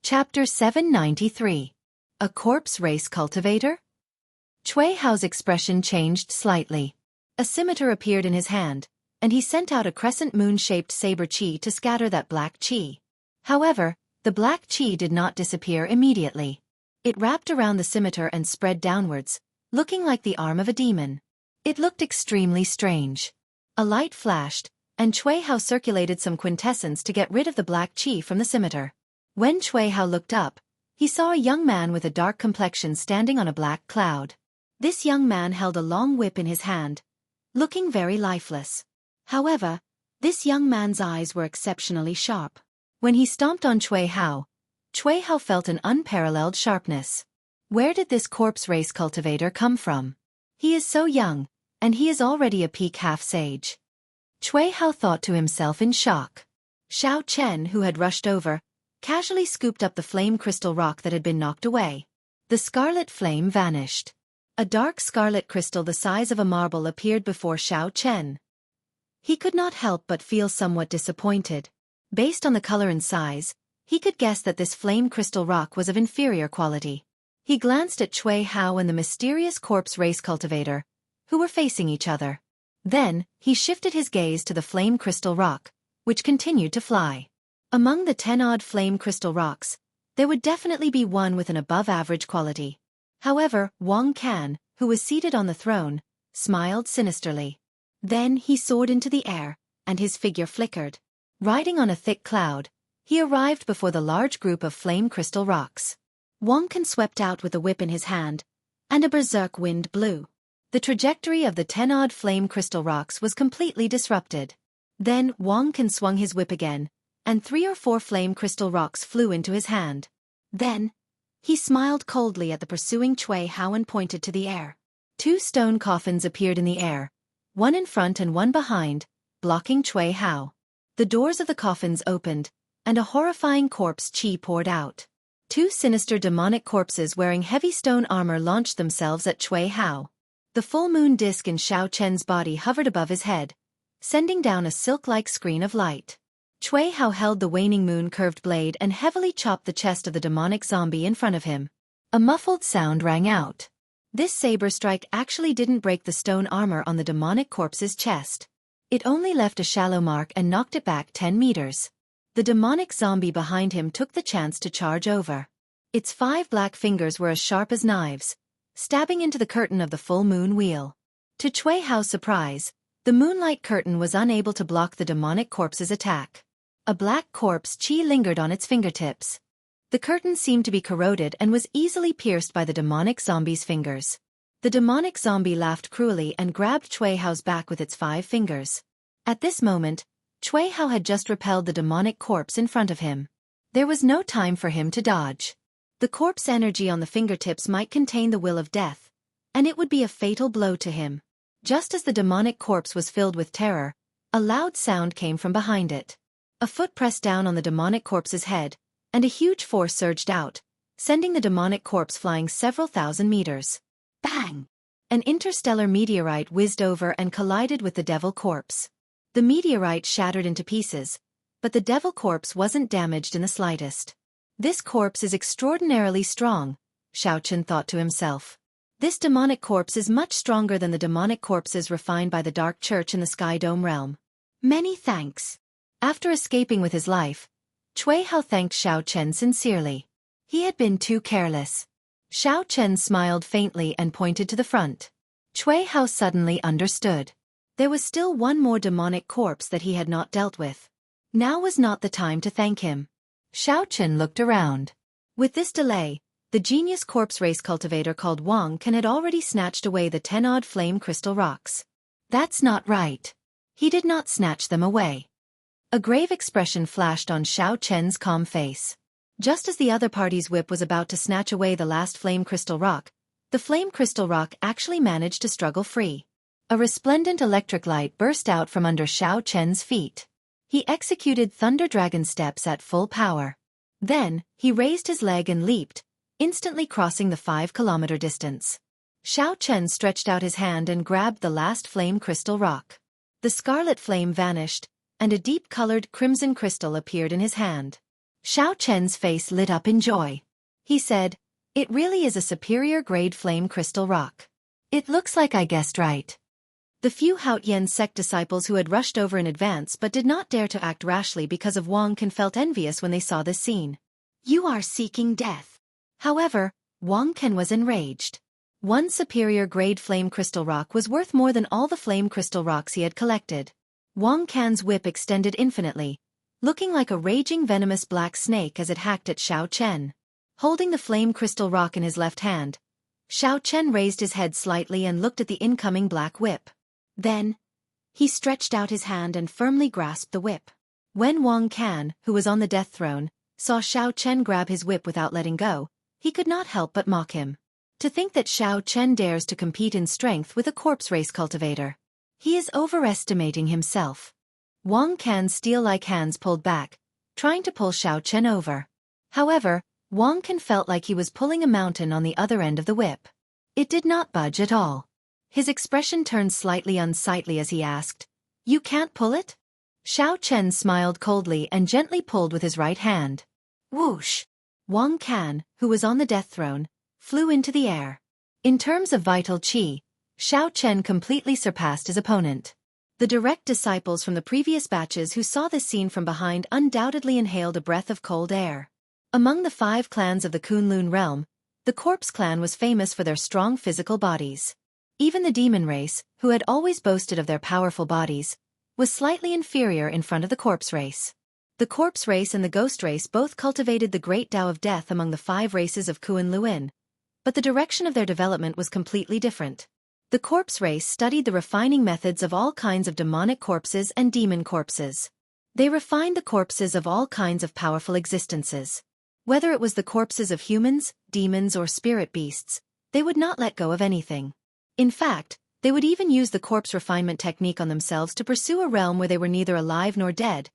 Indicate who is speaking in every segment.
Speaker 1: Chapter 793. A Corpse Race Cultivator? Chui Hao's expression changed slightly. A scimitar appeared in his hand, and he sent out a crescent moon-shaped saber chi to scatter that black chi. However, the black chi did not disappear immediately. It wrapped around the scimitar and spread downwards, looking like the arm of a demon. It looked extremely strange. A light flashed, and Chui Hao circulated some quintessence to get rid of the black chi from the scimitar. When Chui Hao looked up, he saw a young man with a dark complexion standing on a black cloud. This young man held a long whip in his hand, looking very lifeless. However, this young man's eyes were exceptionally sharp. When he stomped on Chui Hao felt an unparalleled sharpness. Where did this corpse race cultivator come from? He is so young, and he is already a peak half-sage. Chui Hao thought to himself in shock. Xiao Chen, who had rushed over, casually scooped up the flame crystal rock that had been knocked away. The scarlet flame vanished. A dark scarlet crystal the size of a marble appeared before Xiao Chen. He could not help but feel somewhat disappointed. Based on the color and size, he could guess that this flame crystal rock was of inferior quality. He glanced at Chui Hao and the mysterious corpse race cultivator, who were facing each other. Then, he shifted his gaze to the flame crystal rock, which continued to fly. Among the 10-odd flame crystal rocks, there would definitely be one with an above-average quality. However, Wang Can, who was seated on the throne, smiled sinisterly. Then he soared into the air, and his figure flickered. Riding on a thick cloud, he arrived before the large group of flame crystal rocks. Wang Can swept out with a whip in his hand, and a berserk wind blew. The trajectory of the 10-odd flame crystal rocks was completely disrupted. Then Wang Can swung his whip again, and 3 or 4 flame crystal rocks flew into his hand. Then, he smiled coldly at the pursuing Chui Hao and pointed to the air. 2 stone coffins appeared in the air, one in front and one behind, blocking Chui Hao. The doors of the coffins opened, and a horrifying corpse chi poured out. 2 sinister demonic corpses wearing heavy stone armor launched themselves at Chui Hao. The full moon disk in Xiao Chen's body hovered above his head, sending down a silk-like screen of light. Chui Hao held the waning moon curved blade and heavily chopped the chest of the demonic zombie in front of him. A muffled sound rang out. This saber strike actually didn't break the stone armor on the demonic corpse's chest. It only left a shallow mark and knocked it back 10 meters. The demonic zombie behind him took the chance to charge over. Its 5 black fingers were as sharp as knives, stabbing into the curtain of the full moon wheel. To Chui Hao's surprise, the moonlight curtain was unable to block the demonic corpse's attack. A black corpse chi lingered on its fingertips. The curtain seemed to be corroded and was easily pierced by the demonic zombie's fingers. The demonic zombie laughed cruelly and grabbed Chui Hao's back with its 5 fingers. At this moment, Chui Hao had just repelled the demonic corpse in front of him. There was no time for him to dodge. The corpse energy on the fingertips might contain the will of death, and it would be a fatal blow to him. Just as the demonic corpse was filled with terror, a loud sound came from behind it. A foot pressed down on the demonic corpse's head, and a huge force surged out, sending the demonic corpse flying several thousand meters. Bang! An interstellar meteorite whizzed over and collided with the devil corpse. The meteorite shattered into pieces, but the devil corpse wasn't damaged in the slightest. This corpse is extraordinarily strong, Xiao Chen thought to himself. This demonic corpse is much stronger than the demonic corpses refined by the Dark Church in the Sky Dome realm. Many thanks. After escaping with his life, Chui Hao thanked Xiao Chen sincerely. He had been too careless. Xiao Chen smiled faintly and pointed to the front. Chui Hao suddenly understood. There was still one more demonic corpse that he had not dealt with. Now was not the time to thank him. Xiao Chen looked around. With this delay, the genius corpse race cultivator called Wang Can had already snatched away the 10-odd flame crystal rocks. That's not right. He did not snatch them away. A grave expression flashed on Xiao Chen's calm face. Just as the other party's whip was about to snatch away the last flame crystal rock, the flame crystal rock actually managed to struggle free. A resplendent electric light burst out from under Xiao Chen's feet. He executed Thunder Dragon steps at full power. Then, he raised his leg and leaped, instantly crossing the 5-kilometer distance. Xiao Chen stretched out his hand and grabbed the last flame crystal rock. The scarlet flame vanished, and a deep-colored crimson crystal appeared in his hand. Xiao Chen's face lit up in joy. He said, "It really is a superior-grade flame crystal rock. It looks like I guessed right." The few Haotian sect disciples who had rushed over in advance but did not dare to act rashly because of Wang Can felt envious when they saw this scene. "You are seeking death." However, Wang Can was enraged. One superior-grade flame crystal rock was worth more than all the flame crystal rocks he had collected. Wang Can's whip extended infinitely, looking like a raging venomous black snake as it hacked at Xiao Chen. Holding the flame crystal rock in his left hand, Xiao Chen raised his head slightly and looked at the incoming black whip. Then, he stretched out his hand and firmly grasped the whip. When Wang Can, who was on the death throne, saw Xiao Chen grab his whip without letting go, he could not help but mock him. To think that Xiao Chen dares to compete in strength with a corpse race cultivator. He is overestimating himself. Wang Can's steel-like hands pulled back, trying to pull Xiao Chen over. However, Wang Can felt like he was pulling a mountain on the other end of the whip. It did not budge at all. His expression turned slightly unsightly as he asked, "You can't pull it?" Xiao Chen smiled coldly and gently pulled with his right hand. Whoosh! Wang Can, who was on the death throne, flew into the air. In terms of vital qi, Xiao Chen completely surpassed his opponent. The direct disciples from the previous batches who saw this scene from behind undoubtedly inhaled a breath of cold air. Among the 5 clans of the Kunlun realm, the Corpse clan was famous for their strong physical bodies. Even the demon race, who had always boasted of their powerful bodies, was slightly inferior in front of the corpse race. The corpse race and the ghost race both cultivated the great Tao of death among the 5 races of Kunlun, but the direction of their development was completely different. The corpse race studied the refining methods of all kinds of demonic corpses and demon corpses. They refined the corpses of all kinds of powerful existences. Whether it was the corpses of humans, demons or spirit beasts, they would not let go of anything. In fact, they would even use the corpse refinement technique on themselves to pursue a realm where they were neither alive nor dead,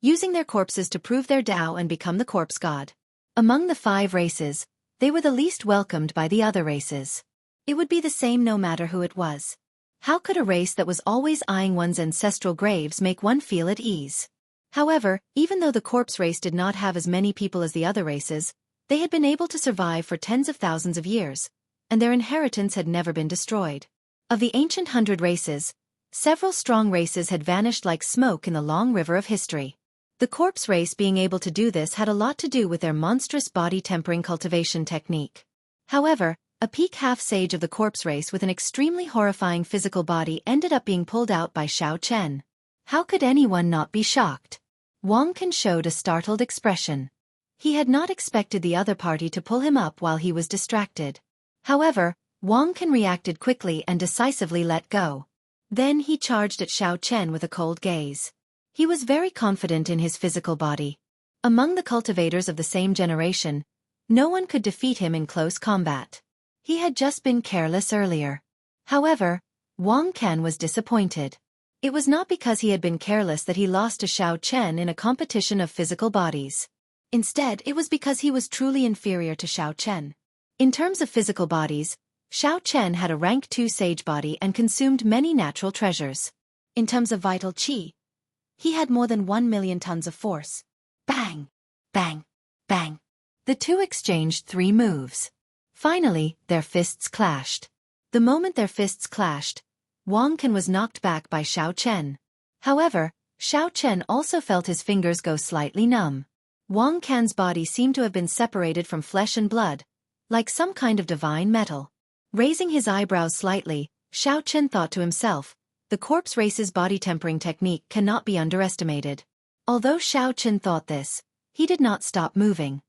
Speaker 1: using their corpses to prove their Tao and become the corpse god. Among the 5 races, they were the least welcomed by the other races. It would be the same no matter who it was. How could a race that was always eyeing one's ancestral graves make one feel at ease? However, even though the corpse race did not have as many people as the other races, they had been able to survive for tens of thousands of years, and their inheritance had never been destroyed. Of the ancient 100 races, several strong races had vanished like smoke in the long river of history. The corpse race being able to do this had a lot to do with their monstrous body-tempering cultivation technique. However, a peak half-sage of the corpse race with an extremely horrifying physical body ended up being pulled out by Xiao Chen. How could anyone not be shocked? Wang Can showed a startled expression. He had not expected the other party to pull him up while he was distracted. However, Wang Can reacted quickly and decisively let go. Then he charged at Xiao Chen with a cold gaze. He was very confident in his physical body. Among the cultivators of the same generation, no one could defeat him in close combat. He had just been careless earlier. However, Wang Can was disappointed. It was not because he had been careless that he lost to Xiao Chen in a competition of physical bodies. Instead, it was because he was truly inferior to Xiao Chen. In terms of physical bodies, Xiao Chen had a rank 2 sage body and consumed many natural treasures. In terms of vital qi, he had more than 1 million tons of force. Bang! Bang! Bang! The two exchanged 3 moves. Finally, their fists clashed. The moment their fists clashed, Wang Can was knocked back by Xiao Chen. However, Xiao Chen also felt his fingers go slightly numb. Wang Can's body seemed to have been separated from flesh and blood, like some kind of divine metal. Raising his eyebrows slightly, Xiao Chen thought to himself, the corpse race's body-tempering technique cannot be underestimated. Although Xiao Chen thought this, he did not stop moving.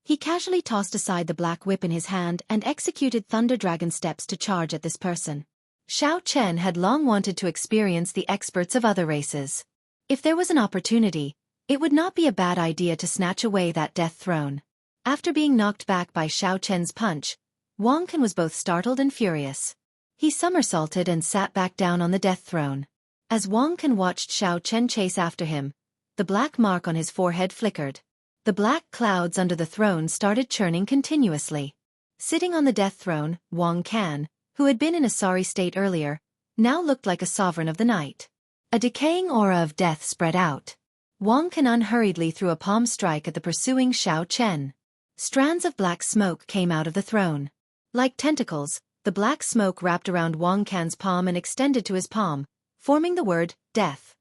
Speaker 1: He casually tossed aside the black whip in his hand and executed Thunder Dragon steps to charge at this person. Xiao Chen had long wanted to experience the experts of other races. If there was an opportunity, it would not be a bad idea to snatch away that death throne. After being knocked back by Xiao Chen's punch, Wang Can was both startled and furious. He somersaulted and sat back down on the death throne. As Wang Can watched Xiao Chen chase after him, the black mark on his forehead flickered. The black clouds under the throne started churning continuously. Sitting on the death throne, Wang Can, who had been in a sorry state earlier, now looked like a sovereign of the night. A decaying aura of death spread out. Wang Can unhurriedly threw a palm strike at the pursuing Xiao Chen. Strands of black smoke came out of the throne. Like tentacles, the black smoke wrapped around Wang Can's palm and extended to his palm, forming the word, death.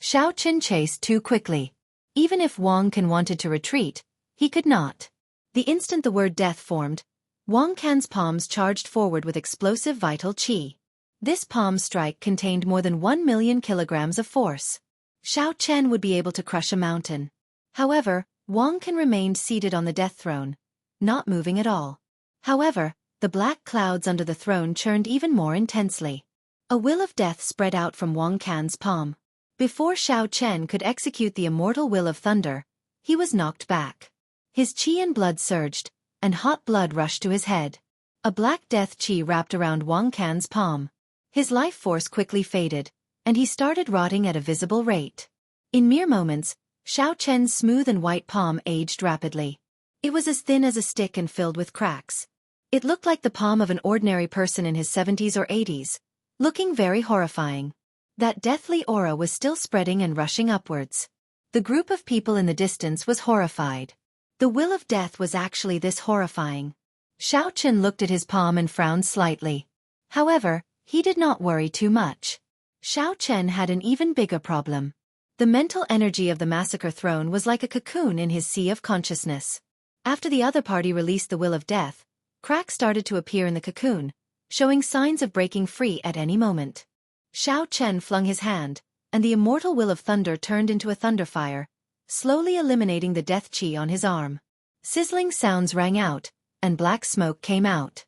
Speaker 1: Xiao Chen chased too quickly. Even if Wang Can wanted to retreat, he could not. The instant the word death formed, Wang Can's palms charged forward with explosive vital qi. This palm strike contained more than 1 million kilograms of force. Xiao Chen would be able to crush a mountain. However, Wang Can remained seated on the death throne, not moving at all. However, the black clouds under the throne churned even more intensely. A will of death spread out from Wang Can's palm. Before Xiao Chen could execute the immortal will of thunder, he was knocked back. His qi and blood surged, and hot blood rushed to his head. A black death qi wrapped around Wang Can's palm. His life force quickly faded, and he started rotting at a visible rate. In mere moments, Xiao Chen's smooth and white palm aged rapidly. It was as thin as a stick and filled with cracks. It looked like the palm of an ordinary person in his 70s or 80s, looking very horrifying. That deathly aura was still spreading and rushing upwards. The group of people in the distance was horrified. The will of death was actually this horrifying. Xiao Chen looked at his palm and frowned slightly. However, he did not worry too much. Xiao Chen had an even bigger problem. The mental energy of the massacre throne was like a cocoon in his sea of consciousness. After the other party released the will of death, cracks started to appear in the cocoon, showing signs of breaking free at any moment. Xiao Chen flung his hand, and the immortal will of thunder turned into a thunderfire, slowly eliminating the death qi on his arm. Sizzling sounds rang out, and black smoke came out.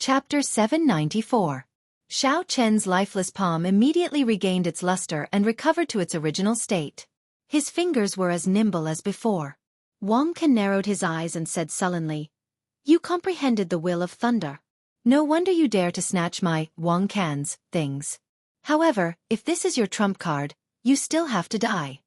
Speaker 1: Chapter 794. Xiao Chen's lifeless palm immediately regained its luster and recovered to its original state. His fingers were as nimble as before. Wang Can narrowed his eyes and said sullenly, "You comprehended the will of thunder. No wonder you dare to snatch my, Wang Can's, things. However, if this is your trump card, you still have to die."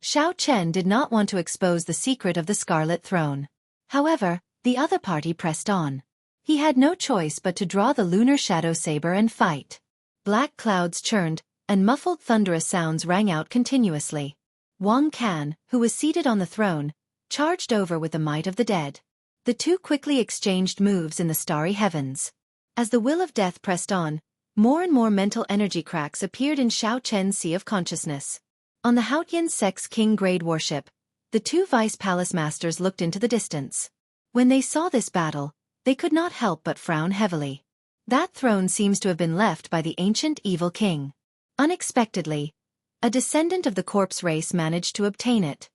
Speaker 1: Xiao Chen did not want to expose the secret of the Scarlet Throne. However, the other party pressed on. He had no choice but to draw the lunar shadow saber and fight. Black clouds churned, and muffled thunderous sounds rang out continuously. Wang Can, who was seated on the throne, charged over with the might of the dead. The two quickly exchanged moves in the starry heavens. As the will of death pressed on, more and more mental energy cracks appeared in Xiao Chen's sea of consciousness. On the Haotian Sect's king-grade warship, the two vice palace masters looked into the distance. When they saw this battle, they could not help but frown heavily. That throne seems to have been left by the ancient evil king. Unexpectedly, a descendant of the corpse race managed to obtain it.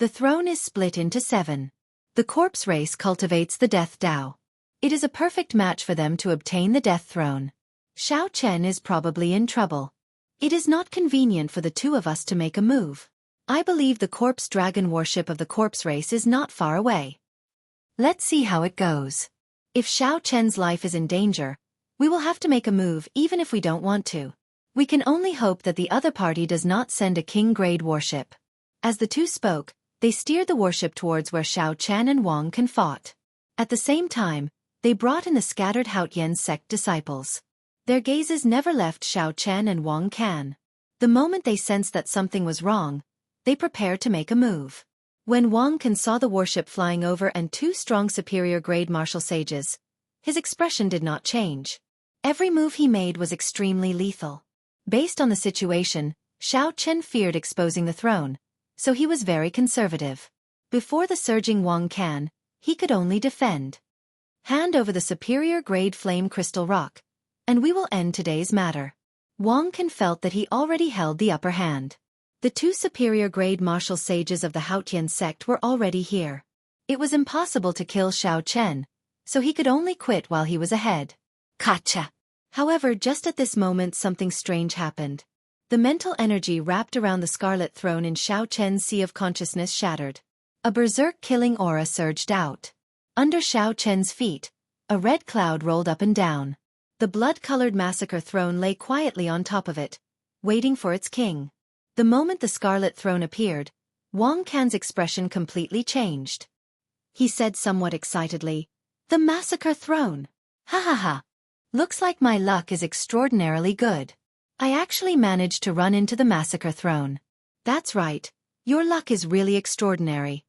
Speaker 1: The throne is split into 7. The corpse race cultivates the death Tao. It is a perfect match for them to obtain the death throne. Xiao Chen is probably in trouble. It is not convenient for the two of us to make a move. I believe the corpse dragon warship of the corpse race is not far away. Let's see how it goes. If Xiao Chen's life is in danger, we will have to make a move even if we don't want to. We can only hope that the other party does not send a king-grade warship. As the two spoke, they steered the warship towards where Xiao Chen and Wang Can fought. At the same time, they brought in the scattered Haotian sect disciples. Their gazes never left Xiao Chen and Wang Can. The moment they sensed that something was wrong, they prepared to make a move. When Wang Can saw the warship flying over and 2 strong superior-grade martial sages, his expression did not change. Every move he made was extremely lethal. Based on the situation, Xiao Chen feared exposing the throne, so he was very conservative. Before the surging Wang Can, he could only defend. Hand over the superior-grade flame crystal rock, and we will end today's matter. Wang Can felt that he already held the upper hand. The 2 superior-grade martial sages of the Haotian sect were already here. It was impossible to kill Xiao Chen, so he could only quit while he was ahead. Gotcha! However, just at this moment something strange happened. The mental energy wrapped around the Scarlet Throne in Xiao Chen's sea of consciousness shattered. A berserk-killing aura surged out. Under Xiao Chen's feet, a red cloud rolled up and down. The blood-colored massacre throne lay quietly on top of it, waiting for its king. The moment the Scarlet Throne appeared, Wang Can's expression completely changed. He said somewhat excitedly, "The massacre throne! Ha ha ha! Looks like my luck is extraordinarily good. I actually managed to run into the massacre throne. That's right, Your luck is really extraordinary.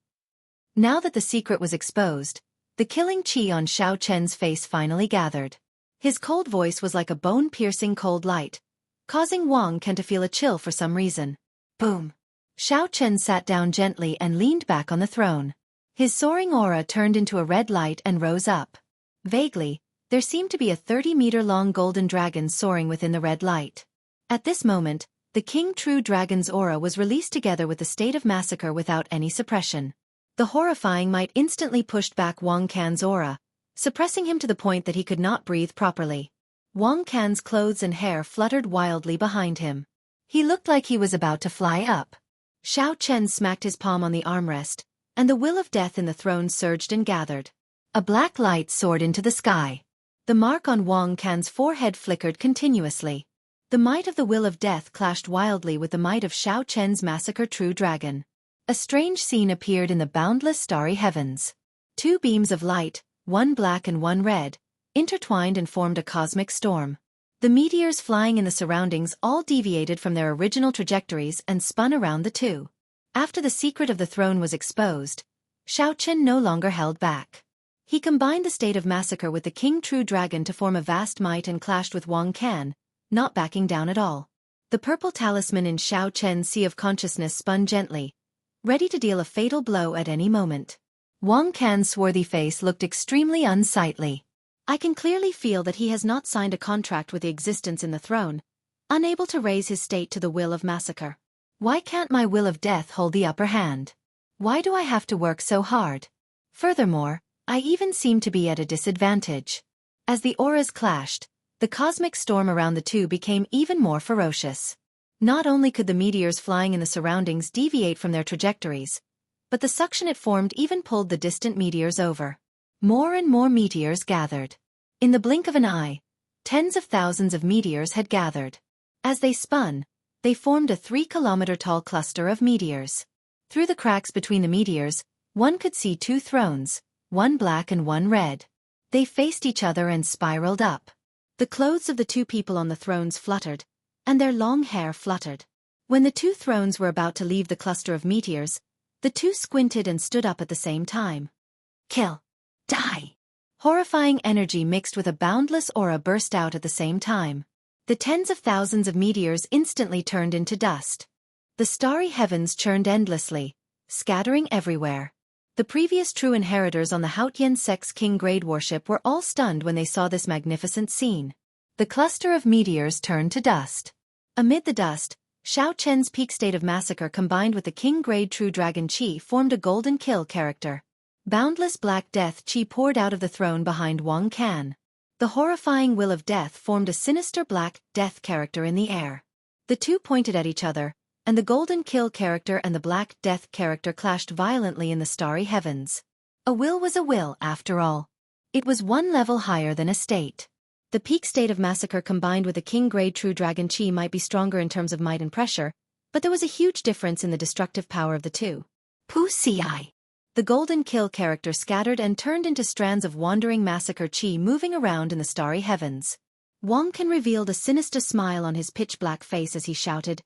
Speaker 1: Now that the secret was exposed, the killing chi on Xiao Chen's face finally gathered. His cold voice was like a bone-piercing cold light, causing Wang Can to feel a chill for some reason. Boom! Xiao Chen sat down gently and leaned back on the throne. His soaring aura turned into a red light and rose up. Vaguely, there seemed to be a 30-meter-long golden dragon soaring within the red light. At this moment, the King True Dragon's aura was released together with the state of massacre without any suppression. The horrifying might instantly pushed back Wang Can's aura, suppressing him to the point that he could not breathe properly. Wang Can's clothes and hair fluttered wildly behind him. He looked like he was about to fly up. Xiao Chen smacked his palm on the armrest, and the will of death in the throne surged and gathered. A black light soared into the sky. The mark on Wang Can's forehead flickered continuously. The might of the will of death clashed wildly with the might of Xiao Chen's massacre true dragon. A strange scene appeared in the boundless starry heavens. Two beams of light, one black and one red, intertwined and formed a cosmic storm. The meteors flying in the surroundings all deviated from their original trajectories and spun around the two. After the secret of the throne was exposed, Xiao Chen no longer held back. He combined the state of massacre with the King True Dragon to form a vast might and clashed with Wang Can, not backing down at all. The purple talisman in Xiao Chen's sea of consciousness spun gently, ready to deal a fatal blow at any moment. Wang Can's swarthy face looked extremely unsightly. I can clearly feel that he has not signed a contract with the existence in the throne, unable to raise his state to the will of massacre. Why can't my will of death hold the upper hand? Why do I have to work so hard? Furthermore, I even seem to be at a disadvantage. As the auras clashed, the cosmic storm around the two became even more ferocious. Not only could the meteors flying in the surroundings deviate from their trajectories, but the suction it formed even pulled the distant meteors over. More and more meteors gathered. In the blink of an eye, tens of thousands of meteors had gathered. As they spun, they formed a 3-kilometer-tall cluster of meteors. Through the cracks between the meteors, one could see two thrones, one black and one red. They faced each other and spiraled up. The clothes of the two people on the thrones fluttered, and their long hair fluttered. When the two thrones were about to leave the cluster of meteors, the two squinted and stood up at the same time. Kill. Die. Horrifying energy mixed with a boundless aura burst out at the same time. The tens of thousands of meteors instantly turned into dust. The starry heavens churned endlessly, scattering everywhere. The previous true inheritors on the Haotian Sex King grade warship were all stunned when they saw this magnificent scene. The cluster of meteors turned to dust. Amid the dust, Xiao Chen's peak state of massacre combined with the King grade true dragon chi formed a golden kill character. Boundless black death chi poured out of the throne behind Wang Can. The horrifying will of death formed a sinister black death character in the air. The two pointed at each other, and the golden kill character and the black death character clashed violently in the starry heavens. A will was a will after all. It was one level higher than a state. The peak state of massacre combined with the king grade true dragon chi might be stronger in terms of might and pressure, but there was a huge difference in the destructive power of the two. Pu-ci. The golden kill character scattered and turned into strands of wandering massacre chi moving around in the starry heavens. Wang Can revealed a sinister smile on his pitch-black face as he shouted,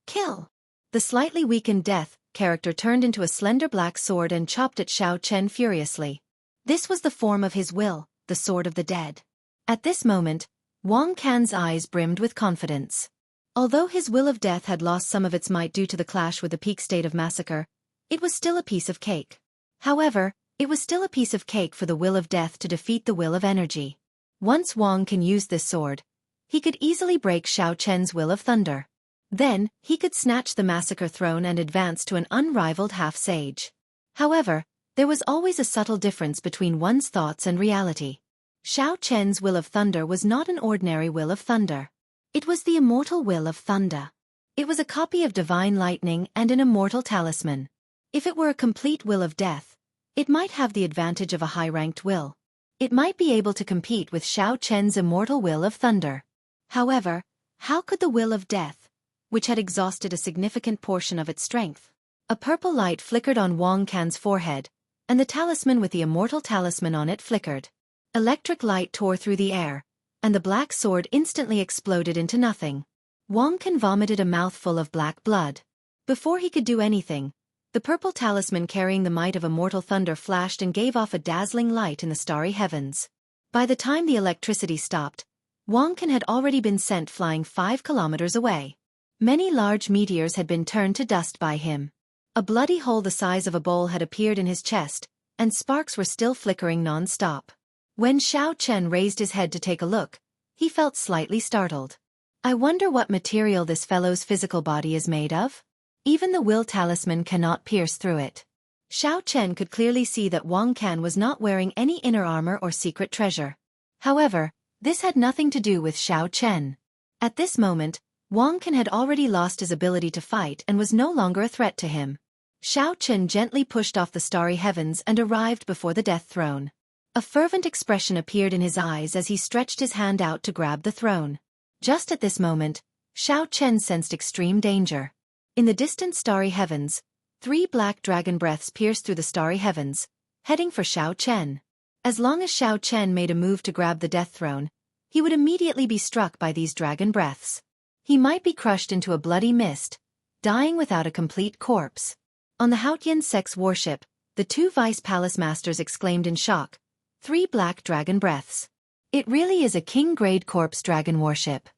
Speaker 1: "Kill!" The slightly weakened death character turned into a slender black sword and chopped at Xiao Chen furiously. This was the form of his will, the sword of the dead. At this moment, Wang Can's eyes brimmed with confidence. Although his will of death had lost some of its might due to the clash with the peak state of massacre, it was still a piece of cake. However, it was still a piece of cake for the will of death to defeat the will of energy. Once Wang Can used this sword, he could easily break Xiao Chen's will of thunder. Then, he could snatch the massacre throne and advance to an unrivaled half-sage. However, there was always a subtle difference between one's thoughts and reality. Xiao Chen's will of thunder was not an ordinary will of thunder. It was the immortal will of thunder. It was a copy of divine lightning and an immortal talisman. If it were a complete will of death, it might have the advantage of a high-ranked will. It might be able to compete with Xiao Chen's immortal will of thunder. However, how could the will of death, which had exhausted a significant portion of its strength? A purple light flickered on Wang Can's forehead, and the talisman with the immortal talisman on it flickered. Electric light tore through the air, and the black sword instantly exploded into nothing. Wang Can vomited a mouthful of black blood. Before he could do anything, the purple talisman carrying the might of immortal thunder flashed and gave off a dazzling light in the starry heavens. By the time the electricity stopped, Wonkan had already been sent flying 5 kilometers away. Many large meteors had been turned to dust by him. A bloody hole the size of a bowl had appeared in his chest, and sparks were still flickering non-stop. When Xiao Chen raised his head to take a look, he felt slightly startled. I wonder what material this fellow's physical body is made of? Even the will talisman cannot pierce through it. Xiao Chen could clearly see that Wang Can was not wearing any inner armor or secret treasure. However, this had nothing to do with Xiao Chen. At this moment, Wang Can had already lost his ability to fight and was no longer a threat to him. Xiao Chen gently pushed off the starry heavens and arrived before the death throne. A fervent expression appeared in his eyes as he stretched his hand out to grab the throne. Just at this moment, Xiao Chen sensed extreme danger. In the distant starry heavens, 3 black dragon breaths pierced through the starry heavens, heading for Xiao Chen. As long as Xiao Chen made a move to grab the death throne, he would immediately be struck by these dragon breaths. He might be crushed into a bloody mist, dying without a complete corpse. On the Haotian Sex warship, the 2 vice palace masters exclaimed in shock, 3 black dragon breaths. It really is a king-grade corpse dragon warship.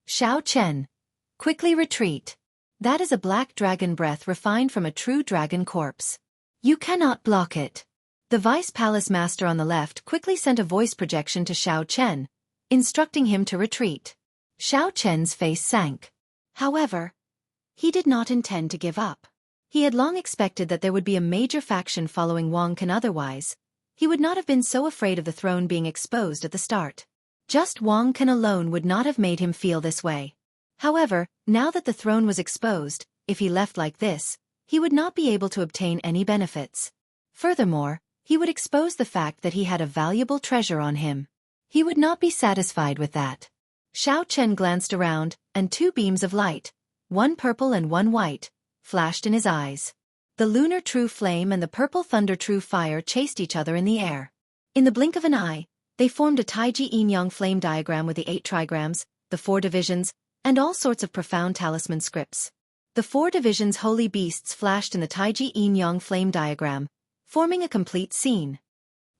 Speaker 1: Xiao Chen. Quickly retreat. That is a black dragon breath refined from a true dragon corpse. You cannot block it. The vice palace master on the left quickly sent a voice projection to Xiao Chen, instructing him to retreat. Xiao Chen's face sank. However, he did not intend to give up. He had long expected that there would be a major faction following Wang Can, otherwise he would not have been so afraid of the throne being exposed at the start. Just Wang Can alone would not have made him feel this way. However, now that the throne was exposed, if he left like this, he would not be able to obtain any benefits. Furthermore, he would expose the fact that he had a valuable treasure on him. He would not be satisfied with that. Xiao Chen glanced around, and 2 beams of light, 1 purple and 1 white, flashed in his eyes. The lunar true flame and the purple thunder true fire chased each other in the air. In the blink of an eye, they formed a Taiji Yin-Yang flame diagram with the 8 trigrams, the 4 divisions, and all sorts of profound talisman scripts. The 4 divisions' holy beasts flashed in the Taiji Yin-Yang flame diagram, forming a complete scene.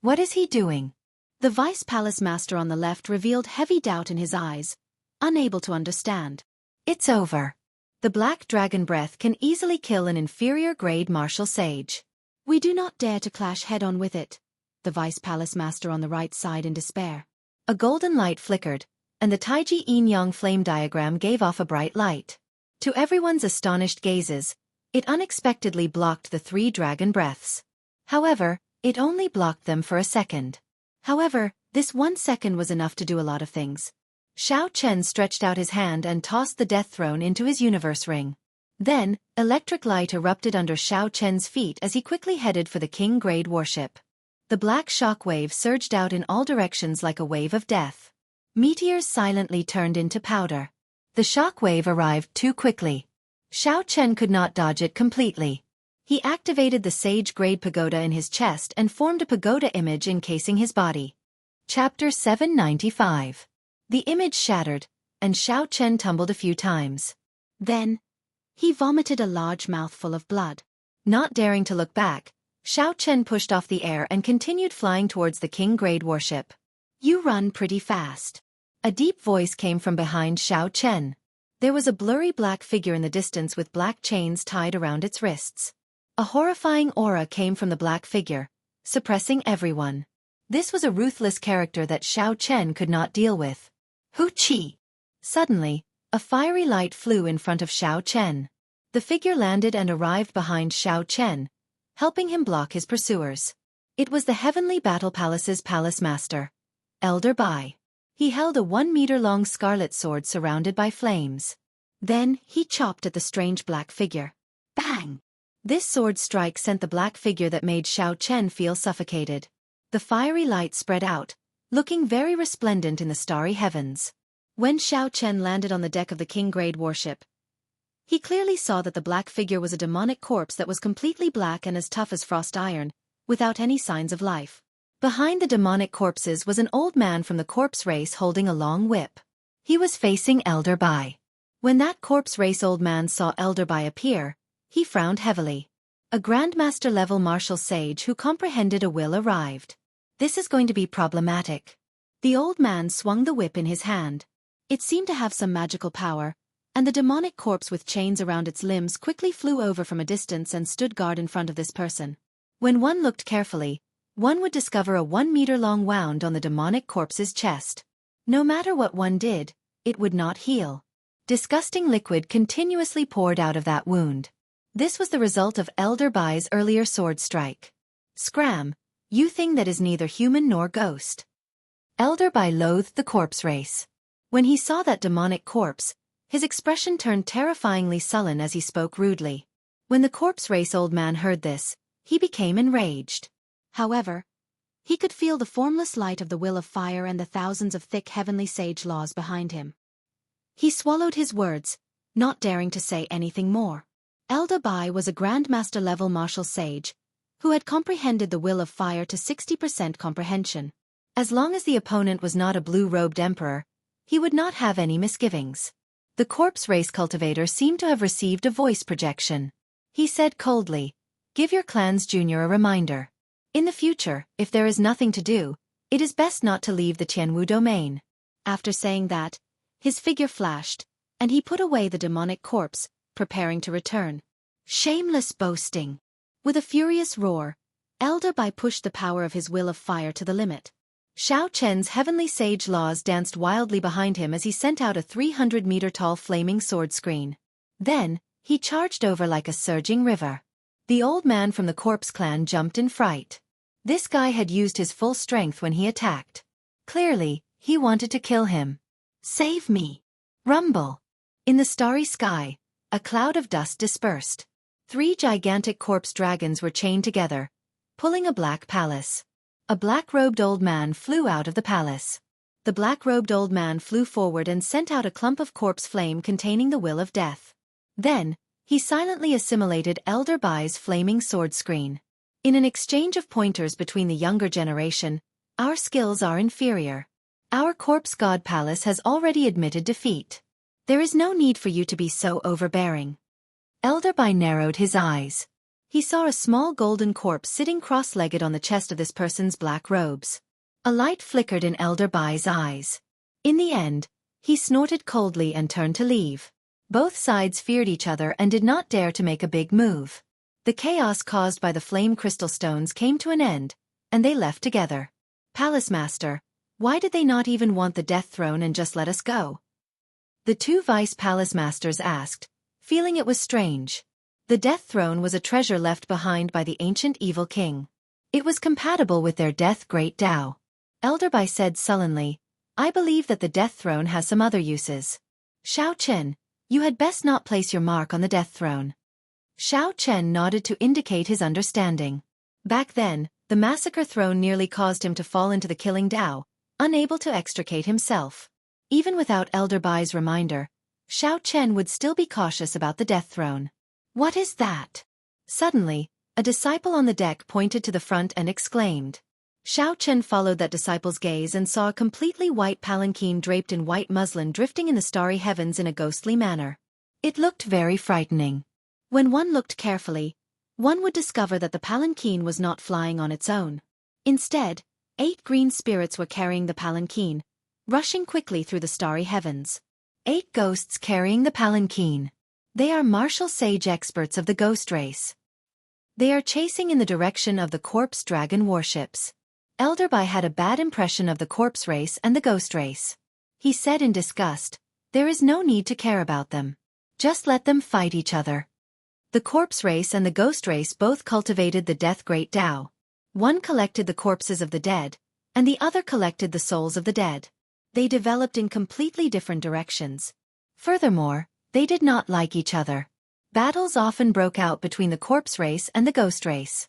Speaker 1: What is he doing? The vice palace master on the left revealed heavy doubt in his eyes, unable to understand. It's over. The black dragon breath can easily kill an inferior-grade martial sage. We do not dare to clash head-on with it, the vice palace master on the right sighed in despair. A golden light flickered, and the Taiji Yin-Yang flame diagram gave off a bright light. To everyone's astonished gazes, it unexpectedly blocked the 3 dragon breaths. However, it only blocked them for a second. However, this 1 second was enough to do a lot of things. Xiao Chen stretched out his hand and tossed the death throne into his universe ring. Then, electric light erupted under Xiao Chen's feet as he quickly headed for the king-grade warship. The black shock wave surged out in all directions like a wave of death. Meteors silently turned into powder. The shock wave arrived too quickly. Xiao Chen could not dodge it completely. He activated the sage-grade pagoda in his chest and formed a pagoda image encasing his body. Chapter 795. The image shattered, and Xiao Chen tumbled a few times. Then, he vomited a large mouthful of blood. Not daring to look back, Xiao Chen pushed off the air and continued flying towards the king-grade warship. You run pretty fast. A deep voice came from behind Xiao Chen. There was a blurry black figure in the distance with black chains tied around its wrists. A horrifying aura came from the black figure, suppressing everyone. This was a ruthless character that Xiao Chen could not deal with. Hu-chi! Suddenly, a fiery light flew in front of Xiao Chen. The figure landed and arrived behind Xiao Chen, helping him block his pursuers. It was the Heavenly Battle Palace's palace master, Elder Bai. He held a 1-meter-long scarlet sword surrounded by flames. Then, he chopped at the strange black figure. Bang! This sword strike sent the black figure that made Xiao Chen feel suffocated. The fiery light spread out, looking very resplendent in the starry heavens. When Xiao Chen landed on the deck of the king-grade warship, he clearly saw that the black figure was a demonic corpse that was completely black and as tough as frost iron, without any signs of life. Behind the demonic corpses was an old man from the corpse race holding a long whip. He was facing Elder Bai. When that corpse race old man saw Elderby appear, he frowned heavily. A Grandmaster-level martial sage who comprehended a will arrived. This is going to be problematic. The old man swung the whip in his hand. It seemed to have some magical power, and the demonic corpse with chains around its limbs quickly flew over from a distance and stood guard in front of this person. When one looked carefully, one would discover a 1-meter-long wound on the demonic corpse's chest. No matter what one did, it would not heal. Disgusting liquid continuously poured out of that wound. This was the result of Elderby's earlier sword strike. Scram, you thing that is neither human nor ghost. Elderby loathed the corpse race. When he saw that demonic corpse, his expression turned terrifyingly sullen as he spoke rudely. When the corpse race old man heard this, he became enraged. However, he could feel the formless light of the will of fire and the thousands of thick heavenly sage laws behind him. He swallowed his words, not daring to say anything more. Elderby was a Grandmaster-level martial sage, who had comprehended the will of fire to 60% comprehension. As long as the opponent was not a blue-robed emperor, he would not have any misgivings. The corpse race cultivator seemed to have received a voice projection. He said coldly, "Give your clan's junior a reminder. In the future, if there is nothing to do, it is best not to leave the Tianwu domain." After saying that, his figure flashed, and he put away the demonic corpse, preparing to return. Shameless boasting! With a furious roar, Elderby pushed the power of his will of fire to the limit. Xiao Chen's heavenly sage laws danced wildly behind him as he sent out a 300-meter-tall flaming sword screen. Then, he charged over like a surging river. The old man from the corpse clan jumped in fright. This guy had used his full strength when he attacked. Clearly, he wanted to kill him. "Save me!" Rumble. In the starry sky, a cloud of dust dispersed. 3 gigantic corpse dragons were chained together, pulling a black palace. A black-robed old man flew out of the palace. The black-robed old man flew forward and sent out a clump of corpse flame containing the will of death. Then, he silently assimilated Elderby's flaming sword screen. In an exchange of pointers between the younger generation, our skills are inferior. Our corpse god palace has already admitted defeat. There is no need for you to be so overbearing. Elderby narrowed his eyes. He saw a small golden corpse sitting cross-legged on the chest of this person's black robes. A light flickered in Elderby's eyes. In the end, he snorted coldly and turned to leave. Both sides feared each other and did not dare to make a big move. The chaos caused by the flame crystal stones came to an end, and they left together. "Palace Master, why did they not even want the death throne and just let us go?" The 2 vice palace masters asked, feeling it was strange. The death throne was a treasure left behind by the ancient evil king. It was compatible with their death great Tao. Elderby said sullenly, "I believe that the death throne has some other uses. Xiao Chen, you had best not place your mark on the death throne." Xiao Chen nodded to indicate his understanding. Back then, the massacre throne nearly caused him to fall into the killing Tao, unable to extricate himself. Even without Elderby's reminder, Xiao Chen would still be cautious about the death throne. "What is that?" Suddenly, a disciple on the deck pointed to the front and exclaimed. Xiao Chen followed that disciple's gaze and saw a completely white palanquin draped in white muslin drifting in the starry heavens in a ghostly manner. It looked very frightening. When one looked carefully, one would discover that the palanquin was not flying on its own. Instead, 8 green spirits were carrying the palanquin, rushing quickly through the starry heavens. 8 ghosts carrying the palanquin. They are martial sage experts of the ghost race. They are chasing in the direction of the corpse dragon warships. Elderby had a bad impression of the corpse race and the ghost race. He said in disgust, "There is no need to care about them. Just let them fight each other." The corpse race and the ghost race both cultivated the death great Tao. One collected the corpses of the dead, and the other collected the souls of the dead. They developed in completely different directions. Furthermore, they did not like each other. Battles often broke out between the corpse race and the ghost race.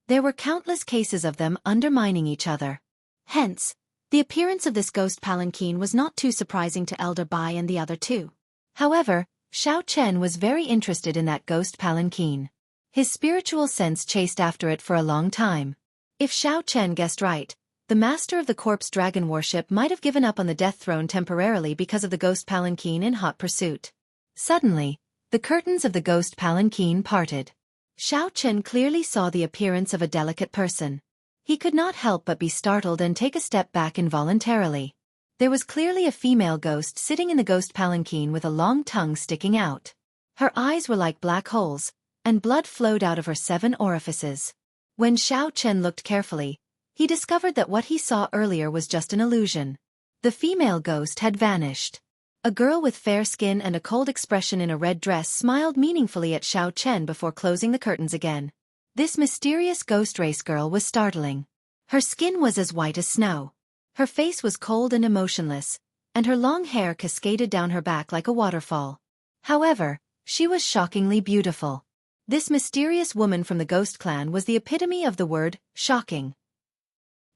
Speaker 1: There were countless cases of them undermining each other. Hence, the appearance of this ghost palanquin was not too surprising to Elderby and the other 2. However, Xiao Chen was very interested in that ghost palanquin. His spiritual sense chased after it for a long time. If Xiao Chen guessed right, the master of the corpse dragon warship might have given up on the death throne temporarily because of the ghost palanquin in hot pursuit. Suddenly, the curtains of the ghost palanquin parted. Xiao Chen clearly saw the appearance of a delicate person. He could not help but be startled and take a step back involuntarily. There was clearly a female ghost sitting in the ghost palanquin with a long tongue sticking out. Her eyes were like black holes, and blood flowed out of her 7 orifices. When Xiao Chen looked carefully, he discovered that what he saw earlier was just an illusion. The female ghost had vanished. A girl with fair skin and a cold expression in a red dress smiled meaningfully at Xiao Chen before closing the curtains again. This mysterious ghost race girl was startling. Her skin was as white as snow. Her face was cold and emotionless, and her long hair cascaded down her back like a waterfall. However, she was shockingly beautiful. This mysterious woman from the ghost clan was the epitome of the word, shocking.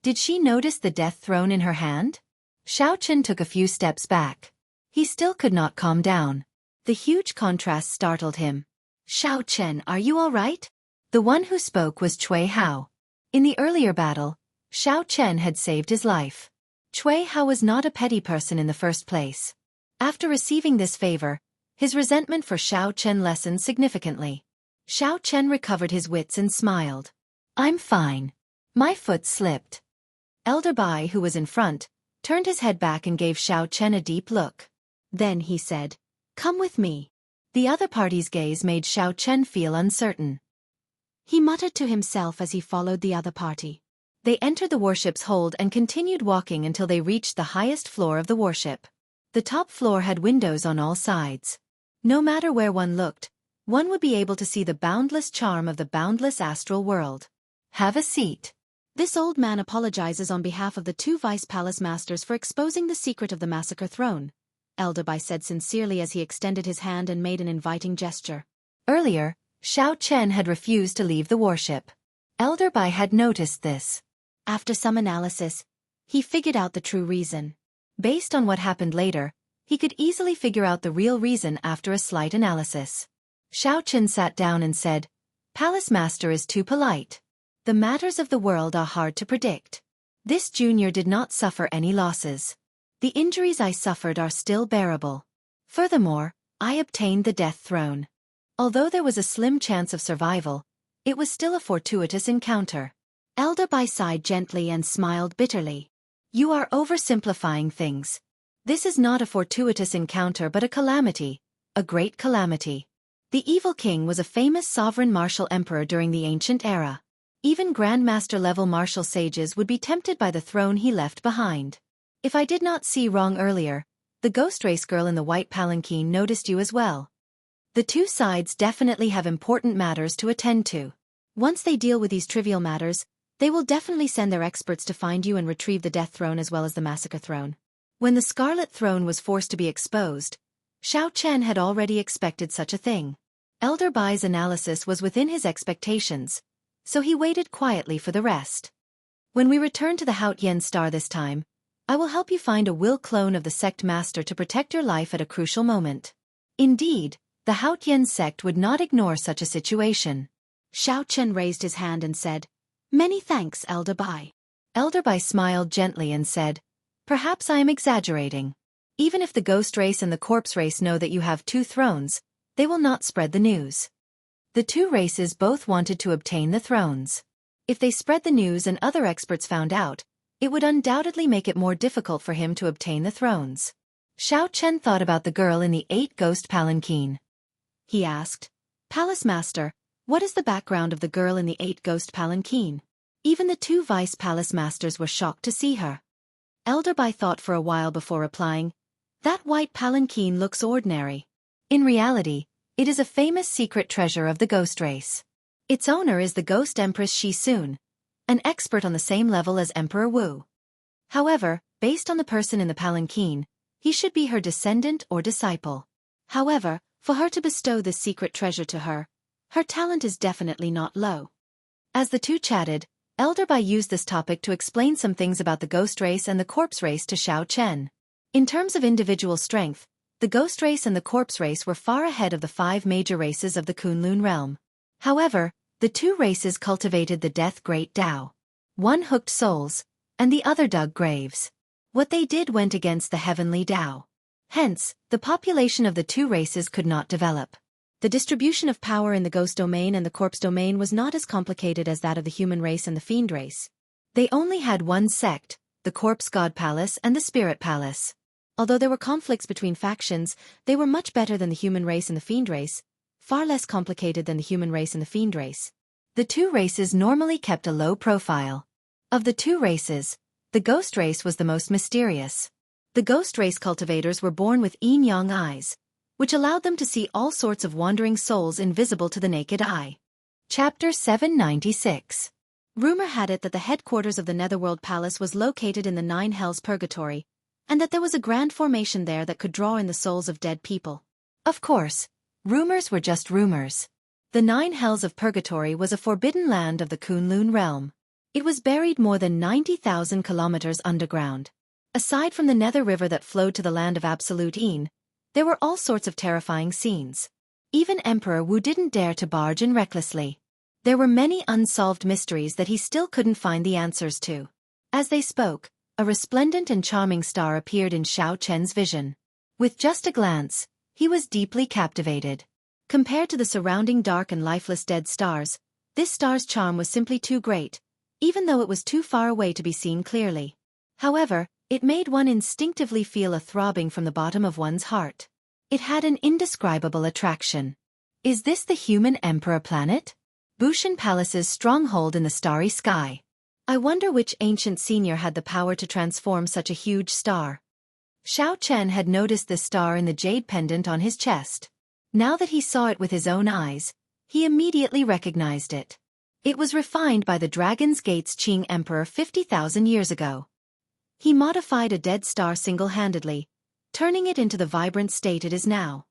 Speaker 1: Did she notice the death throne in her hand? Xiao Chen took a few steps back. He still could not calm down. The huge contrast startled him. Xiao Chen, are you all right? The one who spoke was Cui Hao. In the earlier battle, Xiao Chen had saved his life. Cui Hao was not a petty person in the first place. After receiving this favor, his resentment for Xiao Chen lessened significantly. Xiao Chen recovered his wits and smiled. I'm fine. My foot slipped. Elder Bai, who was in front, turned his head back and gave Xiao Chen a deep look. Then he said, "Come with me." The other party's gaze made Xiao Chen feel uncertain. He muttered to himself as he followed the other party. They entered the warship's hold and continued walking until they reached the highest floor of the warship. The top floor had windows on all sides. No matter where one looked, one would be able to see the boundless charm of the boundless astral world. Have a seat. This old man apologizes on behalf of the 2 vice palace masters for exposing the secret of the massacre throne, Elder Bai said sincerely as he extended his hand and made an inviting gesture. Earlier, Xiao Chen had refused to leave the warship. Elder Bai had noticed this. After some analysis, he figured out the true reason. Based on what happened later, he could easily figure out the real reason after a slight analysis. Xiao Chen sat down and said, "Palace Master is too polite. The matters of the world are hard to predict. This junior did not suffer any losses. The injuries I suffered are still bearable. Furthermore, I obtained the death throne. Although there was a slim chance of survival, it was still a fortuitous encounter." Elder Bai sighed gently and smiled bitterly. "You are oversimplifying things. This is not a fortuitous encounter but a calamity, a great calamity. The evil king was a famous sovereign martial emperor during the ancient era. Even Grandmaster-level martial sages would be tempted by the throne he left behind. If I did not see wrong earlier, the ghost race girl in the white palanquin noticed you as well. The 2 sides definitely have important matters to attend to. Once they deal with these trivial matters, they will definitely send their experts to find you and retrieve the death throne as well as the massacre throne." When the scarlet throne was forced to be exposed, Xiao Chen had already expected such a thing. Elder Bai's analysis was within his expectations, so he waited quietly for the rest. "When we return to the Haotian Star this time, I will help you find a will clone of the sect master to protect your life at a crucial moment." Indeed, the Haotian sect would not ignore such a situation. Xiao Chen raised his hand and said, "Many thanks, Elder Bai." Elder Bai smiled gently and said, "Perhaps I am exaggerating. Even if the ghost race and the corpse race know that you have 2 thrones, they will not spread the news. The 2 races both wanted to obtain the thrones. If they spread the news and other experts found out, it would undoubtedly make it more difficult for him to obtain the thrones." Xiao Chen thought about the girl in the 8 ghost palanquin. He asked, "Palace Master, what is the background of the girl in the 8 ghost palanquin?" Even the 2 vice palace masters were shocked to see her. Elder Bai thought for a while before replying, "That white palanquin looks ordinary. In reality, it is a famous secret treasure of the ghost race. Its owner is the ghost empress Shi Sun, an expert on the same level as Emperor Wu. However, based on the person in the palanquin, he should be her descendant or disciple. However, for her to bestow this secret treasure to her, her talent is definitely not low." As the 2 chatted, Elder Bai used this topic to explain some things about the ghost race and the corpse race to Xiao Chen. In terms of individual strength, the ghost race and the corpse race were far ahead of the 5 major races of the Kunlun realm. However, the 2 races cultivated the death great Tao. One hooked souls, and the other dug graves. What they did went against the heavenly Tao. Hence, the population of the two races could not develop. The distribution of power in the ghost domain and the corpse domain was not as complicated as that of the human race and the fiend race. They only had one sect, the corpse god palace and the spirit palace. Although there were conflicts between factions, they were much better than the human race and the fiend race, far less complicated than the human race and the fiend race. The two races normally kept a low profile. Of the two races, the ghost race was the most mysterious. The ghost race cultivators were born with yin-yang eyes, which allowed them to see all sorts of wandering souls invisible to the naked eye. Chapter 796. Rumor had it that the headquarters of the Netherworld Palace was located in the Nine Hells Purgatory, and that there was a grand formation there that could draw in the souls of dead people. Of course, rumors were just rumors. The Nine Hells of Purgatory was a forbidden land of the Kunlun realm. It was buried more than 90,000 kilometers underground. Aside from the Nether River that flowed to the land of Absolute Een, there were all sorts of terrifying scenes. Even Emperor Wu didn't dare to barge in recklessly. There were many unsolved mysteries that he still couldn't find the answers to. As they spoke, a resplendent and charming star appeared in Xiao Chen's vision. With just a glance, he was deeply captivated. Compared to the surrounding dark and lifeless dead stars, this star's charm was simply too great, even though it was too far away to be seen clearly. However, it made one instinctively feel a throbbing from the bottom of one's heart. It had an indescribable attraction. Is this the human emperor planet? Bushan Palace's stronghold in the starry sky. I wonder which ancient senior had the power to transform such a huge star. Xiao Chen had noticed the star in the jade pendant on his chest. Now that he saw it with his own eyes, he immediately recognized it. It was refined by the Dragon's Gate's Qing Emperor 50,000 years ago. He modified a dead star single-handedly, turning it into the vibrant state it is now.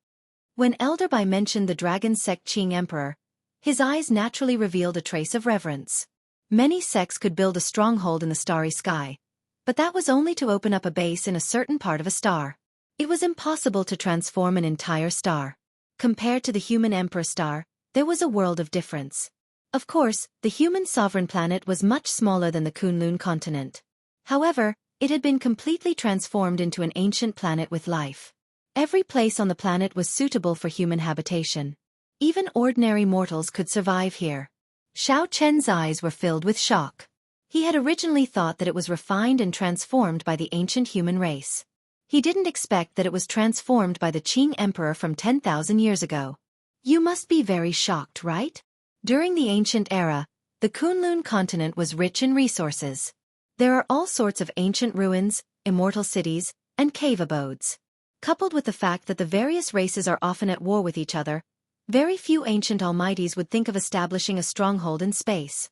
Speaker 1: When Elderby mentioned the Dragon Sect Qing Emperor, his eyes naturally revealed a trace of reverence. Many sects could build a stronghold in the starry sky, but that was only to open up a base in a certain part of a star. It was impossible to transform an entire star. Compared to the human emperor star, there was a world of difference. Of course, the human sovereign planet was much smaller than the Kunlun continent. However, it had been completely transformed into an ancient planet with life. Every place on the planet was suitable for human habitation. Even ordinary mortals could survive here. Xiao Chen's eyes were filled with shock. He had originally thought that it was refined and transformed by the ancient human race. He didn't expect that it was transformed by the Qing Emperor from 10,000 years ago. You must be very shocked, right? During the ancient era, the Kunlun continent was rich in resources. There are all sorts of ancient ruins, immortal cities, and cave abodes. Coupled with the fact that the various races are often at war with each other, very few ancient almighties would think of establishing a stronghold in space.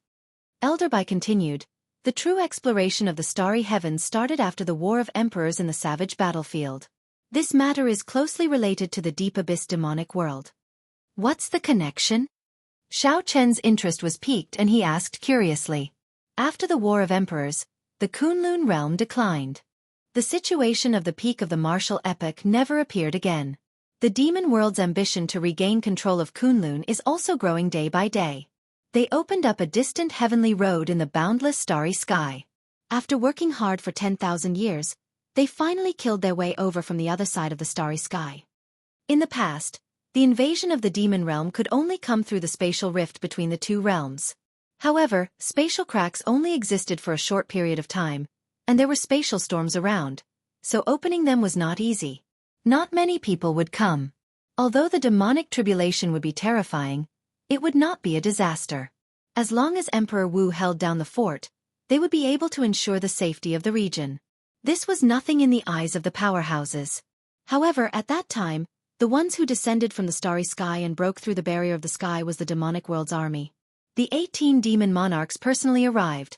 Speaker 1: Elderby continued, the true exploration of the starry heavens started after the War of Emperors in the savage battlefield. This matter is closely related to the deep abyss demonic world. What's the connection? Xiao Chen's interest was piqued and he asked curiously. After the War of Emperors, the Kunlun realm declined. The situation of the peak of the martial epoch never appeared again. The demon world's ambition to regain control of Kunlun is also growing day by day. They opened up a distant heavenly road in the boundless starry sky. After working hard for 10,000 years, they finally killed their way over from the other side of the starry sky. In the past, the invasion of the demon realm could only come through the spatial rift between the two realms. However, spatial cracks only existed for a short period of time, and there were spatial storms around, so opening them was not easy. Not many people would come. Although the demonic tribulation would be terrifying, it would not be a disaster. As long as Emperor Wu held down the fort, they would be able to ensure the safety of the region. This was nothing in the eyes of the powerhouses. However, at that time, the ones who descended from the starry sky and broke through the barrier of the sky was the demonic world's army. The 18 demon monarchs personally arrived,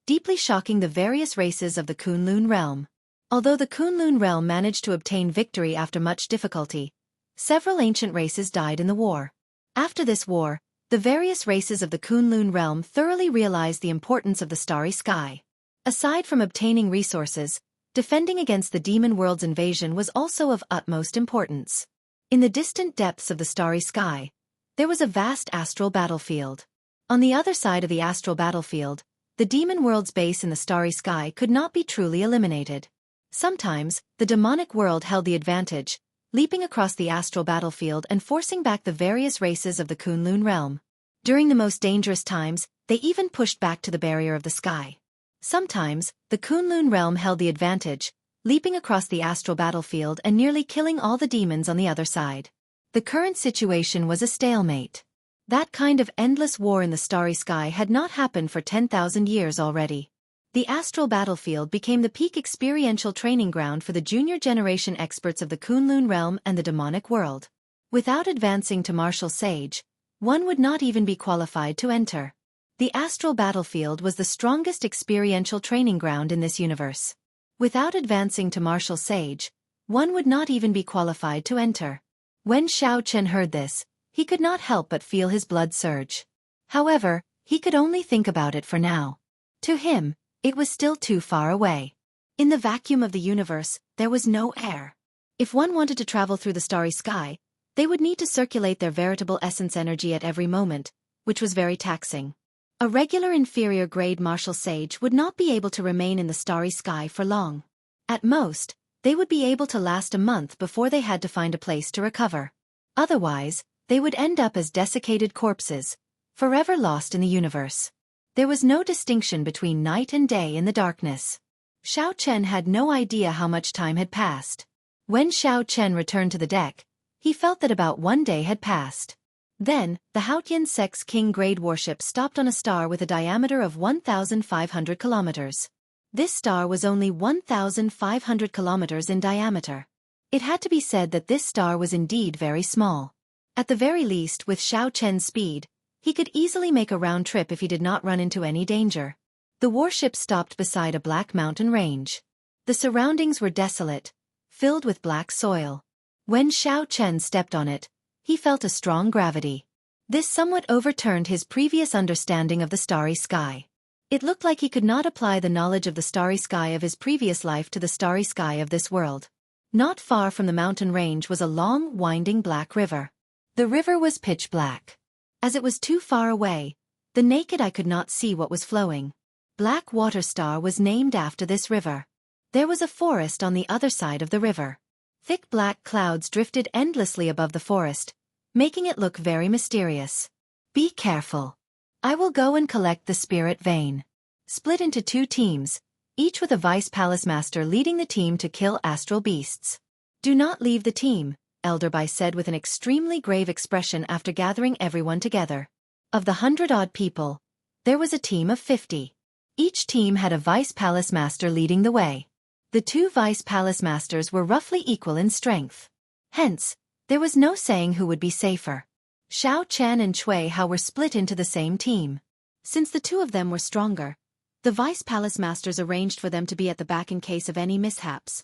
Speaker 1: deeply shocking the various races of the Kunlun realm. Although the Kunlun realm managed to obtain victory after much difficulty, several ancient races died in the war. After this war, the various races of the Kunlun realm thoroughly realized the importance of the starry sky. Aside from obtaining resources, defending against the demon world's invasion was also of utmost importance. In the distant depths of the starry sky, there was a vast astral battlefield. On the other side of the astral battlefield, the demon world's base in the starry sky could not be truly eliminated. Sometimes, the demonic world held the advantage, leaping across the astral battlefield and forcing back the various races of the Kunlun realm. During the most dangerous times, they even pushed back to the barrier of the sky. Sometimes, the Kunlun realm held the advantage, leaping across the astral battlefield and nearly killing all the demons on the other side. The current situation was a stalemate. That kind of endless war in the starry sky had not happened for 10,000 years already. The astral battlefield became the peak experiential training ground for the junior generation experts of the Kunlun realm and the demonic world. Without advancing to martial sage, one would not even be qualified to enter. The astral battlefield was the strongest experiential training ground in this universe. Without advancing to martial sage, one would not even be qualified to enter. When Xiao Chen heard this, he could not help but feel his blood surge. However, he could only think about it for now. To him, it was still too far away. In the vacuum of the universe, there was no air. If one wanted to travel through the starry sky, they would need to circulate their veritable essence energy at every moment, which was very taxing. A regular inferior-grade martial sage would not be able to remain in the starry sky for long. At most, they would be able to last a month before they had to find a place to recover. Otherwise, they would end up as desiccated corpses, forever lost in the universe. There was no distinction between night and day in the darkness. Xiao Chen had no idea how much time had passed. When Xiao Chen returned to the deck, he felt that about 1 day had passed. Then, the Haotian Sex King grade warship stopped on a star with a diameter of 1,500 kilometers. This star was only 1,500 kilometers in diameter. It had to be said that this star was indeed very small. At the very least, with Xiao Chen's speed, he could easily make a round trip if he did not run into any danger. The warship stopped beside a black mountain range. The surroundings were desolate, filled with black soil. When Xiao Chen stepped on it, he felt a strong gravity. This somewhat overturned his previous understanding of the starry sky. It looked like he could not apply the knowledge of the starry sky of his previous life to the starry sky of this world. Not far from the mountain range was a long, winding black river. The river was pitch black. As it was too far away, the naked eye could not see what was flowing. Black Water Star was named after this river. There was a forest on the other side of the river. Thick black clouds drifted endlessly above the forest, making it look very mysterious. Be careful. I will go and collect the spirit vein. Split into 2 teams, each with a vice palace master leading the team to kill astral beasts. Do not leave the team, Elder Bai said with an extremely grave expression after gathering everyone together. Of the 100-odd people, there was a team of 50. Each team had a vice palace master leading the way. The 2 vice palace masters were roughly equal in strength. Hence, there was no saying who would be safer. Xiao Chen and Cui Hao were split into the same team. Since the 2 of them were stronger, the vice palace masters arranged for them to be at the back in case of any mishaps.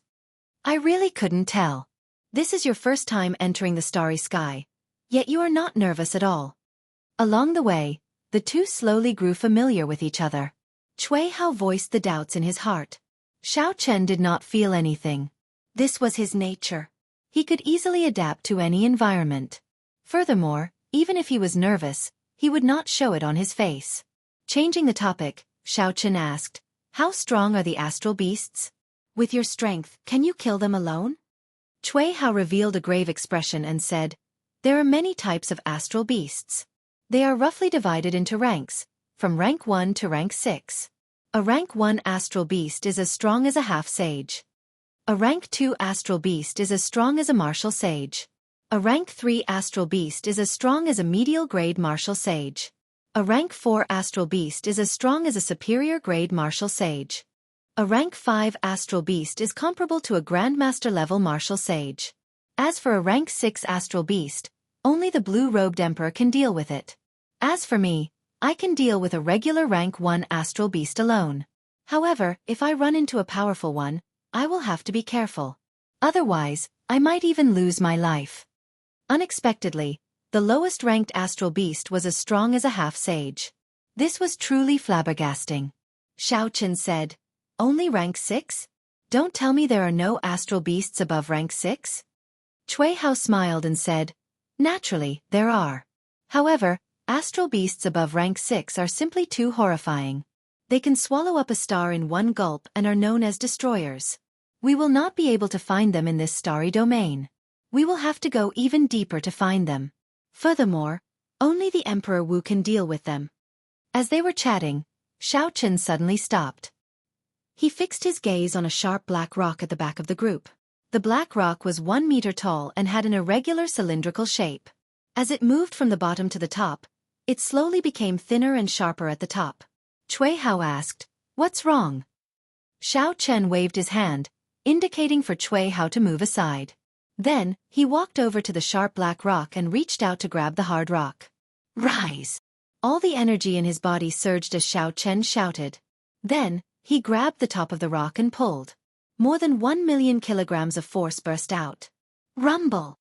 Speaker 1: I really couldn't tell. This is your first time entering the starry sky, yet you are not nervous at all. Along the way, the 2 slowly grew familiar with each other. Cui Hao voiced the doubts in his heart. Xiao Chen did not feel anything. This was his nature. He could easily adapt to any environment. Furthermore, even if he was nervous, he would not show it on his face. Changing the topic, Xiao Chen asked, "How strong are the astral beasts? With your strength, can you kill them alone?" Cui Hao revealed a grave expression and said, "There are many types of astral beasts. They are roughly divided into ranks, from rank 1 to rank 6. A rank 1 astral beast is as strong as a half-sage. A rank 2 astral beast is as strong as a martial sage. A rank 3 astral beast is as strong as a medial-grade martial sage. A rank 4 astral beast is as strong as a superior-grade martial sage. A rank 5 astral beast is comparable to a grandmaster-level martial sage. As for a rank 6 astral beast, only the blue-robed emperor can deal with it. As for me, I can deal with a regular rank 1 astral beast alone. However, if I run into a powerful one, I will have to be careful. Otherwise, I might even lose my life." Unexpectedly, the lowest-ranked astral beast was as strong as a half-sage. This was truly flabbergasting. Xiao Chen said, "Only rank 6? Don't tell me there are no astral beasts above rank 6? Cui Hao smiled and said, "Naturally, there are. However, astral beasts above rank 6 are simply too horrifying. They can swallow up a star in one gulp and are known as destroyers. We will not be able to find them in this starry domain. We will have to go even deeper to find them. Furthermore, only the Emperor Wu can deal with them." As they were chatting, Xiao Chen suddenly stopped. He fixed his gaze on a sharp black rock at the back of the group. The black rock was 1 meter tall and had an irregular cylindrical shape. As it moved from the bottom to the top, it slowly became thinner and sharper at the top. Cui Hao asked, "What's wrong?" Xiao Chen waved his hand, indicating for Cui Hao to move aside. Then, he walked over to the sharp black rock and reached out to grab the hard rock. "Rise!" All the energy in his body surged as Xiao Chen shouted. Then, he grabbed the top of the rock and pulled. More than 1 million kilograms of force burst out. Rumble!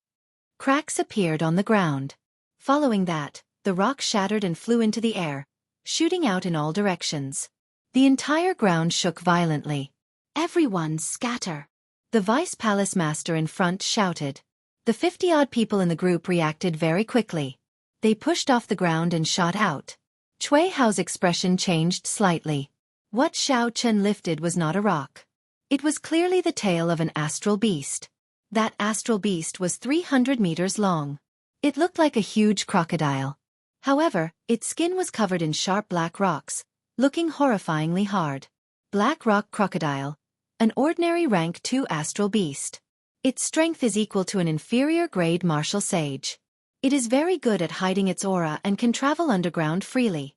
Speaker 1: Cracks appeared on the ground. Following that, the rock shattered and flew into the air, shooting out in all directions. The entire ground shook violently. "Everyone scatter!" The Vice Palace Master in front shouted. The 50-odd people in the group reacted very quickly. They pushed off the ground and shot out. Cui Hao's expression changed slightly. What Xiao Chen lifted was not a rock. It was clearly the tail of an astral beast. That astral beast was 300 meters long. It looked like a huge crocodile. However, its skin was covered in sharp black rocks, looking horrifyingly hard. Black rock crocodile, an ordinary rank 2 astral beast. Its strength is equal to an inferior grade martial sage. It is very good at hiding its aura and can travel underground freely.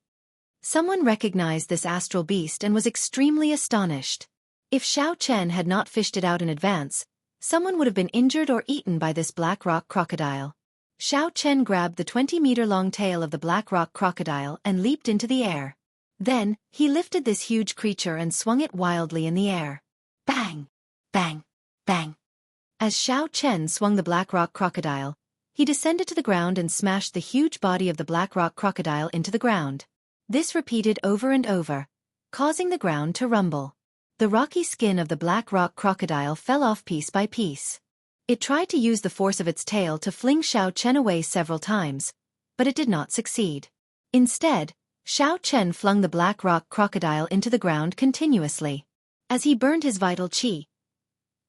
Speaker 1: Someone recognized this astral beast and was extremely astonished. If Xiao Chen had not fished it out in advance, someone would have been injured or eaten by this black rock crocodile. Xiao Chen grabbed the 20-meter-long tail of the black rock crocodile and leaped into the air. Then, he lifted this huge creature and swung it wildly in the air. Bang! Bang! Bang! As Xiao Chen swung the black rock crocodile, he descended to the ground and smashed the huge body of the black rock crocodile into the ground. This repeated over and over, causing the ground to rumble. The rocky skin of the black rock crocodile fell off piece by piece. It tried to use the force of its tail to fling Xiao Chen away several times, but it did not succeed. Instead, Xiao Chen flung the black rock crocodile into the ground continuously. As he burned his vital qi,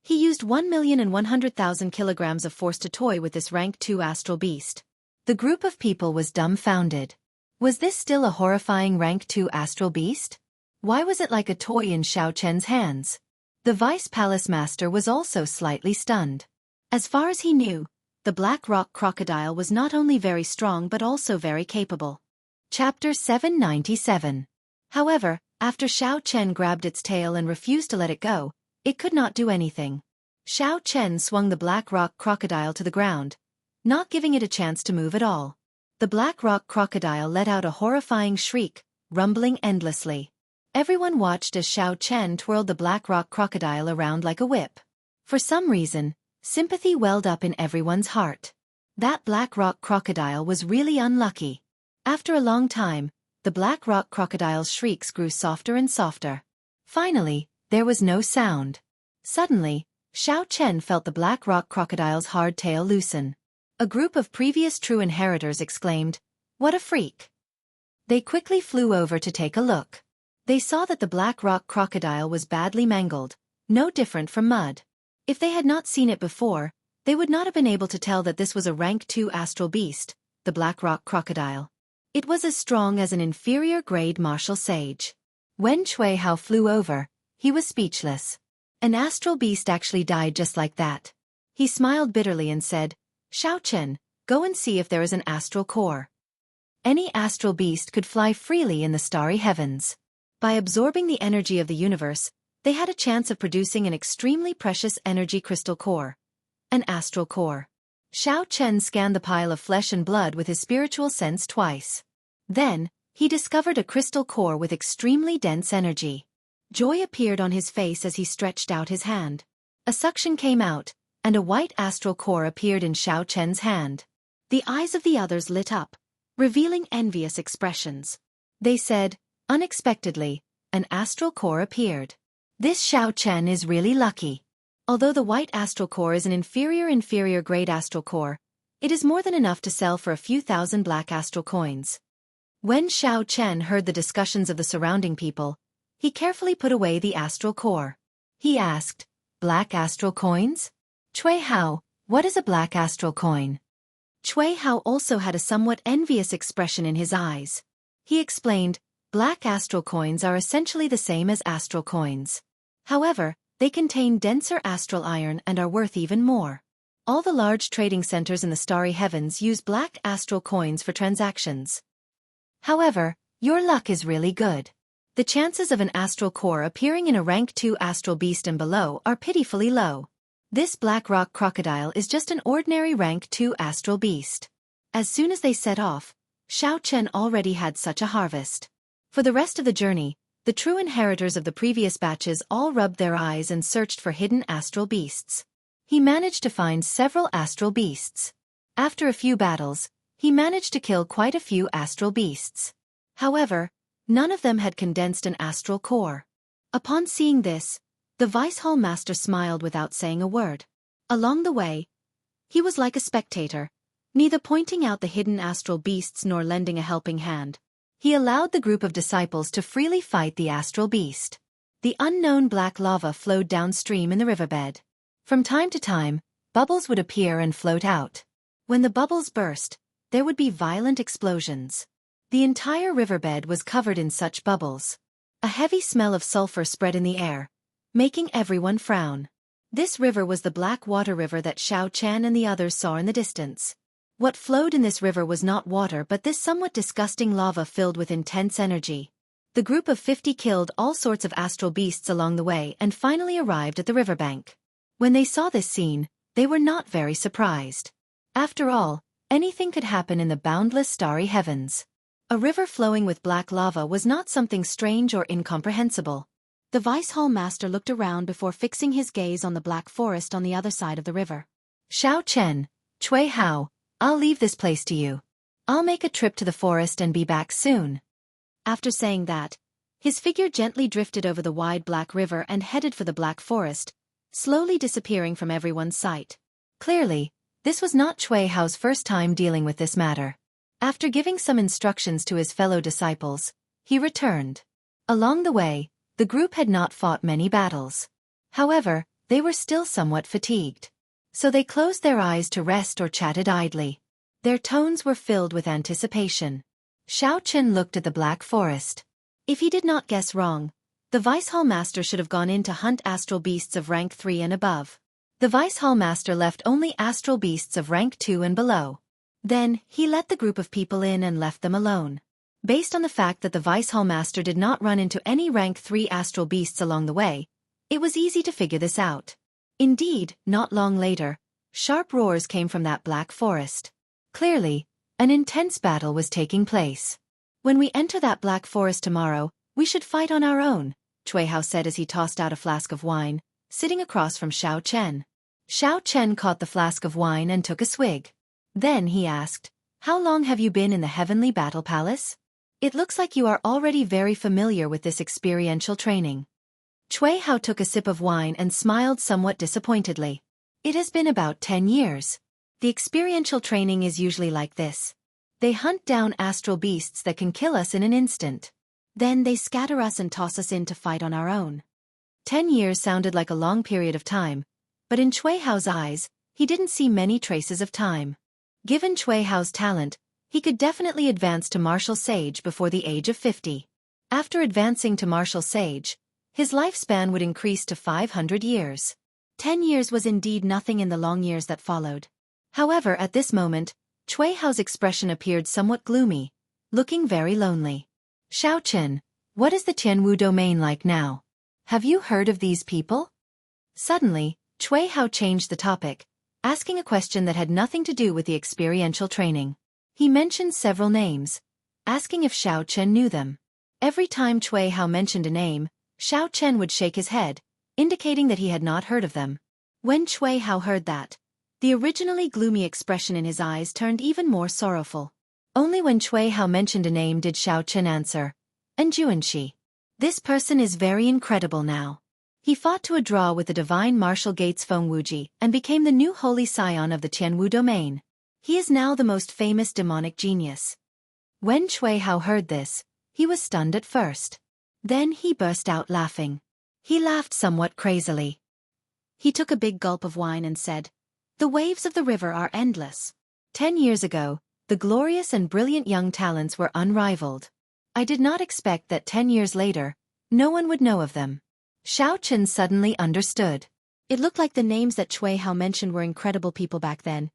Speaker 1: he used 1,100,000 kilograms of force to toy with this rank 2 astral beast. The group of people was dumbfounded. Was this still a horrifying rank 2 astral beast? Why was it like a toy in Xiao Chen's hands? The Vice Palace Master was also slightly stunned. As far as he knew, the black rock crocodile was not only very strong but also very capable. Chapter 797. However, after Xiao Chen grabbed its tail and refused to let it go, it could not do anything. Xiao Chen swung the black rock crocodile to the ground, not giving it a chance to move at all. The black rock crocodile let out a horrifying shriek, rumbling endlessly. Everyone watched as Xiao Chen twirled the black rock crocodile around like a whip. For some reason, sympathy welled up in everyone's heart. That black rock crocodile was really unlucky. After a long time, the black rock crocodile's shrieks grew softer and softer. Finally, there was no sound. Suddenly, Xiao Chen felt the black rock crocodile's hard tail loosen. A group of previous true inheritors exclaimed, "What a freak!" They quickly flew over to take a look. They saw that the black rock crocodile was badly mangled, no different from mud. If they had not seen it before, they would not have been able to tell that this was a rank 2 astral beast, the black rock crocodile. It was as strong as an inferior grade martial sage. When Cui Hao flew over, he was speechless. An astral beast actually died just like that. He smiled bitterly and said, "Xiao Chen, go and see if there is an astral core." Any astral beast could fly freely in the starry heavens. By absorbing the energy of the universe, they had a chance of producing an extremely precious energy crystal core. An astral core. Xiao Chen scanned the pile of flesh and blood with his spiritual sense twice. Then, he discovered a crystal core with extremely dense energy. Joy appeared on his face as he stretched out his hand. A suction came out, and a white astral core appeared in Xiao Chen's hand. The eyes of the others lit up, revealing envious expressions. They said, unexpectedly, an astral core appeared. This Xiao Chen is really lucky. Although the white astral core is an inferior grade astral core, it is more than enough to sell for a few thousand black astral coins. When Xiao Chen heard the discussions of the surrounding people, he carefully put away the astral core. He asked, black astral coins? Chui Hao, what is a black astral coin? Chui Hao also had a somewhat envious expression in his eyes. He explained, black astral coins are essentially the same as astral coins. However, they contain denser astral iron and are worth even more. All the large trading centers in the starry heavens use black astral coins for transactions. However, your luck is really good. The chances of an astral core appearing in a rank 2 astral beast and below are pitifully low. This black rock crocodile is just an ordinary rank 2 astral beast. As soon as they set off, Xiao Chen already had such a harvest. For the rest of the journey, the true inheritors of the previous batches all rubbed their eyes and searched for hidden astral beasts. He managed to find several astral beasts. After a few battles, he managed to kill quite a few astral beasts. However, none of them had condensed an astral core. Upon seeing this, the Vice Hall Master smiled without saying a word. Along the way, he was like a spectator, neither pointing out the hidden astral beasts nor lending a helping hand. He allowed the group of disciples to freely fight the astral beast. The unknown black lava flowed downstream in the riverbed. From time to time, bubbles would appear and float out. When the bubbles burst, there would be violent explosions. The entire riverbed was covered in such bubbles. A heavy smell of sulfur spread in the air, making everyone frown. This river was the black water river that Xiao Chen and the others saw in the distance. What flowed in this river was not water but this somewhat disgusting lava filled with intense energy. The group of 50 killed all sorts of astral beasts along the way and finally arrived at the riverbank. When they saw this scene, they were not very surprised. After all, anything could happen in the boundless starry heavens. A river flowing with black lava was not something strange or incomprehensible. The Vice Hall Master looked around before fixing his gaze on the black forest on the other side of the river. Xiao Chen, Chui Hao, I'll leave this place to you. I'll make a trip to the forest and be back soon. After saying that, his figure gently drifted over the wide black river and headed for the black forest, slowly disappearing from everyone's sight. Clearly, this was not Chui Hao's first time dealing with this matter. After giving some instructions to his fellow disciples, he returned. Along the way, the group had not fought many battles. However, they were still somewhat fatigued. So they closed their eyes to rest or chatted idly. Their tones were filled with anticipation. Xiao Chen looked at the black forest. If he did not guess wrong, the Vice Hall Master should have gone in to hunt astral beasts of rank 3 and above. The Vice Hall Master left only astral beasts of rank 2 and below. Then, he let the group of people in and left them alone. Based on the fact that the Vice Hall Master did not run into any rank 3 astral beasts along the way, it was easy to figure this out. Indeed, not long later, sharp roars came from that black forest. Clearly, an intense battle was taking place. When we enter that black forest tomorrow, we should fight on our own, Chui Hao said as he tossed out a flask of wine, sitting across from Xiao Chen. Xiao Chen caught the flask of wine and took a swig. Then he asked, "How long have you been in the Heavenly Battle Palace? It looks like you are already very familiar with this experiential training." Chui Hao took a sip of wine and smiled somewhat disappointedly. "It has been about 10 years. The experiential training is usually like this. They hunt down astral beasts that can kill us in an instant. Then they scatter us and toss us in to fight on our own." 10 years sounded like a long period of time, but in Chui Hao's eyes, he didn't see many traces of time. Given Chui Hao's talent, he could definitely advance to Martial Sage before the age of 50. After advancing to Martial Sage, his lifespan would increase to 500 years. 10 years was indeed nothing in the long years that followed. However, at this moment, Chui Hao's expression appeared somewhat gloomy, looking very lonely. "Xiao Chen, what is the Tianwu domain like now? Have you heard of these people?" Suddenly, Chui Hao changed the topic, asking a question that had nothing to do with the experiential training. He mentioned several names, asking if Xiao Chen knew them. Every time Chui Hao mentioned a name, Xiao Chen would shake his head, indicating that he had not heard of them. When Chui Hao heard that, the originally gloomy expression in his eyes turned even more sorrowful. Only when Chui Hao mentioned a name did Xiao Chen answer, "Enjuanshi. This person is very incredible now. He fought to a draw with the divine martial Gates Feng Wuji and became the new holy scion of the Tianwu domain. He is now the most famous demonic genius." When Chui Hao heard this, he was stunned at first. Then he burst out laughing. He laughed somewhat crazily. He took a big gulp of wine and said, "The waves of the river are endless." 10 years ago, the glorious and brilliant young talents were unrivaled. I did not expect that 10 years later, no one would know of them. Xiao Chen suddenly understood. It looked like the names that Cui Hao mentioned were incredible people back then,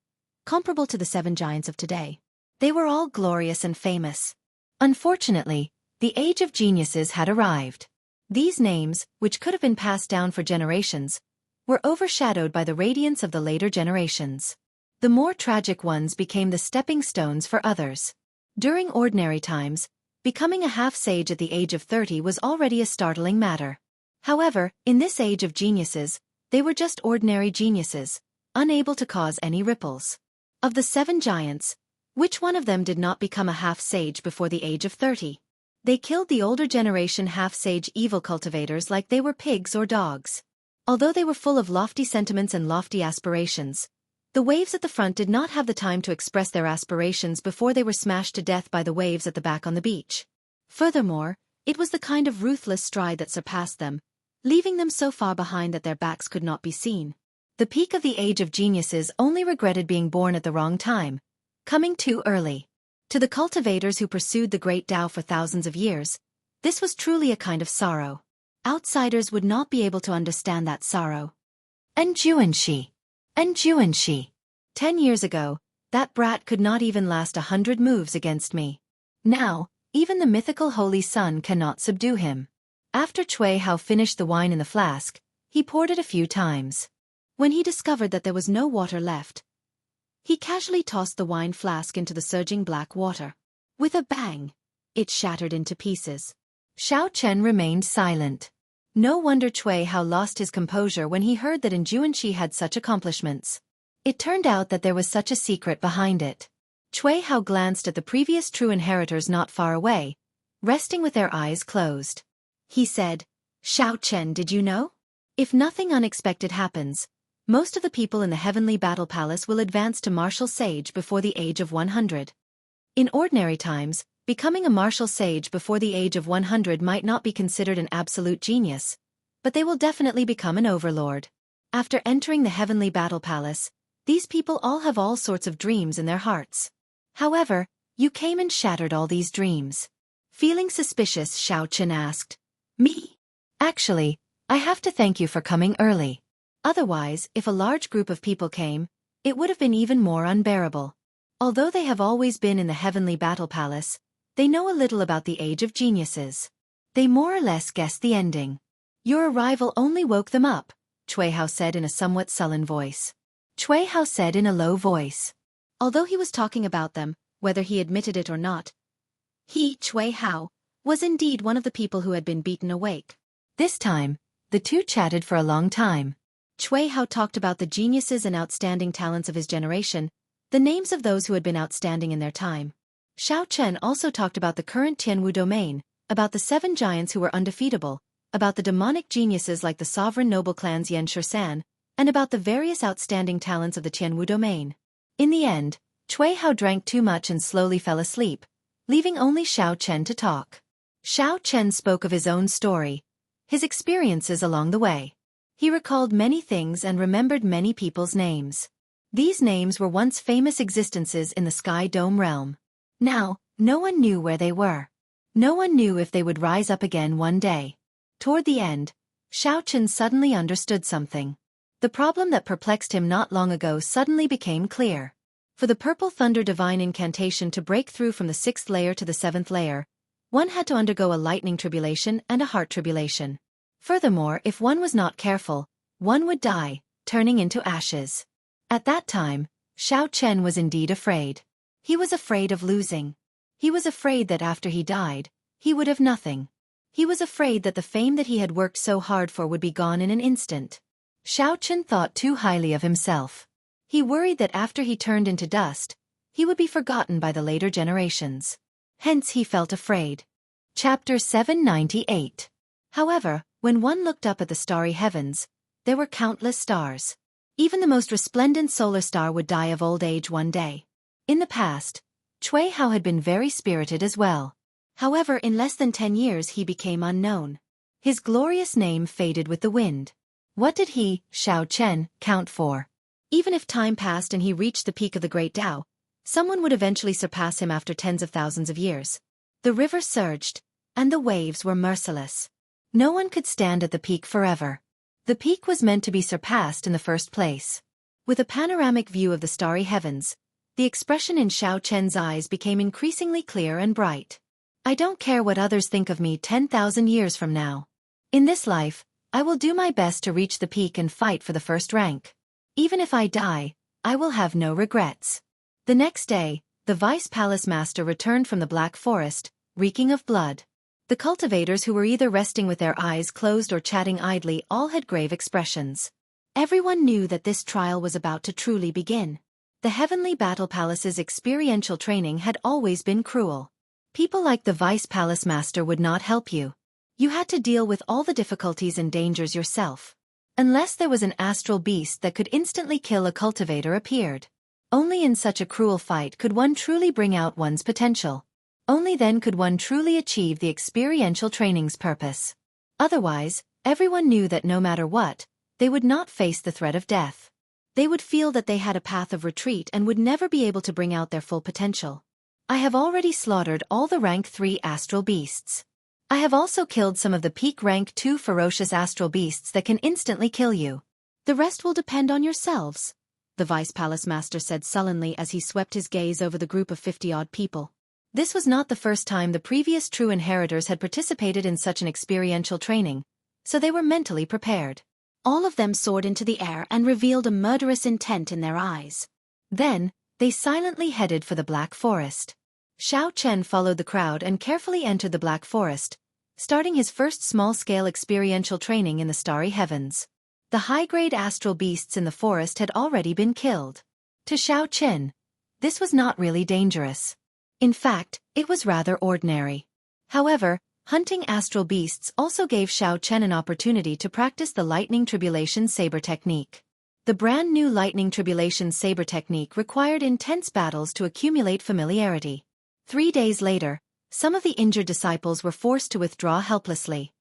Speaker 1: comparable to the 7 giants of today. They were all glorious and famous. Unfortunately, the age of geniuses had arrived. These names, which could have been passed down for generations, were overshadowed by the radiance of the later generations. The more tragic ones became the stepping stones for others. During ordinary times, becoming a half-sage at the age of 30 was already a startling matter. However, in this age of geniuses, they were just ordinary geniuses, unable to cause any ripples. Of the 7 giants, which one of them did not become a half-sage before the age of 30? They killed the older generation half-sage evil cultivators like they were pigs or dogs. Although they were full of lofty sentiments and lofty aspirations, the waves at the front did not have the time to express their aspirations before they were smashed to death by the waves at the back on the beach. Furthermore, it was the kind of ruthless stride that surpassed them, leaving them so far behind that their backs could not be seen. The peak of the age of geniuses only regretted being born at the wrong time, coming too early. To the cultivators who pursued the great Tao for thousands of years, this was truly a kind of sorrow. Outsiders would not be able to understand that sorrow. And Juanxi. 10 years ago, that brat could not even last 100 moves against me. Now, even the mythical Holy Sun cannot subdue him. After Cui Hao finished the wine in the flask, he poured it a few times. When he discovered that there was no water left, he casually tossed the wine flask into the surging black water. With a bang, it shattered into pieces. Xiao Chen remained silent. No wonder Cui Hao lost his composure when he heard that Juanxi had such accomplishments. It turned out that there was such a secret behind it. Cui Hao glanced at the previous true inheritors not far away, resting with their eyes closed. He said, "Xiao Chen, did you know? If nothing unexpected happens, most of the people in the Heavenly Battle Palace will advance to martial sage before the age of 100. In ordinary times, becoming a martial sage before the age of 100 might not be considered an absolute genius, but they will definitely become an overlord. After entering the Heavenly Battle Palace, these people all have all sorts of dreams in their hearts. However, you came and shattered all these dreams." Feeling suspicious, Xiao Chen asked, "Me? Actually, I have to thank you for coming early. Otherwise, if a large group of people came, it would have been even more unbearable." Although they have always been in the Heavenly Battle Palace, they know a little about the Age of Geniuses. They more or less guessed the ending. "Your arrival only woke them up," Cui Hao said in a somewhat sullen voice. Cui Hao said in a low voice. Although he was talking about them, whether he admitted it or not, he, Cui Hao, was indeed one of the people who had been beaten awake. This time, the two chatted for a long time. Cui Hao talked about the geniuses and outstanding talents of his generation, the names of those who had been outstanding in their time. Xiao Chen also talked about the current Tianwu domain, about the 7 giants who were undefeatable, about the demonic geniuses like the sovereign noble clans Yan Shan, and about the various outstanding talents of the Tianwu domain. In the end, Cui Hao drank too much and slowly fell asleep, leaving only Xiao Chen to talk. Xiao Chen spoke of his own story, his experiences along the way. He recalled many things and remembered many people's names. These names were once famous existences in the Sky Dome realm. Now, no one knew where they were. No one knew if they would rise up again one day. Toward the end, Xiao Chen suddenly understood something. The problem that perplexed him not long ago suddenly became clear. For the Purple Thunder Divine Incantation to break through from the 6th layer to the 7th layer, one had to undergo a lightning tribulation and a heart tribulation. Furthermore, if one was not careful, one would die, turning into ashes. At that time, Xiao Chen was indeed afraid. He was afraid of losing. He was afraid that after he died, he would have nothing. He was afraid that the fame that he had worked so hard for would be gone in an instant. Xiao Chen thought too highly of himself. He worried that after he turned into dust, he would be forgotten by the later generations. Hence he felt afraid. Chapter 798. However, when one looked up at the starry heavens, there were countless stars. Even the most resplendent solar star would die of old age one day. In the past, Cui Hao had been very spirited as well. However, in less than 10 years he became unknown. His glorious name faded with the wind. What did he, Xiao Chen, count for? Even if time passed and he reached the peak of the Great Tao, someone would eventually surpass him after tens of thousands of years. The river surged, and the waves were merciless. No one could stand at the peak forever. The peak was meant to be surpassed in the first place. With a panoramic view of the starry heavens, the expression in Xiao Chen's eyes became increasingly clear and bright. I don't care what others think of me 10,000 years from now. In this life, I will do my best to reach the peak and fight for the first rank. Even if I die, I will have no regrets. The next day, the Vice Palace Master returned from the Black Forest, reeking of blood. The cultivators who were either resting with their eyes closed or chatting idly all had grave expressions. Everyone knew that this trial was about to truly begin. The Heavenly Battle Palace's experiential training had always been cruel. People like the Vice Palace Master would not help you. You had to deal with all the difficulties and dangers yourself. Unless there was an astral beast that could instantly kill a cultivator appeared. Only in such a cruel fight could one truly bring out one's potential. Only then could one truly achieve the experiential training's purpose. Otherwise, everyone knew that no matter what, they would not face the threat of death. They would feel that they had a path of retreat and would never be able to bring out their full potential. I have already slaughtered all the rank 3 astral beasts. I have also killed some of the peak rank 2 ferocious astral beasts that can instantly kill you. The rest will depend on yourselves, the Vice Palace Master said sullenly as he swept his gaze over the group of 50-odd people. This was not the first time the previous true inheritors had participated in such an experiential training, so they were mentally prepared. All of them soared into the air and revealed a murderous intent in their eyes. Then, they silently headed for the Black Forest. Xiao Chen followed the crowd and carefully entered the Black Forest, starting his first small-scale experiential training in the starry heavens. The high-grade astral beasts in the forest had already been killed. To Xiao Chen, this was not really dangerous. In fact, it was rather ordinary. However, hunting astral beasts also gave Xiao Chen an opportunity to practice the Lightning Tribulation Saber technique. The brand new Lightning Tribulation Saber technique required intense battles to accumulate familiarity. 3 days later, some of the injured disciples were forced to withdraw helplessly.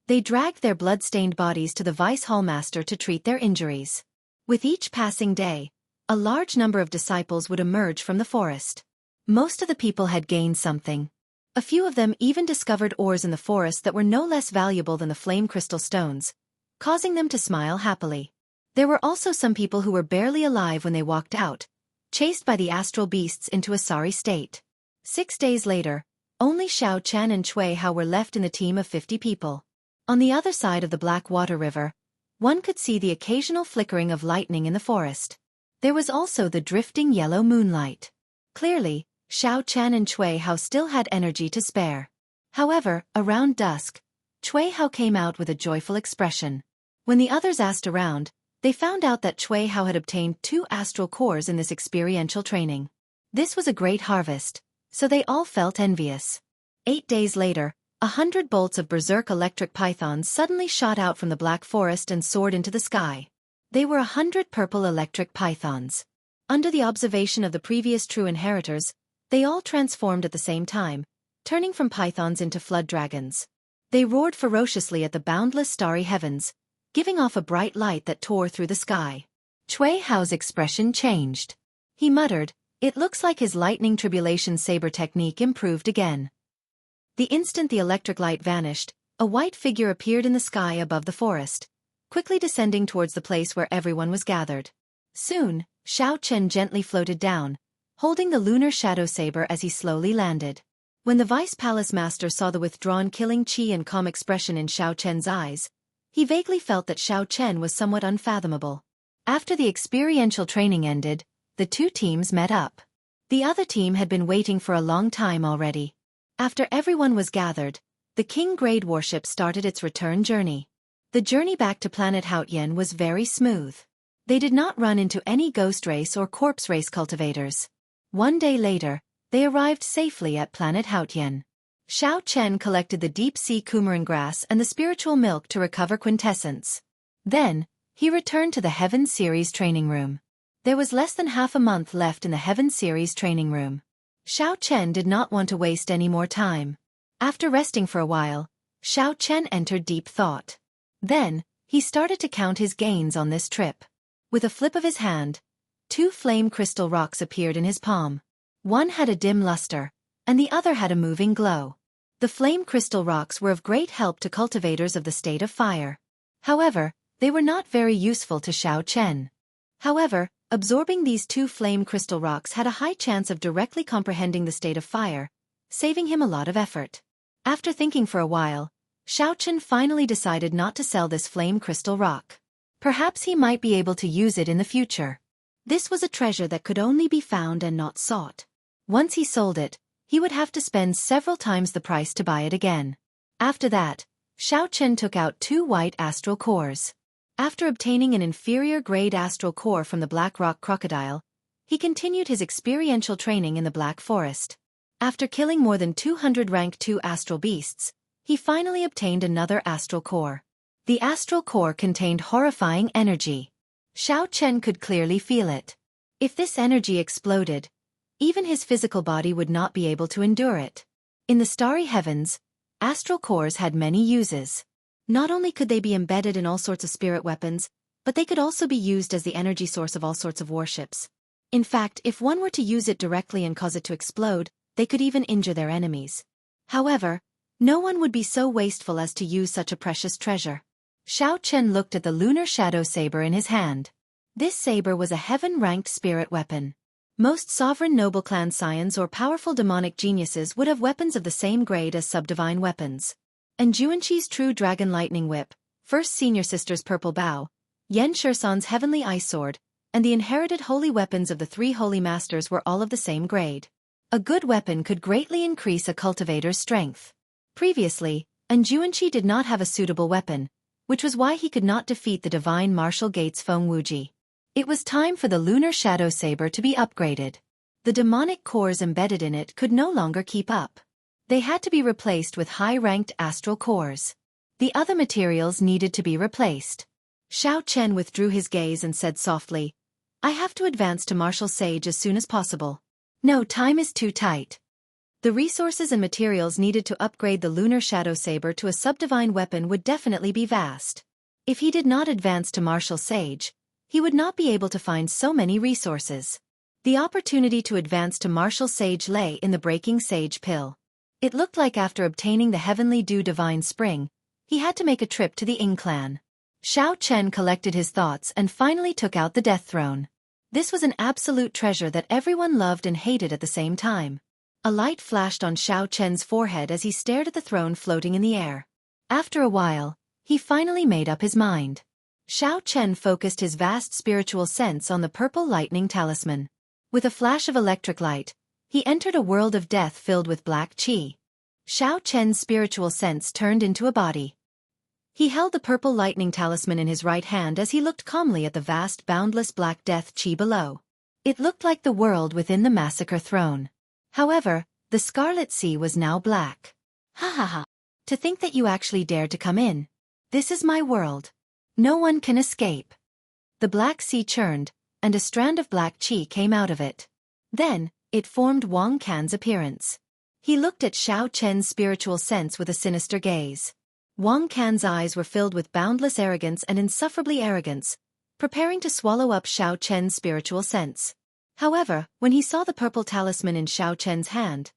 Speaker 1: They dragged their blood-stained bodies to the Vice Hall Master to treat their injuries. With each passing day, a large number of disciples would emerge from the forest. Most of the people had gained something. A few of them even discovered ores in the forest that were no less valuable than the flame crystal stones, causing them to smile happily. There were also some people who were barely alive when they walked out, chased by the astral beasts into a sorry state. 6 days later, only Xiao Chen and Cui Hao were left in the team of 50 people. On the other side of the Black Water River, one could see the occasional flickering of lightning in the forest. There was also the drifting yellow moonlight. Clearly, Xiao Chen and Cui Hao still had energy to spare. However, around dusk, Cui Hao came out with a joyful expression. When the others asked around, they found out that Cui Hao had obtained 2 astral cores in this experiential training. This was a great harvest, so they all felt envious. 8 days later, 100 bolts of berserk electric pythons suddenly shot out from the Black Forest and soared into the sky. They were 100 purple electric pythons. Under the observation of the previous true inheritors, they all transformed at the same time, turning from pythons into flood dragons. They roared ferociously at the boundless starry heavens, giving off a bright light that tore through the sky. Cui Hao's expression changed. He muttered, "It looks like his lightning tribulation saber technique improved again." The instant the electric light vanished, a white figure appeared in the sky above the forest, quickly descending towards the place where everyone was gathered. Soon, Xiao Chen gently floated down, holding the lunar shadow saber as he slowly landed. When the Vice Palace Master saw the withdrawn killing chi and calm expression in Xiao Chen's eyes, he vaguely felt that Xiao Chen was somewhat unfathomable. After the experiential training ended, the 2 teams met up. The other team had been waiting for a long time already. After everyone was gathered, the King Grade warship started its return journey. The journey back to planet Haotian was very smooth. They did not run into any ghost race or corpse race cultivators. 1 day later, they arrived safely at planet Haotian. Xiao Chen collected the deep-sea coumarin grass and the spiritual milk to recover quintessence. Then, he returned to the Heaven Series training room. There was less than half a month left in the Heaven Series training room. Xiao Chen did not want to waste any more time. After resting for a while, Xiao Chen entered deep thought. Then, He started to count his gains on this trip. With a flip of his hand, 2 flame crystal rocks appeared in his palm. One had a dim luster, and the other had a moving glow. The flame crystal rocks were of great help to cultivators of the state of fire. However, they were not very useful to Xiao Chen. However, absorbing these 2 flame crystal rocks had a high chance of directly comprehending the state of fire, saving him a lot of effort. After thinking for a while, Xiao Chen finally decided not to sell this flame crystal rock. Perhaps he might be able to use it in the future. This was a treasure that could only be found and not sought. Once he sold it, he would have to spend several times the price to buy it again. After that, Xiao Chen took out 2 white astral cores. After obtaining an inferior-grade astral core from the Black Rock Crocodile, he continued his experiential training in the Black Forest. After killing more than 200 rank 2 astral beasts, he finally obtained another astral core. The astral core contained horrifying energy. Xiao Chen could clearly feel it. If this energy exploded, even his physical body would not be able to endure it. In the starry heavens, astral cores had many uses. Not only could they be embedded in all sorts of spirit weapons, but they could also be used as the energy source of all sorts of warships. In fact, if one were to use it directly and cause it to explode, they could even injure their enemies. However, no one would be so wasteful as to use such a precious treasure. Xiao Chen looked at the lunar shadow saber in his hand. This saber was a heaven-ranked spirit weapon. Most sovereign noble clan scions or powerful demonic geniuses would have weapons of the same grade as subdivine weapons. And Juanqi's true dragon lightning whip, First Senior Sister's purple bow, Yan Shisan's heavenly ice sword, and the inherited holy weapons of the 3 holy masters were all of the same grade. A good weapon could greatly increase a cultivator's strength. Previously, Juanqi did not have a suitable weapon, which was why he could not defeat the divine martial Gates Feng Wuji. It was time for the lunar shadow saber to be upgraded. The demonic cores embedded in it could no longer keep up. They had to be replaced with high-ranked astral cores. The other materials needed to be replaced. Xiao Chen withdrew his gaze and said softly, "I have to advance to Martial Sage as soon as possible. No, time is too tight." The resources and materials needed to upgrade the lunar shadow saber to a subdivine weapon would definitely be vast. If he did not advance to Martial Sage, he would not be able to find so many resources. The opportunity to advance to Martial Sage lay in the Breaking Sage Pill. It looked like after obtaining the Heavenly Dew Divine Spring, he had to make a trip to the Ying clan. Xiao Chen collected his thoughts and finally took out the Death Throne. This was an absolute treasure that everyone loved and hated at the same time. A light flashed on Xiao Chen's forehead as he stared at the throne floating in the air. After a while, he finally made up his mind. Xiao Chen focused his vast spiritual sense on the purple lightning talisman. With a flash of electric light, he entered a world of death filled with black qi. Xiao Chen's spiritual sense turned into a body. He held the purple lightning talisman in his right hand as he looked calmly at the vast boundless black death qi below. It looked like the world within the massacre throne. However, the Scarlet Sea was now black. Ha ha ha. To think that you actually dared to come in. This is my world. No one can escape. The Black Sea churned, and a strand of black qi came out of it. Then, it formed Wang Can's appearance. He looked at Xiao Chen's spiritual sense with a sinister gaze. Wang Can's eyes were filled with boundless arrogance and insufferably arrogance, preparing to swallow up Xiao Chen's spiritual sense. However, when he saw the purple talisman in Xiao Chen's hand,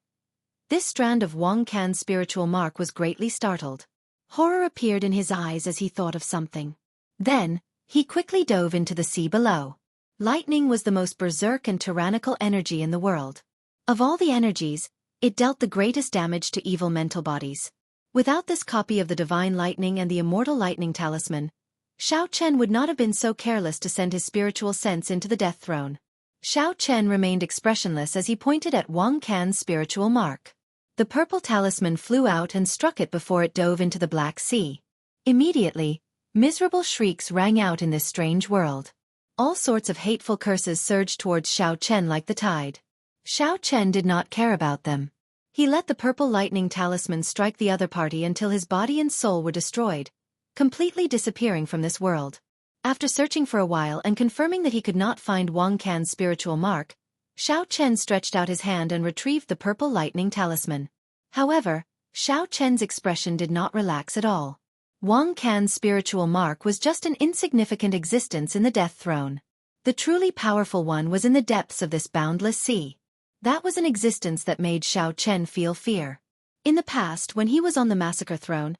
Speaker 1: this strand of Wang Can's spiritual mark was greatly startled. Horror appeared in his eyes as he thought of something. Then, he quickly dove into the sea below. Lightning was the most berserk and tyrannical energy in the world. Of all the energies, it dealt the greatest damage to evil mental bodies. Without this copy of the divine lightning and the immortal lightning talisman, Xiao Chen would not have been so careless to send his spiritual sense into the death throne. Xiao Chen remained expressionless as he pointed at Wang Can's spiritual mark. The purple talisman flew out and struck it before it dove into the Black Sea. Immediately, miserable shrieks rang out in this strange world. All sorts of hateful curses surged towards Xiao Chen like the tide. Xiao Chen did not care about them. He let the purple lightning talisman strike the other party until his body and soul were destroyed, completely disappearing from this world. After searching for a while and confirming that he could not find Wang Can's spiritual mark, Xiao Chen stretched out his hand and retrieved the purple lightning talisman. However, Xiao Chen's expression did not relax at all. Wang Can's spiritual mark was just an insignificant existence in the Death Throne. The truly powerful one was in the depths of this boundless sea. That was an existence that made Xiao Chen feel fear. In the past, when he was on the massacre throne,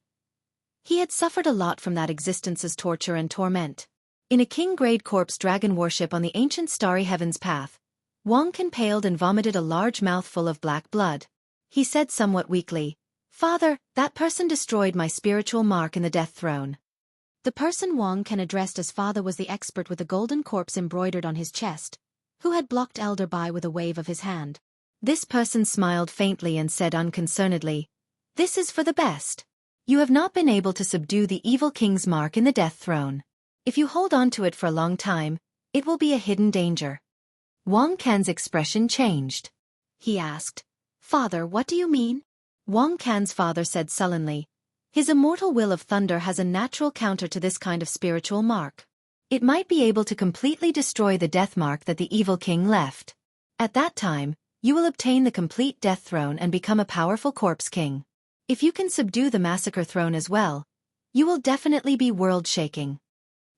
Speaker 1: he had suffered a lot from that existence's torture and torment. In a king-grade corpse dragon worship on the ancient starry heavens path, Wang Can paled and vomited a large mouthful of black blood. He said somewhat weakly, "Father, that person destroyed my spiritual mark in the Death Throne." The person Wang Can addressed as father was the expert with the golden corpse embroidered on his chest, who had blocked Elder Bai with a wave of his hand. This person smiled faintly and said unconcernedly, "This is for the best. You have not been able to subdue the evil king's mark in the Death Throne. If you hold on to it for a long time, it will be a hidden danger." Wang Can's expression changed. He asked, "Father, what do you mean?" Wang Can's father said sullenly, "His immortal will of thunder has a natural counter to this kind of spiritual mark. It might be able to completely destroy the death mark that the evil king left. At that time, you will obtain the complete Death Throne and become a powerful corpse king. If you can subdue the massacre throne as well, you will definitely be world-shaking."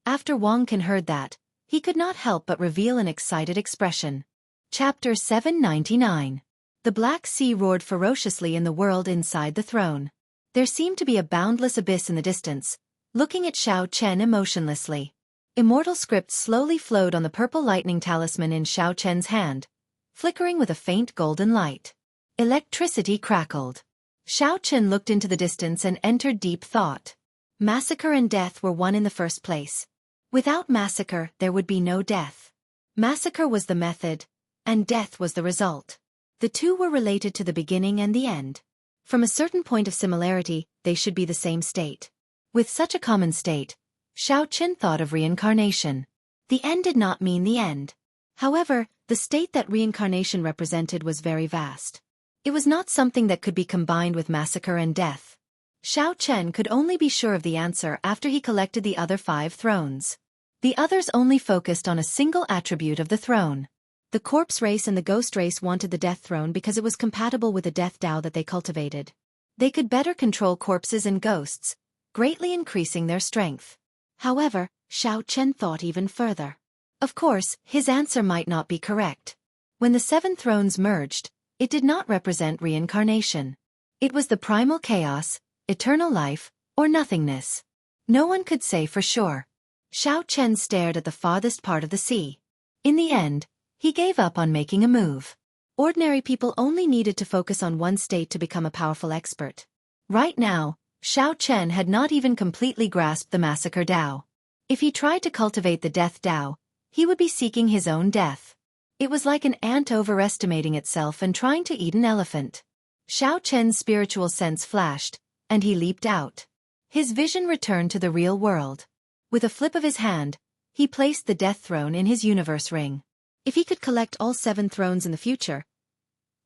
Speaker 1: After Wang Can heard that, he could not help but reveal an excited expression. Chapter 799. The Black Sea roared ferociously in the world inside the throne. There seemed to be a boundless abyss in the distance, looking at Xiao Chen emotionlessly. Immortal script slowly flowed on the purple lightning talisman in Xiao Chen's hand, flickering with a faint golden light. Electricity crackled. Xiao Chen looked into the distance and entered deep thought. Massacre and death were one in the first place. Without massacre, there would be no death. Massacre was the method, and death was the result. The two were related to the beginning and the end. From a certain point of similarity, they should be the same state. With such a common state, Xiao Chen thought of reincarnation. The end did not mean the end. However, the state that reincarnation represented was very vast. It was not something that could be combined with massacre and death. Xiao Chen could only be sure of the answer after he collected the other 5 thrones. The others only focused on a single attribute of the throne. The corpse race and the ghost race wanted the death throne because it was compatible with the death Tao that they cultivated. They could better control corpses and ghosts, greatly increasing their strength. However, Xiao Chen thought even further. Of course, his answer might not be correct. When the 7 thrones merged, it did not represent reincarnation. It was the primal chaos, eternal life, or nothingness. No one could say for sure. Xiao Chen stared at the farthest part of the sea. In the end, he gave up on making a move. Ordinary people only needed to focus on one state to become a powerful expert. Right now, Xiao Chen had not even completely grasped the massacre Tao. If he tried to cultivate the death Tao, he would be seeking his own death. It was like an ant overestimating itself and trying to eat an elephant. Xiao Chen's spiritual sense flashed, and he leaped out. His vision returned to the real world. With a flip of his hand, he placed the death throne in his universe ring. If he could collect all 7 thrones in the future,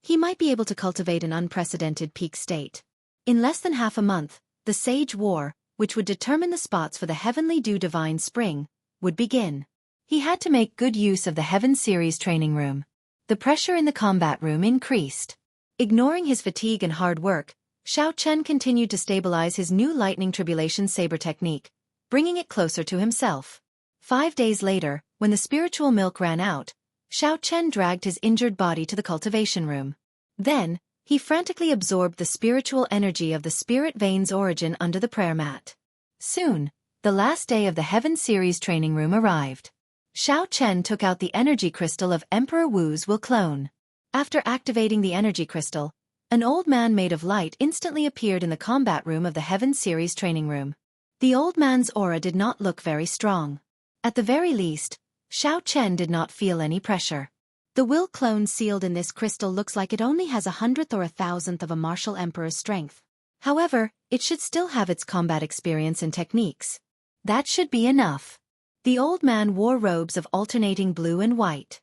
Speaker 1: he might be able to cultivate an unprecedented peak state. In less than half a month, the Sage War, which would determine the spots for the Heavenly Dew Divine Spring, would begin. He had to make good use of the Heaven Series training room. The pressure in the combat room increased. Ignoring his fatigue and hard work, Xiao Chen continued to stabilize his new Lightning Tribulation Saber technique, bringing it closer to himself. 5 days later, when the spiritual milk ran out, Xiao Chen dragged his injured body to the cultivation room. Then, he frantically absorbed the spiritual energy of the Spirit Vein's origin under the prayer mat. Soon, the last day of the Heaven Series training room arrived. Xiao Chen took out the energy crystal of Emperor Wu's will clone. After activating the energy crystal, an old man made of light instantly appeared in the combat room of the Heaven Series training room. The old man's aura did not look very strong. At the very least, Xiao Chen did not feel any pressure. The will clone sealed in this crystal looks like it only has 100th or 1,000th of a martial emperor's strength. However, it should still have its combat experience and techniques. That should be enough. The old man wore robes of alternating blue and white.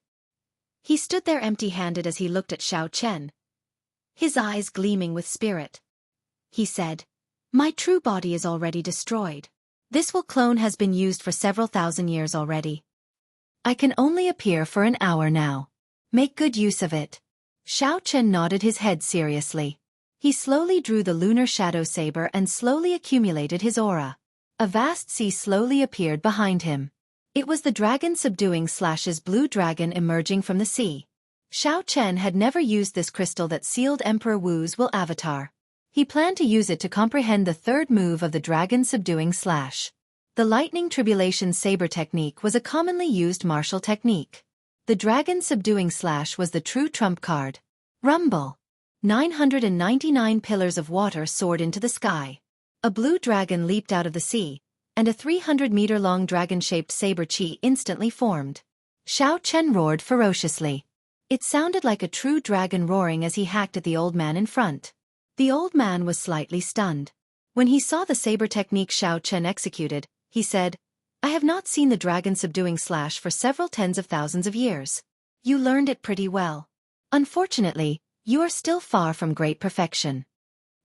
Speaker 1: He stood there empty-handed as he looked at Xiao Chen, his eyes gleaming with spirit. He said, "My true body is already destroyed. This will clone has been used for several thousand years already. I can only appear for an hour now. Make good use of it." Xiao Chen nodded his head seriously. He slowly drew the lunar shadow saber and slowly accumulated his aura. A vast sea slowly appeared behind him. It was the dragon subduing / blue dragon emerging from the sea. Xiao Chen had never used this crystal that sealed Emperor Wu's will avatar. He planned to use it to comprehend the third move of the dragon subduing /. The lightning tribulation saber technique was a commonly used martial technique. The dragon subduing / was the true trump card. Rumble. 999 pillars of water soared into the sky. A blue dragon leaped out of the sea, and a 300-meter-long dragon-shaped saber chi instantly formed. Xiao Chen roared ferociously. It sounded like a true dragon roaring as he hacked at the old man in front. The old man was slightly stunned. When he saw the saber technique Xiao Chen executed, he said, "I have not seen the dragon subduing / for several tens of thousands of years. You learned it pretty well. Unfortunately, you are still far from great perfection."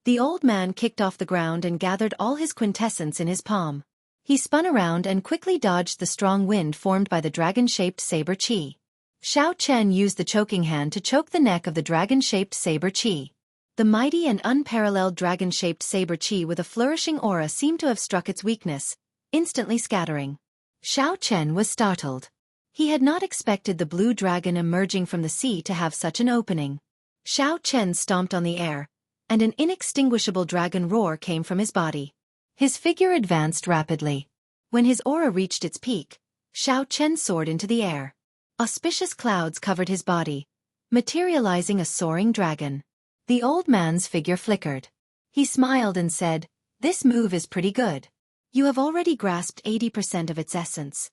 Speaker 1: The old man kicked off the ground and gathered all his quintessence in his palm. He spun around and quickly dodged the strong wind formed by the dragon-shaped saber chi. Xiao Chen used the choking hand to choke the neck of the dragon-shaped saber chi. The mighty and unparalleled dragon-shaped saber chi with a flourishing aura seemed to have struck its weakness, instantly scattering. Xiao Chen was startled. He had not expected the blue dragon emerging from the sea to have such an opening. Xiao Chen stomped on the air, and an inextinguishable dragon roar came from his body. His figure advanced rapidly. When his aura reached its peak, Xiao Chen soared into the air. Auspicious clouds covered his body, materializing a soaring dragon. The old man's figure flickered. He smiled and said, "This move is pretty good. You have already grasped 80% of its essence."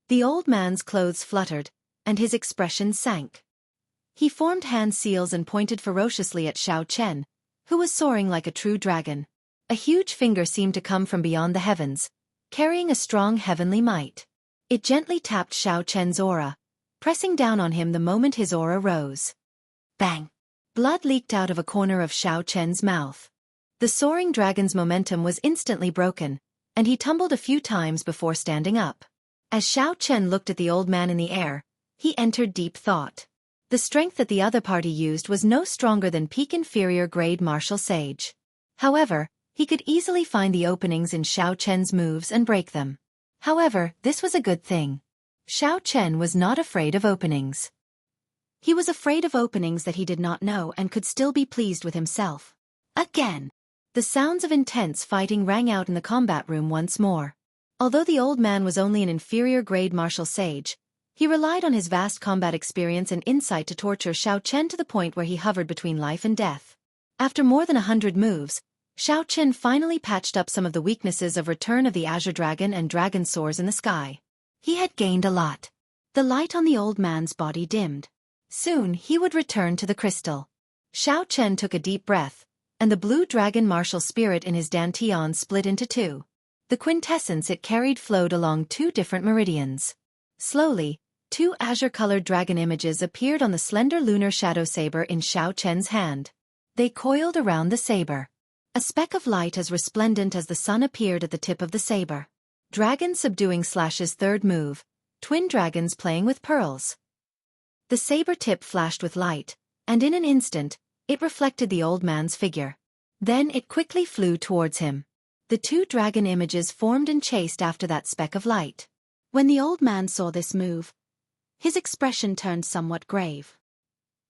Speaker 1: The old man's clothes fluttered, and his expression sank. He formed hand seals and pointed ferociously at Xiao Chen, who was soaring like a true dragon. A huge finger seemed to come from beyond the heavens, carrying a strong heavenly might. It gently tapped Xiao Chen's aura, pressing down on him the moment his aura rose. Bang! Blood leaked out of a corner of Xiao Chen's mouth. The soaring dragon's momentum was instantly broken, and he tumbled a few times before standing up. As Xiao Chen looked at the old man in the air, he entered deep thought. The strength that the other party used was no stronger than peak inferior grade martial sage. However, he could easily find the openings in Xiao Chen's moves and break them. However, this was a good thing. Xiao Chen was not afraid of openings. He was afraid of openings that he did not know and could still be pleased with himself. Again! The sounds of intense fighting rang out in the combat room once more. Although the old man was only an inferior grade martial sage, he relied on his vast combat experience and insight to torture Xiao Chen to the point where he hovered between life and death. After more than 100 moves, Xiao Chen finally patched up some of the weaknesses of Return of the Azure Dragon and Dragon Soars in the Sky. He had gained a lot. The light on the old man's body dimmed. Soon he would return to the crystal. Xiao Chen took a deep breath, and the blue dragon martial spirit in his dantian split into two. The quintessence it carried flowed along two different meridians. Slowly, two azure-colored dragon images appeared on the slender lunar shadow saber in Xiao Chen's hand. They coiled around the saber. A speck of light as resplendent as the sun appeared at the tip of the saber. Dragon subduing /'s third move, twin dragons playing with pearls. The saber tip flashed with light, and in an instant, it reflected the old man's figure. Then it quickly flew towards him. The two dragon images formed and chased after that speck of light. When the old man saw this move, his expression turned somewhat grave.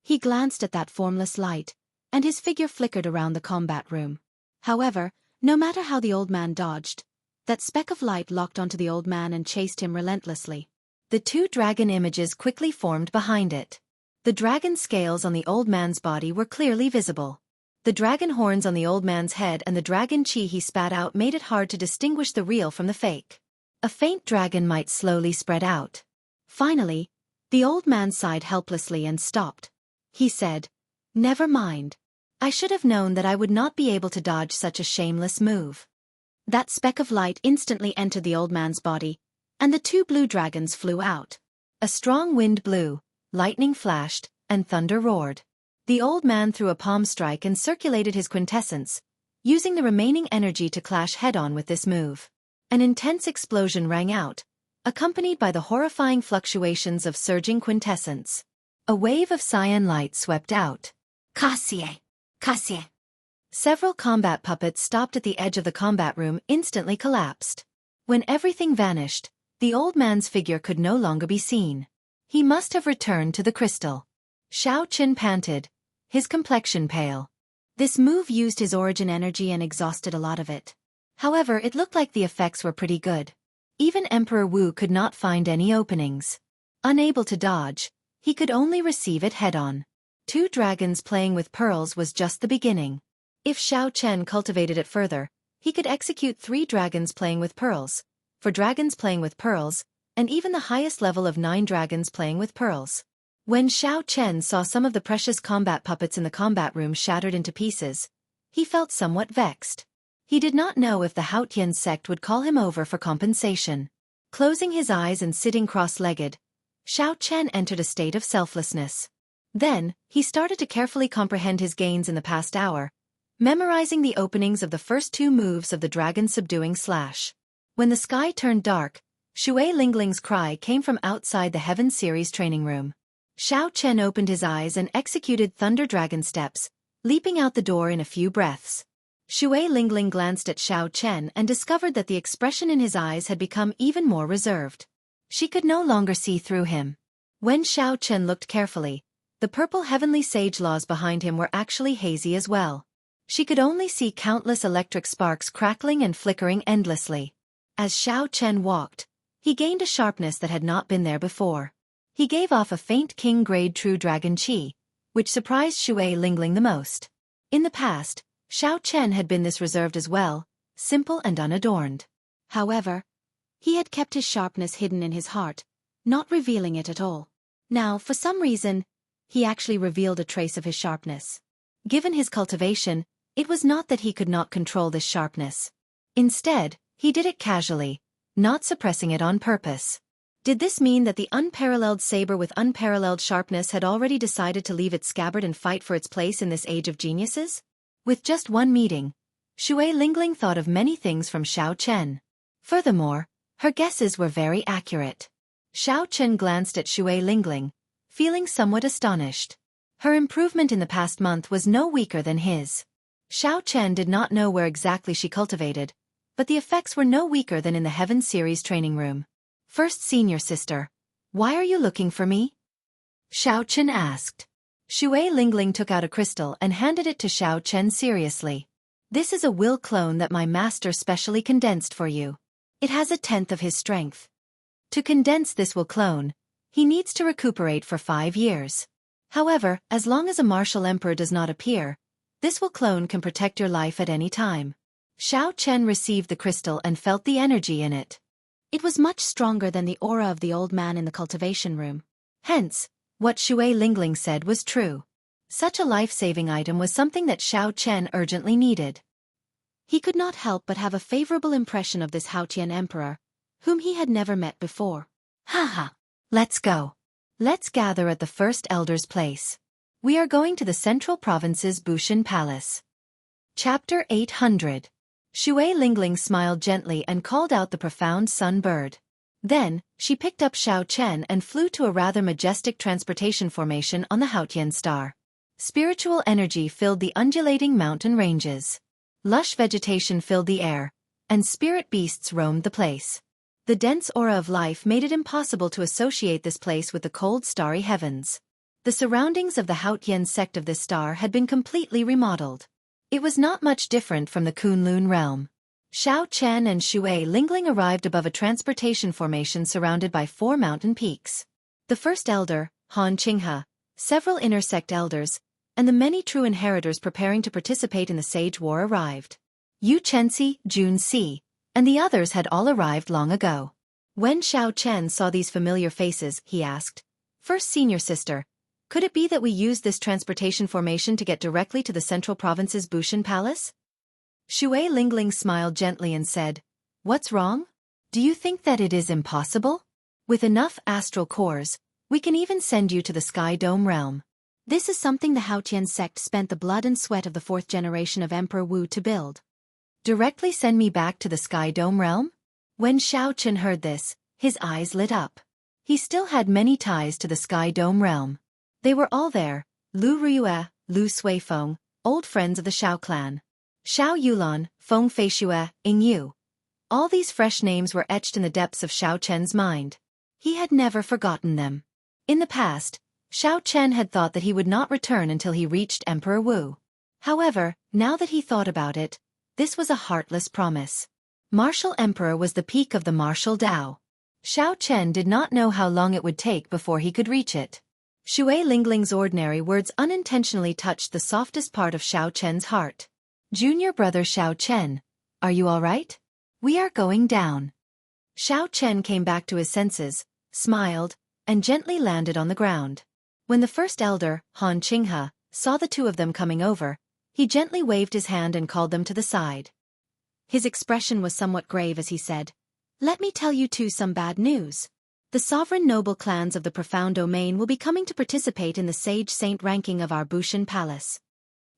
Speaker 1: He glanced at that formless light, and his figure flickered around the combat room. However, no matter how the old man dodged, that speck of light locked onto the old man and chased him relentlessly. The two dragon images quickly formed behind it. The dragon scales on the old man's body were clearly visible. The dragon horns on the old man's head and the dragon chi he spat out made it hard to distinguish the real from the fake. A faint dragon might slowly spread out. Finally, the old man sighed helplessly and stopped. He said, "Never mind. I should have known that I would not be able to dodge such a shameless move." That speck of light instantly entered the old man's body, and the two blue dragons flew out. A strong wind blew, lightning flashed, and thunder roared. The old man threw a palm strike and circulated his quintessence, using the remaining energy to clash head-on with this move. An intense explosion rang out, accompanied by the horrifying fluctuations of surging quintessence. A wave of cyan light swept out. Cassie! Cassie! Several combat puppets stopped at the edge of the combat room instantly collapsed. When everything vanished, the old man's figure could no longer be seen. He must have returned to the crystal. Xiao Qin panted, his complexion pale. This move used his origin energy and exhausted a lot of it. However, it looked like the effects were pretty good. Even Emperor Wu could not find any openings. Unable to dodge, he could only receive it head-on. 2 dragons playing with pearls was just the beginning. If Xiao Chen cultivated it further, he could execute 3 dragons playing with pearls, 4 dragons playing with pearls, and even the highest level of 9 dragons playing with pearls. When Xiao Chen saw some of the precious combat puppets in the combat room shattered into pieces, he felt somewhat vexed. He did not know if the Haotian sect would call him over for compensation. Closing his eyes and sitting cross-legged, Xiao Chen entered a state of selflessness. Then, he started to carefully comprehend his gains in the past hour, memorizing the openings of the first 2 moves of the dragon subduing slash. When the sky turned dark, Shui Lingling's cry came from outside the Heaven Series training room. Xiao Chen opened his eyes and executed Thunder Dragon steps, leaping out the door in a few breaths. Shui Lingling glanced at Xiao Chen and discovered that the expression in his eyes had become even more reserved. She could no longer see through him. When Xiao Chen looked carefully, the purple heavenly sage laws behind him were actually hazy as well. She could only see countless electric sparks crackling and flickering endlessly. As Xiao Chen walked, he gained a sharpness that had not been there before. He gave off a faint king-grade true dragon qi, which surprised Shui Lingling the most. In the past, Xiao Chen had been this reserved as well, simple and unadorned. However, he had kept his sharpness hidden in his heart, not revealing it at all. Now, for some reason, he actually revealed a trace of his sharpness. Given his cultivation, it was not that he could not control this sharpness. Instead, he did it casually, not suppressing it on purpose. Did this mean that the unparalleled saber with unparalleled sharpness had already decided to leave its scabbard and fight for its place in this age of geniuses? With just one meeting, Shui Lingling thought of many things from Xiao Chen. Furthermore, her guesses were very accurate. Xiao Chen glanced at Shui Lingling, feeling somewhat astonished. Her improvement in the past month was no weaker than his. Xiao Chen did not know where exactly she cultivated, but the effects were no weaker than in the Heaven Series training room. First senior sister, why are you looking for me? Xiao Chen asked. Shui Lingling took out a crystal and handed it to Xiao Chen seriously. This is a will clone that my master specially condensed for you. It has 1/10 of his strength. To condense this will clone, he needs to recuperate for 5 years. However, as long as a martial emperor does not appear, this will clone can protect your life at any time. Xiao Chen received the crystal and felt the energy in it. It was much stronger than the aura of the old man in the cultivation room. Hence, what Shui Lingling said was true. Such a life-saving item was something that Xiao Chen urgently needed. He could not help but have a favorable impression of this Haotian emperor, whom he had never met before. Haha, let's go. Let's gather at the first elder's place. We are going to the Central Province's Bushin Palace. Chapter 800. Shui Lingling smiled gently and called out the profound sun bird. Then, she picked up Xiao Chen and flew to a rather majestic transportation formation on the Haotian star. Spiritual energy filled the undulating mountain ranges. Lush vegetation filled the air, and spirit beasts roamed the place. The dense aura of life made it impossible to associate this place with the cold starry heavens. The surroundings of the Haotian sect of this star had been completely remodeled. It was not much different from the Kunlun realm. Xiao Chen and Shui Lingling arrived above a transportation formation surrounded by 4 mountain peaks. The first elder, Han Qinghe, several inner sect elders, and the many true inheritors preparing to participate in the Sage War arrived. Yu Chenxi, Jun Si, and the others had all arrived long ago. When Xiao Chen saw these familiar faces, he asked, "First senior sister, could it be that we used this transportation formation to get directly to the Central Province's Bushin Palace?" Shui Lingling smiled gently and said, "What's wrong? Do you think that it is impossible? With enough astral cores, we can even send you to the Sky Dome realm. This is something the Haotian sect spent the blood and sweat of the 4th generation of Emperor Wu to build. Directly send me back to the Sky Dome realm?" When Xiao Chen heard this, his eyes lit up. He still had many ties to the Sky Dome realm. They were all there, Lu Ruyue, Lu Suifeng, old friends of the Xiao clan. Xiao Yulan, Feng Feishue, Ing Yu. All these fresh names were etched in the depths of Xiao Chen's mind. He had never forgotten them. In the past, Xiao Chen had thought that he would not return until he reached Emperor Wu. However, now that he thought about it, this was a heartless promise. Martial Emperor was the peak of the martial Dao. Xiao Chen did not know how long it would take before he could reach it. Shui Lingling's ordinary words unintentionally touched the softest part of Xiao Chen's heart. Junior brother Xiao Chen, are you all right? We are going down. Xiao Chen came back to his senses, smiled, and gently landed on the ground. When the first elder, Han Qinghe, saw the two of them coming over, he gently waved his hand and called them to the side. His expression was somewhat grave as he said, "Let me tell you two some bad news. The sovereign noble clans of the Profound Domain will be coming to participate in the Sage Saint ranking of our Bushan Palace."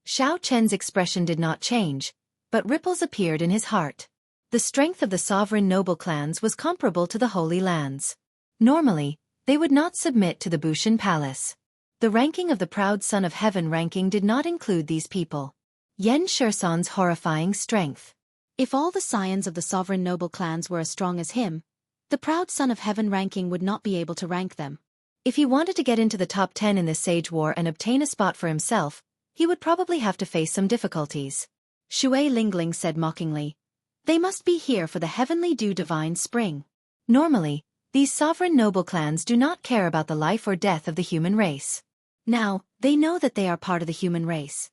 Speaker 1: Xiao Chen's expression did not change, but ripples appeared in his heart. The strength of the sovereign noble clans was comparable to the Holy Lands. Normally, they would not submit to the Bushan Palace. The ranking of the Proud Son of Heaven ranking did not include these people. Yan Shersan's horrifying strength. If all the scions of the sovereign noble clans were as strong as him, the Proud Son of Heaven ranking would not be able to rank them. If he wanted to get into the top 10 in this Sage War and obtain a spot for himself, he would probably have to face some difficulties. Shui Lingling said mockingly, "They must be here for the Heavenly Dew Divine Spring." Normally, these sovereign noble clans do not care about the life or death of the human race. Now, they know that they are part of the human race.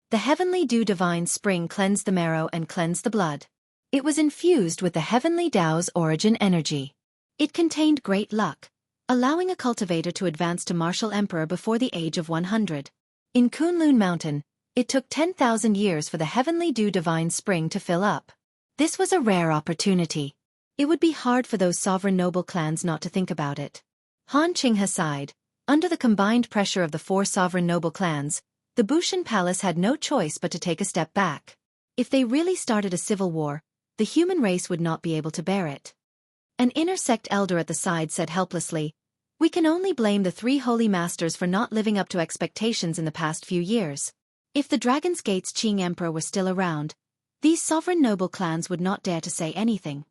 Speaker 1: The Heavenly Dew Divine Spring cleansed the marrow and cleansed the blood. It was infused with the Heavenly Tao's origin energy. It contained great luck, allowing a cultivator to advance to Martial Emperor before the age of 100. In Kunlun Mountain, it took 10,000 years for the Heavenly Dew Divine Spring to fill up. This was a rare opportunity. It would be hard for those sovereign noble clans not to think about it. Han Qinghe sighed. Under the combined pressure of the four sovereign noble clans, the Bushan Palace had no choice but to take a step back. If they really started a civil war, the human race would not be able to bear it. An inner sect elder at the side said helplessly, "We can only blame the three holy masters for not living up to expectations in the past few years. If the Dragon's Gate's Qing Emperor were still around, these sovereign noble clans would not dare to say anything."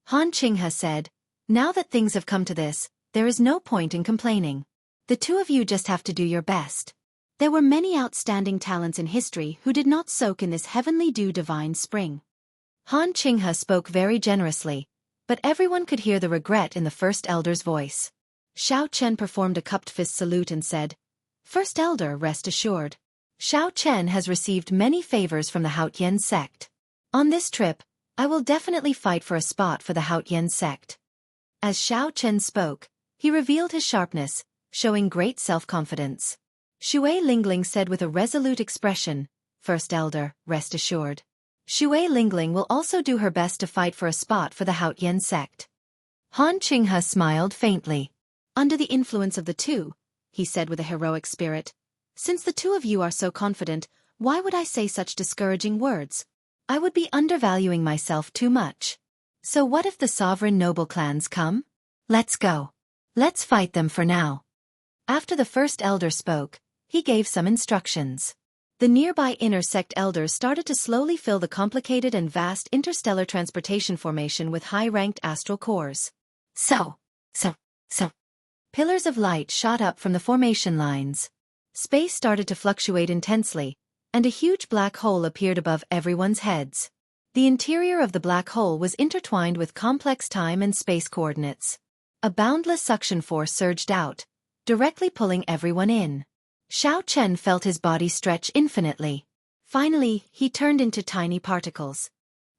Speaker 1: Han Qinghe said, "Now that things have come to this, there is no point in complaining. The two of you just have to do your best." There were many outstanding talents in history who did not soak in this Heavenly Dew Divine Spring. Han Qinghe spoke very generously, but everyone could hear the regret in the First Elder's voice. Xiao Chen performed a cupped fist salute and said, "First Elder, rest assured. Xiao Chen has received many favors from the Haotian sect. On this trip, I will definitely fight for a spot for the Haotian sect." As Xiao Chen spoke, he revealed his sharpness, showing great self-confidence. Shui Lingling said with a resolute expression, "First Elder, rest assured. Shui Lingling will also do her best to fight for a spot for the Haotian sect." Han Qinghe smiled faintly. "Under the influence of the two," he said with a heroic spirit, "since the two of you are so confident, why would I say such discouraging words? I would be undervaluing myself too much. So what if the sovereign noble clans come? Let's go. Let's fight them for now." After the First Elder spoke, he gave some instructions. The nearby inner sect elders started to slowly fill the complicated and vast interstellar transportation formation with high-ranked astral cores. So. Pillars of light shot up from the formation lines. Space started to fluctuate intensely, and a huge black hole appeared above everyone's heads. The interior of the black hole was intertwined with complex time and space coordinates. A boundless suction force surged out, directly pulling everyone in. Xiao Chen felt his body stretch infinitely. Finally, he turned into tiny particles.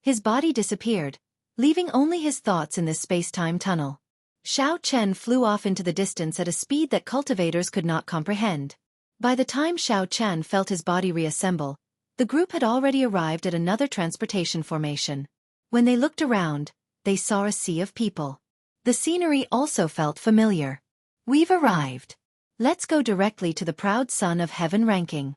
Speaker 1: His body disappeared, leaving only his thoughts in this space-time tunnel. Xiao Chen flew off into the distance at a speed that cultivators could not comprehend. By the time Xiao Chen felt his body reassemble, the group had already arrived at another transportation formation. When they looked around, they saw a sea of people. The scenery also felt familiar. "We've arrived. Let's go directly to the Proud Son of Heaven ranking."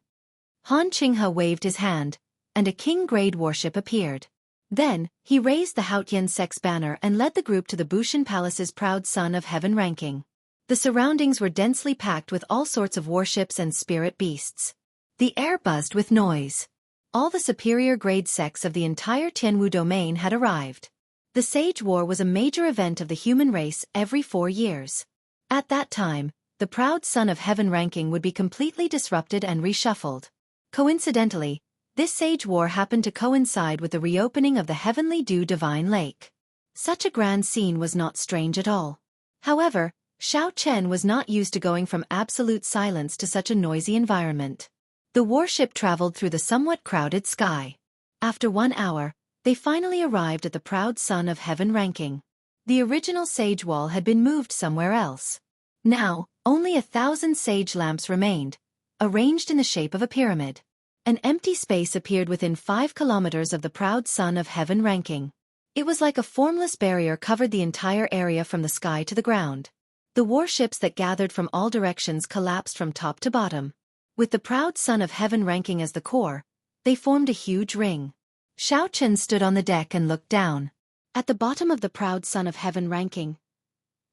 Speaker 1: Han Qinghe waved his hand, and a king-grade warship appeared. Then, he raised the Haotian sect's banner and led the group to the Bushan Palace's Proud Son of Heaven ranking. The surroundings were densely packed with all sorts of warships and spirit beasts. The air buzzed with noise. All the superior grade sects of the entire Tianwu domain had arrived. The Sage War was a major event of the human race every 4 years. At that time, the proud son of heaven ranking would be completely disrupted and reshuffled. Coincidentally, this Sage War happened to coincide with the reopening of the Heavenly Dew Divine Lake. Such a grand scene was not strange at all. However, Xiao Chen was not used to going from absolute silence to such a noisy environment. The warship traveled through the somewhat crowded sky. After 1 hour, they finally arrived at the proud son of heaven ranking. The original sage wall had been moved somewhere else. Now, only 1,000 sage lamps remained, arranged in the shape of a pyramid. An empty space appeared within 5 kilometers of the proud son of heaven ranking. It was like a formless barrier covered the entire area from the sky to the ground. The warships that gathered from all directions collapsed from top to bottom. With the proud son of heaven ranking as the core, they formed a huge ring. Xiao Chen stood on the deck and looked down. At the bottom of the proud son of heaven ranking,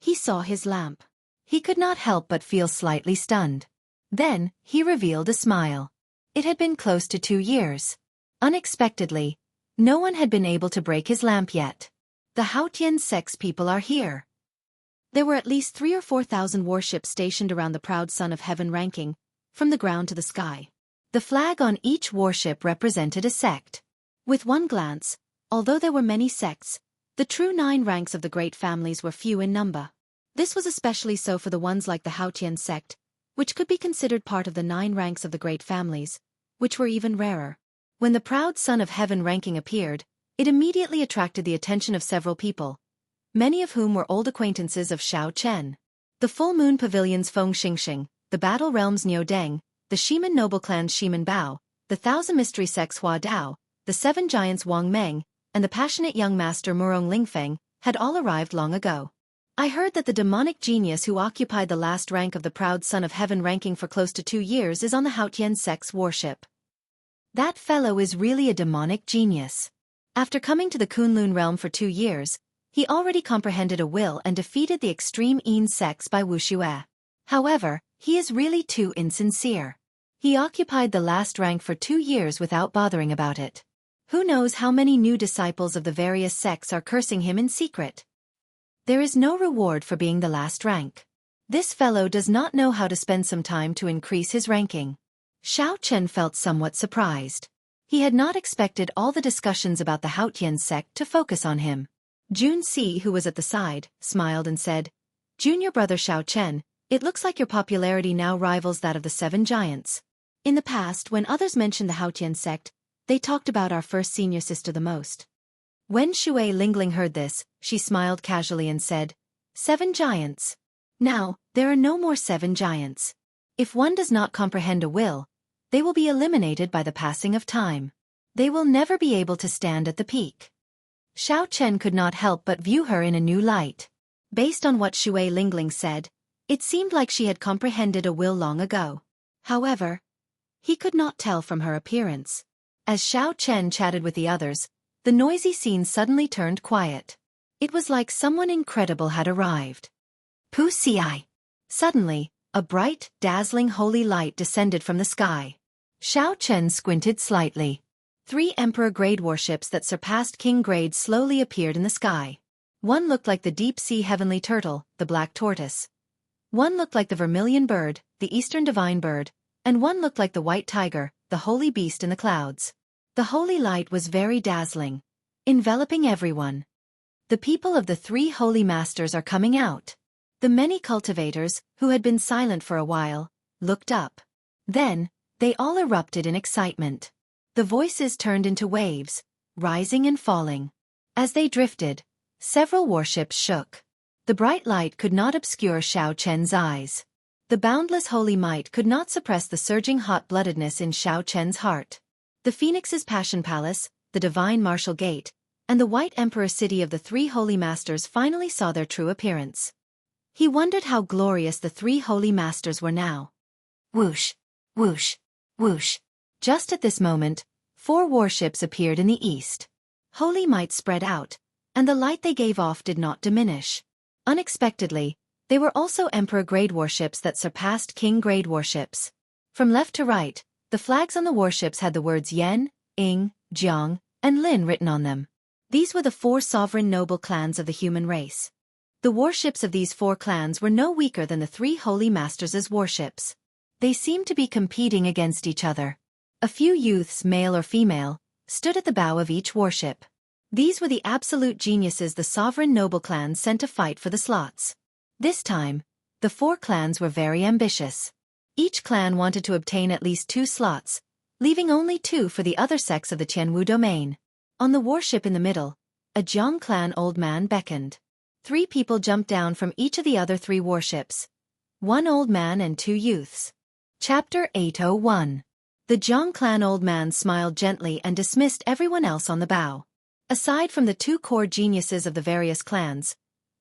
Speaker 1: he saw his lamp. He could not help but feel slightly stunned. Then, he revealed a smile. It had been close to 2 years. Unexpectedly, no one had been able to break his lamp yet. The Haotian sex people are here. There were at least 3,000 or 4,000 warships stationed around the proud son of heaven ranking, from the ground to the sky. The flag on each warship represented a sect. With one glance, although there were many sects, the true 9 ranks of the great families were few in number. This was especially so for the ones like the Haotian sect, which could be considered part of the 9 ranks of the great families, which were even rarer. When the proud son of heaven ranking appeared, it immediately attracted the attention of several people, many of whom were old acquaintances of Xiao Chen. The full moon pavilion's Feng Xingxing, the battle realm's Niu Deng, the Shiman noble clan's Shiman Bao, the thousand mystery sects Hua Dao, the 7 giants Wang Meng, and the passionate young master Murong Lingfeng, had all arrived long ago. I heard that the demonic genius who occupied the last rank of the proud son of heaven ranking for close to 2 years is on the Haotian sect's warship. That fellow is really a demonic genius. After coming to the Kunlun realm for 2 years, he already comprehended a will and defeated the extreme Yin sects by Wuxue. However, he is really too insincere. He occupied the last rank for 2 years without bothering about it. Who knows how many new disciples of the various sects are cursing him in secret? There is no reward for being the last rank. This fellow does not know how to spend some time to increase his ranking. Xiao Chen felt somewhat surprised. He had not expected all the discussions about the Haotian sect to focus on him. Jun Si, who was at the side, smiled and said, "Junior brother Xiao Chen, it looks like your popularity now rivals that of the 7 giants. In the past, when others mentioned the Haotian sect, they talked about our first senior sister the most." When Shui Lingling heard this, she smiled casually and said, 7 giants. Now, there are no more 7 giants. If one does not comprehend a will, they will be eliminated by the passing of time. They will never be able to stand at the peak. Xiao Chen could not help but view her in a new light. Based on what Shui Lingling said, it seemed like she had comprehended a will long ago. However, he could not tell from her appearance. As Xiao Chen chatted with the others, the noisy scene suddenly turned quiet. It was like someone incredible had arrived. Pu Xi. Suddenly, a bright, dazzling holy light descended from the sky. Xiao Chen squinted slightly. 3 emperor-grade warships that surpassed king grade slowly appeared in the sky. One looked like the deep-sea heavenly turtle, the black tortoise. One looked like the vermilion bird, the eastern divine bird, and one looked like the white tiger, the holy beast in the clouds. The holy light was very dazzling, enveloping everyone. The people of the 3 holy masters are coming out. The many cultivators, who had been silent for a while, looked up. Then, they all erupted in excitement. The voices turned into waves, rising and falling. As they drifted, several warships shook. The bright light could not obscure Xiao Chen's eyes. The boundless holy might could not suppress the surging hot-bloodedness in Xiao Chen's heart. The Phoenix's Passion Palace, the Divine Martial Gate, and the White Emperor City of the 3 Holy Masters finally saw their true appearance. He wondered how glorious the 3 Holy Masters were now. Whoosh, whoosh, whoosh. Just at this moment, 4 warships appeared in the east. Holy might spread out, and the light they gave off did not diminish. Unexpectedly, they were also Emperor-grade warships that surpassed King-grade warships. From left to right, the flags on the warships had the words Yen, Ing, Jiang, and Lin written on them. These were the 4 sovereign noble clans of the human race. The warships of these 4 clans were no weaker than the 3 holy masters' warships. They seemed to be competing against each other. A few youths, male or female, stood at the bow of each warship. These were the absolute geniuses the sovereign noble clans sent to fight for the slots. This time, the 4 clans were very ambitious. Each clan wanted to obtain at least 2 slots, leaving only 2 for the other sex of the Tianwu domain. On the warship in the middle, a Jiang clan old man beckoned. 3 people jumped down from each of the other 3 warships. 1 old man and 2 youths. Chapter 801. The Jiang clan old man smiled gently and dismissed everyone else on the bow. Aside from the 2 core geniuses of the various clans,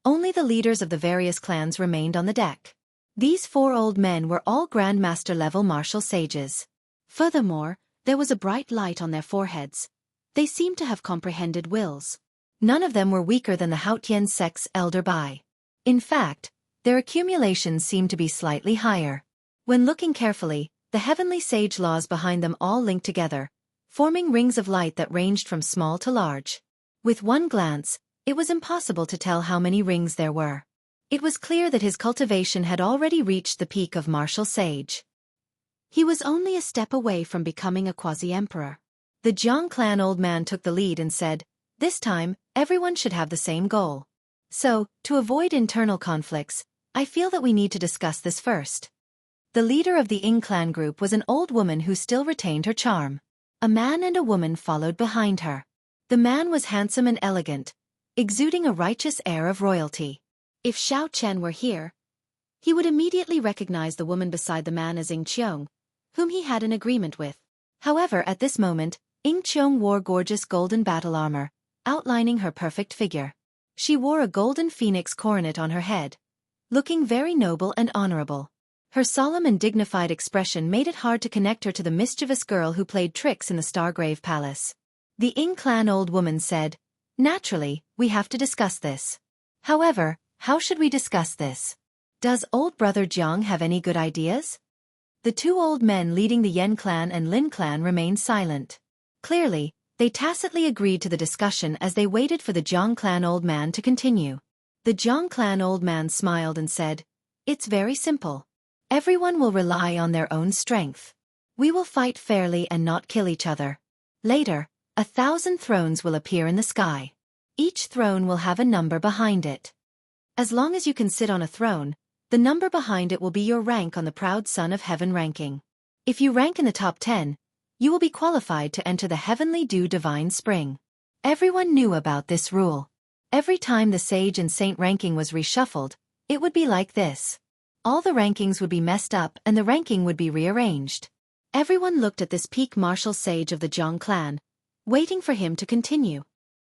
Speaker 1: only the leaders of the various clans remained on the deck. These 4 old men were all Grandmaster-level martial sages. Furthermore, there was a bright light on their foreheads. They seemed to have comprehended wills. None of them were weaker than the Haotian sect's elder Bai. In fact, their accumulations seemed to be slightly higher. When looking carefully, the heavenly sage laws behind them all linked together, forming rings of light that ranged from small to large. With one glance, it was impossible to tell how many rings there were. It was clear that his cultivation had already reached the peak of martial sage. He was only a step away from becoming a quasi-emperor. The Jiang clan old man took the lead and said, "This time, everyone should have the same goal. So, to avoid internal conflicts, I feel that we need to discuss this first." The leader of the Ying clan group was an old woman who still retained her charm. A man and a woman followed behind her. The man was handsome and elegant, exuding a righteous air of royalty. If Xiao Chen were here, he would immediately recognize the woman beside the man as Ying Qiong, whom he had an agreement with. However, at this moment, Ying Qiong wore gorgeous golden battle armor, outlining her perfect figure. She wore a golden phoenix coronet on her head, looking very noble and honorable. Her solemn and dignified expression made it hard to connect her to the mischievous girl who played tricks in the Stargrave Palace. The Ying clan old woman said, "Naturally, we have to discuss this. However, how should we discuss this? Does old brother Jiang have any good ideas?" The 2 old men leading the Yen clan and Lin clan remained silent. Clearly, they tacitly agreed to the discussion as they waited for the Jiang clan old man to continue. The Jiang clan old man smiled and said, "It's very simple. Everyone will rely on their own strength. We will fight fairly and not kill each other. Later, 1,000 thrones will appear in the sky. Each throne will have a number behind it. As long as you can sit on a throne, the number behind it will be your rank on the Proud Son of Heaven ranking. If you rank in the top 10, you will be qualified to enter the Heavenly Dew Divine Spring." Everyone knew about this rule. Every time the Sage and Saint ranking was reshuffled, it would be like this. All the rankings would be messed up and the ranking would be rearranged. Everyone looked at this peak martial sage of the Jiang clan, waiting for him to continue.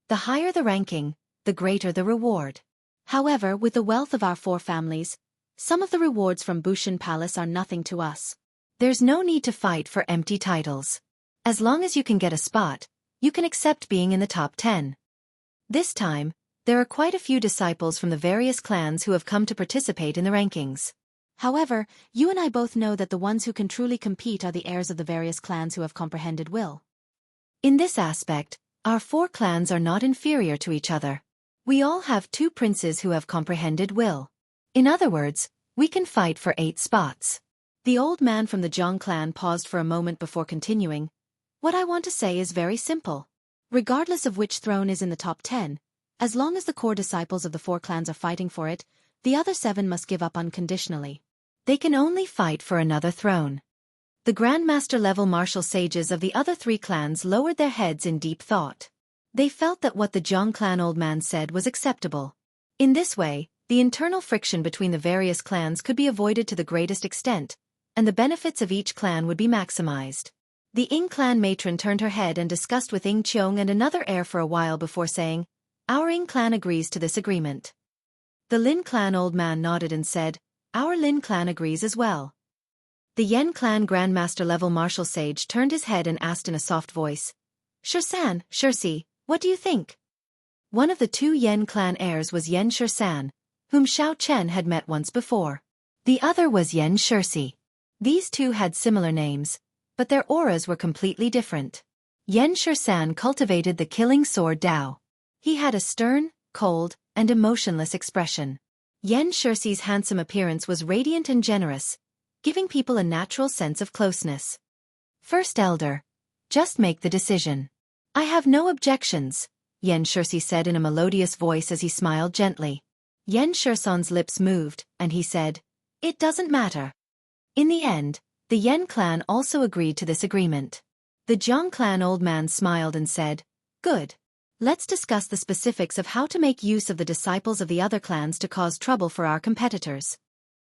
Speaker 1: The higher the ranking, the greater the reward. However, with the wealth of our 4 families, some of the rewards from Bushan Palace are nothing to us. There's no need to fight for empty titles. As long as you can get a spot, you can accept being in the top 10. This time, there are quite a few disciples from the various clans who have come to participate in the rankings. However, you and I both know that the ones who can truly compete are the heirs of the various clans who have comprehended will. In this aspect, our 4 clans are not inferior to each other. We all have 2 princes who have comprehended will. In other words, we can fight for 8 spots. The old man from the Jiang clan paused for a moment before continuing. "What I want to say is very simple. Regardless of which throne is in the top 10, as long as the core disciples of the 4 clans are fighting for it, the other 7 must give up unconditionally. They can only fight for another throne." The Grandmaster-level martial sages of the other 3 clans lowered their heads in deep thought. They felt that what the Jiang clan old man said was acceptable. In this way, the internal friction between the various clans could be avoided to the greatest extent, and the benefits of each clan would be maximized. The Ying clan matron turned her head and discussed with Ying Qiong and another heir for a while before saying, "Our Ying clan agrees to this agreement." The Lin clan old man nodded and said, "Our Lin clan agrees as well." The Yen clan Grandmaster-level martial sage turned his head and asked in a soft voice, "Shursan, Shursi, what do you think?" One of the 2 Yen clan heirs was Yen Shursan, whom Xiao Chen had met once before. The other was Yen Shursi. These 2 had similar names, but their auras were completely different. Yen Shursan cultivated the killing sword Dao. He had a stern, cold, and emotionless expression. Yen Shirsi's handsome appearance was radiant and generous, giving people a natural sense of closeness. First Elder, just make the decision. I have no objections, Yen Shirsi said in a melodious voice as he smiled gently. Yen Shirson's lips moved, and he said, "It doesn't matter." In the end, the Yen clan also agreed to this agreement. The Jiang clan old man smiled and said, "Good. Let's discuss the specifics of how to make use of the disciples of the other clans to cause trouble for our competitors."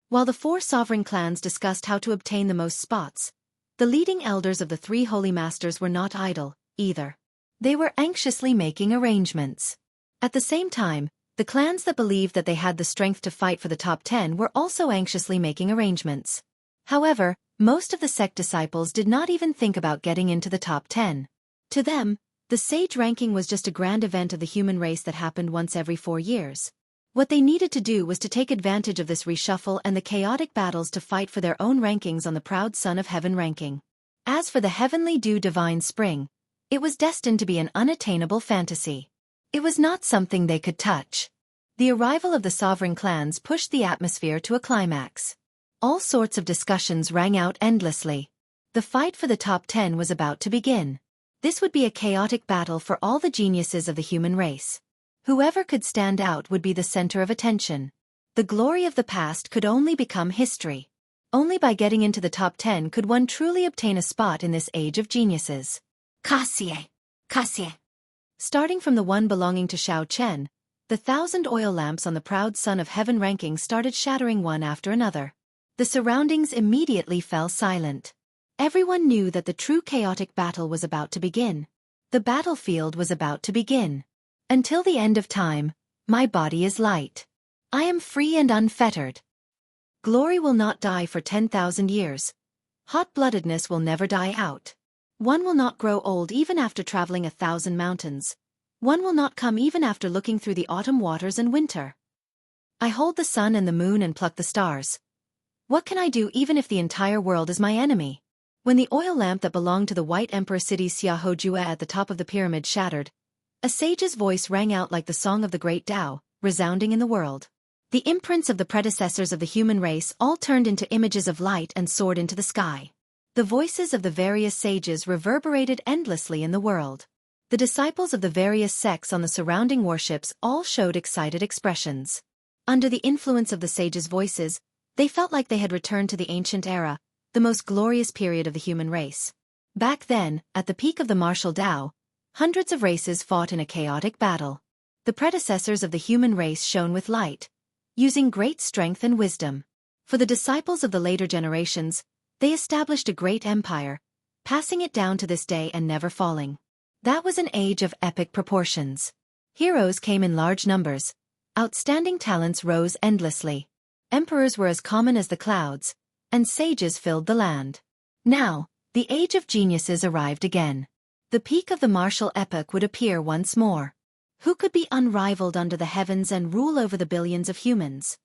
Speaker 1: While the 4 sovereign clans discussed how to obtain the most spots, the leading elders of the 3 holy masters were not idle, either. They were anxiously making arrangements. At the same time, the clans that believed that they had the strength to fight for the top 10 were also anxiously making arrangements. However, most of the sect disciples did not even think about getting into the top 10. To them, the sage ranking was just a grand event of the human race that happened once every 4 years. What they needed to do was to take advantage of this reshuffle and the chaotic battles to fight for their own rankings on the proud Son of Heaven ranking. As for the Heavenly Dew Divine Spring, it was destined to be an unattainable fantasy. It was not something they could touch. The arrival of the sovereign clans pushed the atmosphere to a climax. All sorts of discussions rang out endlessly. The fight for the top 10 was about to begin. This would be a chaotic battle for all the geniuses of the human race. Whoever could stand out would be the center of attention. The glory of the past could only become history. Only by getting into the top 10 could one truly obtain a spot in this age of geniuses. Cassie. Starting from the one belonging to Xiao Chen, the 1,000 oil lamps on the proud Son of Heaven ranking started shattering one after another. The surroundings immediately fell silent. Everyone knew that the true chaotic battle was about to begin. The battlefield was about to begin. Until the end of time, my body is light. I am free and unfettered. Glory will not die for 10,000 years. Hot-bloodedness will never die out. One will not grow old even after traveling 1,000 mountains. One will not come even after looking through the autumn waters and winter. I hold the sun and the moon and pluck the stars. What can I do even if the entire world is my enemy? When the oil lamp that belonged to the White Emperor city Xiahojue at the top of the pyramid shattered, a sage's voice rang out like the song of the great Tao, resounding in the world. The imprints of the predecessors of the human race all turned into images of light and soared into the sky. The voices of the various sages reverberated endlessly in the world. The disciples of the various sects on the surrounding warships all showed excited expressions. Under the influence of the sages' voices, they felt like they had returned to the ancient era, the most glorious period of the human race. Back then, at the peak of the martial Tao, hundreds of races fought in a chaotic battle. The predecessors of the human race shone with light, using great strength and wisdom. For the disciples of the later generations, they established a great empire, passing it down to this day and never falling. That was an age of epic proportions. Heroes came in large numbers. Outstanding talents rose endlessly. Emperors were as common as the clouds, and sages filled the land. Now, the age of geniuses arrived again. The peak of the martial epoch would appear once more. Who could be unrivaled under the heavens and rule over the billions of humans?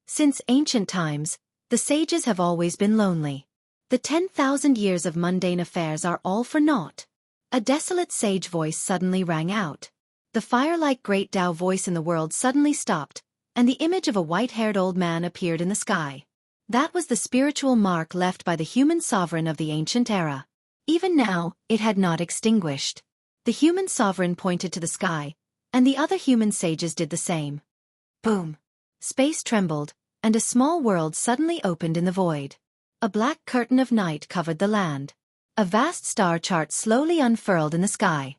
Speaker 1: Since ancient times, the sages have always been lonely. The 10,000 years of mundane affairs are all for naught. A desolate sage voice suddenly rang out. The fire-like great Tao voice in the world suddenly stopped, and the image of a white-haired old man appeared in the sky. That was the spiritual mark left by the human sovereign of the ancient era. Even now, it had not extinguished. The human sovereign pointed to the sky, and the other human sages did the same. Boom! Space trembled, and a small world suddenly opened in the void. A black curtain of night covered the land. A vast star chart slowly unfurled in the sky.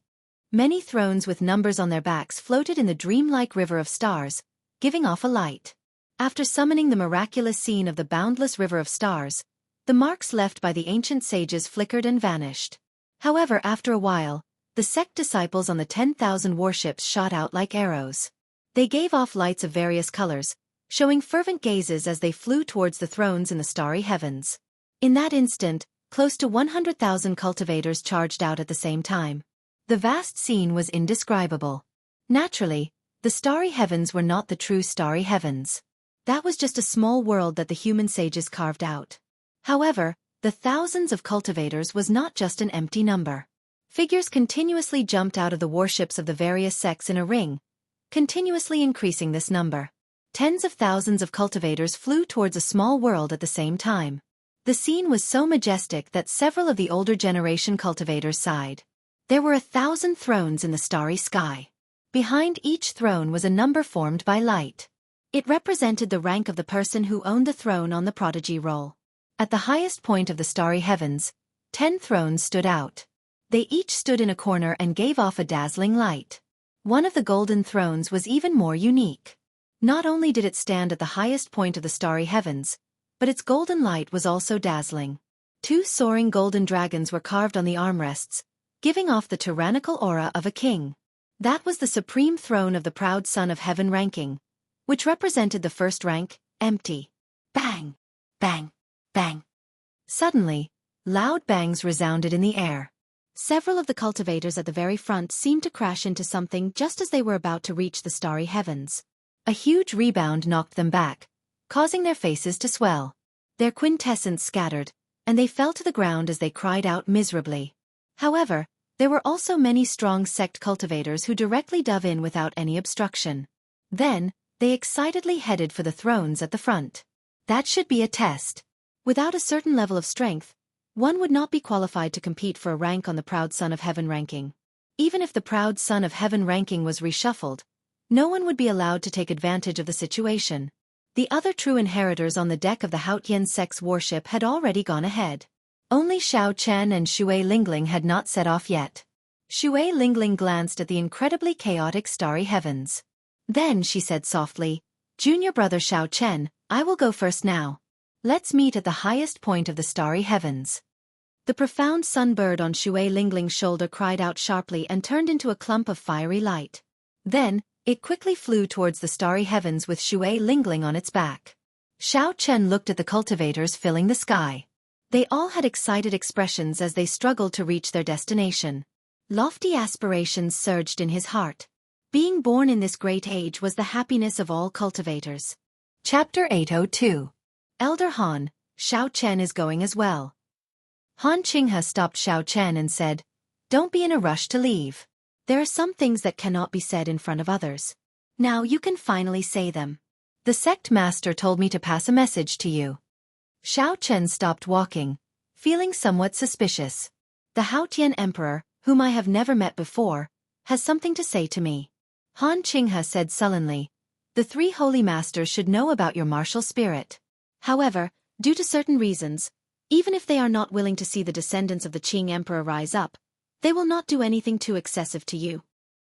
Speaker 1: Many thrones with numbers on their backs floated in the dreamlike river of stars, giving off a light. After summoning the miraculous scene of the boundless river of stars, the marks left by the ancient sages flickered and vanished. However, after a while, the sect disciples on the 10,000 warships shot out like arrows. They gave off lights of various colors, showing fervent gazes as they flew towards the thrones in the starry heavens. In that instant, close to 100,000 cultivators charged out at the same time. The vast scene was indescribable. Naturally, the starry heavens were not the true starry heavens. That was just a small world that the human sages carved out. However, the thousands of cultivators was not just an empty number. Figures continuously jumped out of the warships of the various sects in a ring, continuously increasing this number. Tens of thousands of cultivators flew towards a small world at the same time. The scene was so majestic that several of the older generation cultivators sighed. There were 1,000 thrones in the starry sky. Behind each throne was a number formed by light. It represented the rank of the person who owned the throne on the prodigy roll. At the highest point of the starry heavens, 10 thrones stood out. They each stood in a corner and gave off a dazzling light. One of the golden thrones was even more unique. Not only did it stand at the highest point of the starry heavens, but its golden light was also dazzling. 2 soaring golden dragons were carved on the armrests, giving off the tyrannical aura of a king. That was the supreme throne of the proud son of heaven ranking, which represented the first rank, empty. Bang! Bang! Bang! Suddenly, loud bangs resounded in the air. Several of the cultivators at the very front seemed to crash into something just as they were about to reach the starry heavens. A huge rebound knocked them back, causing their faces to swell. Their quintessence scattered, and they fell to the ground as they cried out miserably. However, there were also many strong sect cultivators who directly dove in without any obstruction. Then, they excitedly headed for the thrones at the front. That should be a test. Without a certain level of strength, one would not be qualified to compete for a rank on the proud son of heaven ranking. Even if the proud son of heaven ranking was reshuffled, no one would be allowed to take advantage of the situation. The other true inheritors on the deck of the Haotian sect's warship had already gone ahead. Only Xiao Chen and Shui Lingling had not set off yet. Shui Lingling glanced at the incredibly chaotic starry heavens. Then she said softly, "Junior brother Xiao Chen, I will go first now. Let's meet at the highest point of the starry heavens." The profound sunbird on Shui Lingling's shoulder cried out sharply and turned into a clump of fiery light. Then, it quickly flew towards the starry heavens with Shui Lingling on its back. Xiao Chen looked at the cultivators filling the sky. They all had excited expressions as they struggled to reach their destination. Lofty aspirations surged in his heart. Being born in this great age was the happiness of all cultivators. Chapter 802. Elder Han, Xiao Chen is going as well. Han Qinghe stopped Xiao Chen and said, "Don't be in a rush to leave. There are some things that cannot be said in front of others. Now you can finally say them. The sect master told me to pass a message to you." Xiao Chen stopped walking, feeling somewhat suspicious. The Haotian emperor, whom I have never met before, has something to say to me. Han Qinghe said sullenly, "The 3 holy masters should know about your martial spirit. However, due to certain reasons, even if they are not willing to see the descendants of the Qing emperor rise up, they will not do anything too excessive to you.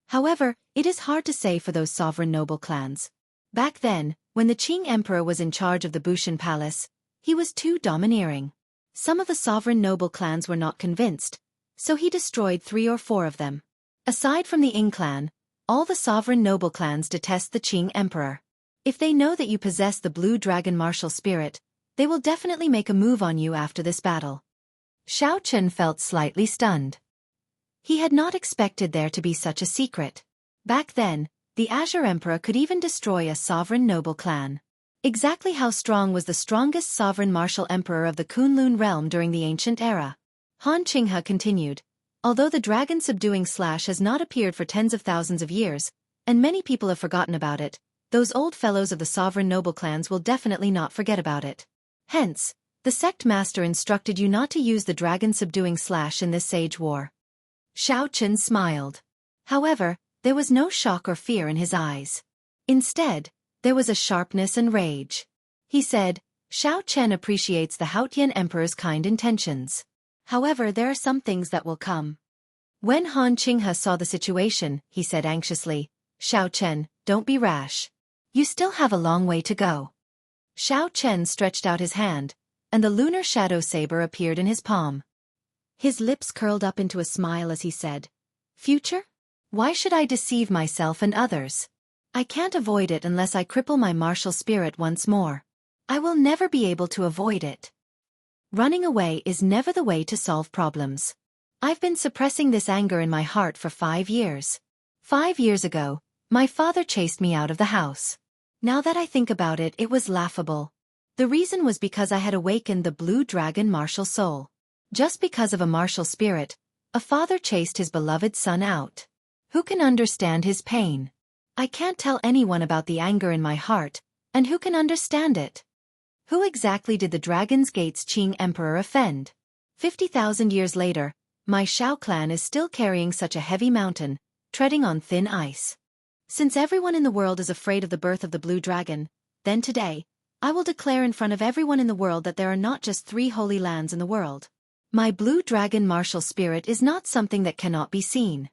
Speaker 1: However, it is hard to say for those sovereign noble clans. Back then, when the Qing emperor was in charge of the Bushan Palace, he was too domineering. Some of the sovereign noble clans were not convinced, so he destroyed 3 or 4 of them. Aside from the Ying clan, all the sovereign noble clans detest the Qing emperor. If they know that you possess the blue dragon martial spirit, they will definitely make a move on you after this battle." Xiao Chen felt slightly stunned. He had not expected there to be such a secret. Back then, the Azure Emperor could even destroy a sovereign noble clan. Exactly how strong was the strongest sovereign martial emperor of the Kunlun realm during the ancient era? Han Qinghe continued, "Although the dragon subduing slash has not appeared for tens of thousands of years, and many people have forgotten about it, those old fellows of the sovereign noble clans will definitely not forget about it. Hence, the sect master instructed you not to use the dragon subduing slash in this sage war." Xiao Chen smiled. However, there was no shock or fear in his eyes. Instead, there was a sharpness and rage. He said, "Xiao Chen appreciates the Haotian emperor's kind intentions. However, there are some things that will come." When Han Qinghe saw the situation, he said anxiously, "Xiao Chen, don't be rash. You still have a long way to go." Xiao Chen stretched out his hand, and the lunar shadow saber appeared in his palm. His lips curled up into a smile as he said, "Future? Why should I deceive myself and others? I can't avoid it unless I cripple my martial spirit once more. I will never be able to avoid it. Running away is never the way to solve problems. I've been suppressing this anger in my heart for 5 years. 5 years ago, my father chased me out of the house. Now that I think about it, it was laughable. The reason was because I had awakened the blue dragon martial soul. Just because of a martial spirit, A father chased his beloved son out. Who can understand his pain? I can't tell anyone about the anger in my heart, and who can understand it? Who exactly did the Dragon's Gate's Qing Emperor offend? 50,000 years later, my Shao clan is still carrying such a heavy mountain, treading on thin ice. Since everyone in the world is afraid of the birth of the blue dragon, then today, I will declare in front of everyone in the world that there are not just 3 holy lands in the world. My blue dragon martial spirit is not something that cannot be seen.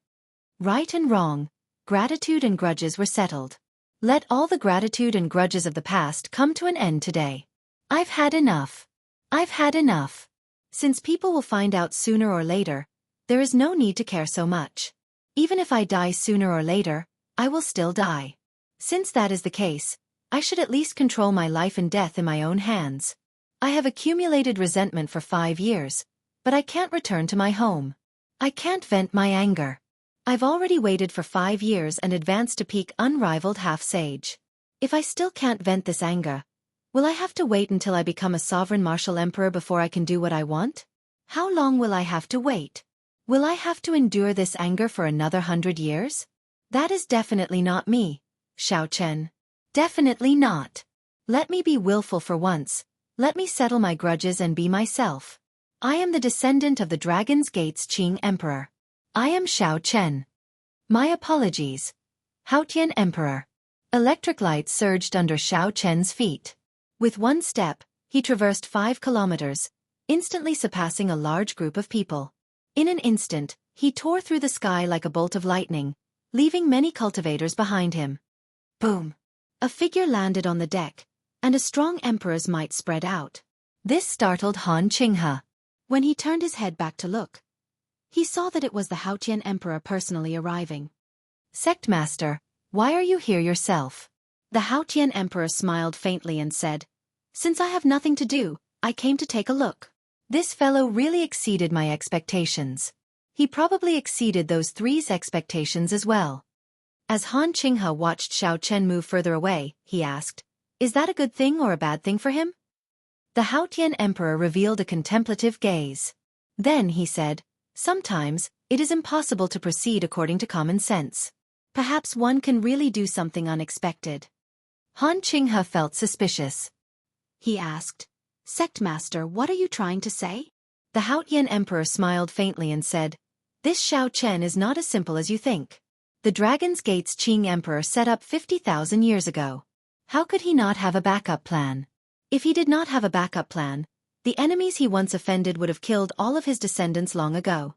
Speaker 1: Right and wrong, gratitude and grudges were settled. Let all the gratitude and grudges of the past come to an end today. I've had enough. I've had enough. Since people will find out sooner or later, there is no need to care so much. Even if I die sooner or later, I will still die. Since that is the case, I should at least control my life and death in my own hands. I have accumulated resentment for 5 years, but I can't return to my home. I can't vent my anger. I've already waited for 5 years and advanced to peak unrivaled half-sage. If I still can't vent this anger, will I have to wait until I become a sovereign martial emperor before I can do what I want? How long will I have to wait? Will I have to endure this anger for another 100 years? That is definitely not me, Xiao Chen. Definitely not. Let me be willful for once. Let me settle my grudges and be myself. I am the descendant of the Dragon's Gate's Qing Emperor. I am Xiao Chen. My apologies. Haotian Emperor. Electric lights surged under Xiao Chen's feet. With one step, he traversed 5 kilometers, instantly surpassing a large group of people. In an instant, he tore through the sky like a bolt of lightning, leaving many cultivators behind him. Boom! A figure landed on the deck, and a strong emperor's might spread out. This startled Han Qinghe. When he turned his head back to look, he saw that it was the Haotian Emperor personally arriving. Sect Master, why are you here yourself? The Haotian Emperor smiled faintly and said, Since I have nothing to do, I came to take a look. This fellow really exceeded my expectations. He probably exceeded those 3's expectations as well. As Han Qinghe watched Xiao Chen move further away, he asked, Is that a good thing or a bad thing for him? The Haotian Emperor revealed a contemplative gaze. Then he said, Sometimes, it is impossible to proceed according to common sense. Perhaps one can really do something unexpected. Han Qinghe felt suspicious. He asked, Sect Master, what are you trying to say? The Haotian Emperor smiled faintly and said, This Xiao Chen is not as simple as you think. The Dragon's Gate's Qing Emperor set up 50,000 years ago. How could he not have a backup plan? If he did not have a backup plan, the enemies he once offended would have killed all of his descendants long ago.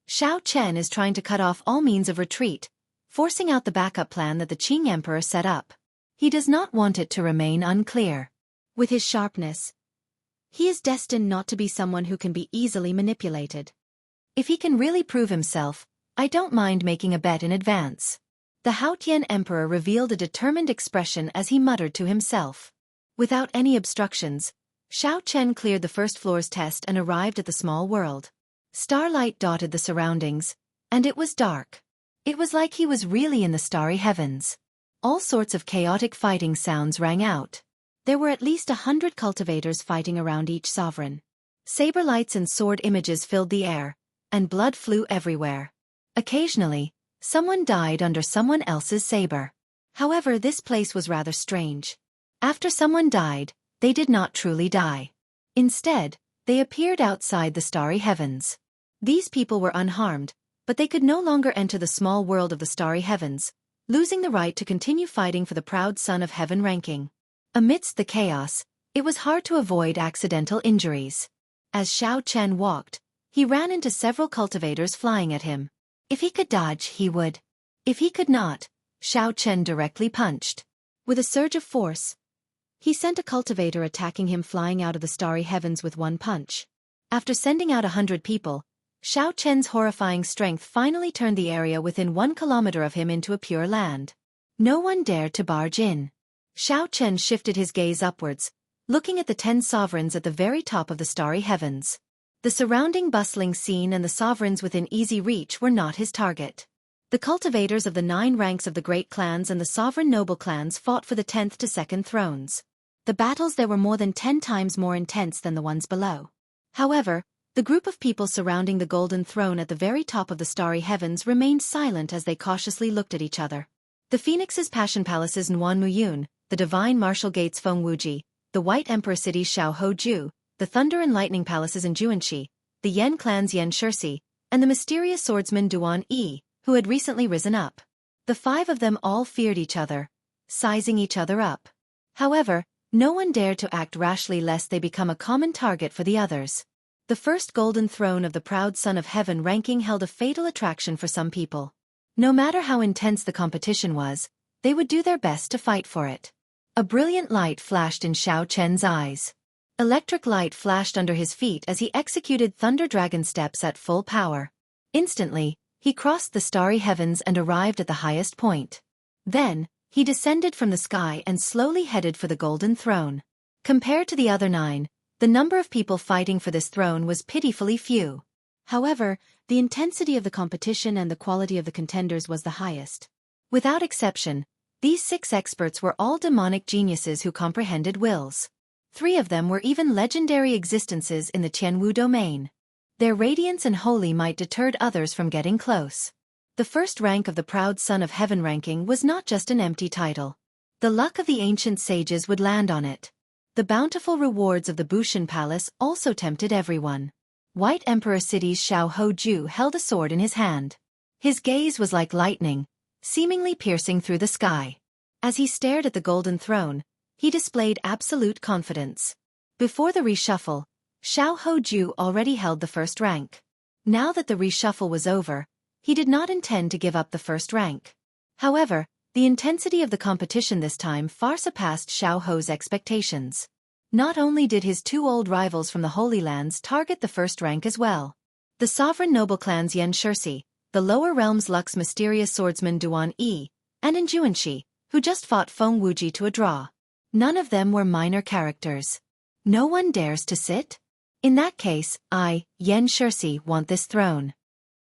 Speaker 1: Xiao Chen is trying to cut off all means of retreat, forcing out the backup plan that the Qing Emperor set up. He does not want it to remain unclear. With his sharpness, he is destined not to be someone who can be easily manipulated. If he can really prove himself, I don't mind making a bet in advance. The Haotian Emperor revealed a determined expression as he muttered to himself. Without any obstructions, Xiao Chen cleared the first floor's test and arrived at the small world. Starlight dotted the surroundings, and it was dark. It was like he was really in the starry heavens. All sorts of chaotic fighting sounds rang out. There were at least 100 cultivators fighting around each sovereign. Saber lights and sword images filled the air, and blood flew everywhere. Occasionally, someone died under someone else's saber. However, this place was rather strange. After someone died, they did not truly die. Instead, they appeared outside the starry heavens. These people were unharmed, but they could no longer enter the small world of the starry heavens, losing the right to continue fighting for the proud son of heaven ranking. Amidst the chaos, it was hard to avoid accidental injuries. As Xiao Chen walked, he ran into several cultivators flying at him. If he could dodge, he would. If he could not, Xiao Chen directly punched. With a surge of force, he sent a cultivator attacking him flying out of the starry heavens with one punch. After sending out 100 people, Xiao Chen's horrifying strength finally turned the area within 1 kilometer of him into a pure land. No one dared to barge in. Xiao Chen shifted his gaze upwards, looking at the 10 sovereigns at the very top of the starry heavens. The surrounding bustling scene and the sovereigns within easy reach were not his target. The cultivators of the 9 ranks of the great clans and the sovereign noble clans fought for the 10th to 2nd thrones. The battles there were more than 10 times more intense than the ones below. However, The group of people surrounding the golden throne at the very top of the starry heavens remained silent as they cautiously looked at each other. The Phoenix's passion palaces Nwanmuyun, the divine martial gates Fengwuji, the White Emperor cities Xiaohoju, the thunder and lightning palaces in Juanxi, the Yen clan's Yen Shirsi, and the mysterious swordsman Duan Yi, who had recently risen up. The five of them all feared each other, sizing each other up. However, no one dared to act rashly lest they become a common target for the others. The first golden throne of the proud son of heaven ranking held a fatal attraction for some people. No matter how intense the competition was, they would do their best to fight for it. A brilliant light flashed in Xiao Chen's eyes. Electric light flashed under his feet as he executed Thunder Dragon steps at full power. Instantly, he crossed the starry heavens and arrived at the highest point. Then, he descended from the sky and slowly headed for the golden throne. Compared to the other 9, the number of people fighting for this throne was pitifully few. However, the intensity of the competition and the quality of the contenders was the highest. Without exception, these 6 experts were all demonic geniuses who comprehended wills. 3 of them were even legendary existences in the Tianwu domain. Their radiance and holy might deterred others from getting close. The first rank of the proud son of heaven ranking was not just an empty title. The luck of the ancient sages would land on it. The bountiful rewards of the Bushan Palace also tempted everyone. White Emperor City's Xiaohoju held a sword in his hand. His gaze was like lightning, seemingly piercing through the sky. As he stared at the golden throne, he displayed absolute confidence. Before the reshuffle, Xiaohoju already held the first rank. Now that the reshuffle was over, he did not intend to give up the first rank. However, the intensity of the competition this time far surpassed Xiaoho's expectations. Not only did his 2 old rivals from the Holy Lands target the first rank as well. The sovereign noble clans Yen Shirsi, the lower realms Lux's mysterious swordsman Duan Yi, and in Juanxi, who just fought Feng Wuji to a draw. None of them were minor characters. No one dares to sit? In that case, I, Yen Shirsi, want this throne.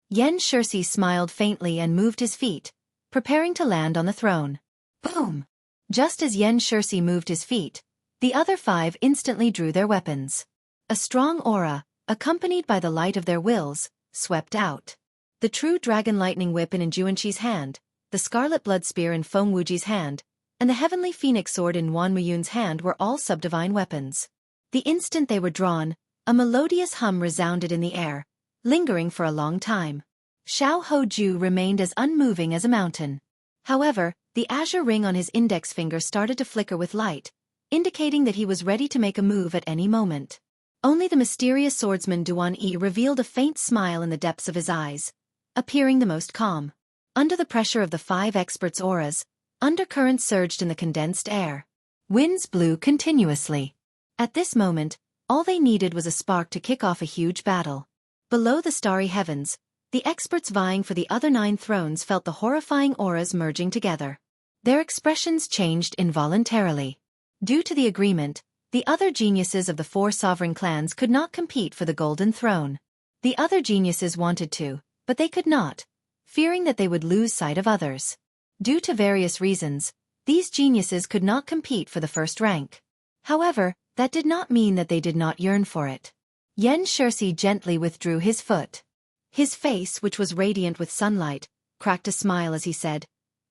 Speaker 1: Yen Shirsi smiled faintly and moved his feet, preparing to land on the throne. Boom! Just as Yen Shirsi moved his feet, the other 5 instantly drew their weapons. A strong aura, accompanied by the light of their wills, swept out. The true dragon lightning whip in Juanxi's hand, the scarlet blood spear in Feng Wuji's hand, and the heavenly phoenix sword in Nwanmuyun's hand were all subdivine weapons. The instant they were drawn, a melodious hum resounded in the air, lingering for a long time. Xiaohoju remained as unmoving as a mountain. However, the azure ring on his index finger started to flicker with light, indicating that he was ready to make a move at any moment. Only the mysterious swordsman Duan Yi revealed a faint smile in the depths of his eyes, appearing the most calm. Under the pressure of the 5 experts' auras, undercurrents surged in the condensed air. Winds blew continuously. At this moment, all they needed was a spark to kick off a huge battle. Below the starry heavens, the experts vying for the other 9 thrones felt the horrifying auras merging together. Their expressions changed involuntarily. Due to the agreement, the other geniuses of the 4 sovereign clans could not compete for the golden throne. The other geniuses wanted to, but they could not, fearing that they would lose sight of others. Due to various reasons, these geniuses could not compete for the first rank. However, that did not mean that they did not yearn for it. Yen Shirsi gently withdrew his foot. His face, which was radiant with sunlight, cracked a smile as he said,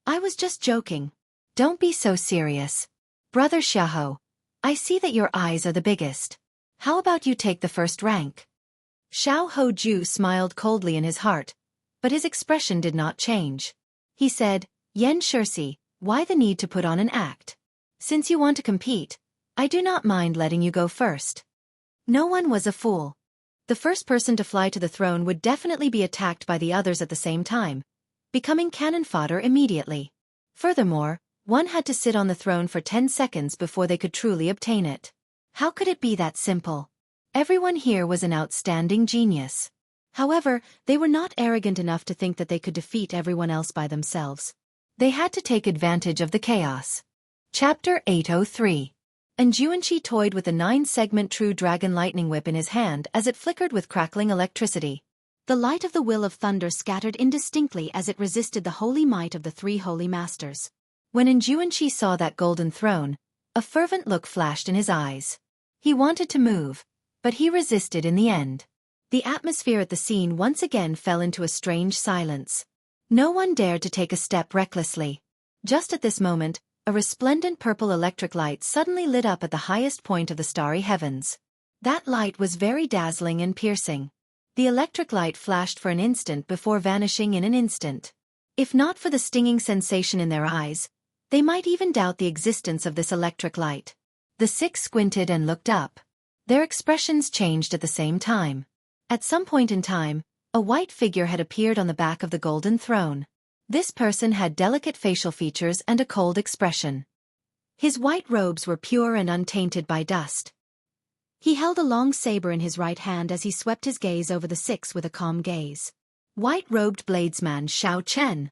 Speaker 1: "I was just joking. Don't be so serious. Brother Xiaoho, I see that your eyes are the biggest. How about you take the first rank?" Xiaohoju smiled coldly in his heart, but his expression did not change. He said, "Yen Shirsi, why the need to put on an act? Since you want to compete, I do not mind letting you go first." No one was a fool. The first person to fly to the throne would definitely be attacked by the others at the same time, becoming cannon fodder immediately. Furthermore, one had to sit on the throne for 10 seconds before they could truly obtain it. How could it be that simple? Everyone here was an outstanding genius. However, they were not arrogant enough to think that they could defeat everyone else by themselves. They had to take advantage of the chaos. Chapter 803. Juanxi toyed with the 9-segment True Dragon lightning whip in his hand as it flickered with crackling electricity. The light of the Will of Thunder scattered indistinctly as it resisted the holy might of the 3 holy masters. When Juanxi saw that golden throne, a fervent look flashed in his eyes. He wanted to move, but he resisted in the end. The atmosphere at the scene once again fell into a strange silence. No one dared to take a step recklessly. Just at this moment, a resplendent purple electric light suddenly lit up at the highest point of the starry heavens. That light was very dazzling and piercing. The electric light flashed for an instant before vanishing in an instant. If not for the stinging sensation in their eyes, they might even doubt the existence of this electric light. The six squinted and looked up. Their expressions changed at the same time. At some point in time, a white figure had appeared on the back of the golden throne. This person had delicate facial features and a cold expression. His white robes were pure and untainted by dust. He held a long saber in his right hand as he swept his gaze over the six with a calm gaze. White-robed bladesman Xiao Chen.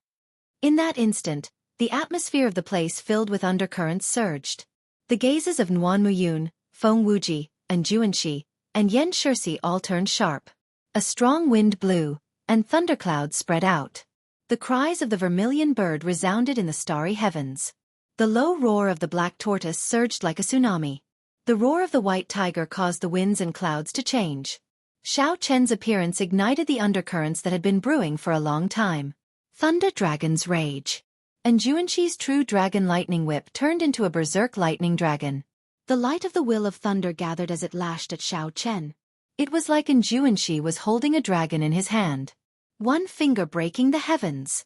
Speaker 1: In that instant, the atmosphere of the place filled with undercurrents surged. The gazes of Nuan Muyun, Feng Wuji, and Juanxi, and Yen Shirsi all turned sharp. A strong wind blew, and thunderclouds spread out. The cries of the vermilion bird resounded in the starry heavens. The low roar of the black tortoise surged like a tsunami. The roar of the white tiger caused the winds and clouds to change. Xiao Chen's appearance ignited the undercurrents that had been brewing for a long time. Thunder Dragon's Rage. And Juanxi's true dragon lightning whip turned into a berserk lightning dragon. The light of the will of thunder gathered as it lashed at Xiao Chen. It was like Juanxi was holding a dragon in his hand. One finger breaking the heavens.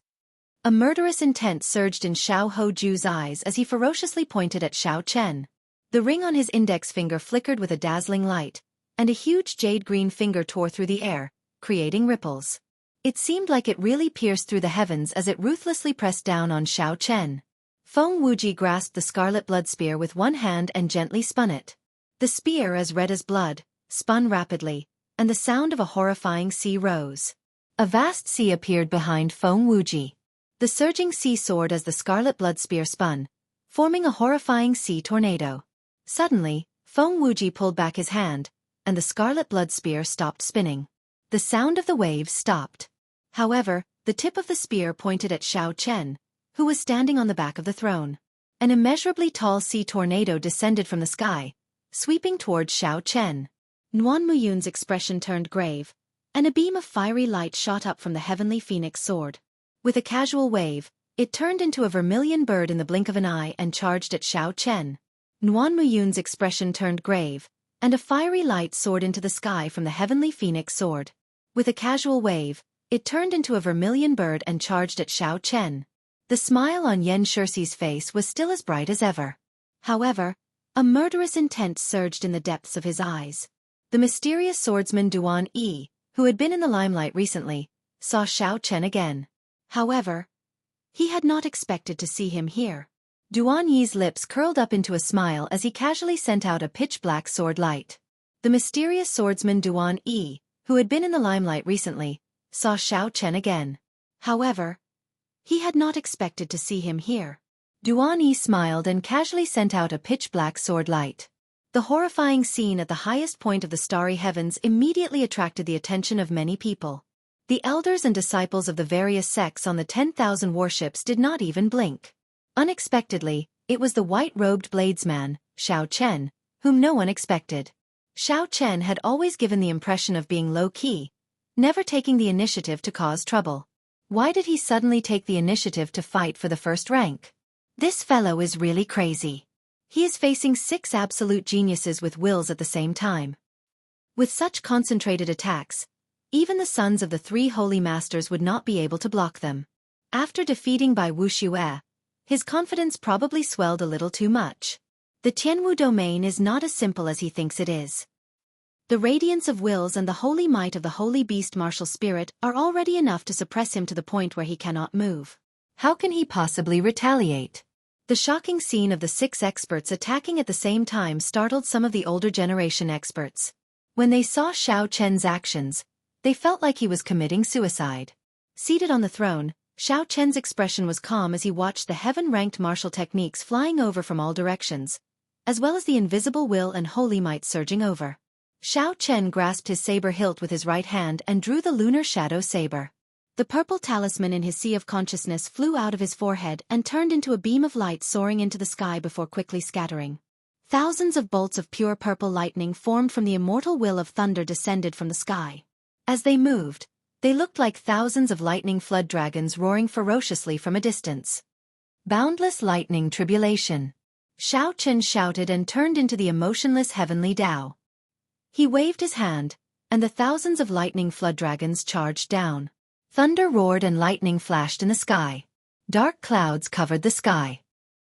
Speaker 1: A murderous intent surged in Xiao Hoju's eyes as he ferociously pointed at Xiao Chen. The ring on his index finger flickered with a dazzling light, and a huge jade-green finger tore through the air, creating ripples. It seemed like it really pierced through the heavens as it ruthlessly pressed down on Xiao Chen. Feng Wuji grasped the scarlet blood spear with one hand and gently spun it. The spear, as red as blood, spun rapidly, and the sound of a horrifying sea rose. A vast sea appeared behind Feng Wuji. The surging sea soared as the scarlet blood spear spun, forming a horrifying sea tornado. Suddenly, Feng Wuji pulled back his hand, and the scarlet blood spear stopped spinning. The sound of the waves stopped. However, the tip of the spear pointed at Xiao Chen, who was standing on the back of the throne. An immeasurably tall sea tornado descended from the sky, sweeping towards Xiao Chen. Nuan Muyun's expression turned grave, and a beam of fiery light shot up from the heavenly phoenix sword. With a casual wave, it turned into a vermilion bird in the blink of an eye and charged at Xiao Chen. Nuan Muyun's expression turned grave, and a fiery light soared into the sky from the heavenly phoenix sword. With a casual wave, it turned into a vermilion bird and charged at Xiao Chen. The smile on Yen Shirsi's face was still as bright as ever. However, a murderous intent surged in the depths of his eyes. The mysterious swordsman Duan Yi, who had been in the limelight recently, saw Xiao Chen again. However, he had not expected to see him here. Duan Yi's lips curled up into a smile as he casually sent out a pitch-black sword light. The mysterious swordsman Duan Yi, who had been in the limelight recently, saw Xiao Chen again. However, he had not expected to see him here. Duan Yi smiled and casually sent out a pitch-black sword light. The horrifying scene at the highest point of the starry heavens immediately attracted the attention of many people. The elders and disciples of the various sects on the 10,000 warships did not even blink. Unexpectedly, it was the white-robed bladesman, Xiao Chen, whom no one expected. Xiao Chen had always given the impression of being low-key, never taking the initiative to cause trouble. Why did he suddenly take the initiative to fight for the first rank? This fellow is really crazy. He is facing 6 absolute geniuses with wills at the same time. With such concentrated attacks, even the sons of the 3 holy masters would not be able to block them. After defeating Bai Wuxue, his confidence probably swelled a little too much. The Tianwu domain is not as simple as he thinks it is. The radiance of wills and the holy might of the holy beast martial spirit are already enough to suppress him to the point where he cannot move. How can he possibly retaliate? The shocking scene of the 6 experts attacking at the same time startled some of the older generation experts. When they saw Xiao Chen's actions, they felt like he was committing suicide. Seated on the throne, Xiao Chen's expression was calm as he watched the heaven-ranked martial techniques flying over from all directions, as well as the invisible will and holy might surging over. Xiao Chen grasped his saber hilt with his right hand and drew the lunar shadow saber. The purple talisman in his sea of consciousness flew out of his forehead and turned into a beam of light soaring into the sky before quickly scattering. Thousands of bolts of pure purple lightning formed from the immortal will of thunder descended from the sky. As they moved, they looked like thousands of lightning flood dragons roaring ferociously from a distance. Boundless lightning tribulation. Xiao Chen shouted and turned into the emotionless heavenly Tao. He waved his hand, and the thousands of lightning flood dragons charged down. Thunder roared and lightning flashed in the sky. Dark clouds covered the sky.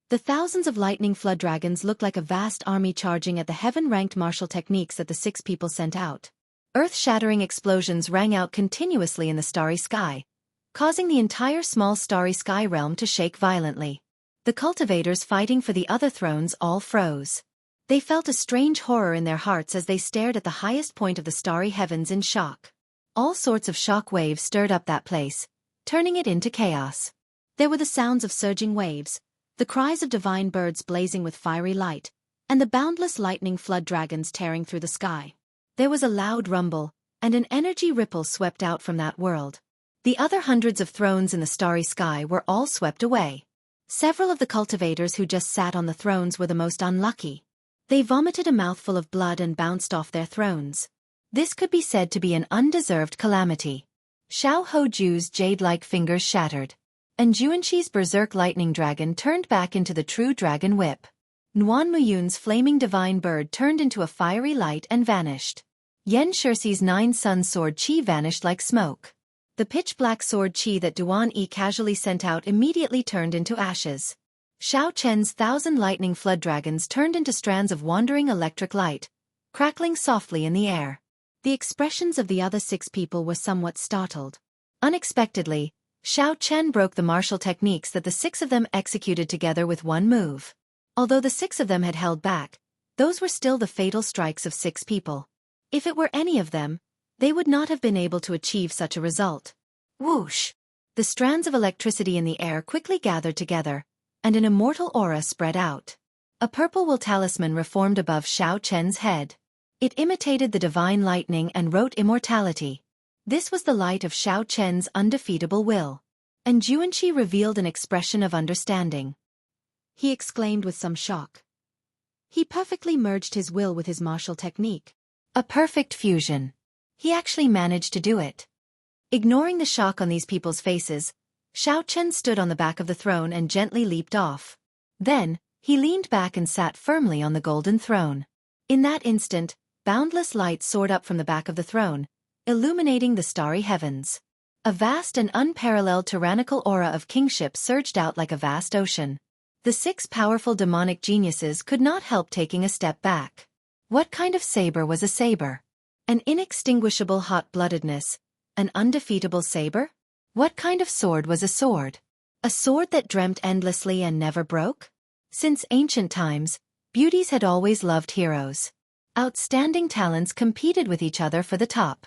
Speaker 1: The thousands of lightning flood dragons looked like a vast army charging at the heaven-ranked martial techniques that the 6 people sent out. Earth-shattering explosions rang out continuously in the starry sky, causing the entire small starry sky realm to shake violently. The cultivators fighting for the other thrones all froze. They felt a strange horror in their hearts as they stared at the highest point of the starry heavens in shock. All sorts of shock waves stirred up that place, turning it into chaos. There were the sounds of surging waves, the cries of divine birds blazing with fiery light, and the boundless lightning flood dragons tearing through the sky. There was a loud rumble, and an energy ripple swept out from that world. The other hundreds of thrones in the starry sky were all swept away. Several of the cultivators who just sat on the thrones were the most unlucky. They vomited a mouthful of blood and bounced off their thrones. This could be said to be an undeserved calamity. Xiao Hoju's jade-like fingers shattered, and Juanqi's berserk lightning dragon turned back into the true dragon whip. Nuan Muyun's flaming divine bird turned into a fiery light and vanished. Yan Shixi's 9-sun sword qi vanished like smoke. The pitch-black sword qi that Duan Yi casually sent out immediately turned into ashes. Xiao Chen's 1,000 lightning flood dragons turned into strands of wandering electric light, crackling softly in the air. The expressions of the other 6 people were somewhat startled. Unexpectedly, Xiao Chen broke the martial techniques that the 6 of them executed together with one move. Although the 6 of them had held back, those were still the fatal strikes of 6 people. If it were any of them, they would not have been able to achieve such a result. Whoosh! The strands of electricity in the air quickly gathered together, and an immortal aura spread out. A purple wool talisman reformed above Xiao Chen's head. It imitated the divine lightning and wrote immortality. This was the light of Xiao Chen's undefeatable will. And Juanqi revealed an expression of understanding. He exclaimed with some shock. He perfectly merged his will with his martial technique. A perfect fusion. He actually managed to do it. Ignoring the shock on these people's faces, Xiao Chen stood on the back of the throne and gently leaped off. Then, he leaned back and sat firmly on the golden throne. In that instant, boundless light soared up from the back of the throne, illuminating the starry heavens. A vast and unparalleled tyrannical aura of kingship surged out like a vast ocean. The 6 powerful demonic geniuses could not help taking a step back. What kind of saber was a saber? An inextinguishable hot-bloodedness, an undefeatable saber? What kind of sword was a sword? A sword that dreamt endlessly and never broke? Since ancient times, beauties had always loved heroes. Outstanding talents competed with each other for the top.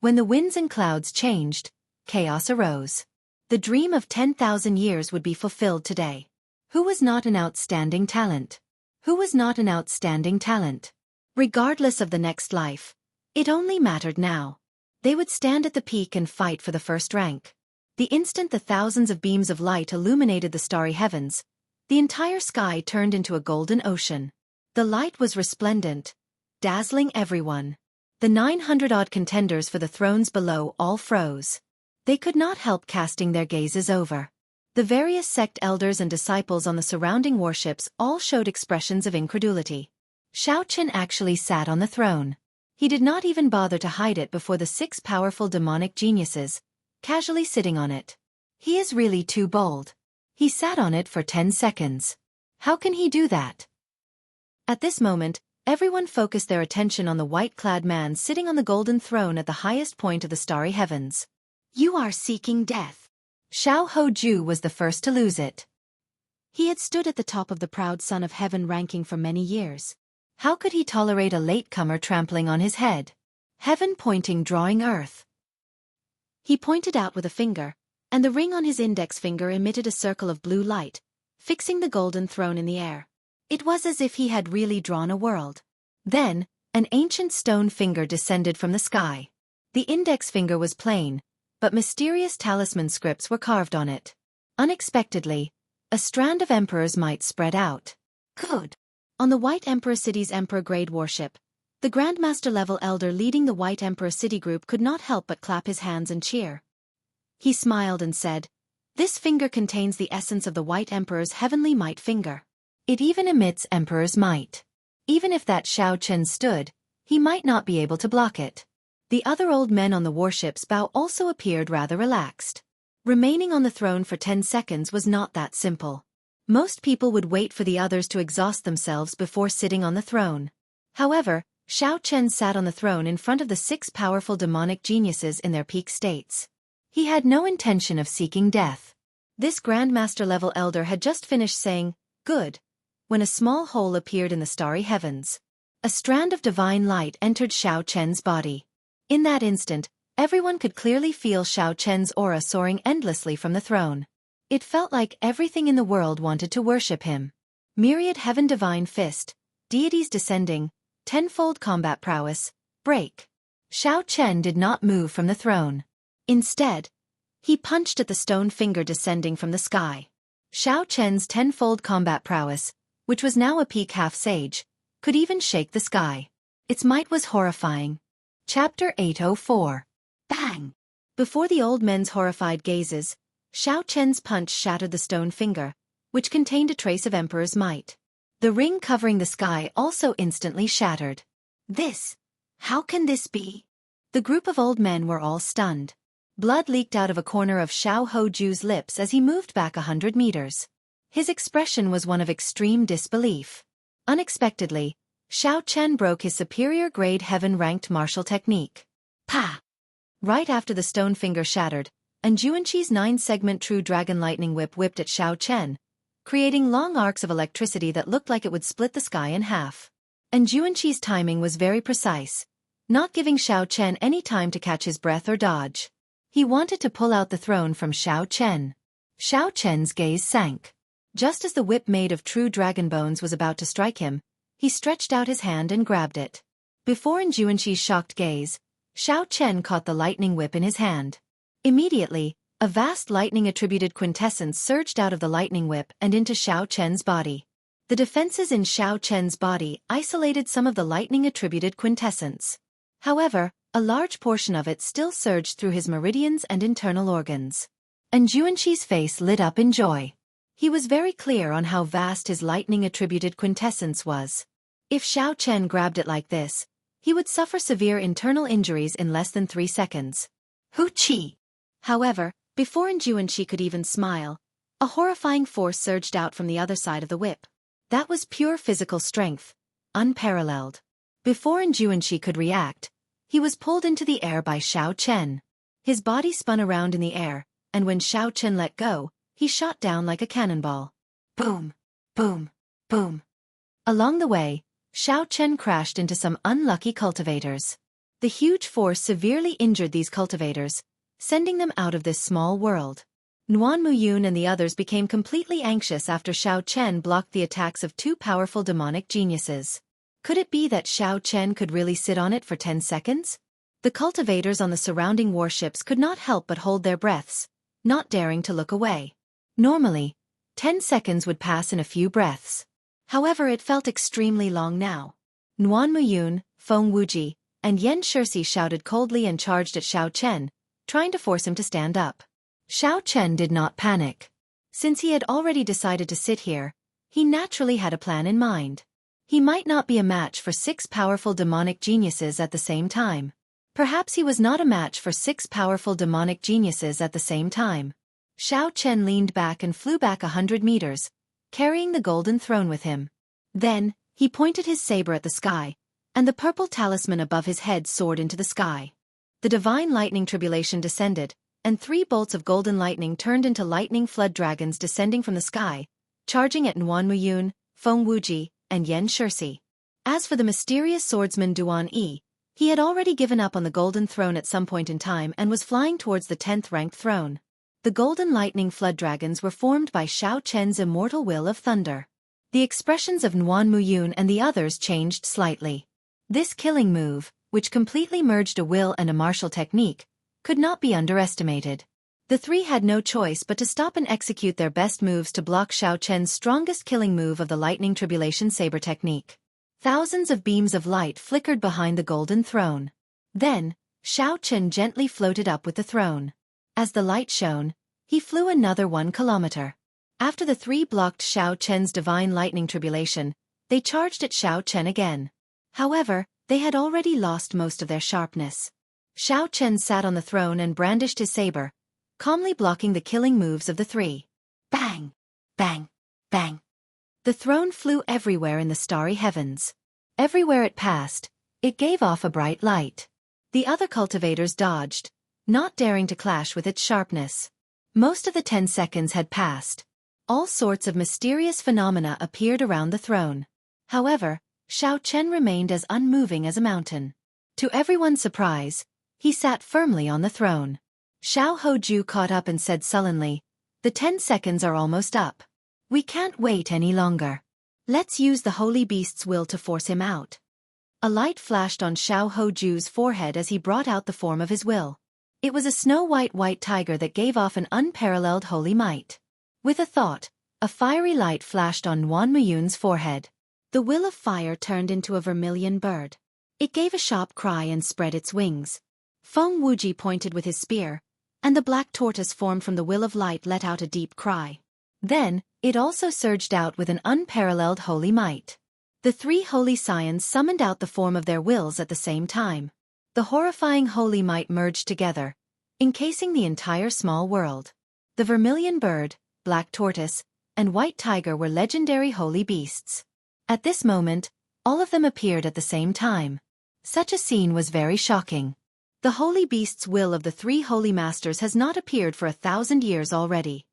Speaker 1: When the winds and clouds changed, chaos arose. The dream of 10,000 years would be fulfilled today. Who was not an outstanding talent? Who was not an outstanding talent? Regardless of the next life, it only mattered now. They would stand at the peak and fight for the first rank. The instant the thousands of beams of light illuminated the starry heavens, the entire sky turned into a golden ocean. The light was resplendent, dazzling everyone. The 900-odd contenders for the thrones below all froze. They could not help casting their gazes over. The various sect elders and disciples on the surrounding warships all showed expressions of incredulity. Xiao Chen actually sat on the throne. He did not even bother to hide it before the 6 powerful demonic geniuses, casually sitting on it. He is really too bold. He sat on it for 10 seconds. How can he do that? At this moment, everyone focused their attention on the white-clad man sitting on the golden throne at the highest point of the starry heavens. You are seeking death. Xiao Hoju was the first to lose it. He had stood at the top of the proud Son of Heaven ranking for many years. How could he tolerate a latecomer trampling on his head? Heaven pointing drawing earth. He pointed out with a finger, and the ring on his index finger emitted a circle of blue light, fixing the golden throne in the air. It was as if he had really drawn a world. Then, an ancient stone finger descended from the sky. The index finger was plain, but mysterious talisman scripts were carved on it. Unexpectedly, a strand of Emperor's might spread out. Good. On the White Emperor City's Emperor-grade warship, The Grandmaster-level elder leading the White Emperor city group could not help but clap his hands and cheer. He smiled and said, "This finger contains the essence of the White Emperor's heavenly might finger. It even emits Emperor's might. Even if that Xiao Chen stood, he might not be able to block it." The other old men on the warship's bow also appeared rather relaxed. Remaining on the throne for 10 seconds was not that simple. Most people would wait for the others to exhaust themselves before sitting on the throne. However, Xiao Chen sat on the throne in front of the 6 powerful demonic geniuses in their peak states. He had no intention of seeking death. This Grandmaster-level elder had just finished saying, "Good," when a small hole appeared in the starry heavens. A strand of divine light entered Xiao Chen's body. In that instant, everyone could clearly feel Xiao Chen's aura soaring endlessly from the throne. It felt like everything in the world wanted to worship him. Myriad heaven divine fist, deities descending, tenfold combat prowess, break. Xiao Chen did not move from the throne. Instead, he punched at the stone finger descending from the sky. Xiao Chen's tenfold combat prowess, which was now a peak half-sage, could even shake the sky. Its might was horrifying. Chapter 804. Bang! Before the old men's horrified gazes, Xiao Chen's punch shattered the stone finger, which contained a trace of Emperor's might. The ring covering the sky also instantly shattered. How can this be? The group of old men were all stunned. Blood leaked out of a corner of Xiao Hoju's lips as he moved back 100 meters. His expression was one of extreme disbelief. Unexpectedly, Xiao Chen broke his superior-grade heaven-ranked martial technique. Pa! Right after the stone finger shattered, and Juanqi's 9-segment true dragon lightning whip whipped at Xiao Chen, creating long arcs of electricity that looked like it would split the sky in half. And Juanqi's timing was very precise, not giving Xiao Chen any time to catch his breath or dodge. He wanted to pull out the throne from Xiao Chen. Xiao Chen's gaze sank. Just as the whip made of true dragon bones was about to strike him, he stretched out his hand and grabbed it. Before in Juanqi's shocked gaze, Xiao Chen caught the lightning whip in his hand. Immediately, a vast lightning-attributed quintessence surged out of the lightning whip and into Xiao Chen's body. The defenses in Xiao Chen's body isolated some of the lightning-attributed quintessence. However, a large portion of it still surged through his meridians and internal organs. And Juanqi's face lit up in joy. He was very clear on how vast his lightning-attributed quintessence was. If Xiao Chen grabbed it like this, he would suffer severe internal injuries in less than 3 seconds. Hoo-chi! However, before Juanqi could even smile, a horrifying force surged out from the other side of the whip. That was pure physical strength, unparalleled. Before Juanqi could react, he was pulled into the air by Xiao Chen. His body spun around in the air, and when Xiao Chen let go, he shot down like a cannonball. Boom! Boom! Boom! Along the way, Xiao Chen crashed into some unlucky cultivators. The huge force severely injured these cultivators, sending them out of this small world. Nuan Muyun and the others became completely anxious after Xiao Chen blocked the attacks of 2 powerful demonic geniuses. Could it be that Xiao Chen could really sit on it for 10 seconds? The cultivators on the surrounding warships could not help but hold their breaths, not daring to look away. Normally, 10 seconds would pass in a few breaths. However, it felt extremely long now. Nuan Muyun, Feng Wuji, and Yan Shirsi shouted coldly and charged at Xiao Chen, trying to force him to stand up. Xiao Chen did not panic. Since he had already decided to sit here, he naturally had a plan in mind. He might not be a match for 6 powerful demonic geniuses at the same time. Perhaps he was not a match for 6 powerful demonic geniuses at the same time. Xiao Chen leaned back and flew back 100 meters, carrying the golden throne with him. Then, he pointed his saber at the sky, and the purple talisman above his head soared into the sky. The divine lightning tribulation descended, and 3 bolts of golden lightning turned into lightning flood dragons descending from the sky, charging at Nuan Muyun, Feng Wuji, and Yan Shirsi. As for the mysterious swordsman Duan Yi, he had already given up on the golden throne at some point in time and was flying towards the 10th-ranked throne. The golden lightning flood dragons were formed by Xiao Chen's immortal will of thunder. The expressions of Nuan Muyun and the others changed slightly. This killing move, which completely merged a will and a martial technique, could not be underestimated. The 3 had no choice but to stop and execute their best moves to block Xiao Chen's strongest killing move of the lightning tribulation saber technique. Thousands of beams of light flickered behind the golden throne. Then, Xiao Chen gently floated up with the throne. As the light shone, he flew another 1 kilometer. After the 3 blocked Xiao Chen's divine lightning tribulation, they charged at Xiao Chen again. However, they had already lost most of their sharpness. Xiao Chen sat on the throne and brandished his saber, calmly blocking the killing moves of the 3. Bang! Bang! Bang! The throne flew everywhere in the starry heavens. Everywhere it passed, it gave off a bright light. The other cultivators dodged, not daring to clash with its sharpness. Most of the 10 seconds had passed. All sorts of mysterious phenomena appeared around the throne. However, Xiao Chen remained as unmoving as a mountain. To everyone's surprise, he sat firmly on the throne. Xiao Hoju caught up and said sullenly, "The 10 seconds are almost up. We can't wait any longer. Let's use the holy beast's will to force him out." A light flashed on Xiao Hoju's forehead as he brought out the form of his will. It was a snow-white white tiger that gave off an unparalleled holy might. With a thought, a fiery light flashed on Nuan Muyun's forehead. The will of fire turned into a vermilion bird. It gave a sharp cry and spread its wings. Feng Wuji pointed with his spear, and the black tortoise formed from the will of light let out a deep cry. Then, it also surged out with an unparalleled holy might. The 3 holy scions summoned out the form of their wills at the same time. The horrifying holy might merged together, encasing the entire small world. The vermilion bird, black tortoise, and white tiger were legendary holy beasts. At this moment, all of them appeared at the same time. Such a scene was very shocking. The holy beast's will of the 3 holy masters has not appeared for 1,000 years already.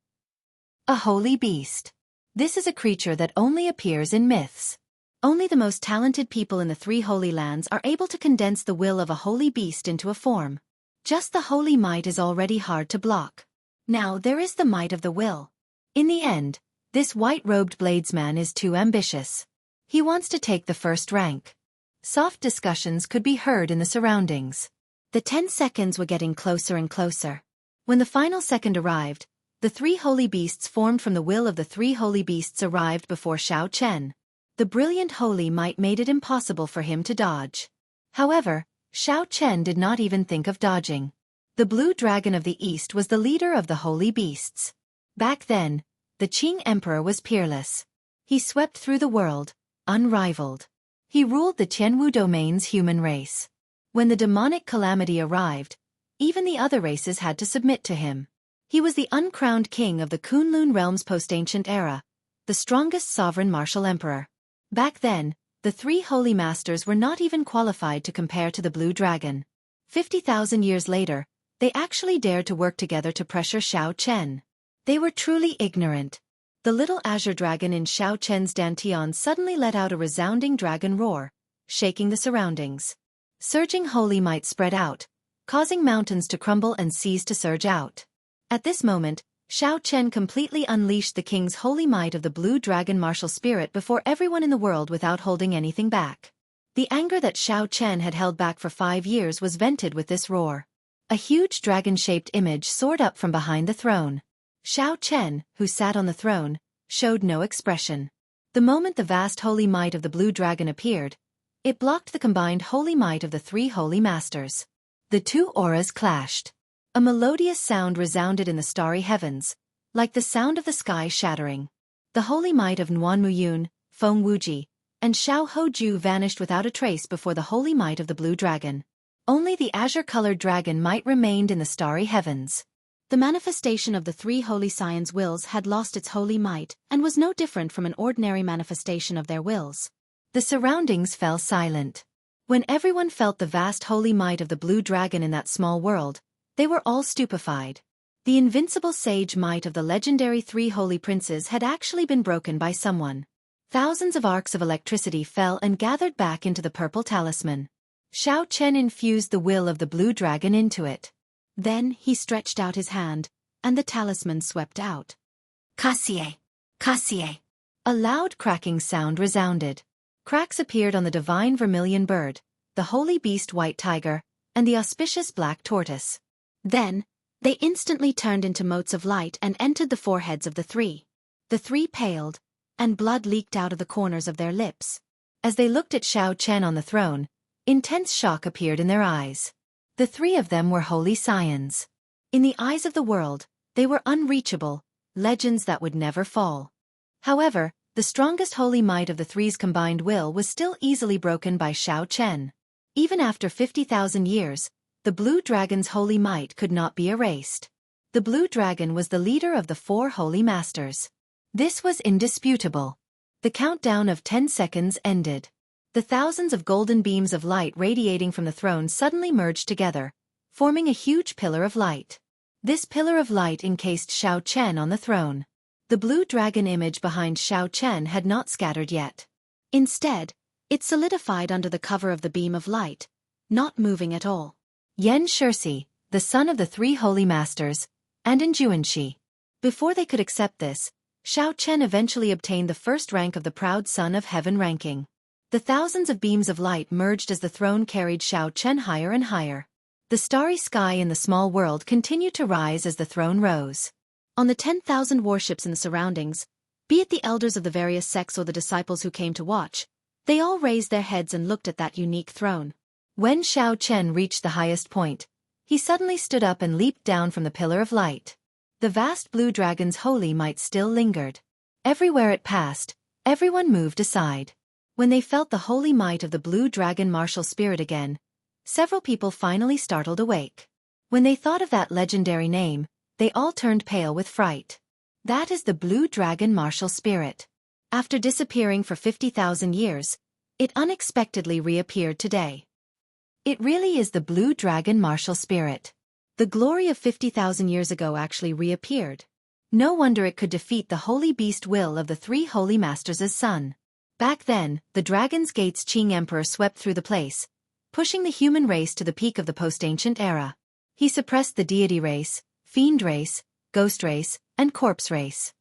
Speaker 1: A holy beast. This is a creature that only appears in myths. Only the most talented people in the 3 holy lands are able to condense the will of a holy beast into a form. Just the holy might is already hard to block. Now there is the might of the will. In the end, this white-robed bladesman is too ambitious. He wants to take the first rank. Soft discussions could be heard in the surroundings. The 10 seconds were getting closer and closer. When the final second arrived, the 3 holy beasts formed from the will of the 3 holy beasts arrived before Xiao Chen. The brilliant holy might made it impossible for him to dodge. However, Xiao Chen did not even think of dodging. The blue dragon of the east was the leader of the holy beasts. Back then, the Qing emperor was peerless. He swept through the world, unrivaled. He ruled the Tianwu domain's human race. When the demonic calamity arrived, even the other races had to submit to him. He was the uncrowned king of the Kunlun realm's post-ancient era, the strongest sovereign martial emperor. Back then, the 3 holy masters were not even qualified to compare to the blue dragon. 50,000 years later, they actually dared to work together to pressure Xiao Chen. They were truly ignorant. The little azure dragon in Xiao Chen's dantian suddenly let out a resounding dragon roar, shaking the surroundings. Surging holy might spread out, causing mountains to crumble and seas to surge out. At this moment, Xiao Chen completely unleashed the king's holy might of the blue dragon martial spirit before everyone in the world without holding anything back. The anger that Xiao Chen had held back for 5 years was vented with this roar. A huge dragon-shaped image soared up from behind the throne. Xiao Chen, who sat on the throne, showed no expression. The moment the vast holy might of the blue dragon appeared, it blocked the combined holy might of the 3 holy masters. The 2 auras clashed. A melodious sound resounded in the starry heavens, like the sound of the sky shattering. The holy might of Nuan Muyun, Feng Wuji, and Xiao Hoju vanished without a trace before the holy might of the blue dragon. Only the azure-colored dragon might remained in the starry heavens. The manifestation of the 3 holy scions' wills had lost its holy might and was no different from an ordinary manifestation of their wills. The surroundings fell silent. When everyone felt the vast holy might of the blue dragon in that small world, they were all stupefied. The invincible sage might of the legendary 3 holy princes had actually been broken by someone. Thousands of arcs of electricity fell and gathered back into the purple talisman. Xiao Chen infused the will of the blue dragon into it. Then he stretched out his hand, and the talisman swept out. Kasie! Kasie! A loud cracking sound resounded. Cracks appeared on the divine vermilion bird, the holy beast white tiger, and the auspicious black tortoise. Then, they instantly turned into motes of light and entered the foreheads of the 3. The 3 paled, and blood leaked out of the corners of their lips. As they looked at Xiao Chen on the throne, intense shock appeared in their eyes. The three of them were holy scions. In the eyes of the world, they were unreachable, legends that would never fall. However, the strongest holy might of the three's combined will was still easily broken by Xiao Chen. Even after 50,000 years, the Blue Dragon's holy might could not be erased. The Blue Dragon was the leader of the four holy masters. This was indisputable. The countdown of 10 seconds ended. The thousands of golden beams of light radiating from the throne suddenly merged together, forming a huge pillar of light. This pillar of light encased Xiao Chen on the throne. The Blue Dragon image behind Xiao Chen had not scattered yet. Instead, it solidified under the cover of the beam of light, not moving at all. Yan Shirsi, the son of the three holy masters, and Enjuanshi. Before they could accept this, Xiao Chen eventually obtained the first rank of the proud son of heaven ranking. The thousands of beams of light merged as the throne carried Xiao Chen higher and higher. The starry sky in the small world continued to rise as the throne rose. On the 10,000 warships in the surroundings, be it the elders of the various sects or the disciples who came to watch, they all raised their heads and looked at that unique throne. When Xiao Chen reached the highest point, he suddenly stood up and leaped down from the pillar of light. The vast Blue Dragon's holy might still lingered. Everywhere it passed, everyone moved aside. When they felt the holy might of the Blue Dragon martial spirit again, several people finally startled awake. When they thought of that legendary name, they all turned pale with fright. That is the Blue Dragon martial spirit. After disappearing for 50,000 years, it unexpectedly reappeared today. It really is the Blue Dragon martial spirit. The glory of 50,000 years ago actually reappeared. No wonder it could defeat the holy beast will of the three holy masters' son. Back then, the Dragon's Gate's Qing Emperor swept through the place, pushing the human race to the peak of the post-ancient era. He suppressed the deity race, fiend race, ghost race, and corpse race.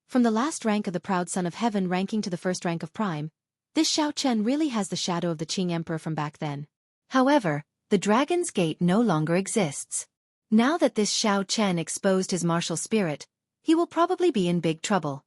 Speaker 1: From the last rank of the proud son of heaven ranking to the first rank of prime, this Xiao Chen really has the shadow of the Qing Emperor from back then. However, the Dragon's Gate no longer exists. Now that this Xiao Chen exposed his martial spirit, he will probably be in big trouble.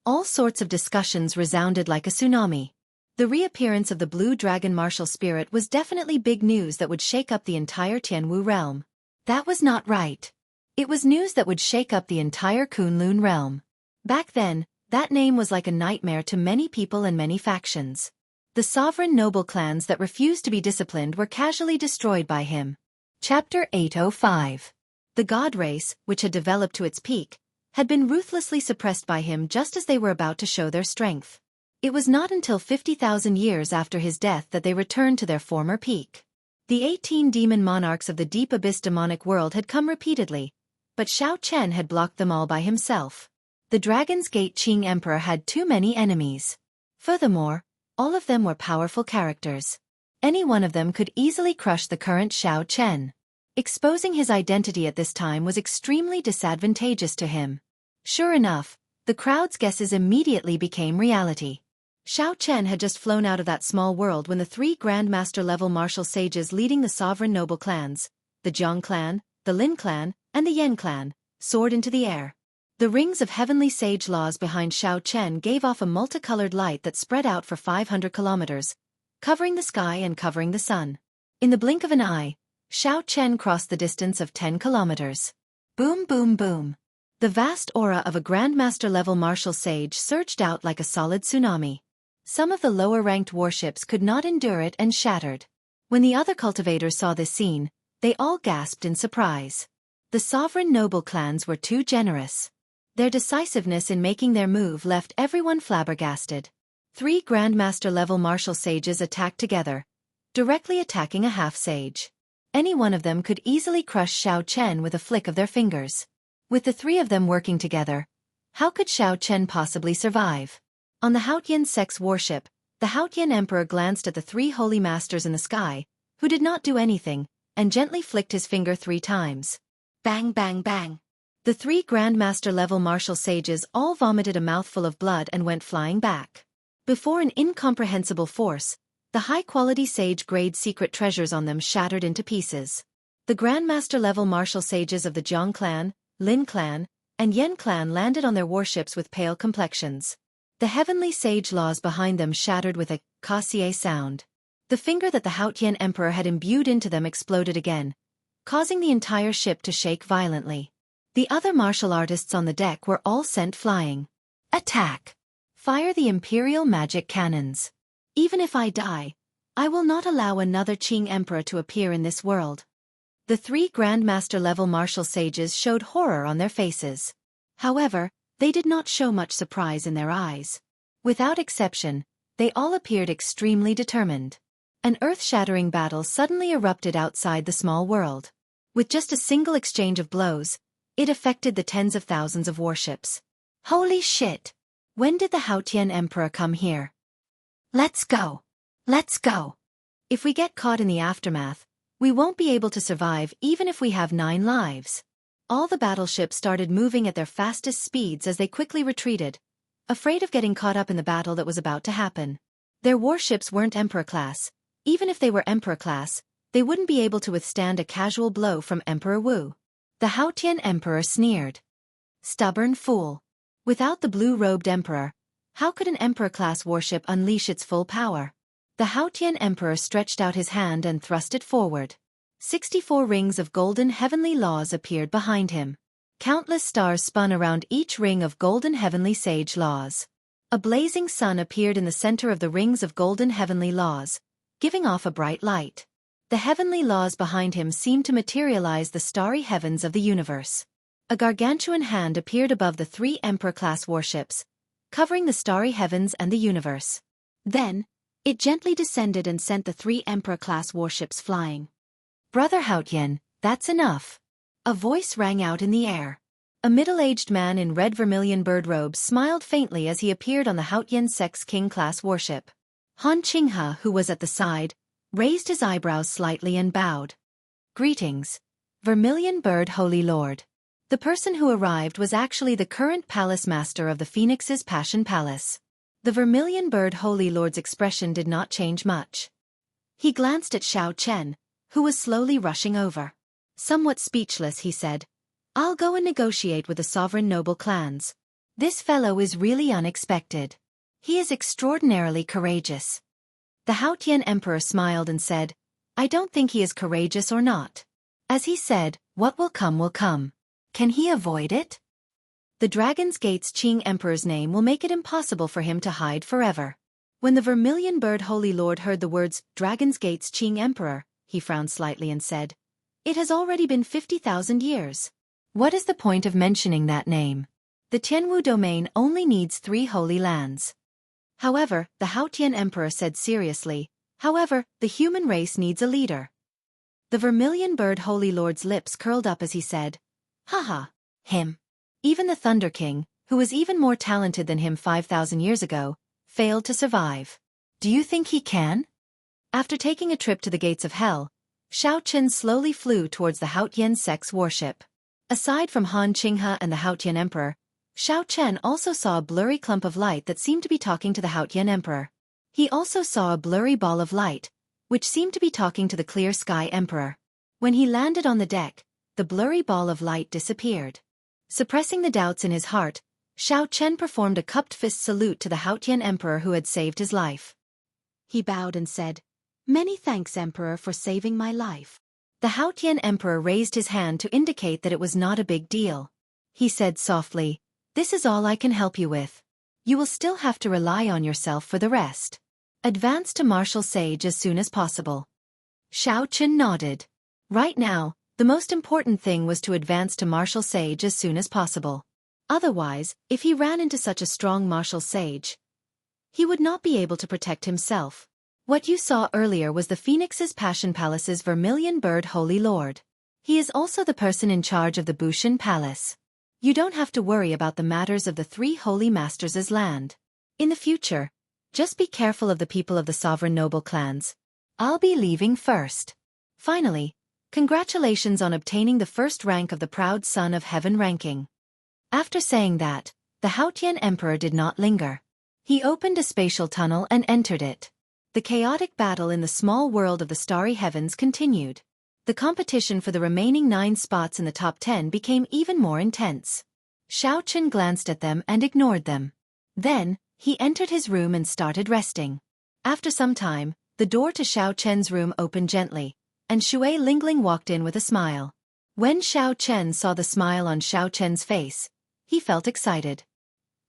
Speaker 1: All sorts of discussions resounded like a tsunami. The reappearance of the Blue Dragon martial spirit was definitely big news that would shake up the entire Tianwu realm. That was not right. It was news that would shake up the entire Kunlun realm. Back then, that name was like a nightmare to many people and many factions. The sovereign noble clans that refused to be disciplined were casually destroyed by him. Chapter 805. The god race, which had developed to its peak, had been ruthlessly suppressed by him just as they were about to show their strength. It was not until 50,000 years after his death that they returned to their former peak. The 18 demon monarchs of the deep abyss demonic world had come repeatedly, but Xiao Chen had blocked them all by himself. The Dragon's Gate Qing Emperor had too many enemies. Furthermore, all of them were powerful characters. Any one of them could easily crush the current Xiao Chen. Exposing his identity at this time was extremely disadvantageous to him. Sure enough, the crowd's guesses immediately became reality. Xiao Chen had just flown out of that small world when the three Grandmaster-level martial sages leading the sovereign noble clans, the Jiang clan, the Lin clan, and the Yan clan, soared into the air. The rings of heavenly sage laws behind Xiao Chen gave off a multicolored light that spread out for 500 kilometers, covering the sky and covering the sun. In the blink of an eye, Xiao Chen crossed the distance of 10 kilometers. Boom boom boom. The vast aura of a Grandmaster-level martial sage surged out like a solid tsunami. Some of the lower-ranked warships could not endure it and shattered. When the other cultivators saw this scene, they all gasped in surprise. The sovereign noble clans were too generous. Their decisiveness in making their move left everyone flabbergasted. 3 Grandmaster-level martial sages attacked together, directly attacking a half-sage. Any one of them could easily crush Xiao Chen with a flick of their fingers. With the 3 of them working together, how could Xiao Chen possibly survive? On the Haotian Sex warship, the Haotian Emperor glanced at the 3 holy masters in the sky, who did not do anything, and gently flicked his finger 3 times. Bang bang bang. The 3 Grandmaster-level martial sages all vomited a mouthful of blood and went flying back. Before an incomprehensible force, the high-quality sage-grade secret treasures on them shattered into pieces. The Grandmaster-level martial sages of the Jiang clan, Lin clan, and Yan clan landed on their warships with pale complexions. The heavenly sage laws behind them shattered with a cassier sound. The finger that the Haotian Emperor had imbued into them exploded again, causing the entire ship to shake violently. The other martial artists on the deck were all sent flying. Attack! Fire the Imperial magic cannons. Even if I die, I will not allow another Qing Emperor to appear in this world. The 3 Grandmaster-level martial sages showed horror on their faces. However, they did not show much surprise in their eyes. Without exception, they all appeared extremely determined. An earth-shattering battle suddenly erupted outside the small world. With just a single exchange of blows, it affected the tens of thousands of warships. Holy shit! When did the Haotian Emperor come here? Let's go! Let's go! If we get caught in the aftermath, we won't be able to survive even if we have 9 lives. All the battleships started moving at their fastest speeds as they quickly retreated, afraid of getting caught up in the battle that was about to happen. Their warships weren't Emperor class. Even if they were Emperor class, they wouldn't be able to withstand a casual blow from Emperor Wu. The Haotian Emperor sneered. Stubborn fool. Without the blue-robed Emperor, how could an Emperor-class warship unleash its full power? The Haotian Emperor stretched out his hand and thrust it forward. 64 rings of golden heavenly laws appeared behind him. Countless stars spun around each ring of golden heavenly sage laws. A blazing sun appeared in the center of the rings of golden heavenly laws, giving off a bright light. The heavenly laws behind him seemed to materialize the starry heavens of the universe. A gargantuan hand appeared above the 3 Emperor-class warships, covering the starry heavens and the universe. Then, it gently descended and sent the 3 Emperor-class warships flying. Brother Haotian, that's enough. A voice rang out in the air. A middle-aged man in red vermilion bird robes smiled faintly as he appeared on the Haotian Sex King-class warship. Han Qinghe, who was at the side, raised his eyebrows slightly and bowed. Greetings, Vermilion Bird Holy Lord. The person who arrived was actually the current palace master of the Phoenix's Passion Palace. The Vermilion Bird Holy Lord's expression did not change much. He glanced at Xiao Chen, who was slowly rushing over. Somewhat speechless, he said, "I'll go and negotiate with the sovereign noble clans. This fellow is really unexpected. He is extraordinarily courageous." The Haotian Emperor smiled and said, "I don't think he is courageous or not. As he said, what will come will come. Can he avoid it? The Dragon's Gate's Qing Emperor's name will make it impossible for him to hide forever." When the Vermilion Bird Holy Lord heard the words, Dragon's Gate's Qing Emperor, he frowned slightly and said, "It has already been 50,000 years. What is the point of mentioning that name? The Tianwu domain only needs 3 holy lands." However, the Haotian Emperor said seriously, "However, the human race needs a leader." The Vermilion Bird Holy Lord's lips curled up as he said, "Haha, him." Even the Thunder King, who was even more talented than him 5,000 years ago, failed to survive. Do you think he can? After taking a trip to the gates of hell, Xiao Chen slowly flew towards the Haotian Sex warship. Aside from Han Qinghe and the Haotian Emperor, Xiao Chen also saw a blurry clump of light that seemed to be talking to the Haotian Emperor. He also saw a blurry ball of light, which seemed to be talking to the Clear Sky Emperor. When he landed on the deck, the blurry ball of light disappeared. Suppressing the doubts in his heart, Xiao Chen performed a cupped fist salute to the Haotian Emperor who had saved his life. He bowed and said, "Many thanks, Emperor, for saving my life." The Haotian Emperor raised his hand to indicate that it was not a big deal. He said softly, "This is all I can help you with. You will still have to rely on yourself for the rest. Advance to Martial Sage as soon as possible." Xiao Chen nodded. Right now, the most important thing was to advance to Martial Sage as soon as possible. Otherwise, if he ran into such a strong Martial Sage, he would not be able to protect himself. What you saw earlier was the Phoenix's Passion Palace's Vermilion Bird Holy Lord. He is also the person in charge of the Bushan Palace. You don't have to worry about the matters of the 3 Holy Masters' land. In the future, just be careful of the people of the sovereign noble clans. I'll be leaving first. Finally, congratulations on obtaining the first rank of the Proud Son of Heaven ranking. After saying that, the Haotian Emperor did not linger. He opened a spatial tunnel and entered it. The chaotic battle in the small world of the starry heavens continued. The competition for the remaining 9 spots in the top 10 became even more intense. Xiao Chen glanced at them and ignored them. Then, He entered his room and started resting. After some time, the door to Xiao Chen's room opened gently, and Shui Lingling walked in with a smile. When Xiao Chen saw the smile on Xiao Chen's face, he felt excited.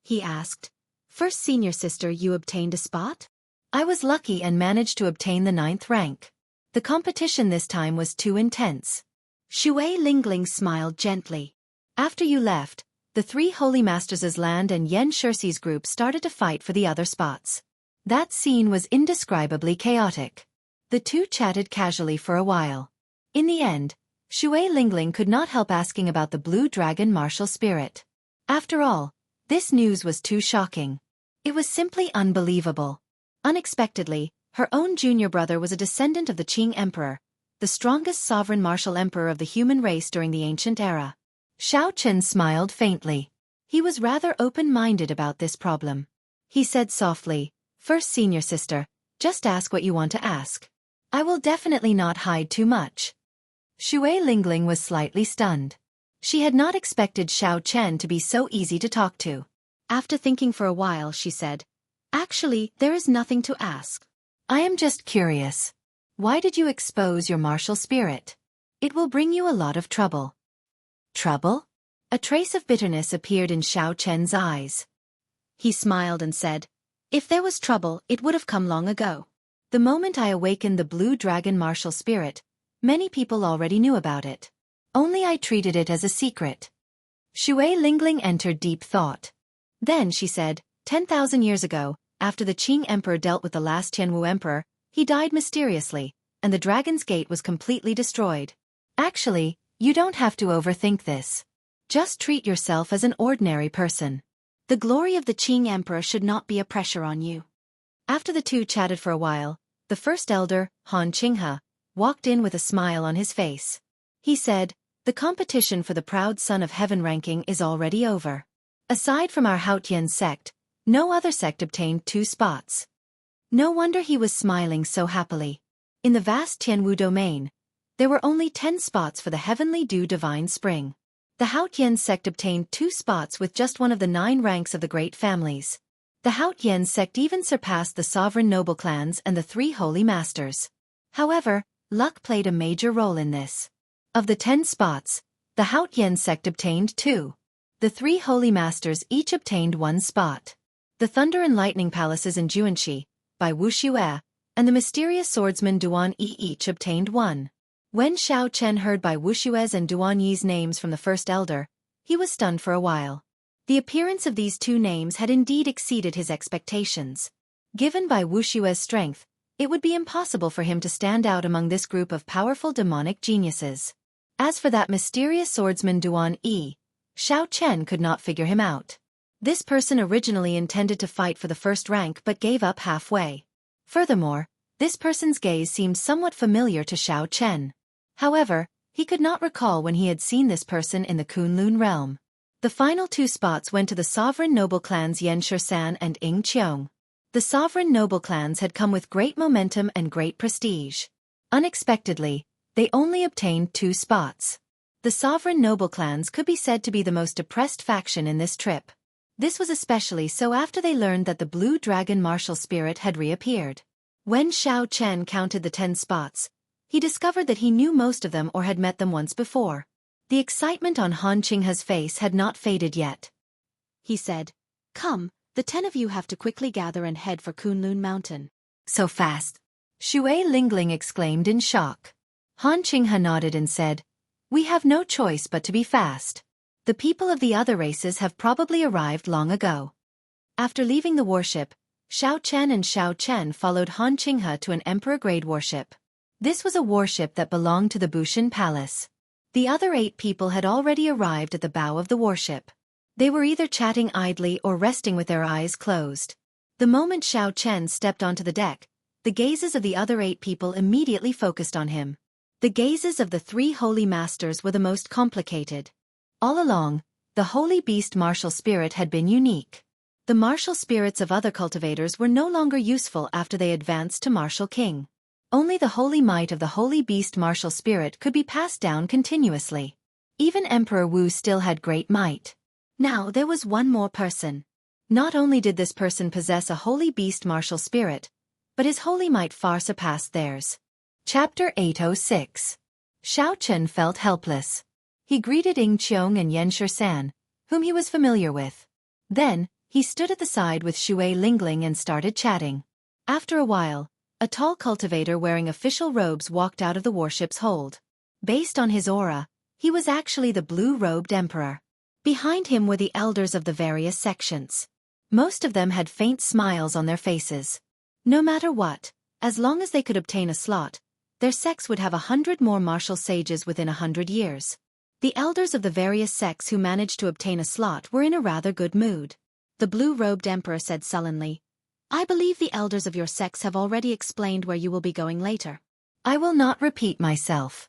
Speaker 1: He asked, "First senior sister, you obtained a spot?" "I was lucky and managed to obtain the 9th rank. The competition this time was too intense." Shui Lingling smiled gently. "After you left, the 3 Holy Masters' land and Yen Shursi's group started to fight for the other spots. That scene was indescribably chaotic." The two chatted casually for a while. In the end, Shui Lingling could not help asking about the Blue Dragon martial spirit. After all, this news was too shocking. It was simply unbelievable. Unexpectedly, her own junior brother was a descendant of the Qing Emperor, the strongest sovereign martial emperor of the human race during the ancient era. Xiao Chen smiled faintly. He was rather open-minded about this problem. He said softly, "First senior sister, just ask what you want to ask. I will definitely not hide too much." Shui Lingling was slightly stunned. She had not expected Xiao Chen to be so easy to talk to. After thinking for a while, she said, "Actually, there is nothing to ask. I am just curious. Why did you expose your martial spirit? It will bring you a lot of trouble." "Trouble?" A trace of bitterness appeared in Xiao Chen's eyes. He smiled and said, "If there was trouble, it would have come long ago. The moment I awakened the Blue Dragon martial spirit, many people already knew about it. Only I treated it as a secret." Shui Lingling entered deep thought. Then she said, 10,000 years ago, after the Qing Emperor dealt with the last Tianwu Emperor, he died mysteriously, and the Dragon's Gate was completely destroyed. Actually, you don't have to overthink this. Just treat yourself as an ordinary person. The glory of the Qing Emperor should not be a pressure on you." After the two chatted for a while, the first elder, Han Qinghe, walked in with a smile on his face. He said, "The competition for the proud son of heaven ranking is already over. Aside from our Haotian sect, no other sect obtained 2 spots." No wonder he was smiling so happily. In the vast Tianwu domain, there were only 10 spots for the Heavenly Dew Divine Spring. The Haotian sect obtained 2 spots with just one of the 9 ranks of the great families. The Haotian sect even surpassed the sovereign noble clans and the 3 holy masters. However, luck played a major role in this. Of the 10 spots, the Haotian sect obtained 2. The 3 holy masters each obtained 1 spot. The Thunder and Lightning Palaces in Juanxi, by Wu Xue, and the mysterious swordsman Duan Yi each obtained 1. When Xiao Chen heard Bai Wushue's and Duan Yi's names from the first elder, he was stunned for a while. The appearance of these 2 names had indeed exceeded his expectations. Given Bai Wushue's strength, it would be impossible for him to stand out among this group of powerful demonic geniuses. As for that mysterious swordsman Duan Yi, Xiao Chen could not figure him out. This person originally intended to fight for the first rank but gave up halfway. Furthermore, this person's gaze seemed somewhat familiar to Xiao Chen. However, he could not recall when he had seen this person in the Kunlun realm. The final 2 spots went to the sovereign noble clans Yan Shursan and Ing Qiong. The sovereign noble clans had come with great momentum and great prestige. Unexpectedly, they only obtained 2 spots. The sovereign noble clans could be said to be the most oppressed faction in this trip. This was especially so after they learned that the Blue Dragon martial spirit had reappeared. When Xiao Chen counted the 10 spots, he discovered that he knew most of them or had met them once before. The excitement on Han Qinghe's face had not faded yet. He said, "Come, the 10 of you have to quickly gather and head for Kunlun Mountain." "So fast?" Shui Lingling exclaimed in shock. Han Qinghe nodded and said, "We have no choice but to be fast. The people of the other races have probably arrived long ago." After leaving the warship, Xiao Chen and Xiao Chen followed Han Qinghe to an emperor-grade warship. This was a warship that belonged to the Bushan Palace. The other 8 people had already arrived at the bow of the warship. They were either chatting idly or resting with their eyes closed. The moment Xiao Chen stepped onto the deck, the gazes of the other 8 people immediately focused on him. The gazes of the 3 holy masters were the most complicated. All along, the holy beast martial spirit had been unique. The martial spirits of other cultivators were no longer useful after they advanced to martial king. Only the holy might of the holy beast martial spirit could be passed down continuously. Even Emperor Wu still had great might. Now there was one more person. Not only did this person possess a holy beast martial spirit, but his holy might far surpassed theirs. Chapter 806. Xiao Chen felt helpless. He greeted Ying Qiong and Yan Shan, whom he was familiar with. Then, he stood at the side with Shui Lingling and started chatting. After a while, a tall cultivator wearing official robes walked out of the warship's hold. Based on his aura, he was actually the blue-robed emperor. Behind him were the elders of the various sections. Most of them had faint smiles on their faces. No matter what, as long as they could obtain a slot, their sects would have 100 more martial sages within 100 years. The elders of the various sects who managed to obtain a slot were in a rather good mood. The blue-robed emperor said sullenly, "I believe the elders of your sects have already explained where you will be going later. I will not repeat myself.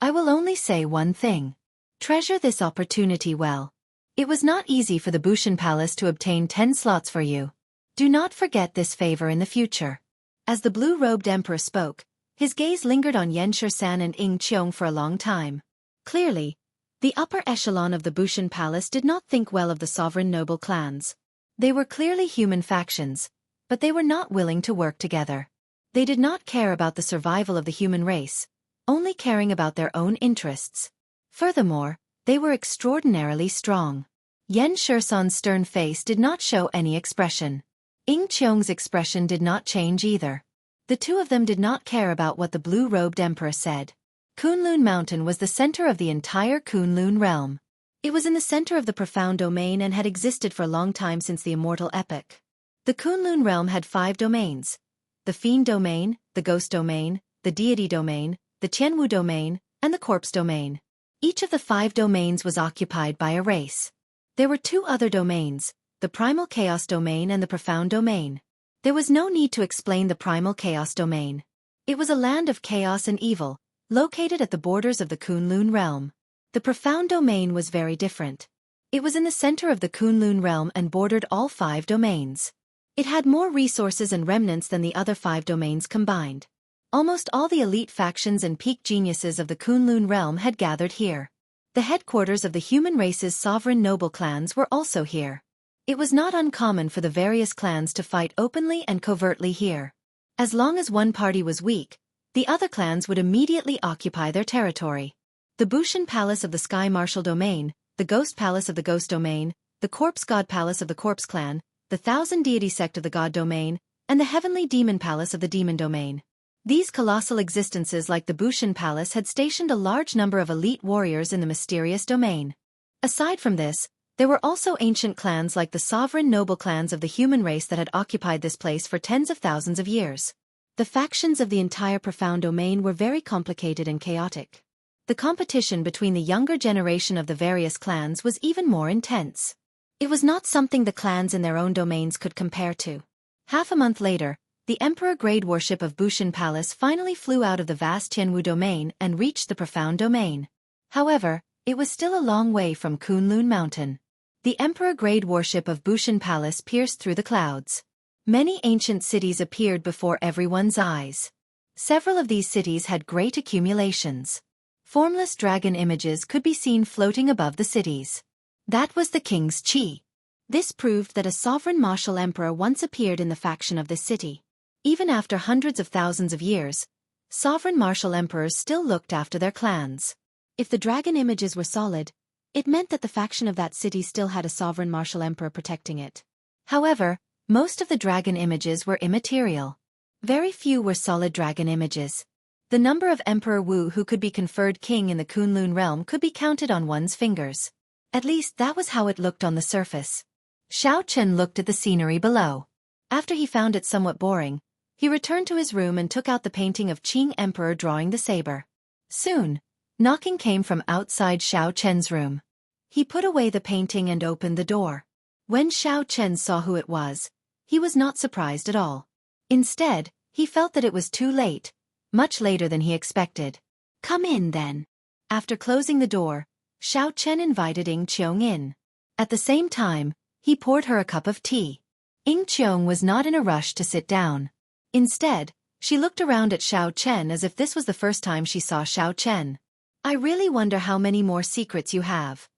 Speaker 1: I will only say one thing. Treasure this opportunity well. It was not easy for the Bushan Palace to obtain 10 slots for you. Do not forget this favor in the future." As the blue-robed emperor spoke, his gaze lingered on Yan Shan and Ying Qiong for a long time. Clearly, the upper echelon of the Bushan Palace did not think well of the sovereign noble clans. They were clearly human factions, but they were not willing to work together. They did not care about the survival of the human race, only caring about their own interests. Furthermore, they were extraordinarily strong. Yan Shan's stern face did not show any expression. Ying Qiong's expression did not change either. The two of them did not care about what the blue-robed emperor said. Kunlun Mountain was the center of the entire Kunlun realm. It was in the center of the profound domain and had existed for a long time since the immortal epoch. The Kunlun realm had 5 domains: the Fiend domain, the Ghost domain, the Deity domain, the Tianwu domain, and the Corpse domain. Each of the 5 domains was occupied by a race. There were 2 other domains, the Primal Chaos domain and the Profound domain. There was no need to explain the Primal Chaos domain. It was a land of chaos and evil, located at the borders of the Kunlun realm. The Profound domain was very different. It was in the center of the Kunlun realm and bordered all 5 domains. It had more resources and remnants than the other 5 domains combined. Almost all the elite factions and peak geniuses of the Kunlun realm had gathered here. The headquarters of the human race's sovereign noble clans were also here. It was not uncommon for the various clans to fight openly and covertly here. As long as one party was weak, the other clans would immediately occupy their territory. The Bushan Palace of the Sky Martial Domain, the Ghost Palace of the Ghost Domain, the Corpse God Palace of the Corpse Clan, the Thousand Deity Sect of the God Domain, and the Heavenly Demon Palace of the Demon Domain. These colossal existences like the Bushan Palace had stationed a large number of elite warriors in the mysterious domain. Aside from this, there were also ancient clans like the sovereign noble clans of the human race that had occupied this place for tens of thousands of years. The factions of the entire profound domain were very complicated and chaotic. The competition between the younger generation of the various clans was even more intense. It was not something the clans in their own domains could compare to. Half a month later, the Emperor-grade warship of Bushan Palace finally flew out of the vast Tianwu domain and reached the profound domain. However, it was still a long way from Kunlun Mountain. The Emperor-grade warship of Bushan Palace pierced through the clouds. Many ancient cities appeared before everyone's eyes. Several of these cities had great accumulations. Formless dragon images could be seen floating above the cities. That was the king's chi. This proved that a sovereign martial emperor once appeared in the faction of this city. Even after hundreds of thousands of years, sovereign martial emperors still looked after their clans. If the dragon images were solid, it meant that the faction of that city still had a sovereign martial emperor protecting it. However, most of the dragon images were immaterial. Very few were solid dragon images. The number of Emperor Wu who could be conferred king in the Kunlun realm could be counted on one's fingers. At least that was how it looked on the surface. Xiao Chen looked at the scenery below. After he found it somewhat boring, he returned to his room and took out the painting of Qing Emperor drawing the saber. Soon, knocking came from outside Xiao Chen's room. He put away the painting and opened the door. When Xiao Chen saw who it was, he was not surprised at all. Instead, he felt that it was too late, much later than he expected. "Come in then." After closing the door, Xiao Chen invited Ying Qiong in. At the same time, he poured her a cup of tea. Ying Qiong was not in a rush to sit down. Instead, she looked around at Xiao Chen as if this was the first time she saw Xiao Chen. "I really wonder how many more secrets you have."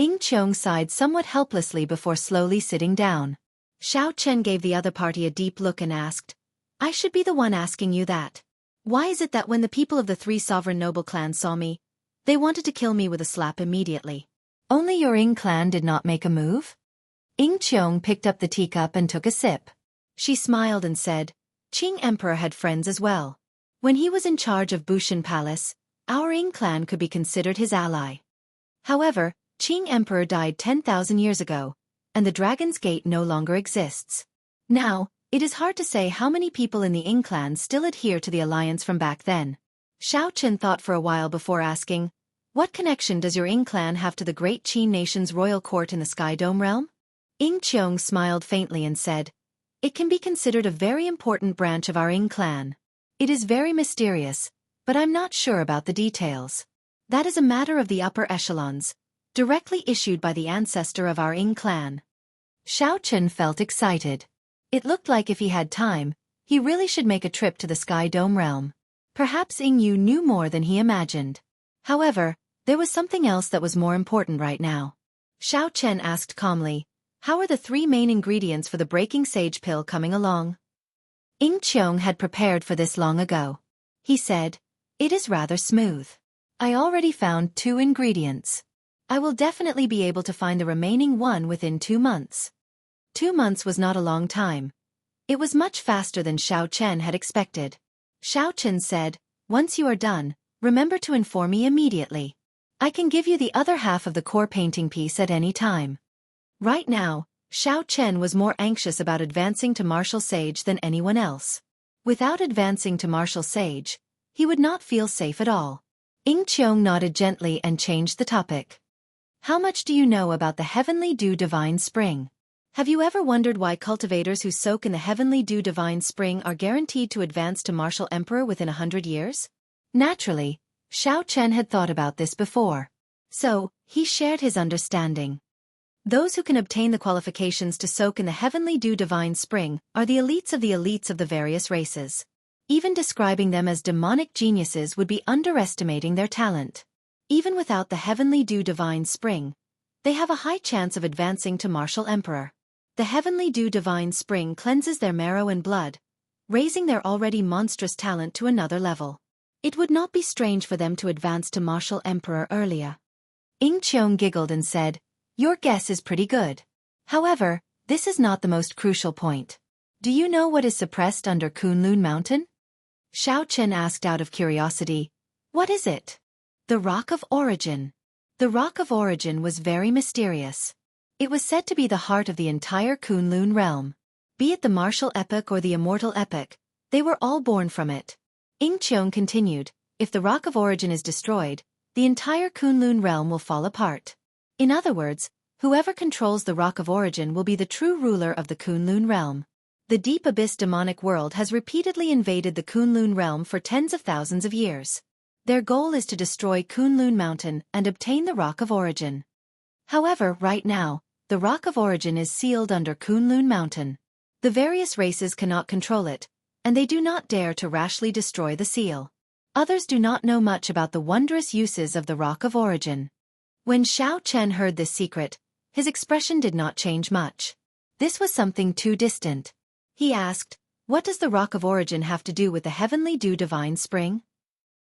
Speaker 1: Ying Qiong sighed somewhat helplessly before slowly sitting down. Xiao Chen gave the other party a deep look and asked, I should be the one asking you that. Why is it that when the people of the three sovereign noble clans saw me, they wanted to kill me with a slap immediately? Only your Ying clan did not make a move? Ying Qiong picked up the teacup and took a sip. She smiled and said, Qing Emperor had friends as well. When he was in charge of Bushan Palace, our Ying clan could be considered his ally. However, Qing Emperor died 10,000 years ago, and the Dragon's Gate no longer exists. Now, it is hard to say how many people in the Ying clan still adhere to the alliance from back then. Xiao Chen thought for a while before asking, what connection does your Ying clan have to the great Qin nation's royal court in the Sky Dome realm? Ying Qiong smiled faintly and said, it can be considered a very important branch of our Ying clan. It is very mysterious, but I'm not sure about the details. That is a matter of the upper echelons, directly issued by the ancestor of our Ying clan. Xiao Chen felt excited. It looked like if he had time, he really should make a trip to the Sky Dome realm. Perhaps Ying Yu knew more than he imagined. However, there was something else that was more important right now. Xiao Chen asked calmly, how are the three main ingredients for the breaking sage pill coming along? Ying Qiong had prepared for this long ago. He said, it is rather smooth. I already found 2 ingredients. I will definitely be able to find the remaining one within 2 months. 2 months was not a long time. It was much faster than Xiao Chen had expected. Xiao Chen said, once you are done, remember to inform me immediately. I can give you the other half of the core painting piece at any time. Right now, Xiao Chen was more anxious about advancing to Martial Sage than anyone else. Without advancing to Martial Sage, he would not feel safe at all. Ying Qiong nodded gently and changed the topic. How much do you know about the Heavenly Dew Divine Spring? Have you ever wondered why cultivators who soak in the Heavenly Dew Divine Spring are guaranteed to advance to Martial Emperor within 100 years? Naturally, Xiao Chen had thought about this before. So, he shared his understanding. Those who can obtain the qualifications to soak in the Heavenly Dew Divine Spring are the elites of the various races. Even describing them as demonic geniuses would be underestimating their talent. Even without the Heavenly Dew Divine Spring, they have a high chance of advancing to Martial Emperor. The Heavenly Dew Divine Spring cleanses their marrow and blood, raising their already monstrous talent to another level. It would not be strange for them to advance to Martial Emperor earlier. Ying Qiong giggled and said, your guess is pretty good. However, this is not the most crucial point. Do you know what is suppressed under Kunlun Mountain? Xiao Chen asked out of curiosity, what is it? The Rock of Origin. The Rock of Origin was very mysterious. It was said to be the heart of the entire Kunlun realm. Be it the martial epoch or the immortal epoch, they were all born from it. Ying Qiong continued, if the Rock of Origin is destroyed, the entire Kunlun realm will fall apart. In other words, whoever controls the Rock of Origin will be the true ruler of the Kunlun realm. The Deep Abyss demonic world has repeatedly invaded the Kunlun realm for tens of thousands of years. Their goal is to destroy Kunlun Mountain and obtain the Rock of Origin. However, right now, the Rock of Origin is sealed under Kunlun Mountain. The various races cannot control it, and they do not dare to rashly destroy the seal. Others do not know much about the wondrous uses of the Rock of Origin. When Xiao Chen heard this secret, his expression did not change much. This was something too distant. He asked, what does the Rock of Origin have to do with the Heavenly Dew Divine Spring?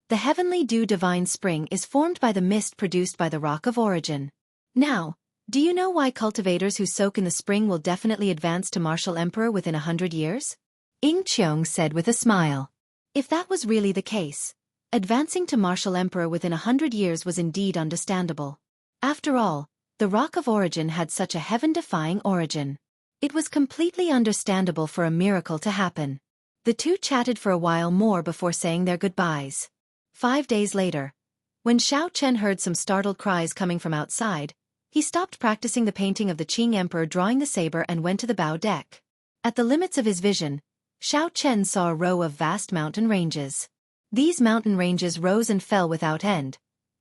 Speaker 1: The Heavenly Dew Divine Spring is formed by the mist produced by the Rock of Origin. Now, do you know why cultivators who soak in the spring will definitely advance to Martial Emperor within 100 years? Ying Qiong said with a smile. If that was really the case, advancing to Martial Emperor within 100 years was indeed understandable. After all, the Rock of Origin had such a heaven-defying origin. It was completely understandable for a miracle to happen. The two chatted for a while more before saying their goodbyes. 5 days later, when Xiao Chen heard some startled cries coming from outside, he stopped practicing the painting of the Qing Emperor drawing the saber and went to the bow deck. At the limits of his vision, Xiao Chen saw a row of vast mountain ranges. These mountain ranges rose and fell without end,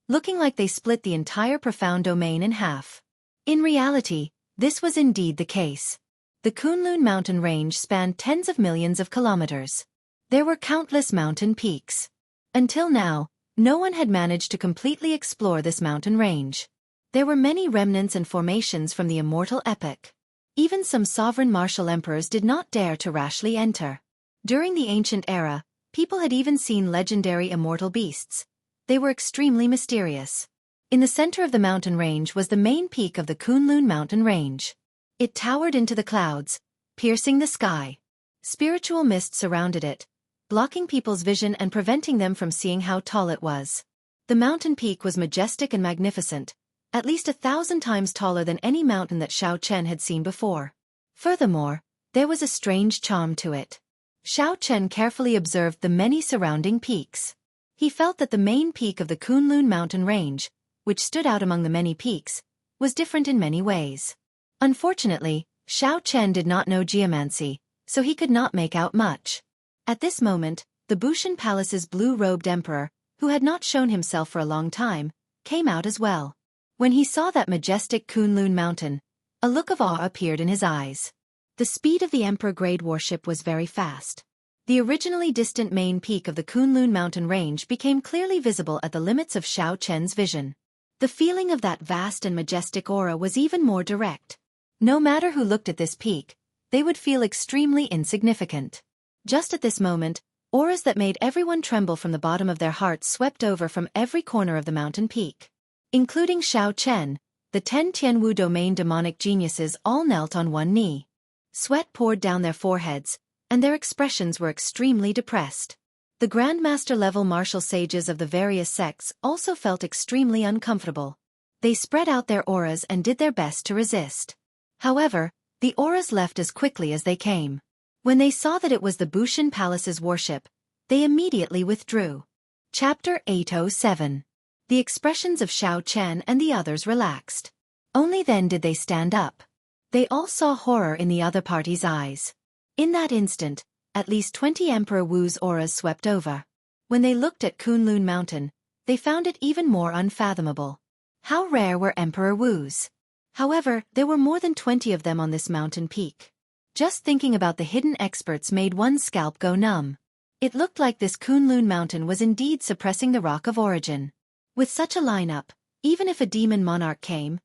Speaker 1: looking like they split the entire profound domain in half. In reality, this was indeed the case. The Kunlun mountain range spanned tens of millions of kilometers. There were countless mountain peaks. Until now, no one had managed to completely explore this mountain range. There were many remnants and formations from the immortal epic. Even some sovereign martial emperors did not dare to rashly enter. During the ancient era, people had even seen legendary immortal beasts. They were extremely mysterious. In the center of the mountain range was the main peak of the Kunlun mountain range. It towered into the clouds, piercing the sky. Spiritual mist surrounded it, blocking people's vision and preventing them from seeing how tall it was. The mountain peak was majestic and magnificent, at least 1,000 times taller than any mountain that Xiao Chen had seen before. Furthermore, there was a strange charm to it. Xiao Chen carefully observed the many surrounding peaks. He felt that the main peak of the Kunlun mountain range, which stood out among the many peaks, was different in many ways. Unfortunately, Xiao Chen did not know geomancy, so he could not make out much. At this moment, the Bushan Palace's blue-robed emperor, who had not shown himself for a long time, came out as well. When he saw that majestic Kunlun mountain, a look of awe appeared in his eyes. The speed of the emperor-grade warship was very fast. The originally distant main peak of the Kunlun mountain range became clearly visible at the limits of Xiao Chen's vision. The feeling of that vast and majestic aura was even more direct. No matter who looked at this peak, they would feel extremely insignificant. Just at this moment, auras that made everyone tremble from the bottom of their hearts swept over from every corner of the mountain peak. Including Xiao Chen, the 10 Tianwu domain demonic geniuses all knelt on one knee. Sweat poured down their foreheads, and their expressions were extremely depressed. The Grandmaster-level martial sages of the various sects also felt extremely uncomfortable. They spread out their auras and did their best to resist. However, the auras left as quickly as they came. When they saw that it was the Bushan Palace's warship, they immediately withdrew. Chapter 807. The expressions of Xiao Chen and the others relaxed. Only then did they stand up. They all saw horror in the other party's eyes. In that instant, at least 20 Emperor Wu's auras swept over. When they looked at Kunlun Mountain, they found it even more unfathomable. How rare were Emperor Wu's! However, there were more than 20 of them on this mountain peak. Just thinking about the hidden experts made one's scalp go numb. It looked like this Kunlun Mountain was indeed suppressing the Rock of Origin. With such a lineup, even if a demon monarch came,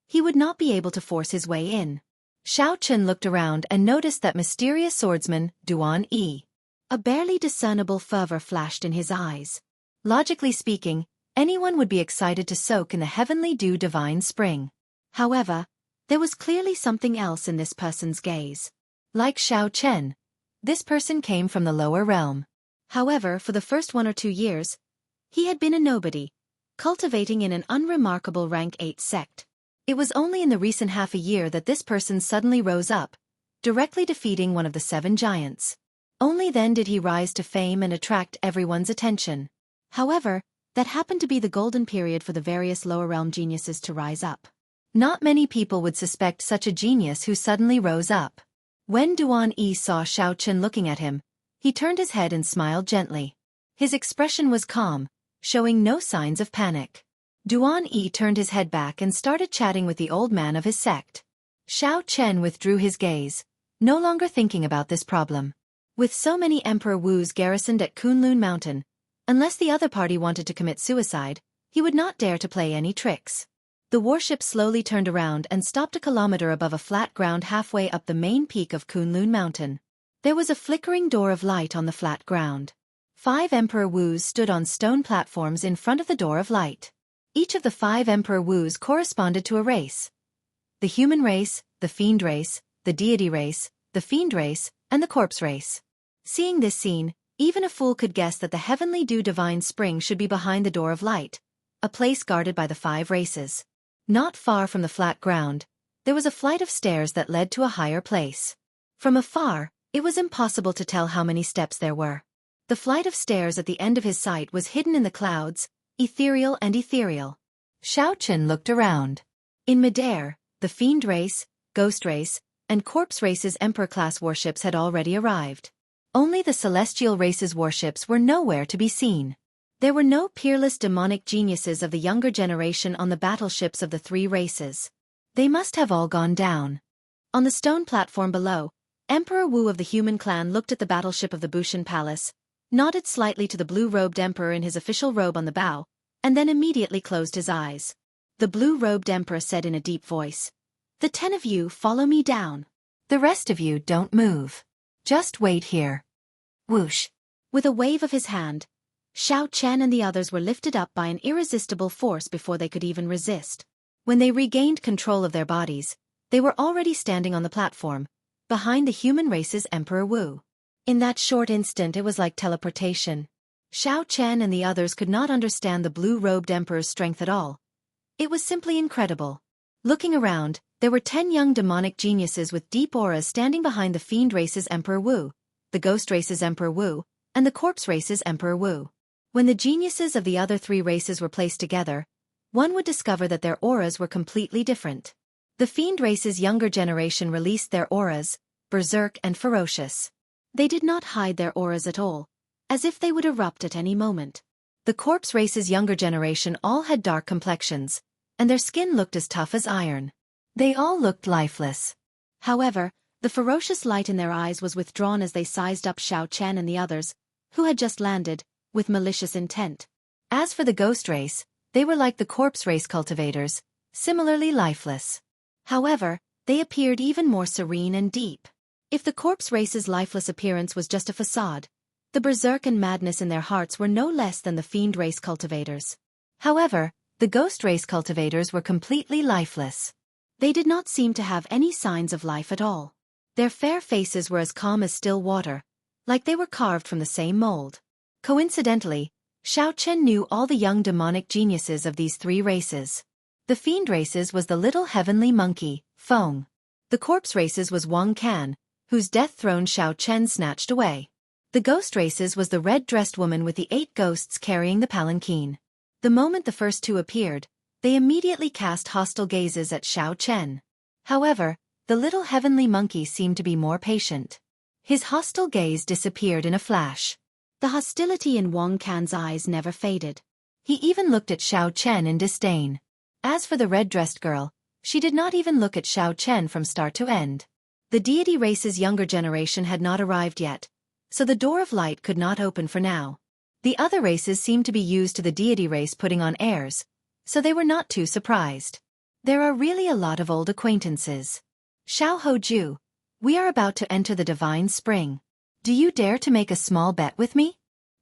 Speaker 1: he would not be able to force his way in. Xiao Chen looked around and noticed that mysterious swordsman, Duan Yi. A barely discernible fervor flashed in his eyes. Logically speaking, anyone would be excited to soak in the heavenly dew divine spring. However, there was clearly something else in this person's gaze. Like Xiao Chen, this person came from the lower realm. However, for the first 1 or 2 years, he had been a nobody, cultivating in an unremarkable rank 8 sect. It was only in the recent half a year that this person suddenly rose up, directly defeating one of the 7 giants. Only then did he rise to fame and attract everyone's attention. However, that happened to be the golden period for the various lower realm geniuses to rise up. Not many people would suspect such a genius who suddenly rose up. When Duan Yi saw Xiao Chen looking at him, he turned his head and smiled gently. His expression was calm, showing no signs of panic. Duan Yi turned his head back and started chatting with the old man of his sect. Xiao Chen withdrew his gaze, no longer thinking about this problem. With so many Emperor Wu's garrisoned at Kunlun Mountain, unless the other party wanted to commit suicide, he would not dare to play any tricks. The warship slowly turned around and stopped a kilometer above a flat ground halfway up the main peak of Kunlun Mountain. There was a flickering door of light on the flat ground. 5 Emperor Wu's stood on stone platforms in front of the door of light. Each of the 5 Emperor Wu's corresponded to a race. The human race, the fiend race, the deity race, the fiend race, and the corpse race. Seeing this scene, even a fool could guess that the heavenly dew divine spring should be behind the door of light, a place guarded by the 5 races. Not far from the flat ground, there was a flight of stairs that led to a higher place. From afar, it was impossible to tell how many steps there were. The flight of stairs at the end of his sight was hidden in the clouds, ethereal and ethereal. Xiao Chen looked around. In midair, the fiend race, ghost race, and corpse race's emperor-class warships had already arrived. Only the celestial race's warships were nowhere to be seen. There were no peerless demonic geniuses of the younger generation on the battleships of the 3 races. They must have all gone down. On the stone platform below, Emperor Wu of the human clan looked at the battleship of the Bushan Palace, nodded slightly to the blue-robed emperor in his official robe on the bow, and then immediately closed his eyes. the blue-robed emperor said in a deep voice. "The 10 of you follow me down. The rest of you don't move. Just wait here." Whoosh! With a wave of his hand, Xiao Chen and the others were lifted up by an irresistible force before they could even resist. When they regained control of their bodies, they were already standing on the platform, behind the human race's Emperor Wu. In that short instant it was like teleportation. Xiao Chen and the others could not understand the blue-robed emperor's strength at all. It was simply incredible. Looking around, there were 10 young demonic geniuses with deep auras standing behind the fiend race's Emperor Wu, the ghost race's Emperor Wu, and the corpse race's Emperor Wu. When the geniuses of the other 3 races were placed together, one would discover that their auras were completely different. The fiend race's younger generation released their auras, berserk and ferocious. They did not hide their auras at all, as if they would erupt at any moment. The corpse race's younger generation all had dark complexions, and their skin looked as tough as iron. They all looked lifeless. However, the ferocious light in their eyes was withdrawn as they sized up Xiao Chen and the others, who had just landed, with malicious intent. As for the ghost race, they were like the corpse race cultivators, similarly lifeless. However, they appeared even more serene and deep. If the corpse race's lifeless appearance was just a facade, the berserk and madness in their hearts were no less than the fiend race cultivators. However, the ghost race cultivators were completely lifeless. They did not seem to have any signs of life at all. Their fair faces were as calm as still water, like they were carved from the same mold. Coincidentally, Xiao Chen knew all the young demonic geniuses of these 3 races. The fiend races was the little heavenly monkey, Feng. The corpse races was Wang Can, whose death throne Xiao Chen snatched away. The ghost races was the red-dressed woman with the 8 ghosts carrying the palanquin. The moment the first 2 appeared, they immediately cast hostile gazes at Xiao Chen. However, the little heavenly monkey seemed to be more patient. His hostile gaze disappeared in a flash. The hostility in Wang Can's eyes never faded. He even looked at Xiao Chen in disdain. As for the red-dressed girl, she did not even look at Xiao Chen from start to end. The deity race's younger generation had not arrived yet, so the door of light could not open for now. The other races seemed to be used to the deity race putting on airs, so they were not too surprised. There are really a lot of old acquaintances. Xiao Hoju, we are about to enter the divine spring. Do you dare to make a small bet with me?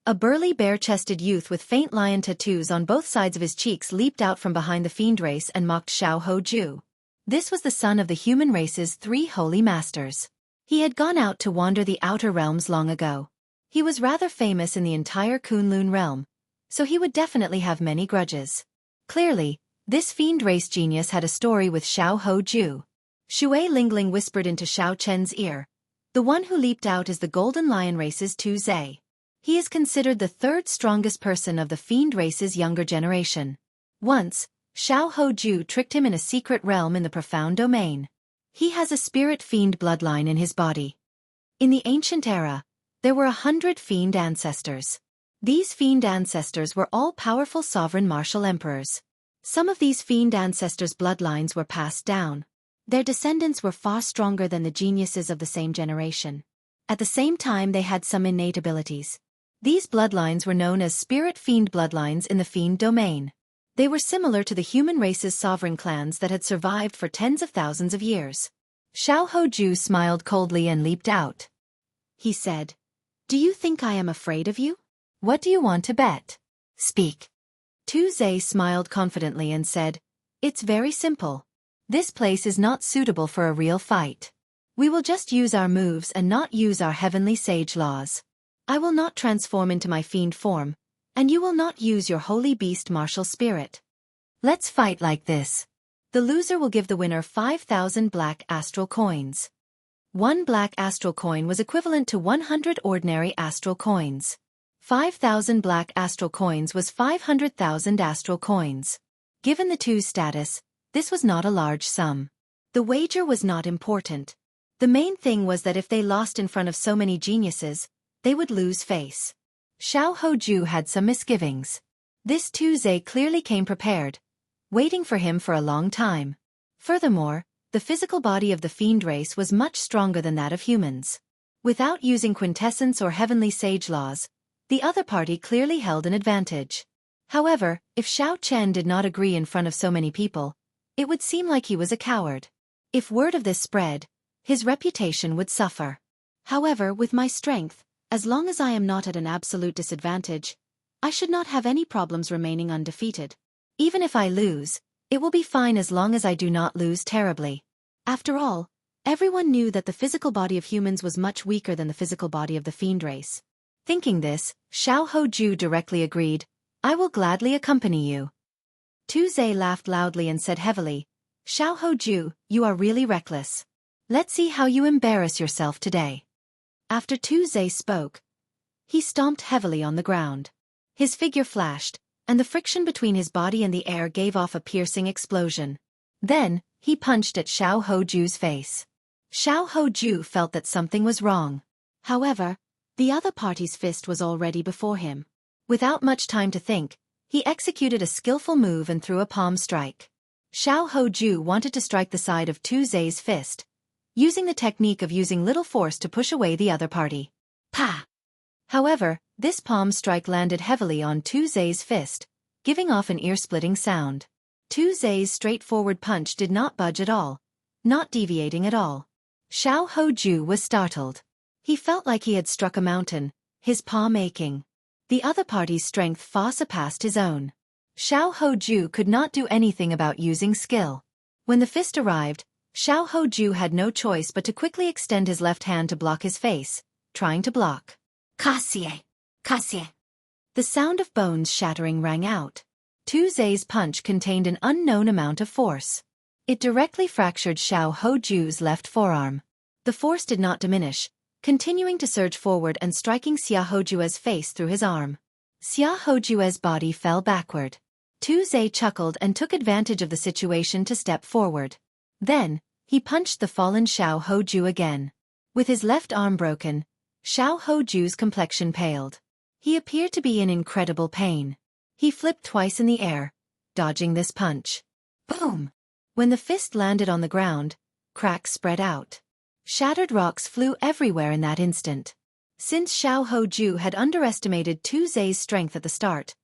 Speaker 1: A burly bare-chested youth with faint lion tattoos on both sides of his cheeks leaped out from behind the fiend race and mocked Xiao Hoju. This was the son of the human race's 3 holy masters. He had gone out to wander the outer realms long ago. He was rather famous in the entire Kunlun realm, so he would definitely have many grudges. Clearly, this fiend race genius had a story with Xiao Hoju. Shui Lingling whispered into Xiao Chen's ear. The one who leaped out is the golden lion race's Tu Zhe. He is considered the 3rd strongest person of the fiend race's younger generation. Once, Xiao Hoju tricked him in a secret realm in the profound domain. He has a spirit fiend bloodline in his body. In the ancient era, there were 100 fiend ancestors. These fiend ancestors were all powerful sovereign martial emperors. Some of these fiend ancestors' bloodlines were passed down. Their descendants were far stronger than the geniuses of the same generation. At the same time, they had some innate abilities. These bloodlines were known as spirit fiend bloodlines in the fiend domain. They were similar to the human race's sovereign clans that had survived for tens of thousands of years. Xiao Hoju smiled coldly and leaped out. He said, "Do you think I am afraid of you? What do you want to bet? Speak." Tu Zhe smiled confidently and said, "It's very simple. This place is not suitable for a real fight. We will just use our moves and not use our heavenly sage laws. I will not transform into my fiend form, and you will not use your holy beast martial spirit. Let's fight like this. The loser will give the winner 5,000 black astral coins." 1 black astral coin was equivalent to 100 ordinary astral coins. 5,000 black astral coins was 500,000 astral coins. Given the two's status, this was not a large sum. The wager was not important. The main thing was that if they lost in front of so many geniuses, they would lose face. Xiao Hoju had some misgivings. This Tu Zhe clearly came prepared, waiting for him for a long time. Furthermore, the physical body of the fiend race was much stronger than that of humans. Without using quintessence or heavenly sage laws, the other party clearly held an advantage. However, if Xiao Chen did not agree in front of so many people, it would seem like he was a coward. If word of this spread, his reputation would suffer. However, with my strength, as long as I am not at an absolute disadvantage, I should not have any problems remaining undefeated. Even if I lose, it will be fine as long as I do not lose terribly. After all, everyone knew that the physical body of humans was much weaker than the physical body of the fiend race. Thinking this, Xiao Hoju directly agreed, "I will gladly accompany you." Tu Zhe laughed loudly and said heavily, "Xiao Hoju, you are really reckless. Let's see how you embarrass yourself today." After Tu Zhe spoke, he stomped heavily on the ground. His figure flashed, and the friction between his body and the air gave off a piercing explosion. Then, he punched at Xiao Hoju's face. Xiao Hoju felt that something was wrong. However, the other party's fist was already before him. Without much time to think, he executed a skillful move and threw a palm strike. Xiao Hoju wanted to strike the side of Tu Zhe's fist, using the technique of using little force to push away the other party. Pa! However, this palm strike landed heavily on Tu Zhe's fist, giving off an ear-splitting sound. Tu Zhe's straightforward punch did not budge at all, not deviating at all. Xiao Hoju was startled. He felt like he had struck a mountain, his palm aching. The other party's strength far surpassed his own. Xiao Hoju could not do anything about using skill. When the fist arrived, Xiao Hoju had no choice but to quickly extend his left hand to block his face, trying to block. Kasie! Kasie! The sound of bones shattering rang out. Tu Zhe's punch contained an unknown amount of force. It directly fractured Xiao Hoju's left forearm. The force did not diminish, continuing to surge forward and striking Xia Hojue's face through his arm. Xia Hojue's body fell backward. Tu Zhe chuckled and took advantage of the situation to step forward. Then, he punched the fallen Xiao Hoju again. With his left arm broken, Xiao Hoju's complexion paled. He appeared to be in incredible pain. He flipped twice in the air, dodging this punch. Boom! When the fist landed on the ground, cracks spread out. Shattered rocks flew everywhere in that instant. Since Xiao Hoju had underestimated Tu Zhe's strength at the start,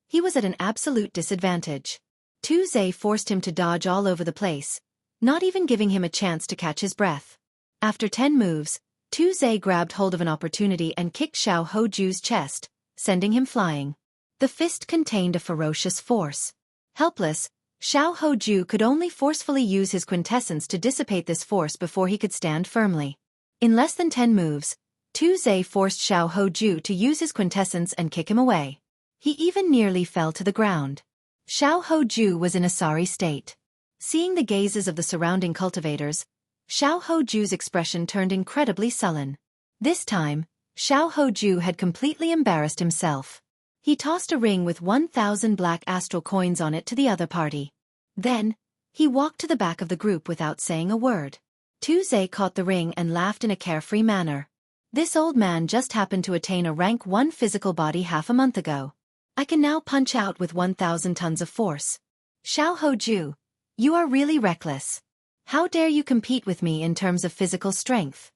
Speaker 1: he was at an absolute disadvantage. Tu Zhe forced him to dodge all over the place, not even giving him a chance to catch his breath. After 10 moves, Tu Zhe grabbed hold of an opportunity and kicked Xiao Hoju's chest, sending him flying. The fist contained a ferocious force. Helpless, Xiao Hoju could only forcefully use his quintessence to dissipate this force before he could stand firmly. In less than 10 moves, Tu Zhe forced Xiao Hoju to use his quintessence and kick him away. He even nearly fell to the ground. Xiao Hoju was in a sorry state. Seeing the gazes of the surrounding cultivators, Xiao Hoju's expression turned incredibly sullen. This time, Xiao Hoju had completely embarrassed himself. He tossed a ring with 1,000 black astral coins on it to the other party. Then, he walked to the back of the group without saying a word. Tu Zhe caught the ring and laughed in a carefree manner. This old man just happened to attain a rank 1 physical body half a month ago. I can now punch out with 1,000 tons of force. Xiao Hoju, you are really reckless. How dare you compete with me in terms of physical strength?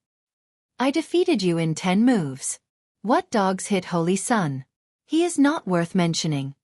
Speaker 1: I defeated you in 10 moves. What dogs hit Holy Sun? He is not worth mentioning.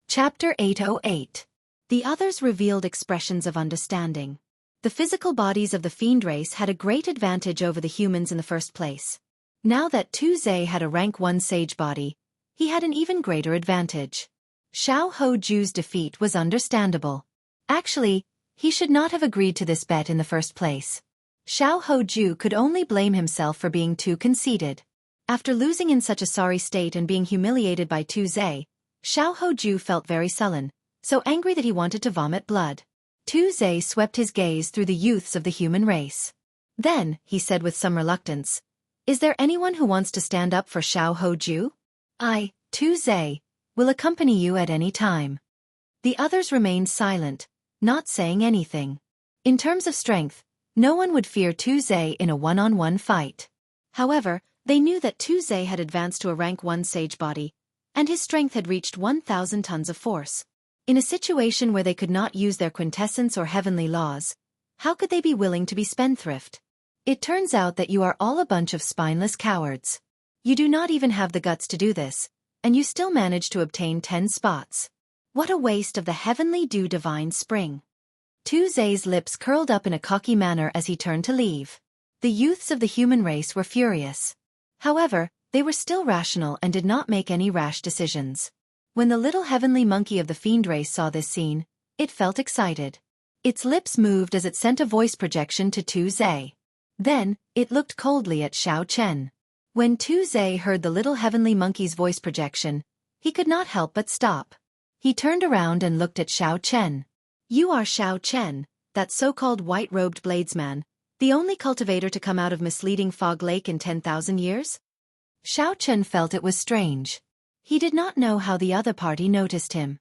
Speaker 1: Chapter 808. The others revealed expressions of understanding. The physical bodies of the fiend race had a great advantage over the humans in the first place. Now that Tu Zhe had a rank 1 sage body, he had an even greater advantage. Xiao Hoju's defeat was understandable. Actually, he should not have agreed to this bet in the first place. Xiao Hoju could only blame himself for being too conceited. After losing in such a sorry state and being humiliated by Tu Zhe, Xiao Hoju felt very sullen, so angry that he wanted to vomit blood. Tu Zhe swept his gaze through the youths of the human race. Then, he said with some reluctance, "Is there anyone who wants to stand up for Xiao Hoju? I, Tu Zhe, will accompany you at any time." The others remained silent, not saying anything. In terms of strength, no one would fear Tu Zhe in a one-on-one fight. However, they knew that Tu Zhe had advanced to a rank 1 sage body, and his strength had reached 1,000 tons of force. In a situation where they could not use their quintessence or heavenly laws, how could they be willing to be spendthrift? It turns out that you are all a bunch of spineless cowards. You do not even have the guts to do this, and you still managed to obtain 10 spots. What a waste of the heavenly dew divine spring. Tuesday's lips curled up in a cocky manner as he turned to leave. The youths of the human race were furious. However, they were still rational and did not make any rash decisions. When the little heavenly monkey of the fiend race saw this scene, it felt excited. Its lips moved as it sent a voice projection to Tuesday. Then, it looked coldly at Xiao Chen. When Tuesday heard the little heavenly monkey's voice projection, he could not help but stop. He turned around and looked at Xiao Chen. You are Xiao Chen, that so-called white-robed bladesman, the only cultivator to come out of misleading Fog Lake in 10,000 years? Xiao Chen felt it was strange. He did not know how the other party noticed him.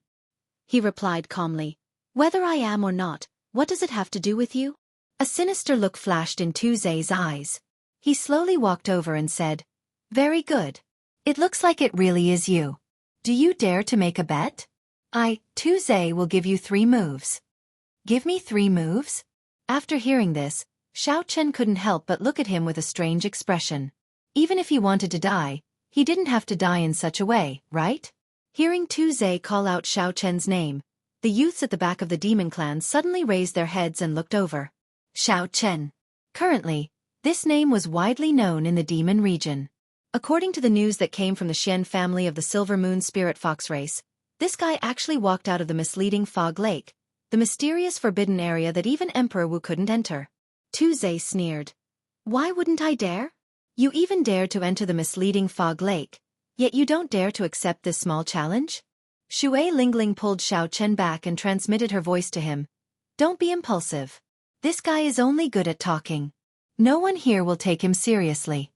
Speaker 1: He replied calmly, "Whether I am or not, what does it have to do with you?" A sinister look flashed in Tuesday's eyes. He slowly walked over and said, "Very good. It looks like it really is you. Do you dare to make a bet? Tuesday will give you 3 moves. Give me 3 moves? After hearing this, Xiao Chen couldn't help but look at him with a strange expression. Even if he wanted to die, he didn't have to die in such a way, right? Hearing Tuesday call out Xiao Chen's name, the youths at the back of the demon clan suddenly raised their heads and looked over. Xiao Chen. Currently, this name was widely known in the demon region. According to the news that came from the Xian family of the Silver Moon Spirit Fox race, this guy actually walked out of the misleading Fog Lake, the mysterious forbidden area that even Emperor Wu couldn't enter. Tuesday sneered. Why wouldn't I dare? You even dared to enter the misleading Fog Lake, yet you don't dare to accept this small challenge? Shui Lingling pulled Xiao Chen back and transmitted her voice to him. Don't be impulsive. This guy is only good at talking. No one here will take him seriously.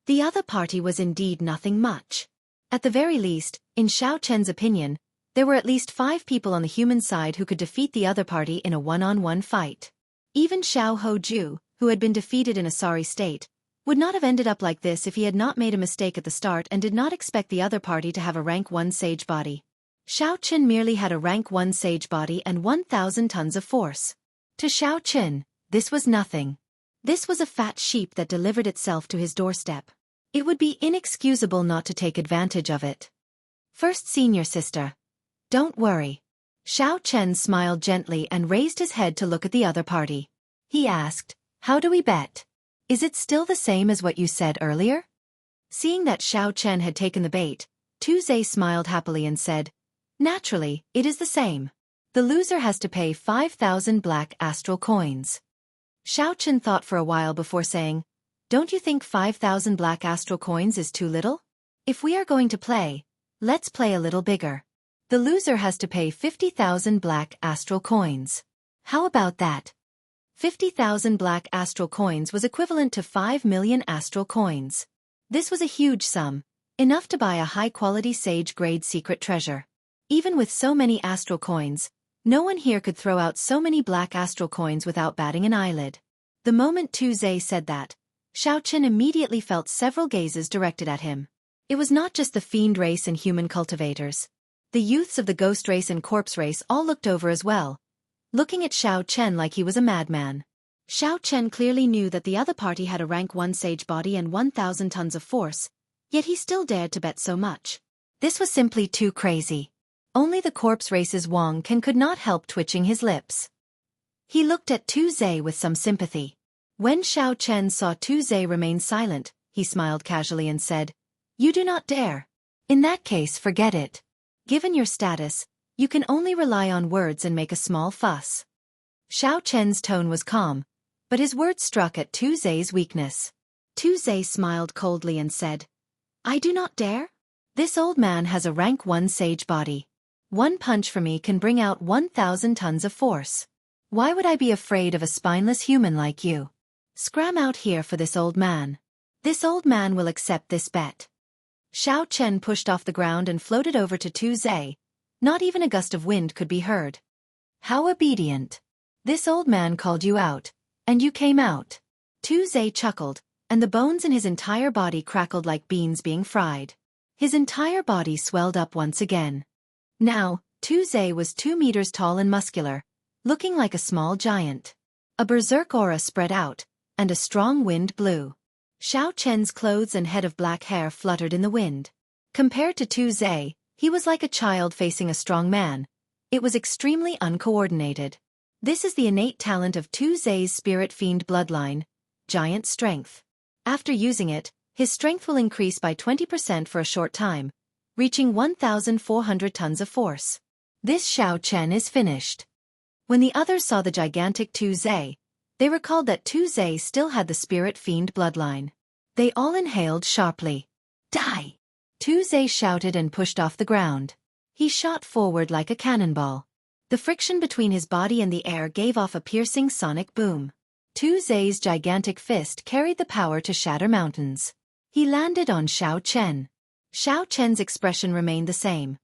Speaker 1: The other party was indeed nothing much. At the very least, in Xiao Chen's opinion, there were at least 5 people on the human side who could defeat the other party in a one-on-one fight. Even Xiao Hoju, who had been defeated in a sorry state, would not have ended up like this if he had not made a mistake at the start and did not expect the other party to have a rank 1 sage body. Xiao Chen merely had a rank 1 sage body and 1,000 tons of force. To Xiao Chen, this was nothing. This was a fat sheep that delivered itself to his doorstep. It would be inexcusable not to take advantage of it. First senior sister. Don't worry. Xiao Chen smiled gently and raised his head to look at the other party. He asked, how do we bet? Is it still the same as what you said earlier? Seeing that Xiao Chen had taken the bait, Tuesday smiled happily and said, naturally, it is the same. The loser has to pay 5,000 black astral coins. Xiao Chen thought for a while before saying, don't you think 5,000 black astral coins is too little? If we are going to play, let's play a little bigger. The loser has to pay 50,000 black astral coins. How about that? 50,000 black astral coins was equivalent to 5 million astral coins. This was a huge sum, enough to buy a high-quality sage-grade secret treasure. Even with so many astral coins, no one here could throw out so many black astral coins without batting an eyelid. The moment Tuesday said that, Xiao Chen immediately felt several gazes directed at him. It was not just the fiend race and human cultivators. The youths of the ghost race and corpse race all looked over as well, looking at Xiao Chen like he was a madman. Xiao Chen clearly knew that the other party had a rank 1 sage body and 1,000 tons of force, yet he still dared to bet so much. This was simply too crazy. Only the corpse race's Wang Can could not help twitching his lips. He looked at Tuesday with some sympathy. When Xiao Chen saw Tuesday remain silent, he smiled casually and said, you do not dare. In that case, forget it. Given your status, you can only rely on words and make a small fuss. Xiao Chen's tone was calm, but his words struck at Tuesday's weakness. Tuesday smiled coldly and said, I do not dare? This old man has a rank 1 sage body. 1 punch from me can bring out 1,000 tons of force. Why would I be afraid of a spineless human like you? Scram out here for this old man. This old man will accept this bet. Xiao Chen pushed off the ground and floated over to Tuesday. Not even a gust of wind could be heard. How obedient. This old man called you out, and you came out. Tuesday chuckled, and the bones in his entire body crackled like beans being fried. His entire body swelled up once again. Now, Tuesday was 2 meters tall and muscular, looking like a small giant. A berserk aura spread out, and a strong wind blew. Xiao Chen's clothes and head of black hair fluttered in the wind. Compared to Tu Zhe, he was like a child facing a strong man. It was extremely uncoordinated. This is the innate talent of Tu Zhe's spirit fiend bloodline, giant strength. After using it, his strength will increase by 20% for a short time, reaching 1,400 tons of force. This Xiao Chen is finished. When the others saw the gigantic Tu Zhe, they recalled that Tu Zhe still had the spirit fiend bloodline. They all inhaled sharply. Die! Tu Zhe shouted and pushed off the ground. He shot forward like a cannonball. The friction between his body and the air gave off a piercing sonic boom. Tu Zhe's gigantic fist carried the power to shatter mountains. He landed on Xiao Chen. Xiao Chen's expression remained the same.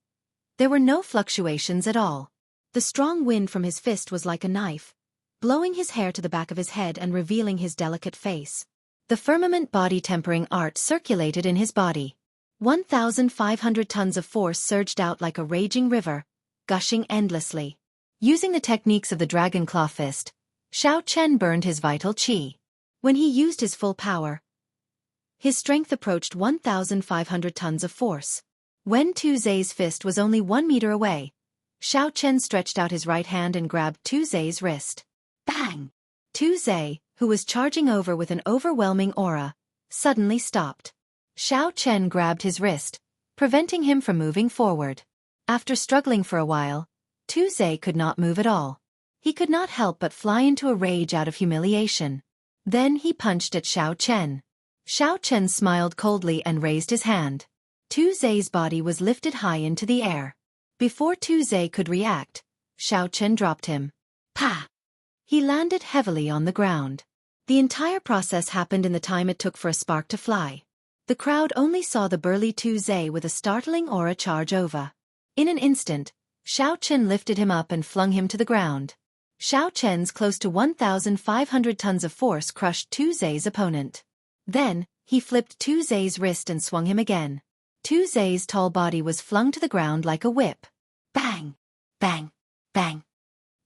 Speaker 1: There were no fluctuations at all. The strong wind from his fist was like a knife, blowing his hair to the back of his head and revealing his delicate face. The firmament body-tempering art circulated in his body. 1,500 tons of force surged out like a raging river, gushing endlessly. Using the techniques of the Dragon Claw Fist, Xiao Chen burned his vital qi. When he used his full power, his strength approached 1,500 tons of force. When Tu Zhe's fist was only 1 meter away, Xiao Chen stretched out his right hand and grabbed Tu Zhe's wrist. Bang! Tu Zhe, who was charging over with an overwhelming aura, suddenly stopped. Xiao Chen grabbed his wrist, preventing him from moving forward. After struggling for a while, Tu Zhe could not move at all. He could not help but fly into a rage out of humiliation. Then he punched at Xiao Chen. Xiao Chen smiled coldly and raised his hand. Tu Zhe's body was lifted high into the air. Before Tu Zhe could react, Xiao Chen dropped him. Pa! He landed heavily on the ground. The entire process happened in the time it took for a spark to fly. The crowd only saw the burly Tu Zhe with a startling aura charge over. In an instant, Xiao Chen lifted him up and flung him to the ground. Xiao Chen's close to 1,500 tons of force crushed Tu Zhe's opponent. Then, he flipped Tu Zhe's wrist and swung him again. Tu Zhe's tall body was flung to the ground like a whip. Bang! Bang! Bang!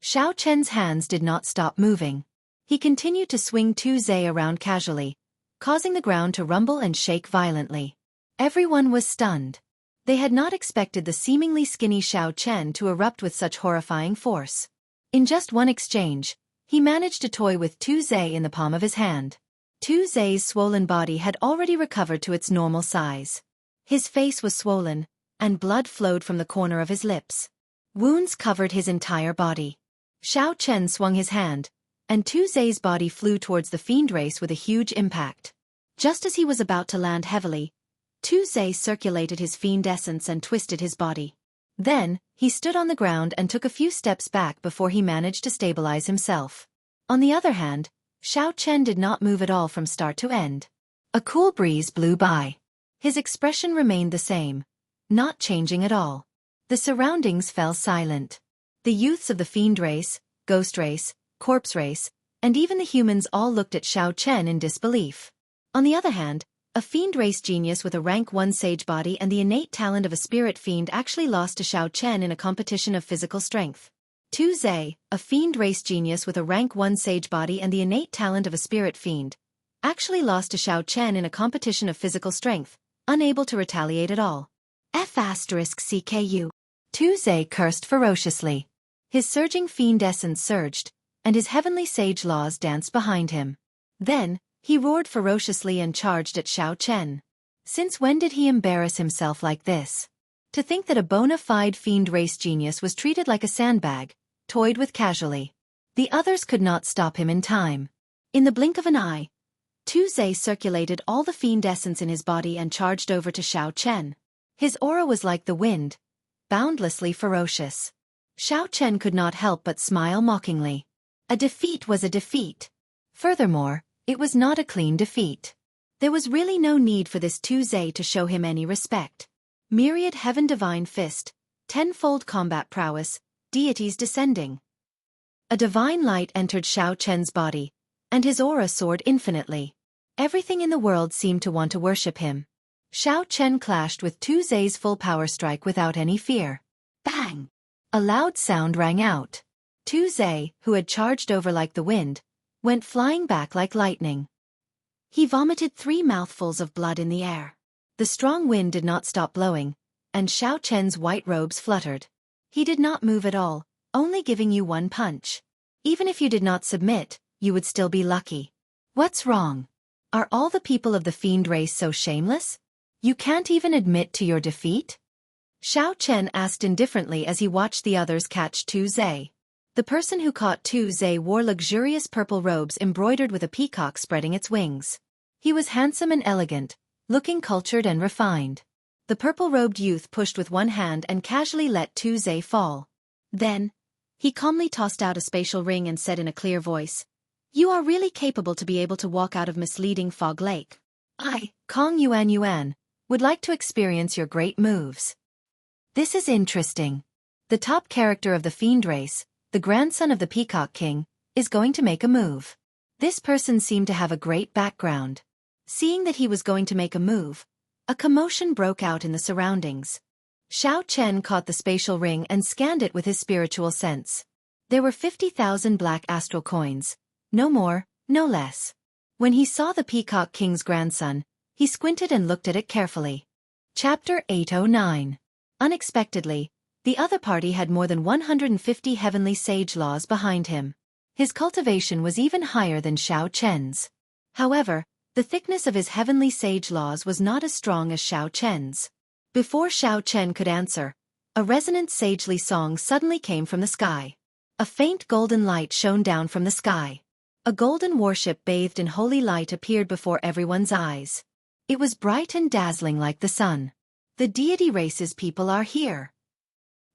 Speaker 1: Xiao Chen's hands did not stop moving. He continued to swing Tu Zhe around casually, causing the ground to rumble and shake violently. Everyone was stunned. They had not expected the seemingly skinny Xiao Chen to erupt with such horrifying force. In just one exchange, he managed to toy with Tu Zhe in the palm of his hand. Tu Zhe's swollen body had already recovered to its normal size. His face was swollen, and blood flowed from the corner of his lips. Wounds covered his entire body. Xiao Chen swung his hand, and Tu Zhe's body flew towards the fiend race with a huge impact. Just as he was about to land heavily, Tu Zhe circulated his fiend essence and twisted his body. Then, he stood on the ground and took a few steps back before he managed to stabilize himself. On the other hand, Xiao Chen did not move at all from start to end. A cool breeze blew by. His expression remained the same, not changing at all. The surroundings fell silent. The youths of the fiend race, ghost race, corpse race, and even the humans all looked at Xiao Chen in disbelief. On the other hand, a fiend race genius with a rank 1 sage body and the innate talent of a spirit fiend actually lost to Xiao Chen in a competition of physical strength. Tu Zhe, a fiend race genius with a rank 1 sage body and the innate talent of a spirit fiend, actually lost to Xiao Chen in a competition of physical strength, unable to retaliate at all. F***CKU. Tu Zhe cursed ferociously. His surging fiend essence surged, and his heavenly sage laws danced behind him. Then, he roared ferociously and charged at Xiao Chen. Since when did he embarrass himself like this? To think that a bona fide fiend race genius was treated like a sandbag, toyed with casually. The others could not stop him in time. In the blink of an eye, Tu Zhe circulated all the fiend essence in his body and charged over to Xiao Chen. His aura was like the wind, boundlessly ferocious. Xiao Chen could not help but smile mockingly. A defeat was a defeat. Furthermore, it was not a clean defeat. There was really no need for this Tu Zhe to show him any respect. Myriad Heaven Divine Fist, tenfold combat prowess, deities descending. A divine light entered Xiao Chen's body, and his aura soared infinitely. Everything in the world seemed to want to worship him. Xiao Chen clashed with Tu Zhe's full power strike without any fear. Bang! A loud sound rang out. Tu Zhe, who had charged over like the wind, went flying back like lightning. He vomited 3 mouthfuls of blood in the air. The The strong wind did not stop blowing, and Xiao Chen's white robes fluttered. He did not move at all, only giving you one punch. Even if you did not submit, you would still be lucky. What's wrong? Are all the people of the fiend race so shameless? You can't even admit to your defeat? Xiao Chen asked indifferently as he watched the others catch Tu Zhe. The person who caught Tu Zhe wore luxurious purple robes embroidered with a peacock spreading its wings. He was handsome and elegant, looking cultured and refined. The purple-robed youth pushed with one hand and casually let Tu Zhe fall. Then, he calmly tossed out a spatial ring and said in a clear voice, "You are really capable to be able to walk out of misleading Fog Lake. I, Kong Yuan, would like to experience your great moves." This is interesting. The top character of the fiend race, the grandson of the Peacock King, is going to make a move. This person seemed to have a great background. Seeing that he was going to make a move, a commotion broke out in the surroundings. Xiao Chen caught the spatial ring and scanned it with his spiritual sense. There were 50,000 black astral coins. No more, no less. When he saw the Peacock King's grandson, he squinted and looked at it carefully. Chapter 809. Unexpectedly, the other party had more than 150 heavenly sage laws behind him. His cultivation was even higher than Xiao Chen's. However, the thickness of his heavenly sage laws was not as strong as Xiao Chen's. Before Xiao Chen could answer, a resonant sagely song suddenly came from the sky. A faint golden light shone down from the sky. A golden warship bathed in holy light appeared before everyone's eyes. It was bright and dazzling like the sun. The deity race's people are here.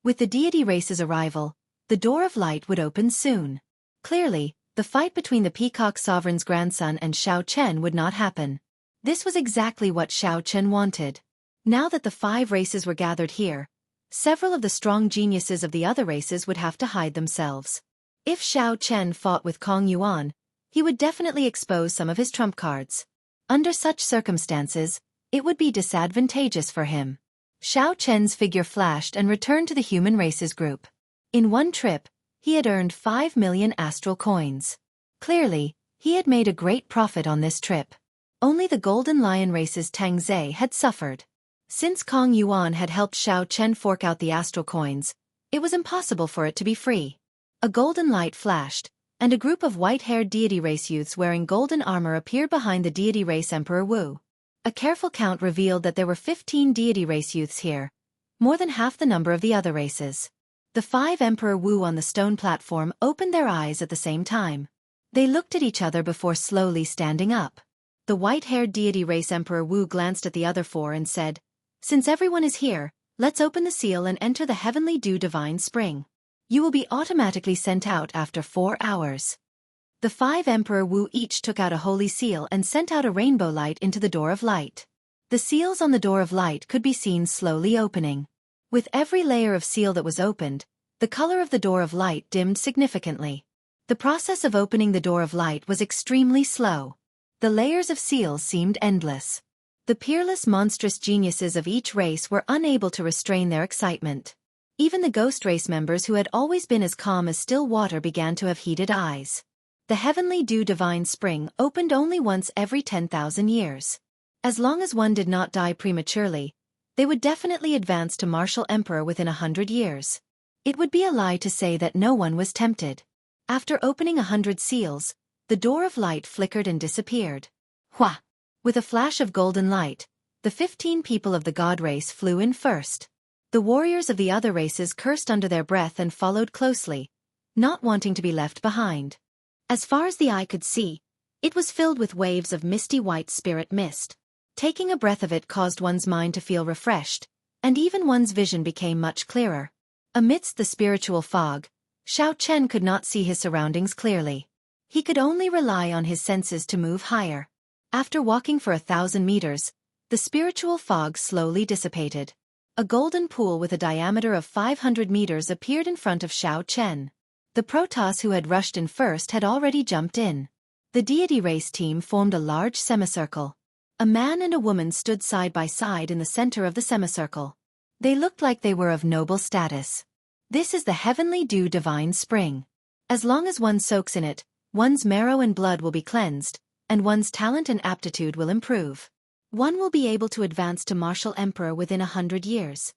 Speaker 1: With the deity race's arrival, the door of light would open soon. Clearly, the fight between the Peacock Sovereign's grandson and Xiao Chen would not happen. This was exactly what Xiao Chen wanted. Now that the 5 races were gathered here, several of the strong geniuses of the other races would have to hide themselves. If Xiao Chen fought with Kong Yuan, he would definitely expose some of his trump cards. Under such circumstances, it would be disadvantageous for him. Xiao Chen's figure flashed and returned to the human races group. In one trip, he had earned 5 million astral coins. Clearly, he had made a great profit on this trip. Only the Golden Lion race's Tang Zhe had suffered. Since Kong Yuan had helped Xiao Chen fork out the astral coins, it was impossible for it to be free. A golden light flashed, and a group of white-haired deity race youths wearing golden armor appeared behind the deity race Emperor Wu. A careful count revealed that there were 15 deity race youths here, more than half the number of the other races. The 5 Emperor Wu on the stone platform opened their eyes at the same time. They looked at each other before slowly standing up. The white-haired deity race Emperor Wu glanced at the other 4 and said, "Since everyone is here, let's open the seal and enter the Heavenly Dew Divine Spring. You will be automatically sent out after 4 hours." The 5 Emperor Wu each took out a holy seal and sent out a rainbow light into the door of light. The seals on the door of light could be seen slowly opening. With every layer of seal that was opened, the color of the door of light dimmed significantly. The process of opening the door of light was extremely slow. The layers of seals seemed endless. The peerless monstrous geniuses of each race were unable to restrain their excitement. Even the ghost race members who had always been as calm as still water began to have heated eyes. The Heavenly Dew Divine Spring opened only once every 10,000 years. As long as one did not die prematurely, they would definitely advance to Martial Emperor within 100 years. It would be a lie to say that no one was tempted. After opening 100 seals, the door of light flickered and disappeared. Hua! With a flash of golden light, the 15 people of the god race flew in first. The warriors of the other races cursed under their breath and followed closely, not wanting to be left behind. As far as the eye could see, it was filled with waves of misty white spirit mist. Taking a breath of it caused one's mind to feel refreshed, and even one's vision became much clearer. Amidst the spiritual fog, Xiao Chen could not see his surroundings clearly. He could only rely on his senses to move higher. After walking for 1,000 meters, the spiritual fog slowly dissipated. A golden pool with a diameter of 500 meters appeared in front of Xiao Chen. The Protoss who had rushed in first had already jumped in. The deity race team formed a large semicircle. A man and a woman stood side by side in the center of the semicircle. They looked like they were of noble status. This is the Heavenly Dew Divine Spring. As long as one soaks in it, one's marrow and blood will be cleansed, and one's talent and aptitude will improve. One will be able to advance to Martial Emperor within 100 years.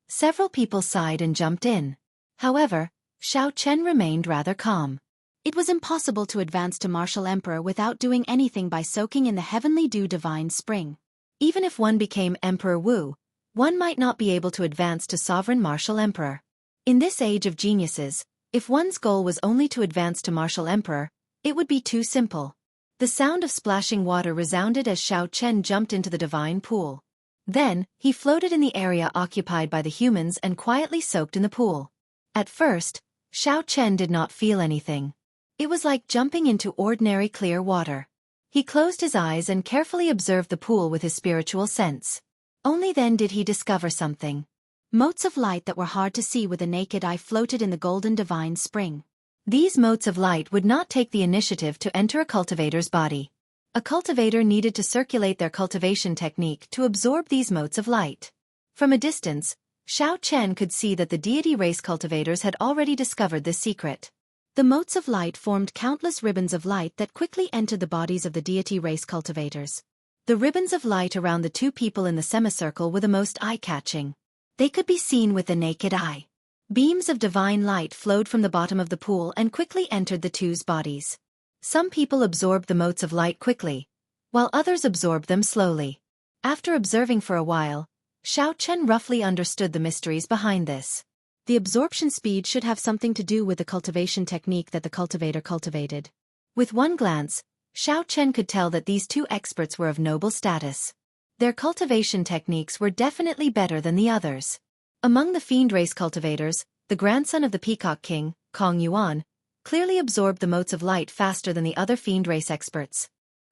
Speaker 1: Several people sighed and jumped in. However, Xiao Chen remained rather calm. It was impossible to advance to Martial Emperor without doing anything by soaking in the heavenly dew divine spring. Even if one became Emperor Wu, one might not be able to advance to Sovereign Martial Emperor. In this age of geniuses, if one's goal was only to advance to Martial Emperor, it would be too simple. The sound of splashing water resounded as Xiao Chen jumped into the divine pool. Then, he floated in the area occupied by the humans and quietly soaked in the pool. At first, Xiao Chen did not feel anything. It was like jumping into ordinary clear water. He closed his eyes and carefully observed the pool with his spiritual sense. Only then did he discover something. Motes of light that were hard to see with the naked eye floated in the golden divine spring. These motes of light would not take the initiative to enter a cultivator's body. A cultivator needed to circulate their cultivation technique to absorb these motes of light. From a distance, Xiao Chen could see that the deity race cultivators had already discovered this secret. The motes of light formed countless ribbons of light that quickly entered the bodies of the deity race cultivators. The ribbons of light around the two people in the semicircle were the most eye-catching. They could be seen with the naked eye. Beams of divine light flowed from the bottom of the pool and quickly entered the two's bodies. Some people absorbed the motes of light quickly, while others absorbed them slowly. After observing for a while, Xiao Chen roughly understood the mysteries behind this. The absorption speed should have something to do with the cultivation technique that the cultivator cultivated. With one glance, Xiao Chen could tell that these two experts were of noble status. Their cultivation techniques were definitely better than the others. Among the fiend race cultivators, the grandson of the Peacock King, Kong Yuan, clearly absorbed the motes of light faster than the other fiend race experts.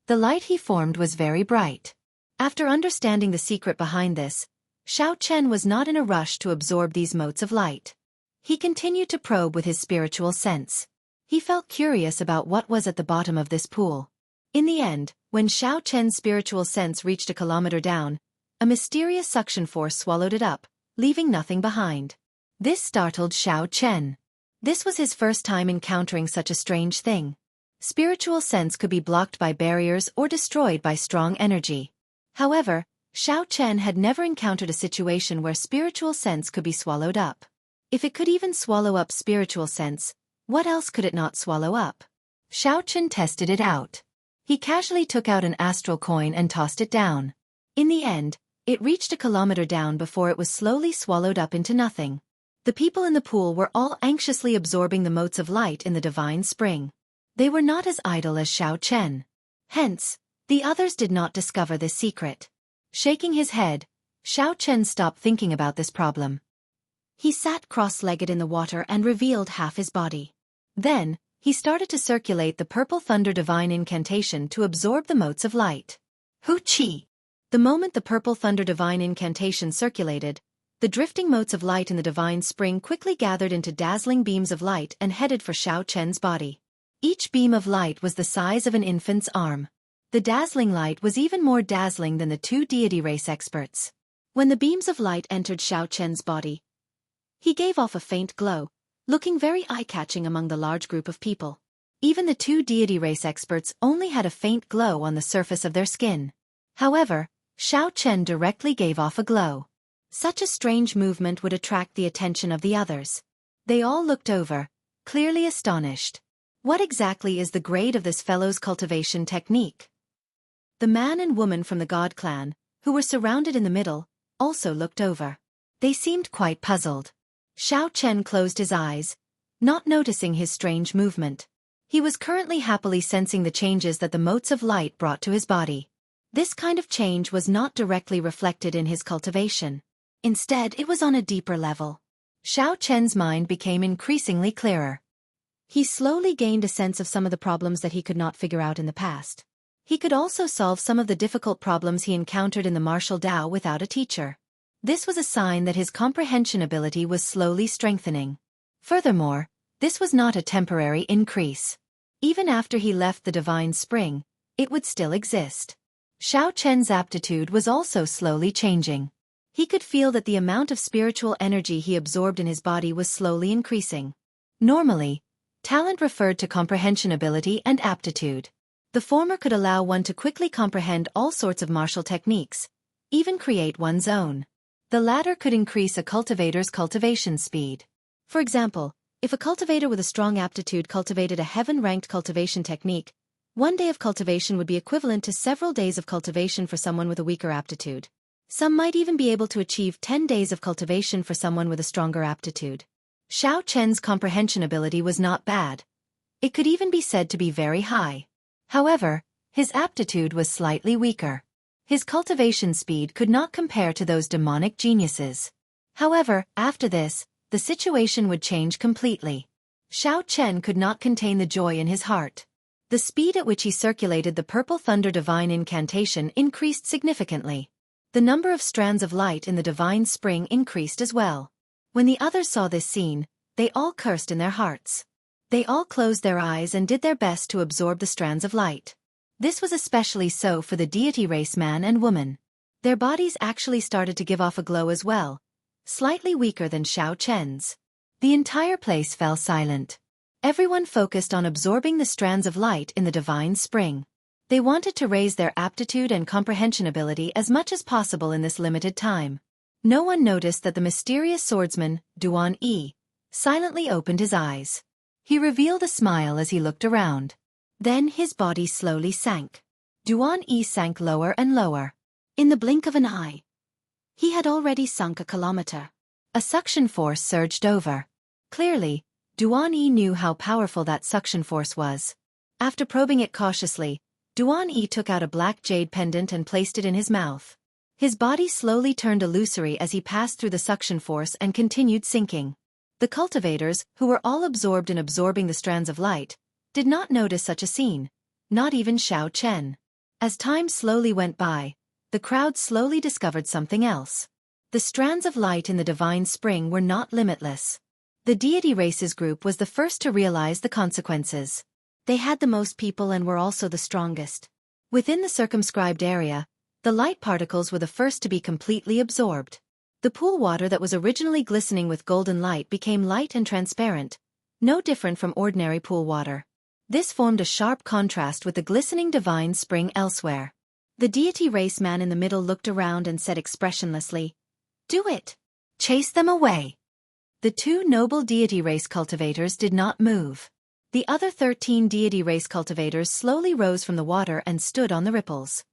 Speaker 1: The light he formed was very bright. After understanding the secret behind this, Xiao Chen was not in a rush to absorb these motes of light. He continued to probe with his spiritual sense. He felt curious about what was at the bottom of this pool. In the end, when Xiao Chen's spiritual sense reached a kilometer down, a mysterious suction force swallowed it up, leaving nothing behind. This startled Xiao Chen. This was his first time encountering such a strange thing. Spiritual sense could be blocked by barriers or destroyed by strong energy. However, Xiao Chen had never encountered a situation where spiritual sense could be swallowed up. If it could even swallow up spiritual sense, what else could it not swallow up? Xiao Chen tested it out. He casually took out an astral coin and tossed it down. In the end, it reached a kilometer down before it was slowly swallowed up into nothing. The people in the pool were all anxiously absorbing the motes of light in the divine spring. They were not as idle as Xiao Chen. Hence, the others did not discover this secret. Shaking his head, Xiao Chen stopped thinking about this problem. He sat cross-legged in the water and revealed half his body. Then, he started to circulate the Purple Thunder Divine Incantation to absorb the motes of light. Hu-chi! The moment the Purple Thunder Divine Incantation circulated, the drifting motes of light in the divine spring quickly gathered into dazzling beams of light and headed for Xiao Chen's body. Each beam of light was the size of an infant's arm. The dazzling light was even more dazzling than the two deity race experts. When the beams of light entered Xiao Chen's body, he gave off a faint glow, looking very eye-catching among the large group of people. Even the two deity race experts only had a faint glow on the surface of their skin. However, Xiao Chen directly gave off a glow. Such a strange movement would attract the attention of the others. They all looked over, clearly astonished. What exactly is the grade of this fellow's cultivation technique? The man and woman from the God clan, who were surrounded in the middle, also looked over. They seemed quite puzzled. Xiao Chen closed his eyes, not noticing his strange movement. He was currently happily sensing the changes that the motes of light brought to his body. This kind of change was not directly reflected in his cultivation. Instead, it was on a deeper level. Xiao Chen's mind became increasingly clearer. He slowly gained a sense of some of the problems that he could not figure out in the past. He could also solve some of the difficult problems he encountered in the martial Tao without a teacher. This was a sign that his comprehension ability was slowly strengthening. Furthermore, this was not a temporary increase. Even after he left the divine spring, it would still exist. Xiao Chen's aptitude was also slowly changing. He could feel that the amount of spiritual energy he absorbed in his body was slowly increasing. Normally, talent referred to comprehension ability and aptitude. The former could allow one to quickly comprehend all sorts of martial techniques, even create one's own. The latter could increase a cultivator's cultivation speed. For example, if a cultivator with a strong aptitude cultivated a heaven-ranked cultivation technique, one day of cultivation would be equivalent to several days of cultivation for someone with a weaker aptitude. Some might even be able to achieve 10 days of cultivation for someone with a stronger aptitude. Xiao Chen's comprehension ability was not bad. It could even be said to be very high. However, his aptitude was slightly weaker. His cultivation speed could not compare to those demonic geniuses. However, after this, the situation would change completely. Xiao Chen could not contain the joy in his heart. The speed at which he circulated the Purple Thunder Divine Incantation increased significantly. The number of strands of light in the Divine Spring increased as well. When the others saw this scene, they all cursed in their hearts. They all closed their eyes and did their best to absorb the strands of light. This was especially so for the deity race man and woman. Their bodies actually started to give off a glow as well, slightly weaker than Xiao Chen's. The entire place fell silent. Everyone focused on absorbing the strands of light in the Divine Spring. They wanted to raise their aptitude and comprehension ability as much as possible in this limited time. No one noticed that the mysterious swordsman, Duan Yi, silently opened his eyes. He revealed a smile as he looked around. Then his body slowly sank. Duan Yi sank lower and lower. In the blink of an eye, he had already sunk a kilometer. A suction force surged over. Clearly, Duan Yi knew how powerful that suction force was. After probing it cautiously, Duan Yi took out a black jade pendant and placed it in his mouth. His body slowly turned illusory as he passed through the suction force and continued sinking. The cultivators, who were all absorbed in absorbing the strands of light, did not notice such a scene, not even Xiao Chen. As time slowly went by, the crowd slowly discovered something else. The strands of light in the Divine Spring were not limitless. The deity races group was the first to realize the consequences. They had the most people and were also the strongest. Within the circumscribed area, the light particles were the first to be completely absorbed. The pool water that was originally glistening with golden light became light and transparent, no different from ordinary pool water. This formed a sharp contrast with the glistening Divine Spring elsewhere. The deity race man in the middle looked around and said expressionlessly, "Do it! Chase them away!" The two noble deity race cultivators did not move. The other 13 deity race cultivators slowly rose from the water and stood on the ripples.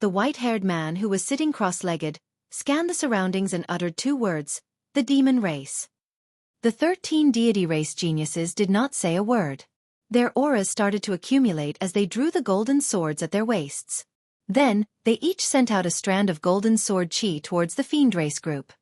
Speaker 1: The white-haired man who was sitting cross-legged scanned the surroundings and uttered 2 words, "The demon race." The 13 deity race geniuses did not say a word. Their auras started to accumulate as they drew the golden swords at their waists. Then, they each sent out a strand of golden sword chi towards the fiend race group.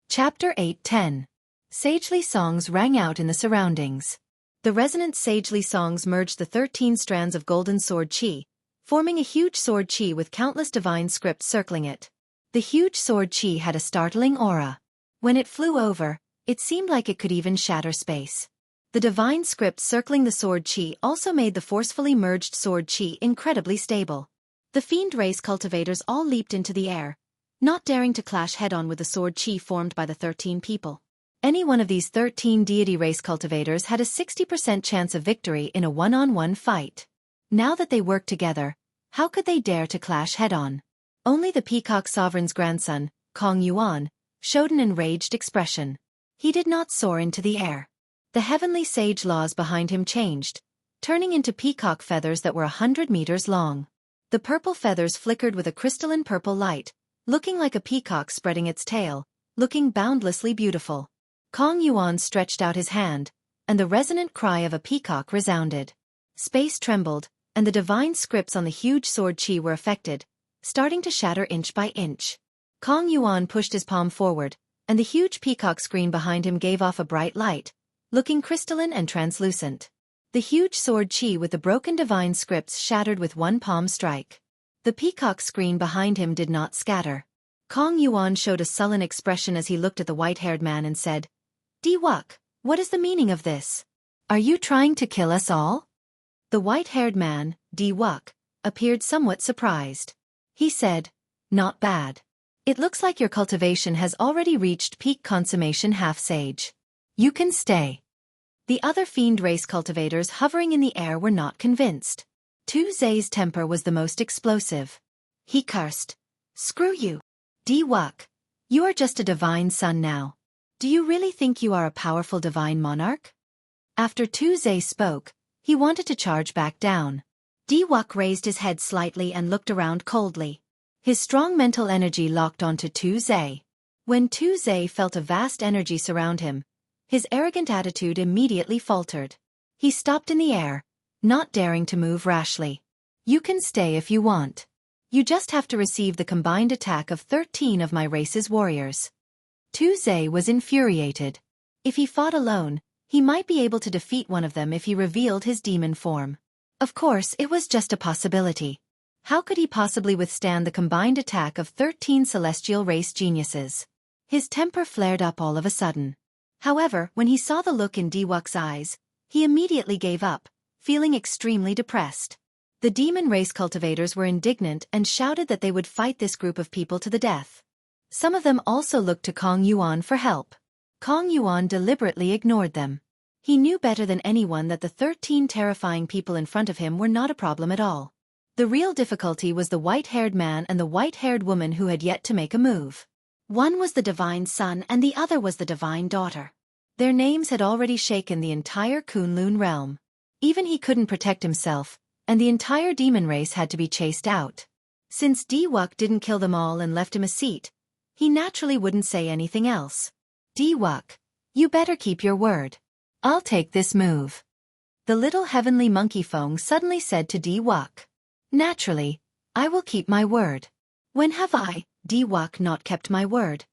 Speaker 1: Chapter 8:10. Sagely songs rang out in the surroundings. The resonant sagely songs merged the 13 strands of golden sword chi, forming a huge sword chi with countless divine scripts circling it. The huge sword chi had a startling aura. When it flew over, it seemed like it could even shatter space. The divine script circling the sword chi also made the forcefully merged sword chi incredibly stable. The fiend race cultivators all leaped into the air, not daring to clash head-on with the sword chi formed by the 13 people. Any one of these 13 deity race cultivators had a 60% chance of victory in a one-on-one fight. Now that they worked together, how could they dare to clash head-on? Only the Peacock Sovereign's grandson, Kong Yuan, showed an enraged expression. He did not soar into the air. The heavenly sage laws behind him changed, turning into peacock feathers that were 100 meters long. The purple feathers flickered with a crystalline purple light, looking like a peacock spreading its tail, looking boundlessly beautiful. Kong Yuan stretched out his hand, and the resonant cry of a peacock resounded. Space trembled, and the divine scripts on the huge sword chi were affected, starting to shatter inch by inch. Kong Yuan pushed his palm forward, and the huge peacock screen behind him gave off a bright light, looking crystalline and translucent. The huge sword chi with the broken divine scripts shattered with one palm strike. The peacock screen behind him did not scatter. Kong Yuan showed a sullen expression as he looked at the white-haired man and said, "Di Wuk, what is the meaning of this? Are you trying to kill us all?" The white-haired man, Di Wuk, appeared somewhat surprised. He said, "Not bad. It looks like your cultivation has already reached peak consummation half-sage. You can stay." The other fiend race cultivators hovering in the air were not convinced. Zay's temper was the most explosive. He cursed. Screw you. Wuk. You are just a divine son now. Do you really think you are a powerful divine monarch? After Zay spoke, he wanted to charge back down. Wuk raised his head slightly and looked around coldly. His strong mental energy locked onto Zay. When Zay felt a vast energy surround him, his arrogant attitude immediately faltered. He stopped in the air, not daring to move rashly. You can stay if you want. You just have to receive the combined attack of 13 of my race's warriors. Zay was infuriated. If he fought alone, he might be able to defeat one of them if he revealed his demon form. Of course, it was just a possibility. How could he possibly withstand the combined attack of 13 celestial race geniuses? His temper flared up all of a sudden. However, when he saw the look in Wuk's eyes, he immediately gave up, feeling extremely depressed. The demon race cultivators were indignant and shouted that they would fight this group of people to the death. Some of them also looked to Kong Yuan for help. Kong Yuan deliberately ignored them. He knew better than anyone that the 13 terrifying people in front of him were not a problem at all. The real difficulty was the white-haired man and the white-haired woman who had yet to make a move. One was the divine son and the other was the divine daughter. Their names had already shaken the entire Kunlun realm. Even he couldn't protect himself, and the entire demon race had to be chased out. Since Wuk didn't kill them all and left him a seat, he naturally wouldn't say anything else. Wuk, you better keep your word. I'll take this move. The little heavenly monkey Fong suddenly said to Wuk. Naturally, I will keep my word. When have I, Wuk, not kept my word?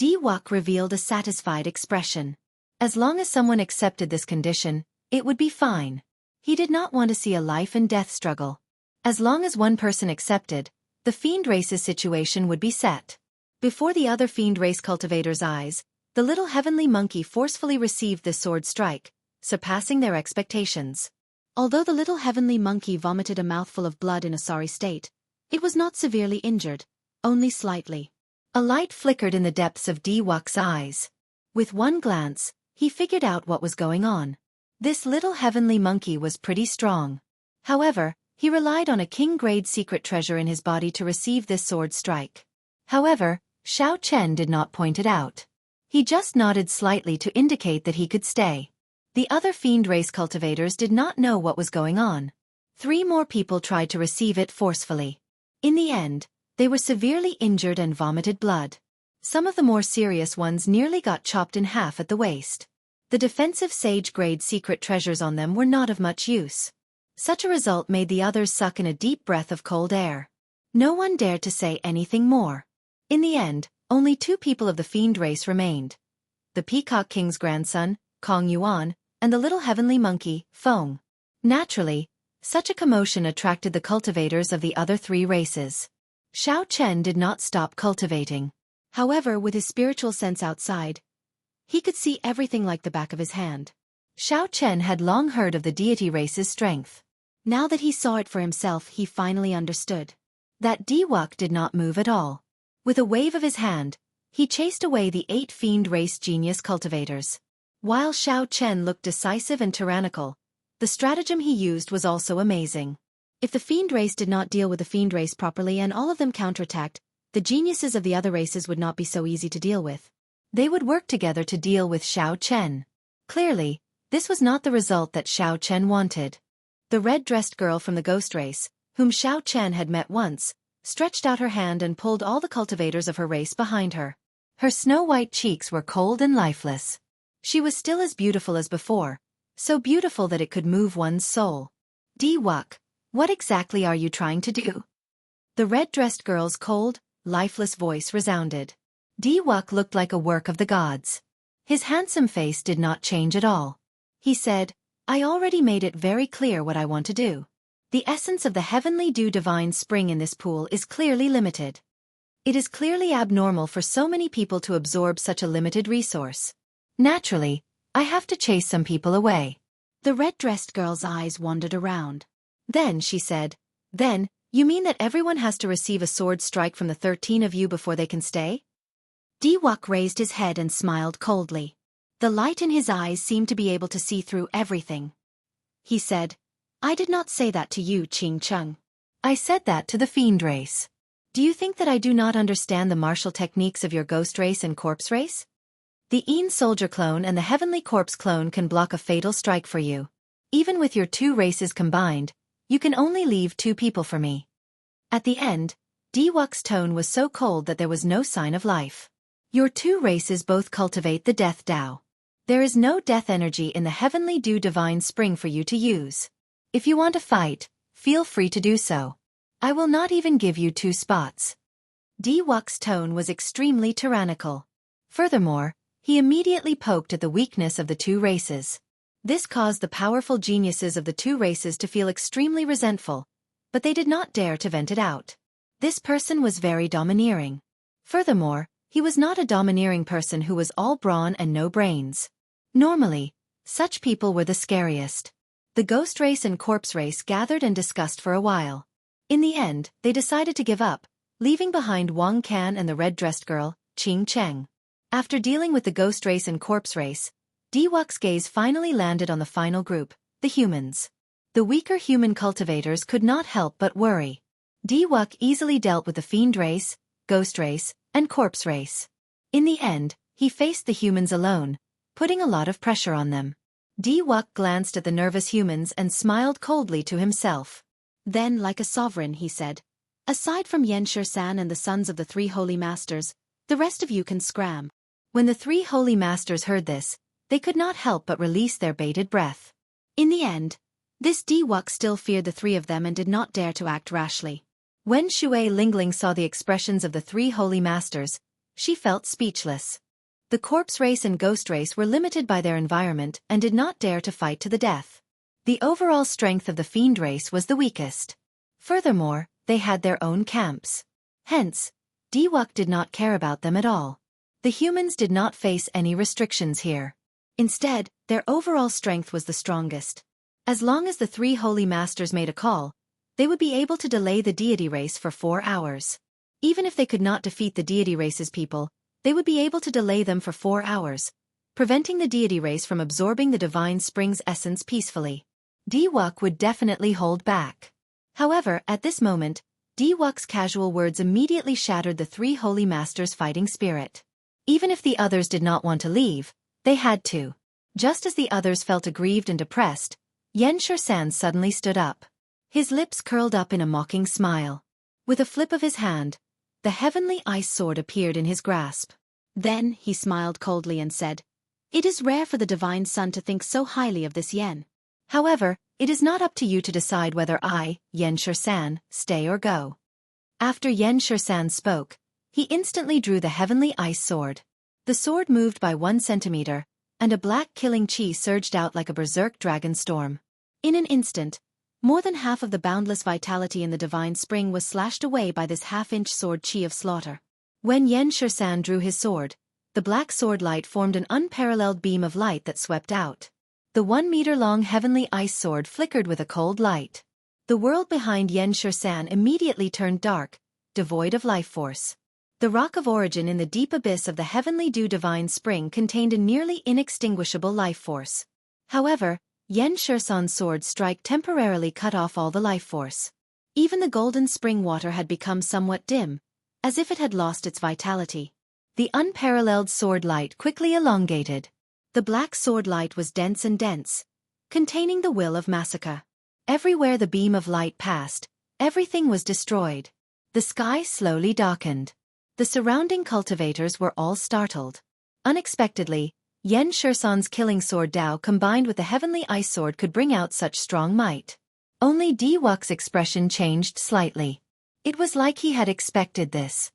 Speaker 1: Wuk revealed a satisfied expression. As long as someone accepted this condition, it would be fine. He did not want to see a life and death struggle. As long as one person accepted, the fiend race's situation would be set. Before the other fiend race cultivators' eyes, the little heavenly monkey forcefully received this sword strike, surpassing their expectations. Although the little heavenly monkey vomited a mouthful of blood in a sorry state, it was not severely injured, only slightly. A light flickered in the depths of Wuk's eyes. With one glance, he figured out what was going on. This little heavenly monkey was pretty strong. However, he relied on a king-grade secret treasure in his body to receive this sword strike. However, Xiao Chen did not point it out. He just nodded slightly to indicate that he could stay. The other fiend race cultivators did not know what was going on. 3 more people tried to receive it forcefully. In the end, they were severely injured and vomited blood. Some of the more serious ones nearly got chopped in half at the waist. The defensive sage-grade secret treasures on them were not of much use. Such a result made the others suck in a deep breath of cold air. No one dared to say anything more. In the end, only 2 people of the fiend race remained. The Peacock King's grandson, Kong Yuan, and the little heavenly monkey, Feng. Naturally, such a commotion attracted the cultivators of the other 3 races. Xiao Chen did not stop cultivating. However, with his spiritual sense outside, he could see everything like the back of his hand. Xiao Chen had long heard of the deity race's strength. Now that he saw it for himself, he finally understood. That Wuk did not move at all. With a wave of his hand, he chased away the 8 fiend race genius cultivators. While Xiao Chen looked decisive and tyrannical, the stratagem he used was also amazing. If the fiend race did not deal with the fiend race properly and all of them counterattacked, the geniuses of the other races would not be so easy to deal with. They would work together to deal with Xiao Chen. Clearly, this was not the result that Xiao Chen wanted. The red-dressed girl from the ghost race, whom Xiao Chen had met once, stretched out her hand and pulled all the cultivators of her race behind her. Her snow-white cheeks were cold and lifeless. She was still as beautiful as before, so beautiful that it could move one's soul. Wuk, what exactly are you trying to do? The red-dressed girl's cold, lifeless voice resounded. Wuk looked like a work of the gods. His handsome face did not change at all. He said, I already made it very clear what I want to do. The essence of the heavenly dew divine spring in this pool is clearly limited. It is clearly abnormal for so many people to absorb such a limited resource. Naturally, I have to chase some people away. The red-dressed girl's eyes wandered around. Then she said, Then, you mean that everyone has to receive a sword strike from the 13 of you before they can stay? Wuk raised his head and smiled coldly. The light in his eyes seemed to be able to see through everything. He said, I did not say that to you, Ching Chung. I said that to the fiend race. Do you think that I do not understand the martial techniques of your ghost race and corpse race? The Een soldier clone and the heavenly corpse clone can block a fatal strike for you. Even with your two races combined, you can only leave two people for me. At the end, Diwuk's tone was so cold that there was no sign of life. Your two races both cultivate the death Tao. There is no death energy in the heavenly dew divine spring for you to use. If you want to fight, feel free to do so. I will not even give you 2 spots. Diwuk's tone was extremely tyrannical. Furthermore, he immediately poked at the weakness of the two races. This caused the powerful geniuses of the two races to feel extremely resentful, but they did not dare to vent it out. This person was very domineering. Furthermore, he was not a domineering person who was all brawn and no brains. Normally, such people were the scariest. The ghost race and corpse race gathered and discussed for a while. In the end, they decided to give up, leaving behind Wang Can and the red-dressed girl, Qing Cheng. After dealing with the ghost race and corpse race, Diwuk's gaze finally landed on the final group, the humans. The weaker human cultivators could not help but worry. Diwuk easily dealt with the fiend race, ghost race, and corpse race. In the end, he faced the humans alone, putting a lot of pressure on them. Diwuk glanced at the nervous humans and smiled coldly to himself. Then, like a sovereign, he said, "Aside from Yen Shursan and the sons of the 3 holy masters, the rest of you can scram." When the 3 holy masters heard this, they could not help but release their bated breath. In the end, this Diwuk still feared the 3 of them and did not dare to act rashly. When Shui Lingling saw the expressions of the 3 holy masters, she felt speechless. The corpse race and ghost race were limited by their environment and did not dare to fight to the death. The overall strength of the fiend race was the weakest. Furthermore, they had their own camps. Hence, Diwuk did not care about them at all. The humans did not face any restrictions here. Instead, their overall strength was the strongest. As long as the 3 holy masters made a call, they would be able to delay the deity race for 4 hours. Even if they could not defeat the deity race's people, they would be able to delay them for 4 hours, preventing the deity race from absorbing the divine spring's essence peacefully. Diwuk would definitely hold back. However, at this moment, Diwuk's casual words immediately shattered the 3 holy masters' fighting spirit. Even if the others did not want to leave, they had to. Just as the others felt aggrieved and depressed, Yen Shursan suddenly stood up. His lips curled up in a mocking smile. With a flip of his hand, the heavenly ice sword appeared in his grasp. Then, he smiled coldly and said, "It is rare for the divine son to think so highly of this Yen. However, it is not up to you to decide whether I, Yen Shursan, stay or go." After Yen Shursan spoke, he instantly drew the heavenly ice sword. The sword moved by 1 centimeter, and a black killing chi surged out like a berserk dragon storm. In an instant, more than half of the boundless vitality in the divine spring was slashed away by this half-inch sword chi of slaughter. When Yen Shursan drew his sword, the black sword light formed an unparalleled beam of light that swept out. The 1-meter-long heavenly ice sword flickered with a cold light. The world behind Yen Shursan immediately turned dark, devoid of life force. The rock of origin in the deep abyss of the heavenly dew divine spring contained a nearly inextinguishable life force. However, Yen Shursan's sword strike temporarily cut off all the life force. Even the golden spring water had become somewhat dim, as if it had lost its vitality. The unparalleled sword light quickly elongated. The black sword light was dense and dense, containing the will of massacre. Everywhere the beam of light passed, everything was destroyed. The sky slowly darkened. The surrounding cultivators were all startled. Unexpectedly, Yen Shursan's killing sword Dao combined with the heavenly ice sword could bring out such strong might. Only Diwuk's expression changed slightly. It was like he had expected this.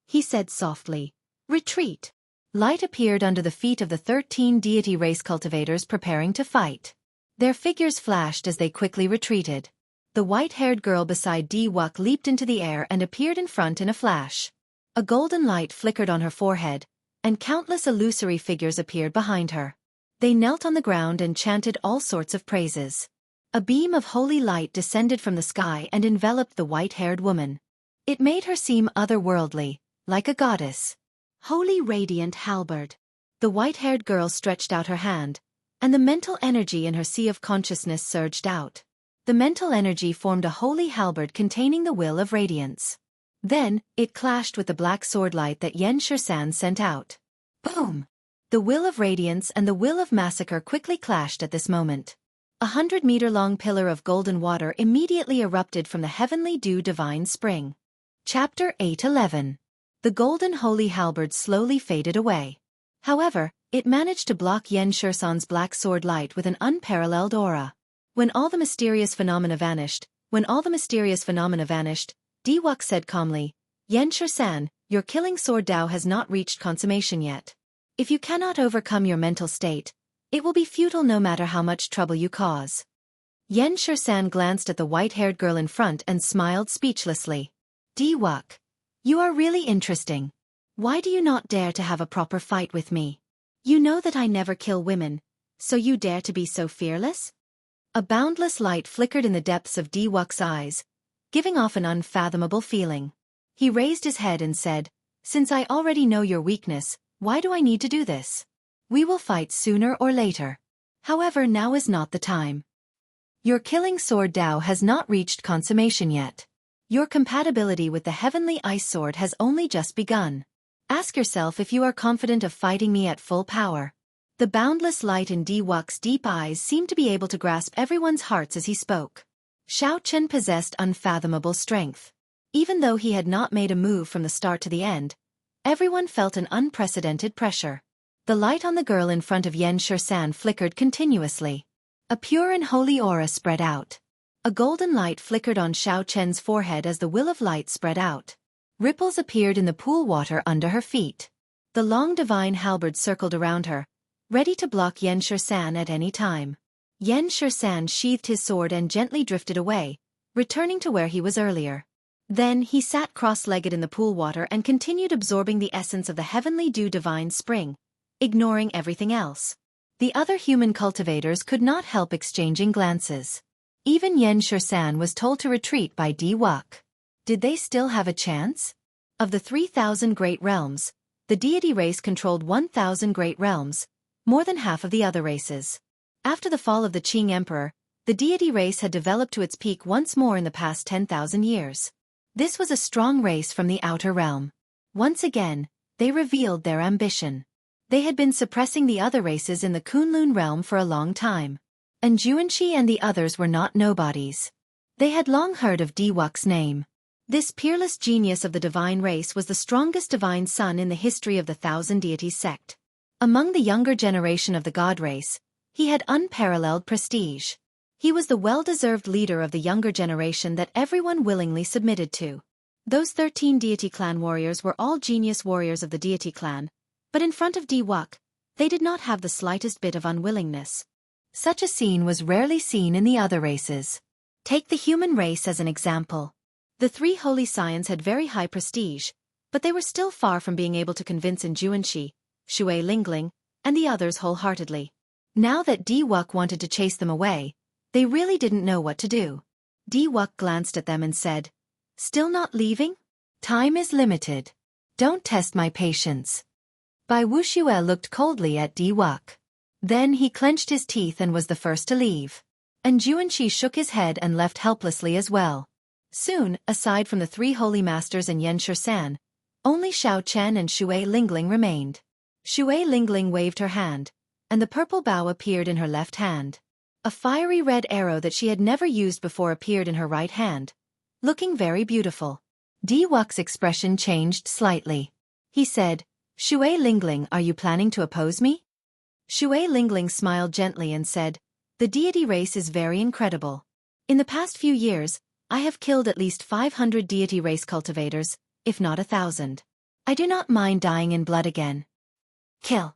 Speaker 1: He said softly, "Retreat." Light appeared under the feet of the 13 deity race cultivators preparing to fight. Their figures flashed as they quickly retreated. The white-haired girl beside Diwuk leaped into the air and appeared in front in a flash. A golden light flickered on her forehead, and countless illusory figures appeared behind her. They knelt on the ground and chanted all sorts of praises. A beam of holy light descended from the sky and enveloped the white-haired woman. It made her seem otherworldly, like a goddess. Holy radiant halberd. The white-haired girl stretched out her hand, and the mental energy in her sea of consciousness surged out. The mental energy formed a holy halberd containing the will of radiance. Then, it clashed with the black sword light that Yen Shursan sent out. Boom! The will of radiance and the will of massacre quickly clashed at this moment. 100-meter-long pillar of golden water immediately erupted from the heavenly dew divine spring. Chapter 8:11. The golden holy halberd slowly faded away. However, it managed to block Yen Shursan's black sword light with an unparalleled aura. When all the mysterious phenomena vanished, Diwok said calmly, Yen Shursan, your killing sword Dao has not reached consummation yet. If you cannot overcome your mental state, it will be futile no matter how much trouble you cause. Yen Shursan glanced at the white-haired girl in front and smiled speechlessly. Diwok, you are really interesting. Why do you not dare to have a proper fight with me? You know that I never kill women, so you dare to be so fearless? A boundless light flickered in the depths of Diwok's eyes, giving off an unfathomable feeling. He raised his head and said, Since I already know your weakness, why do I need to do this? We will fight sooner or later. However, now is not the time. Your killing sword Dao has not reached consummation yet. Your compatibility with the heavenly ice sword has only just begun. Ask yourself if you are confident of fighting me at full power. The boundless light in Diwok's deep eyes seemed to be able to grasp everyone's hearts as he spoke. Xiao Chen possessed unfathomable strength. Even though he had not made a move from the start to the end, everyone felt an unprecedented pressure. The light on the girl in front of Yen Shursan flickered continuously. A pure and holy aura spread out. A golden light flickered on Xiao Chen's forehead as the will of light spread out. Ripples appeared in the pool water under her feet. The long divine halberd circled around her, ready to block Yen Shursan at any time. Yen Shursan sheathed his sword and gently drifted away, returning to where he was earlier. Then he sat cross-legged in the pool water and continued absorbing the essence of the heavenly dew divine spring, ignoring everything else. The other human cultivators could not help exchanging glances. Even Yen Shursan was told to retreat by Diwok. Did they still have a chance? Of the 3,000 great realms, the deity race controlled 1,000 great realms, more than half of the other races. After the fall of the Qing Emperor, the deity race had developed to its peak once more in the past 10,000 years. This was a strong race from the outer realm. Once again, they revealed their ambition. They had been suppressing the other races in the Kunlun realm for a long time. And Juanqi and the others were not nobodies. They had long heard of Diwok's name. This peerless genius of the divine race was the strongest divine son in the history of the Thousand Deities sect. Among the younger generation of the god race, he had unparalleled prestige. He was the well-deserved leader of the younger generation that everyone willingly submitted to. Those 13 deity clan warriors were all genius warriors of the deity clan, but in front of Diwok, they did not have the slightest bit of unwillingness. Such a scene was rarely seen in the other races. Take the human race as an example. The 3 holy scions had very high prestige, but they were still far from being able to convince Juanqi, Shui Lingling, and the others wholeheartedly. Now that Diwok wanted to chase them away, they really didn't know what to do. Diwok glanced at them and said, Still not leaving? Time is limited. Don't test my patience. Bai Wuxue looked coldly at Diwok. Then he clenched his teeth and was the first to leave. And Juanqi shook his head and left helplessly as well. Soon, aside from the 3 holy masters and Yen Shursan, only Xiao Chen and Shui Lingling remained. Shui Lingling waved her hand, and the purple bow appeared in her left hand. A fiery red arrow that she had never used before appeared in her right hand, looking very beautiful. Diwok's expression changed slightly. He said, Shui Lingling, are you planning to oppose me? Shui Lingling smiled gently and said, The deity race is very incredible. In the past few years, I have killed at least 500 deity race cultivators, if not 1,000. I do not mind dying in blood again. Kill.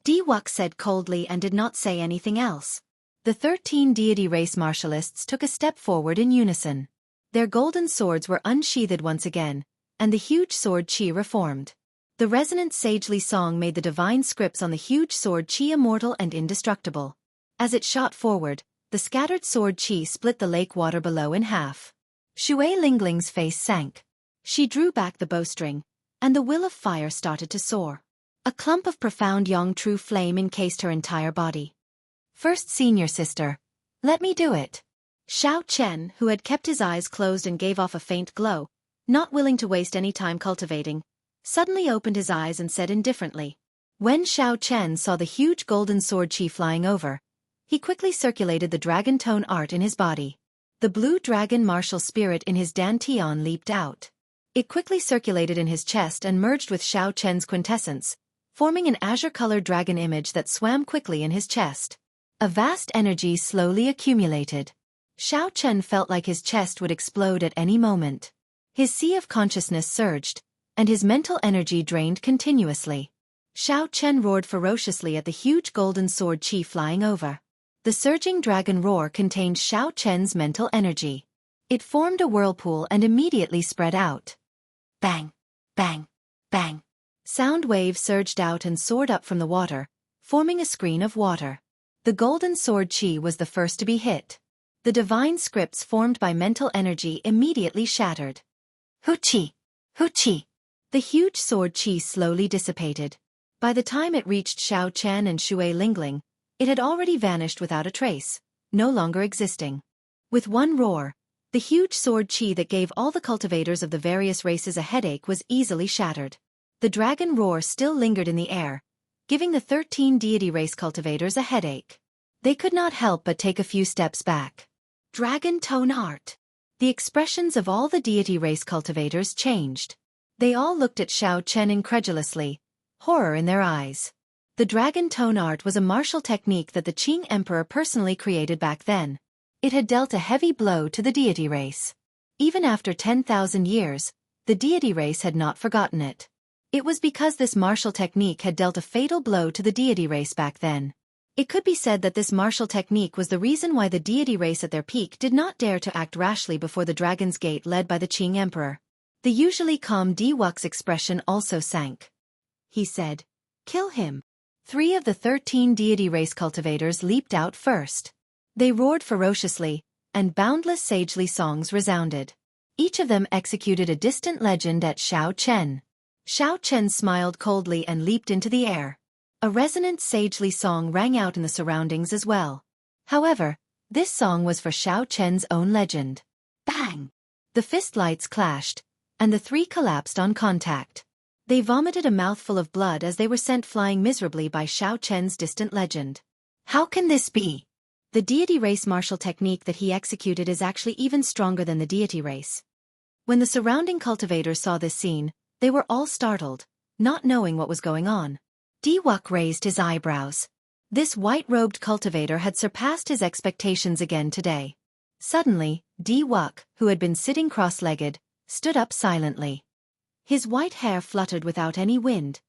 Speaker 1: Diwok said coldly and did not say anything else. The 13 deity race martialists took a step forward in unison. Their golden swords were unsheathed once again, and the huge sword Qi reformed. The resonant sagely song made the divine scripts on the huge sword Qi immortal and indestructible. As it shot forward, the scattered sword Qi split the lake water below in half. Shui Lingling's face sank. She drew back the bowstring, and the will of fire started to soar. A clump of profound yang true flame encased her entire body. First senior sister, let me do it. Xiao Chen, who had kept his eyes closed and gave off a faint glow, not willing to waste any time cultivating, suddenly opened his eyes and said indifferently. When Xiao Chen saw the huge golden sword chi flying over, he quickly circulated the dragon tone art in his body. The blue dragon martial spirit in his dantian leaped out. It quickly circulated in his chest and merged with Xiao Chen's quintessence, forming an azure-colored dragon image that swam quickly in his chest. A vast energy slowly accumulated. Xiao Chen felt like his chest would explode at any moment. His sea of consciousness surged, and his mental energy drained continuously. Xiao Chen roared ferociously at the huge golden sword chi flying over. The surging dragon roar contained Xiao Chen's mental energy. It formed a whirlpool and immediately spread out. Bang! Bang! Bang! Sound waves surged out and soared up from the water, forming a screen of water. The golden sword chi was the first to be hit. The divine scripts formed by mental energy immediately shattered. Hu chi! Hu chi! The huge sword chi slowly dissipated. By the time it reached Xiao Chen and Shui Lingling, it had already vanished without a trace, no longer existing. With one roar, the huge sword chi that gave all the cultivators of the various races a headache was easily shattered. The dragon roar still lingered in the air, giving the 13 deity race cultivators a headache. They could not help but take a few steps back. Dragon tone art. The expressions of all the deity race cultivators changed. They all looked at Xiao Chen incredulously, horror in their eyes. The dragon tone art was a martial technique that the Qing Emperor personally created back then. It had dealt a heavy blow to the deity race. Even after 10,000 years, the deity race had not forgotten it. It was because this martial technique had dealt a fatal blow to the deity race back then. It could be said that this martial technique was the reason why the deity race at their peak did not dare to act rashly before the Dragon's Gate led by the Qing Emperor. The usually calm Di Wux's expression also sank. He said, "Kill him." 3 of the 13 deity race cultivators leaped out first. They roared ferociously, and boundless sagely songs resounded. Each of them executed a distant legend at Xiao Chen. Xiao Chen smiled coldly and leaped into the air. A resonant sagely song rang out in the surroundings as well. However, this song was for Xiao Chen's own legend. Bang! The fist lights clashed, and the 3 collapsed on contact. They vomited a mouthful of blood as they were sent flying miserably by Xiao Chen's distant legend. How can this be? The deity race martial technique that he executed is actually even stronger than the deity race. When the surrounding cultivators saw this scene, they were all startled, not knowing what was going on. Di Wuk raised his eyebrows. This white-robed cultivator had surpassed his expectations again today. Suddenly, Di Wuk, who had been sitting cross-legged, stood up silently. His white hair fluttered without any wind,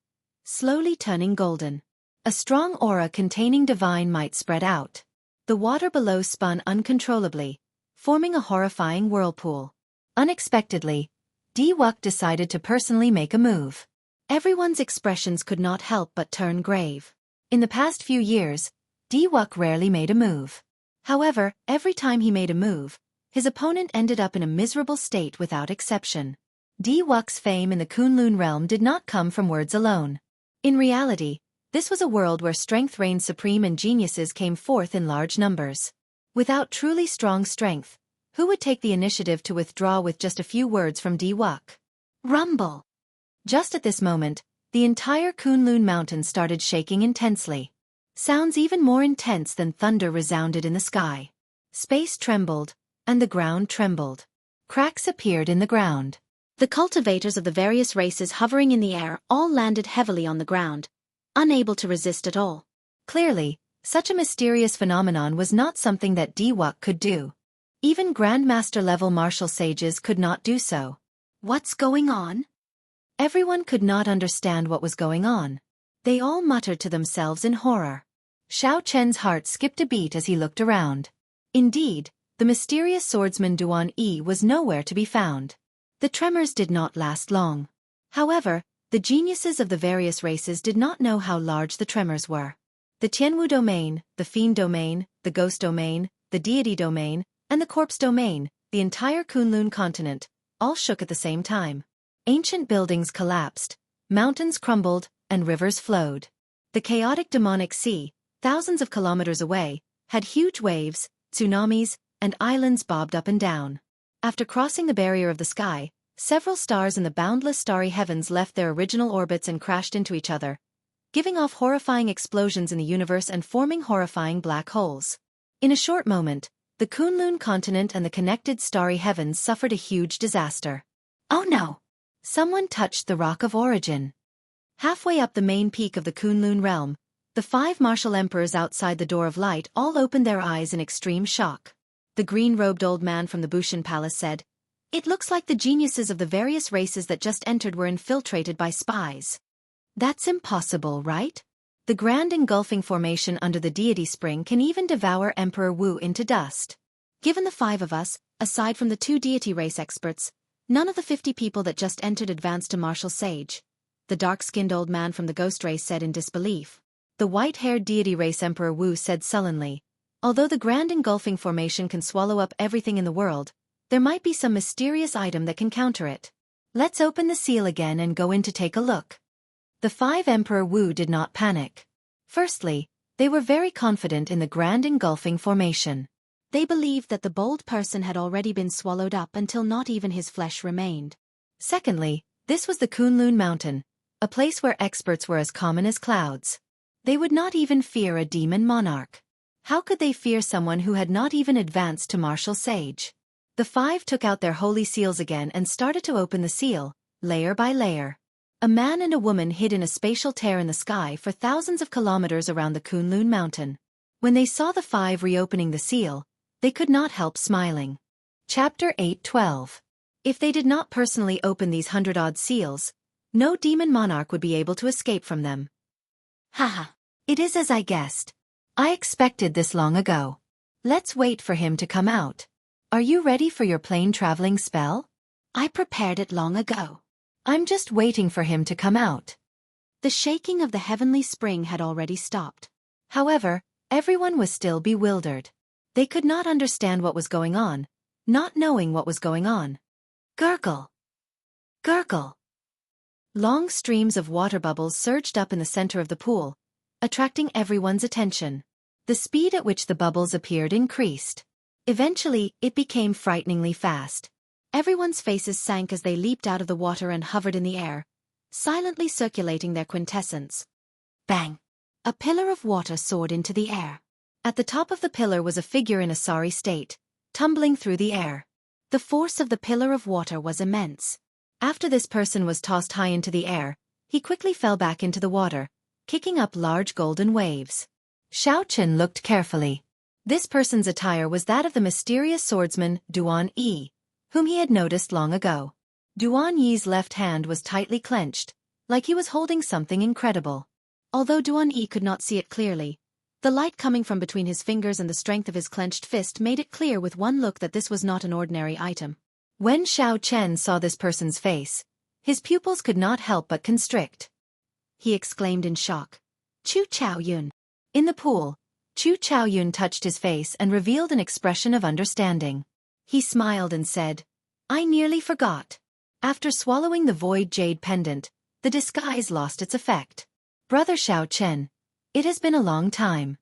Speaker 1: slowly turning golden. A strong aura containing divine might spread out. The water below spun uncontrollably, forming a horrifying whirlpool. Unexpectedly, Di Wuk decided to personally make a move. Everyone's expressions could not help but turn grave. In the past few years, Di Wuk rarely made a move. However, every time he made a move, his opponent ended up in a miserable state without exception. Di Wuk's fame in the Kunlun realm did not come from words alone. In reality, this was a world where strength reigned supreme and geniuses came forth in large numbers. Without truly strong strength, who would take the initiative to withdraw with just a few words from Di Wuk? Rumble! Just at this moment, the entire Kunlun mountain started shaking intensely. Sounds even more intense than thunder resounded in the sky. Space trembled, and the ground trembled. Cracks appeared in the ground. The cultivators of the various races hovering in the air all landed heavily on the ground, unable to resist at all. Clearly, such a mysterious phenomenon was not something that Di Wuk could do. Even Grandmaster-level martial sages could not do so. What's going on? Everyone could not understand what was going on. They all muttered to themselves in horror. Xiao Chen's heart skipped a beat as he looked around. Indeed, the mysterious swordsman Duan Yi was nowhere to be found. The tremors did not last long. However, the geniuses of the various races did not know how large the tremors were. The Tianwu domain, the Fiend domain, the Ghost domain, the Deity domain, and the Corpse domain, the entire Kunlun continent, all shook at the same time. Ancient buildings collapsed, mountains crumbled, and rivers flowed. The chaotic demonic sea, thousands of kilometers away, had huge waves, tsunamis, and islands bobbed up and down. After crossing the barrier of the sky, several stars in the boundless starry heavens left their original orbits and crashed into each other, giving off horrifying explosions in the universe and forming horrifying black holes. In a short moment, the Kunlun continent and the connected starry heavens suffered a huge disaster. Oh no! Someone touched the Rock of Origin. Halfway up the main peak of the Kunlun realm, the 5 martial emperors outside the Door of Light all opened their eyes in extreme shock. The green-robed old man from the Bushan Palace said, "It looks like the geniuses of the various races that just entered were infiltrated by spies." "That's impossible, right? The grand engulfing formation under the deity spring can even devour Emperor Wu into dust. Given the 5 of us, aside from the 2 deity race experts, none of the 50 people that just entered advanced to martial sage," the dark-skinned old man from the ghost race said in disbelief. The white-haired deity race Emperor Wu said sullenly, "Although the grand engulfing formation can swallow up everything in the world, there might be some mysterious item that can counter it. Let's open the seal again and go in to take a look." The 5 Emperor Wu did not panic. Firstly, they were very confident in the grand engulfing formation. They believed that the bold person had already been swallowed up until not even his flesh remained. Secondly, this was the Kunlun Mountain, a place where experts were as common as clouds. They would not even fear a demon monarch. How could they fear someone who had not even advanced to martial sage? The 5 took out their holy seals again and started to open the seal, layer by layer. A man and a woman hid in a spatial tear in the sky for thousands of kilometers around the Kunlun Mountain. When they saw the 5 reopening the seal, they could not help smiling. Chapter 8:12. If they did not personally open these 100-odd seals, no demon monarch would be able to escape from them. Haha. It is as I guessed. I expected this long ago. Let's wait for him to come out. Are you ready for your plane traveling spell? I prepared it long ago. I'm just waiting for him to come out. The shaking of the heavenly spring had already stopped. However, everyone was still bewildered. They could not understand what was going on, not knowing what was going on. Gurgle. Gurgle. Long streams of water bubbles surged up in the center of the pool, attracting everyone's attention. The speed at which the bubbles appeared increased. Eventually, it became frighteningly fast. Everyone's faces sank as they leaped out of the water and hovered in the air, silently circulating their quintessence. Bang! A pillar of water soared into the air. At the top of the pillar was a figure in a sorry state, tumbling through the air. The force of the pillar of water was immense. After this person was tossed high into the air, he quickly fell back into the water, kicking up large golden waves. Xiao Chen looked carefully. This person's attire was that of the mysterious swordsman Duan Yi, whom he had noticed long ago. Duan Yi's left hand was tightly clenched, like he was holding something incredible. Although Duan Yi could not see it clearly, the light coming from between his fingers and the strength of his clenched fist made it clear with one look that this was not an ordinary item. When Xiao Chen saw this person's face, his pupils could not help but constrict. He exclaimed in shock, "Chu Chaoyun." In the pool, Chu Chaoyun touched his face and revealed an expression of understanding. He smiled and said, "I nearly forgot." After swallowing the void jade pendant, the disguise lost its effect. "Brother Xiao Chen, it has been a long time."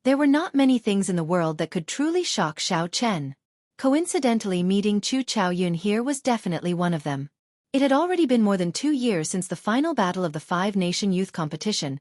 Speaker 1: There were not many things in the world that could truly shock Xiao Chen. Coincidentally, meeting Chu Chaoyun here was definitely one of them. It had already been more than 2 years since the final battle of the 5-nation youth competition,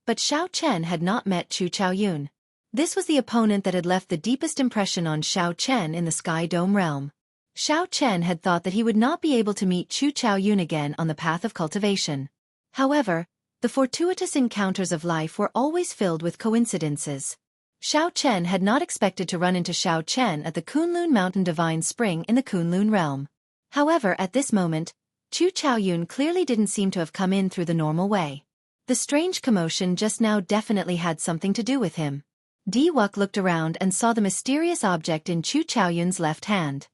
Speaker 1: but Xiao Chen had not met Chu Chaoyun. This was the opponent that had left the deepest impression on Xiao Chen in the Sky Dome realm. Xiao Chen had thought that he would not be able to meet Chu Chaoyun again on the path of cultivation. However, the fortuitous encounters of life were always filled with coincidences. Xiao Chen had not expected to run into Xiao Chen at the Kunlun Mountain Divine Spring in the Kunlun realm. However, at this moment, Chu Chaoyun clearly didn't seem to have come in through the normal way. The strange commotion just now definitely had something to do with him. Di Wuk looked around and saw the mysterious object in Chu Chaoyun's left hand.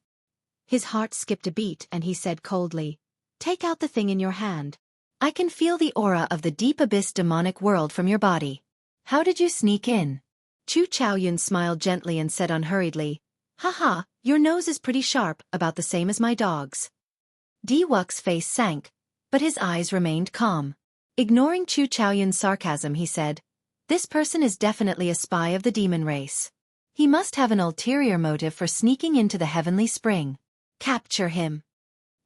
Speaker 1: His heart skipped a beat and he said coldly, "Take out the thing in your hand. I can feel the aura of the deep abyss demonic world from your body. How did you sneak in?" Chu Chaoyun smiled gently and said unhurriedly, "Haha, your nose is pretty sharp, about the same as my dog's." Di Wuk's face sank, but his eyes remained calm. Ignoring Chu Chaoyun's sarcasm, he said, "This person is definitely a spy of the demon race. He must have an ulterior motive for sneaking into the heavenly spring. Capture him.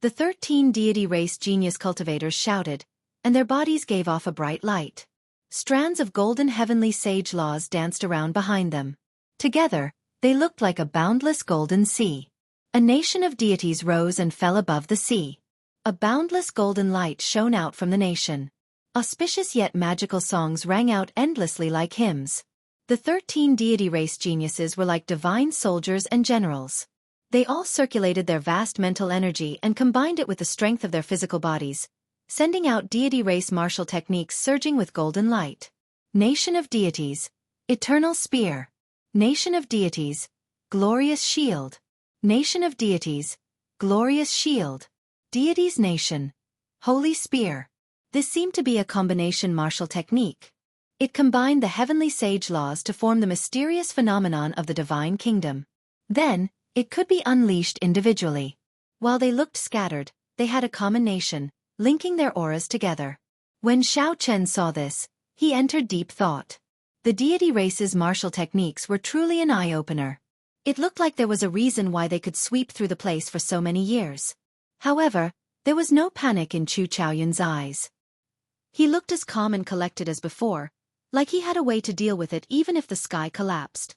Speaker 1: The 13 deity race genius cultivators shouted, and their bodies gave off a bright light. Strands of golden heavenly sage laws danced around behind them. Together, they looked like a boundless golden sea. A nation of deities rose and fell above the sea. A boundless golden light shone out from the nation. Auspicious yet magical songs rang out endlessly like hymns. The 13 deity race geniuses were like divine soldiers and generals. They all circulated their vast mental energy and combined it with the strength of their physical bodies, sending out deity race martial techniques surging with golden light. Nation of deities, eternal spear. Nation of deities, glorious shield. Nation of deities, glorious shield. Deities nation, holy spear. This seemed to be a combination martial technique. It combined the heavenly sage laws to form the mysterious phenomenon of the divine kingdom. Then, it could be unleashed individually. While they looked scattered, they had a common nation, linking their auras together. When Xiao Chen saw this, he entered deep thought. The deity race's martial techniques were truly an eye-opener. It looked like there was a reason why they could sweep through the place for so many years. However, there was no panic in Chu Chaoyun's eyes. He looked as calm and collected as before, like he had a way to deal with it even if the sky collapsed.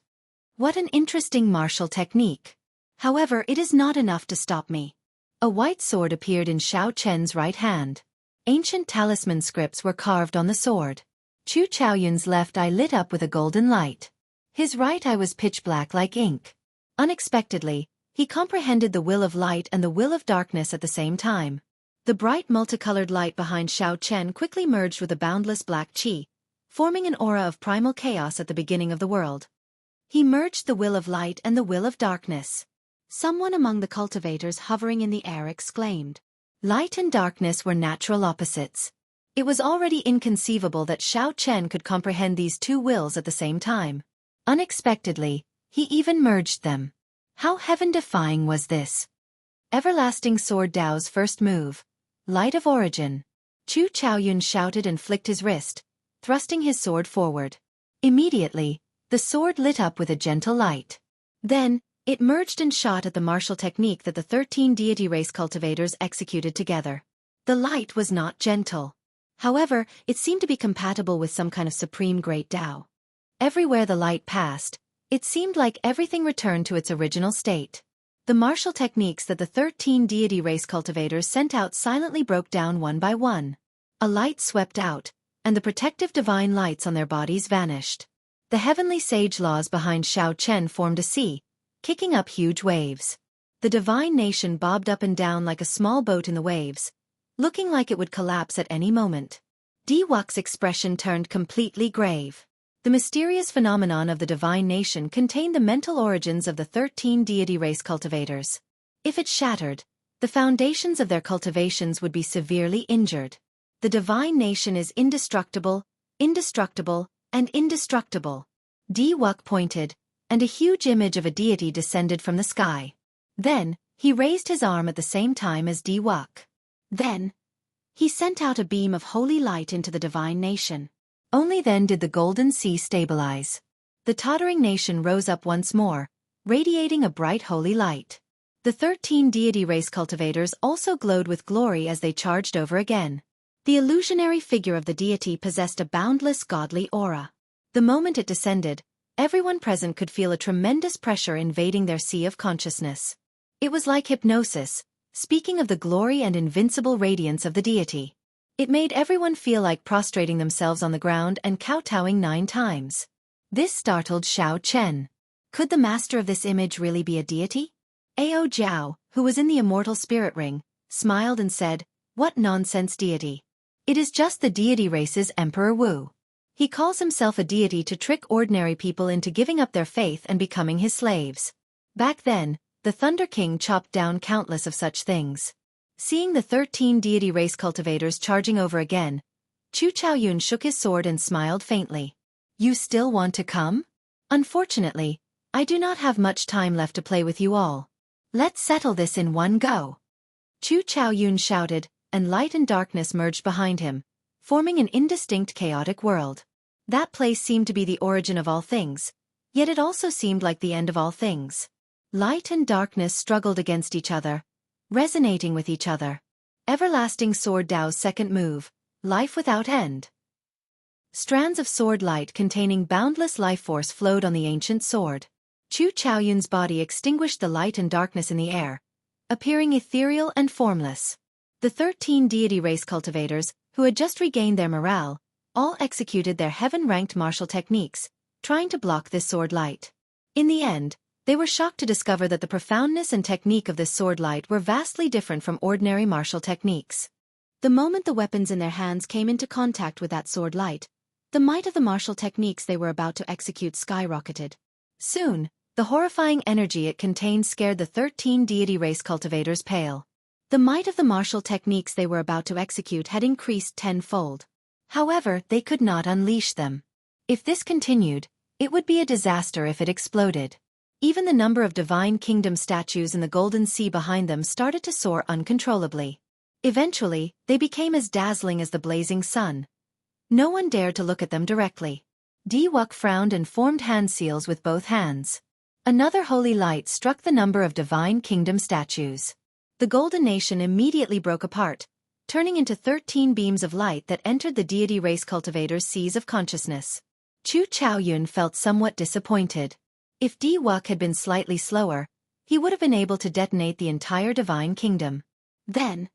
Speaker 1: What an interesting martial technique. However, it is not enough to stop me. A white sword appeared in Xiao Chen's right hand. Ancient talisman scripts were carved on the sword. Chu Chaoyun's left eye lit up with a golden light. His right eye was pitch black like ink. Unexpectedly, he comprehended the will of light and the will of darkness at the same time. The bright multicolored light behind Xiao Chen quickly merged with a boundless black qi, forming an aura of primal chaos at the beginning of the world. He merged the will of light and the will of darkness. Someone among the cultivators hovering in the air exclaimed. Light and darkness were natural opposites. It was already inconceivable that Xiao Chen could comprehend these two wills at the same time. Unexpectedly, he even merged them. How heaven-defying was this? Everlasting Sword Dao's first move. Light of origin. Chu Chaoyun shouted and flicked his wrist, thrusting his sword forward. Immediately, the sword lit up with a gentle light. Then, it merged and shot at the martial technique that the 13 deity race cultivators executed together. The light was not gentle. However, it seemed to be compatible with some kind of supreme great Tao. Everywhere the light passed, it seemed like everything returned to its original state. The martial techniques that the 13 deity race cultivators sent out silently broke down one by one. A light swept out, and the protective divine lights on their bodies vanished. The heavenly sage laws behind Xiao Chen formed a sea, kicking up huge waves. The divine nation bobbed up and down like a small boat in the waves, looking like it would collapse at any moment. Di Wux's expression turned completely grave. The mysterious phenomenon of the divine nation contained the mental origins of the 13 deity race cultivators. If it shattered, the foundations of their cultivations would be severely injured. The divine nation is indestructible, indestructible, and indestructible. Di Wux pointed, and a huge image of a deity descended from the sky. Then, he raised his arm at the same time as Di Wux. Then, he sent out a beam of holy light into the divine nation. Only then did the golden sea stabilize. The tottering nation rose up once more, radiating a bright holy light. The 13 deity race cultivators also glowed with glory as they charged over again. The illusionary figure of the deity possessed a boundless godly aura. The moment it descended, everyone present could feel a tremendous pressure invading their sea of consciousness. It was like hypnosis, speaking of the glory and invincible radiance of the deity. It made everyone feel like prostrating themselves on the ground and kowtowing 9 times. This startled Xiao Chen. Could the master of this image really be a deity? Ao Jiao, who was in the immortal spirit ring, smiled and said, "What nonsense deity? It is just the deity race's Emperor Wu. He calls himself a deity to trick ordinary people into giving up their faith and becoming his slaves." Back then, the Thunder King chopped down countless of such things. Seeing the 13 deity race cultivators charging over again, Chu Chaoyun shook his sword and smiled faintly. "You still want to come? Unfortunately, I do not have much time left to play with you all. Let's settle this in one go." Chu Chaoyun shouted, and light and darkness merged behind him, forming an indistinct chaotic world. That place seemed to be the origin of all things, Yet it also seemed like the end of all things. Light and darkness struggled against each other, resonating with each other. Everlasting Sword Dao's second move, Life Without End. Strands of sword light containing boundless life force flowed on the ancient sword. Chu Chaoyun's body extinguished the light and darkness in the air, appearing ethereal and formless. The 13 deity race cultivators, who had just regained their morale, all executed their heaven-ranked martial techniques, trying to block this sword light. In the end, they were shocked to discover that the profoundness and technique of this sword light were vastly different from ordinary martial techniques. The moment the weapons in their hands came into contact with that sword light, the might of the martial techniques they were about to execute skyrocketed. Soon, the horrifying energy it contained scared the 13 deity race cultivators pale. The might of the martial techniques they were about to execute had increased tenfold. However, they could not unleash them. If this continued, it would be a disaster if it exploded. Even the number of Divine Kingdom statues in the Golden Sea behind them started to soar uncontrollably. Eventually, they became as dazzling as the blazing sun. No one dared to look at them directly. Di-Wuk frowned and formed hand seals with both hands. Another holy light struck the number of Divine Kingdom statues. The Golden Nation immediately broke apart, turning into 13 beams of light that entered the deity race cultivators' seas of consciousness. Chu Chaoyun felt somewhat disappointed. If Di-Wuk had been slightly slower, he would have been able to detonate the entire Divine Kingdom. Then,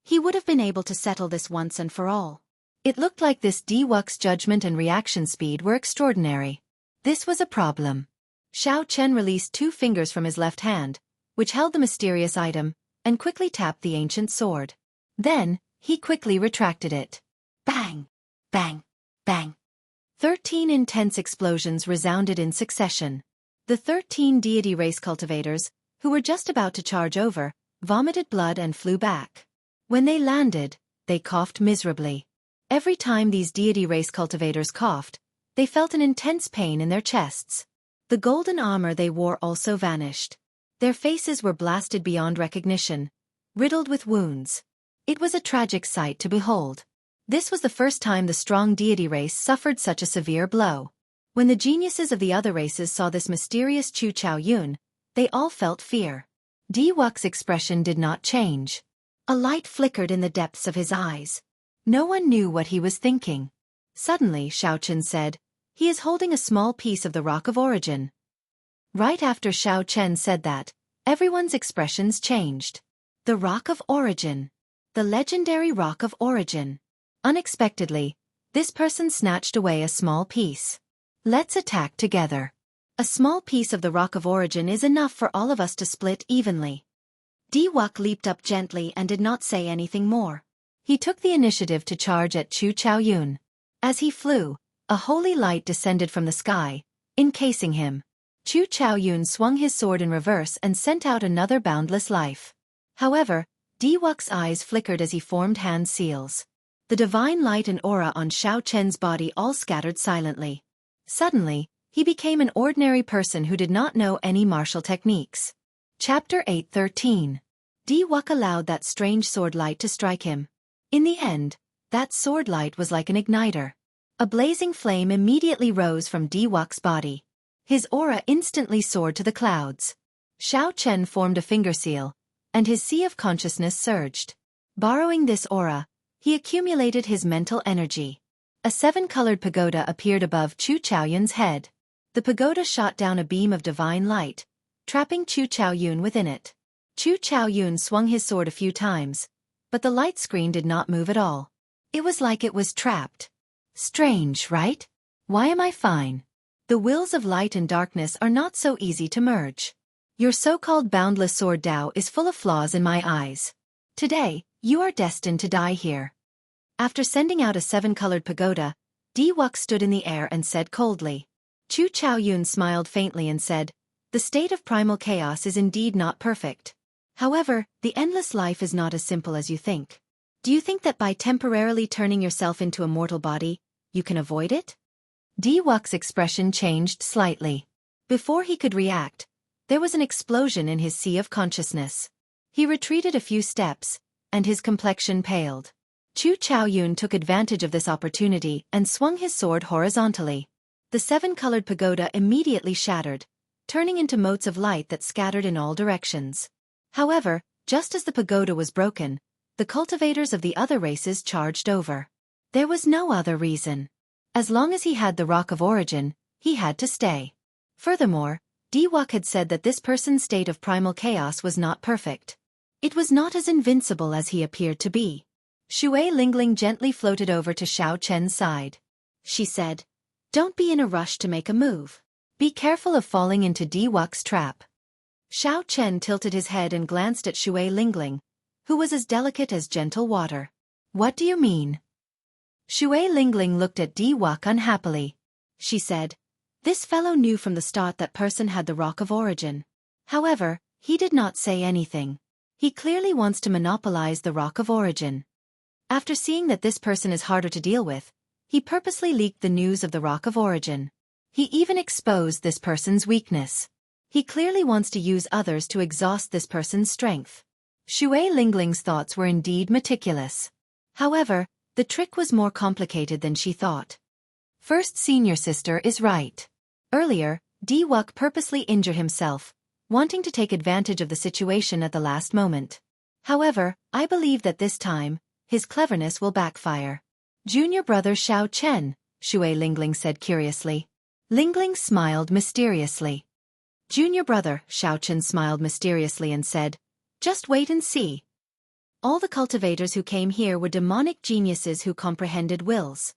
Speaker 1: he would have been able to settle this once and for all. It looked like this Di-Wuk's judgment and reaction speed were extraordinary. This was a problem. Xiao Chen released 2 fingers from his left hand, which held the mysterious item, and quickly tapped the ancient sword. Then, he quickly retracted it. Bang! Bang! Bang! 13 intense explosions resounded in succession. The 13 deity race cultivators, who were just about to charge over, vomited blood and flew back. When they landed, they coughed miserably. Every time these deity race cultivators coughed, they felt an intense pain in their chests. The golden armor they wore also vanished. Their faces were blasted beyond recognition, riddled with wounds. It was a tragic sight to behold. This was the first time the strong deity race suffered such a severe blow. When the geniuses of the other races saw this mysterious Chu Chaoyun, they all felt fear. Di-Wuk's expression did not change. A light flickered in the depths of his eyes. No one knew what he was thinking. Suddenly, Xiao Chen said, "He is holding a small piece of the Rock of Origin." Right after Xiao Chen said that, everyone's expressions changed. The Rock of Origin. The legendary Rock of Origin. Unexpectedly, this person snatched away a small piece. Let's attack together. A small piece of the Rock of Origin is enough for all of us to split evenly. Di-Wuk leaped up gently and did not say anything more. He took the initiative to charge at Chu Chaoyun. As he flew, a holy light descended from the sky, encasing him. Chu Chaoyun swung his sword in reverse and sent out another boundless life. However, Di-Wuk's eyes flickered as he formed hand seals. The divine light and aura on Xiao Chen's body all scattered silently. Suddenly, he became an ordinary person who did not know any martial techniques. Chapter 8:13. Di-Wuk allowed that strange sword light to strike him. In the end, that sword light was like an igniter. A blazing flame immediately rose from Di-Wuk's body. His aura instantly soared to the clouds. Xiao Chen formed a finger seal, and his sea of consciousness surged. Borrowing this aura, he accumulated his mental energy. A 7-colored pagoda appeared above Chu Chaoyun's head. The pagoda shot down a beam of divine light, trapping Chu Chaoyun within it. Chu Chaoyun swung his sword a few times, but the light screen did not move at all. It was like it was trapped. Strange, right? Why am I fine? The wills of light and darkness are not so easy to merge. Your so-called boundless sword Dao is full of flaws in my eyes. Today, you are destined to die here. After sending out a 7-colored pagoda, Di-Wuk stood in the air and said coldly. Chu Chaoyun smiled faintly and said, "The state of primal chaos is indeed not perfect. However, the endless life is not as simple as you think. Do you think that by temporarily turning yourself into a mortal body, you can avoid it?" Di-Wuk's expression changed slightly. Before he could react, there was an explosion in his sea of consciousness. He retreated a few steps, and his complexion paled. Chu Chaoyun took advantage of this opportunity and swung his sword horizontally. The seven-colored pagoda immediately shattered, turning into motes of light that scattered in all directions. However, just as the pagoda was broken, the cultivators of the other races charged over. There was no other reason. As long as he had the Rock of Origin, he had to stay. Furthermore, Diwok had said that this person's state of primal chaos was not perfect. It was not as invincible as he appeared to be. Shui Lingling gently floated over to Xiao Chen's side. She said, "Don't be in a rush to make a move. Be careful of falling into Diwok's trap." Xiao Chen tilted his head and glanced at Shui Lingling, who was as delicate as gentle water. "What do you mean?" Shui Lingling looked at Diwok unhappily. She said, "This fellow knew from the start that person had the Rock of Origin. However, he did not say anything. He clearly wants to monopolize the Rock of Origin. After seeing that this person is harder to deal with, he purposely leaked the news of the Rock of Origin. He even exposed this person's weakness. He clearly wants to use others to exhaust this person's strength." Shui Lingling's thoughts were indeed meticulous. However, the trick was more complicated than she thought. First, senior sister is right. Earlier, Diwok purposely injured himself, wanting to take advantage of the situation at the last moment. However, I believe that this time, his cleverness will backfire. "Junior brother Xiao Chen," Shui Lingling said curiously. Lingling smiled mysteriously. Junior brother Xiao Chen smiled mysteriously and said, "Just wait and see." All the cultivators who came here were demonic geniuses who comprehended wills.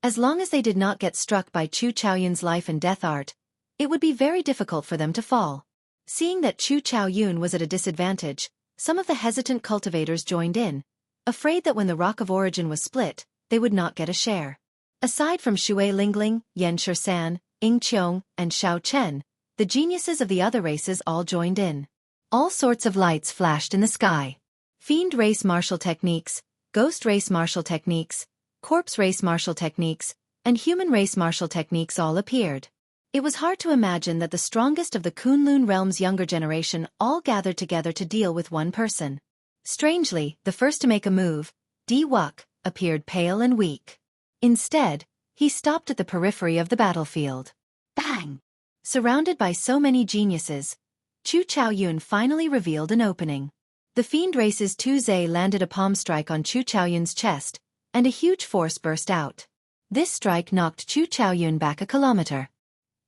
Speaker 1: As long as they did not get struck by Chu Chaoyun's life and death art, it would be very difficult for them to fall. Seeing that Chu Chaoyun was at a disadvantage, some of the hesitant cultivators joined in, afraid that when the Rock of Origin was split, they would not get a share. Aside from Shui Lingling, Yan Shisan, Ying Qiong, and Xiao Chen, the geniuses of the other races all joined in. All sorts of lights flashed in the sky. Fiend race martial techniques, ghost race martial techniques, corpse race martial techniques, and human race martial techniques all appeared. It was hard to imagine that the strongest of the Kunlun realm's younger generation all gathered together to deal with one person. Strangely, the first to make a move, Diwok, appeared pale and weak. Instead, he stopped at the periphery of the battlefield. Bang! Surrounded by so many geniuses, Chu Chaoyun finally revealed an opening. The Fiend Race's Tu Zhe landed a palm strike on Chu Chaoyun's chest, and a huge force burst out. This strike knocked Chu Chaoyun back a kilometer.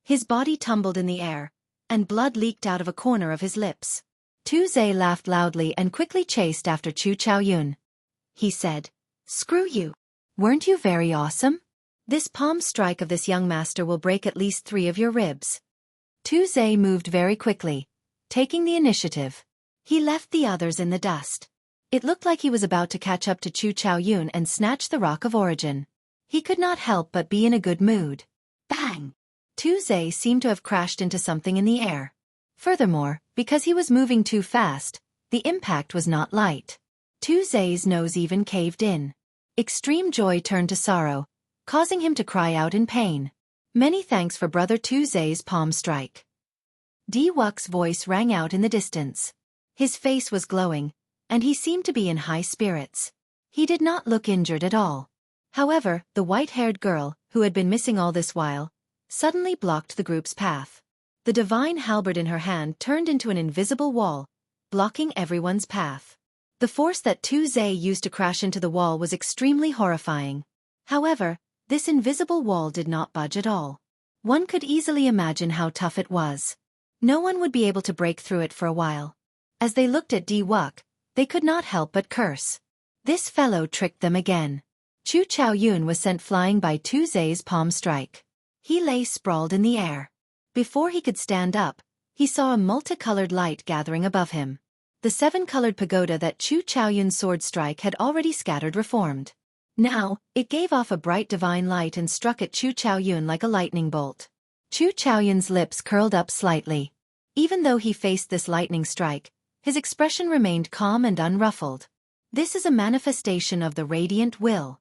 Speaker 1: His body tumbled in the air, and blood leaked out of a corner of his lips. Tu Zhe laughed loudly and quickly chased after Chu Chaoyun. He said, "Screw you. Weren't you very awesome? This palm strike of this young master will break at least 3 of your ribs." Tu Zhe moved very quickly, taking the initiative. He left the others in the dust. It looked like he was about to catch up to Chu Chaoyun and snatch the Rock of Origin. He could not help but be in a good mood. Bang! Tu Zhe seemed to have crashed into something in the air. Furthermore, because he was moving too fast, the impact was not light. Tu Zhe's nose even caved in. Extreme joy turned to sorrow, causing him to cry out in pain. "Many thanks for brother Tu Zhe's palm strike." Diwok's voice rang out in the distance. His face was glowing, and he seemed to be in high spirits. He did not look injured at all. However, the white-haired girl, who had been missing all this while, suddenly blocked the group's path. The divine halberd in her hand turned into an invisible wall, blocking everyone's path. The force that Tu Zhe used to crash into the wall was extremely horrifying. However, this invisible wall did not budge at all. One could easily imagine how tough it was. No one would be able to break through it for a while. As they looked at Diwok, they could not help but curse. This fellow tricked them again. Chu Chaoyun was sent flying by Tu Zhe's palm strike. He lay sprawled in the air. Before he could stand up, he saw a multicolored light gathering above him. The 7-colored pagoda that Chu Chaoyun's sword strike had already scattered reformed. Now, it gave off a bright divine light and struck at Chu Chaoyun like a lightning bolt. Chu Chaoyun's lips curled up slightly. Even though he faced this lightning strike, his expression remained calm and unruffled. This is a manifestation of the radiant will.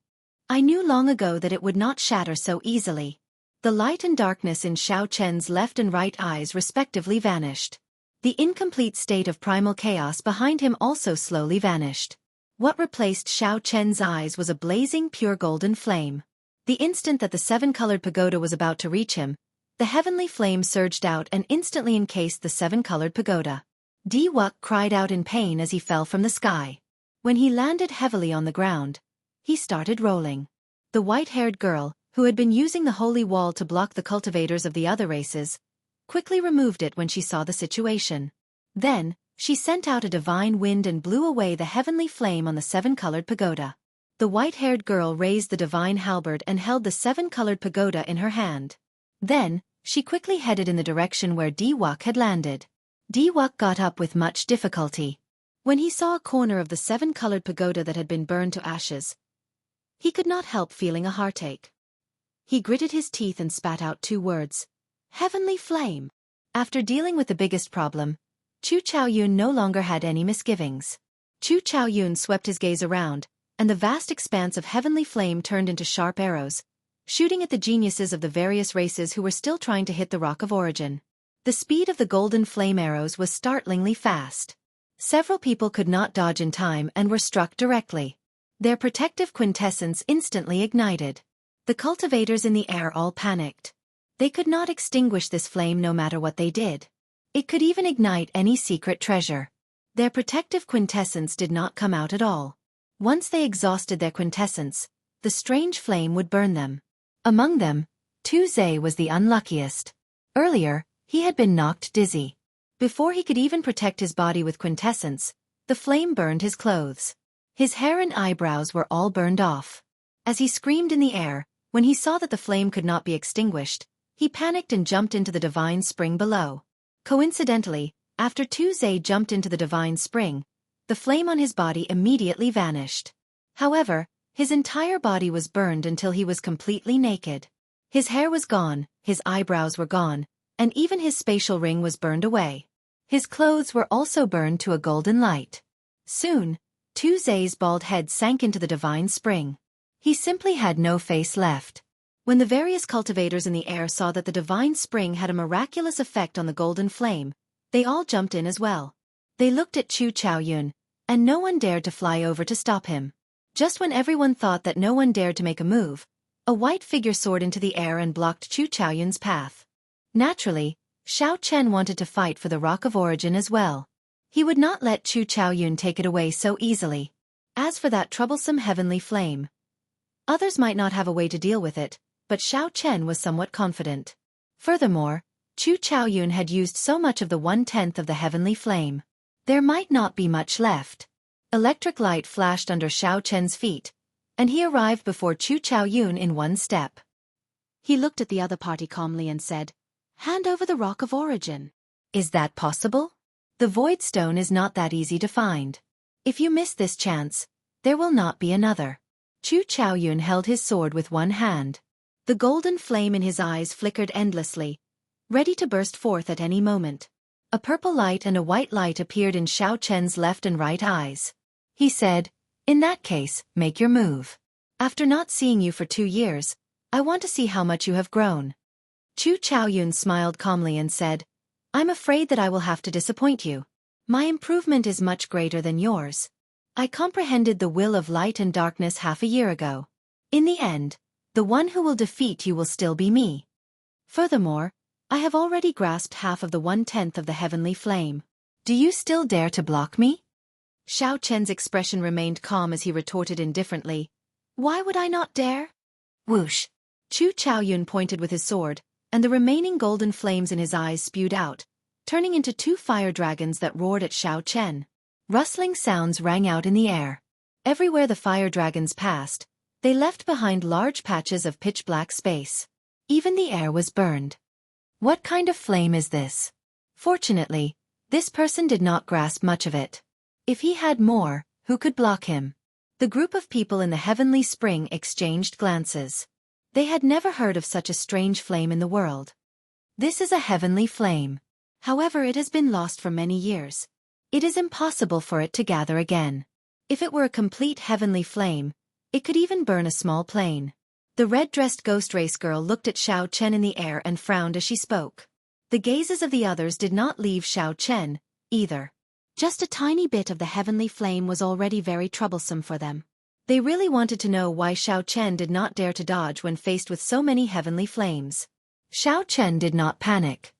Speaker 1: I knew long ago that it would not shatter so easily. The light and darkness in Xiao Chen's left and right eyes respectively vanished. The incomplete state of primal chaos behind him also slowly vanished. What replaced Xiao Chen's eyes was a blazing pure golden flame. The instant that the seven-colored pagoda was about to reach him, the heavenly flame surged out and instantly encased the seven-colored pagoda. Diwuk cried out in pain as he fell from the sky. When he landed heavily on the ground, he started rolling. The white-haired girl, who had been using the holy wall to block the cultivators of the other races, quickly removed it when she saw the situation. Then, she sent out a divine wind and blew away the heavenly flame on the seven-colored pagoda. The white-haired girl raised the divine halberd and held the seven-colored pagoda in her hand. Then, she quickly headed in the direction where Diwuk had landed. Diwuk got up with much difficulty. When he saw a corner of the seven-colored pagoda that had been burned to ashes, he could not help feeling a heartache. He gritted his teeth and spat out two words. Heavenly flame. After dealing with the biggest problem, Chu Chaoyun no longer had any misgivings. Chu Chaoyun swept his gaze around, and the vast expanse of heavenly flame turned into sharp arrows, shooting at the geniuses of the various races who were still trying to hit the Rock of Origin. The speed of the golden flame arrows was startlingly fast. Several people could not dodge in time and were struck directly. Their protective quintessence instantly ignited. The cultivators in the air all panicked. They could not extinguish this flame no matter what they did. It could even ignite any secret treasure. Their protective quintessence did not come out at all. Once they exhausted their quintessence, the strange flame would burn them. Among them, Tu Zhe was the unluckiest. Earlier, he had been knocked dizzy. Before he could even protect his body with quintessence, the flame burned his clothes. His hair and eyebrows were all burned off. As he screamed in the air, when he saw that the flame could not be extinguished, he panicked and jumped into the divine spring below. Coincidentally, after Tu Zhe jumped into the divine spring, the flame on his body immediately vanished. However, his entire body was burned until he was completely naked. His hair was gone, his eyebrows were gone, and even his spatial ring was burned away. His clothes were also burned to a golden light. Soon, Tu Zhe's bald head sank into the divine spring. He simply had no face left. When the various cultivators in the air saw that the divine spring had a miraculous effect on the golden flame, they all jumped in as well. They looked at Chu Chaoyun, and no one dared to fly over to stop him. Just when everyone thought that no one dared to make a move, a white figure soared into the air and blocked Chu Chaoyun's path. Naturally, Xiao Chen wanted to fight for the Rock of Origin as well. He would not let Chu Chaoyun take it away so easily. As for that troublesome heavenly flame, others might not have a way to deal with it, but Xiao Chen was somewhat confident. Furthermore, Chu Chaoyun had used so much of the 1/10 of the heavenly flame. There might not be much left. Electric light flashed under Xiao Chen's feet, and he arrived before Chu Chaoyun in one step. He looked at the other party calmly and said, "Hand over the Rock of Origin." "Is that possible? The Void Stone is not that easy to find. If you miss this chance, there will not be another." Chu Chaoyun held his sword with one hand. The golden flame in his eyes flickered endlessly, ready to burst forth at any moment. A purple light and a white light appeared in Xiao Chen's left and right eyes. He said, "In that case, make your move. After not seeing you for 2 years, I want to see how much you have grown." Chu Chaoyun smiled calmly and said, "I'm afraid that I will have to disappoint you. My improvement is much greater than yours. I comprehended the will of light and darkness half a year ago. In the end, the one who will defeat you will still be me. Furthermore, I have already grasped half of the 1/10 of the heavenly flame. Do you still dare to block me?" Xiao Chen's expression remained calm as he retorted indifferently, "Why would I not dare?" Whoosh! Chu Chaoyun pointed with his sword, and the remaining golden flames in his eyes spewed out, turning into 2 fire dragons that roared at Xiao Chen. Rustling sounds rang out in the air. Everywhere the fire dragons passed, they left behind large patches of pitch-black space. Even the air was burned. What kind of flame is this? Fortunately, this person did not grasp much of it. If he had more, who could block him? The group of people in the heavenly spring exchanged glances. They had never heard of such a strange flame in the world. This is a heavenly flame. However, it has been lost for many years. It is impossible for it to gather again. If it were a complete heavenly flame, it could even burn a small plane. The red-dressed ghost race girl looked at Xiao Chen in the air and frowned as she spoke. The gazes of the others did not leave Xiao Chen, either. Just a tiny bit of the heavenly flame was already very troublesome for them. They really wanted to know why Xiao Chen did not dare to dodge when faced with so many heavenly flames. Xiao Chen did not panic.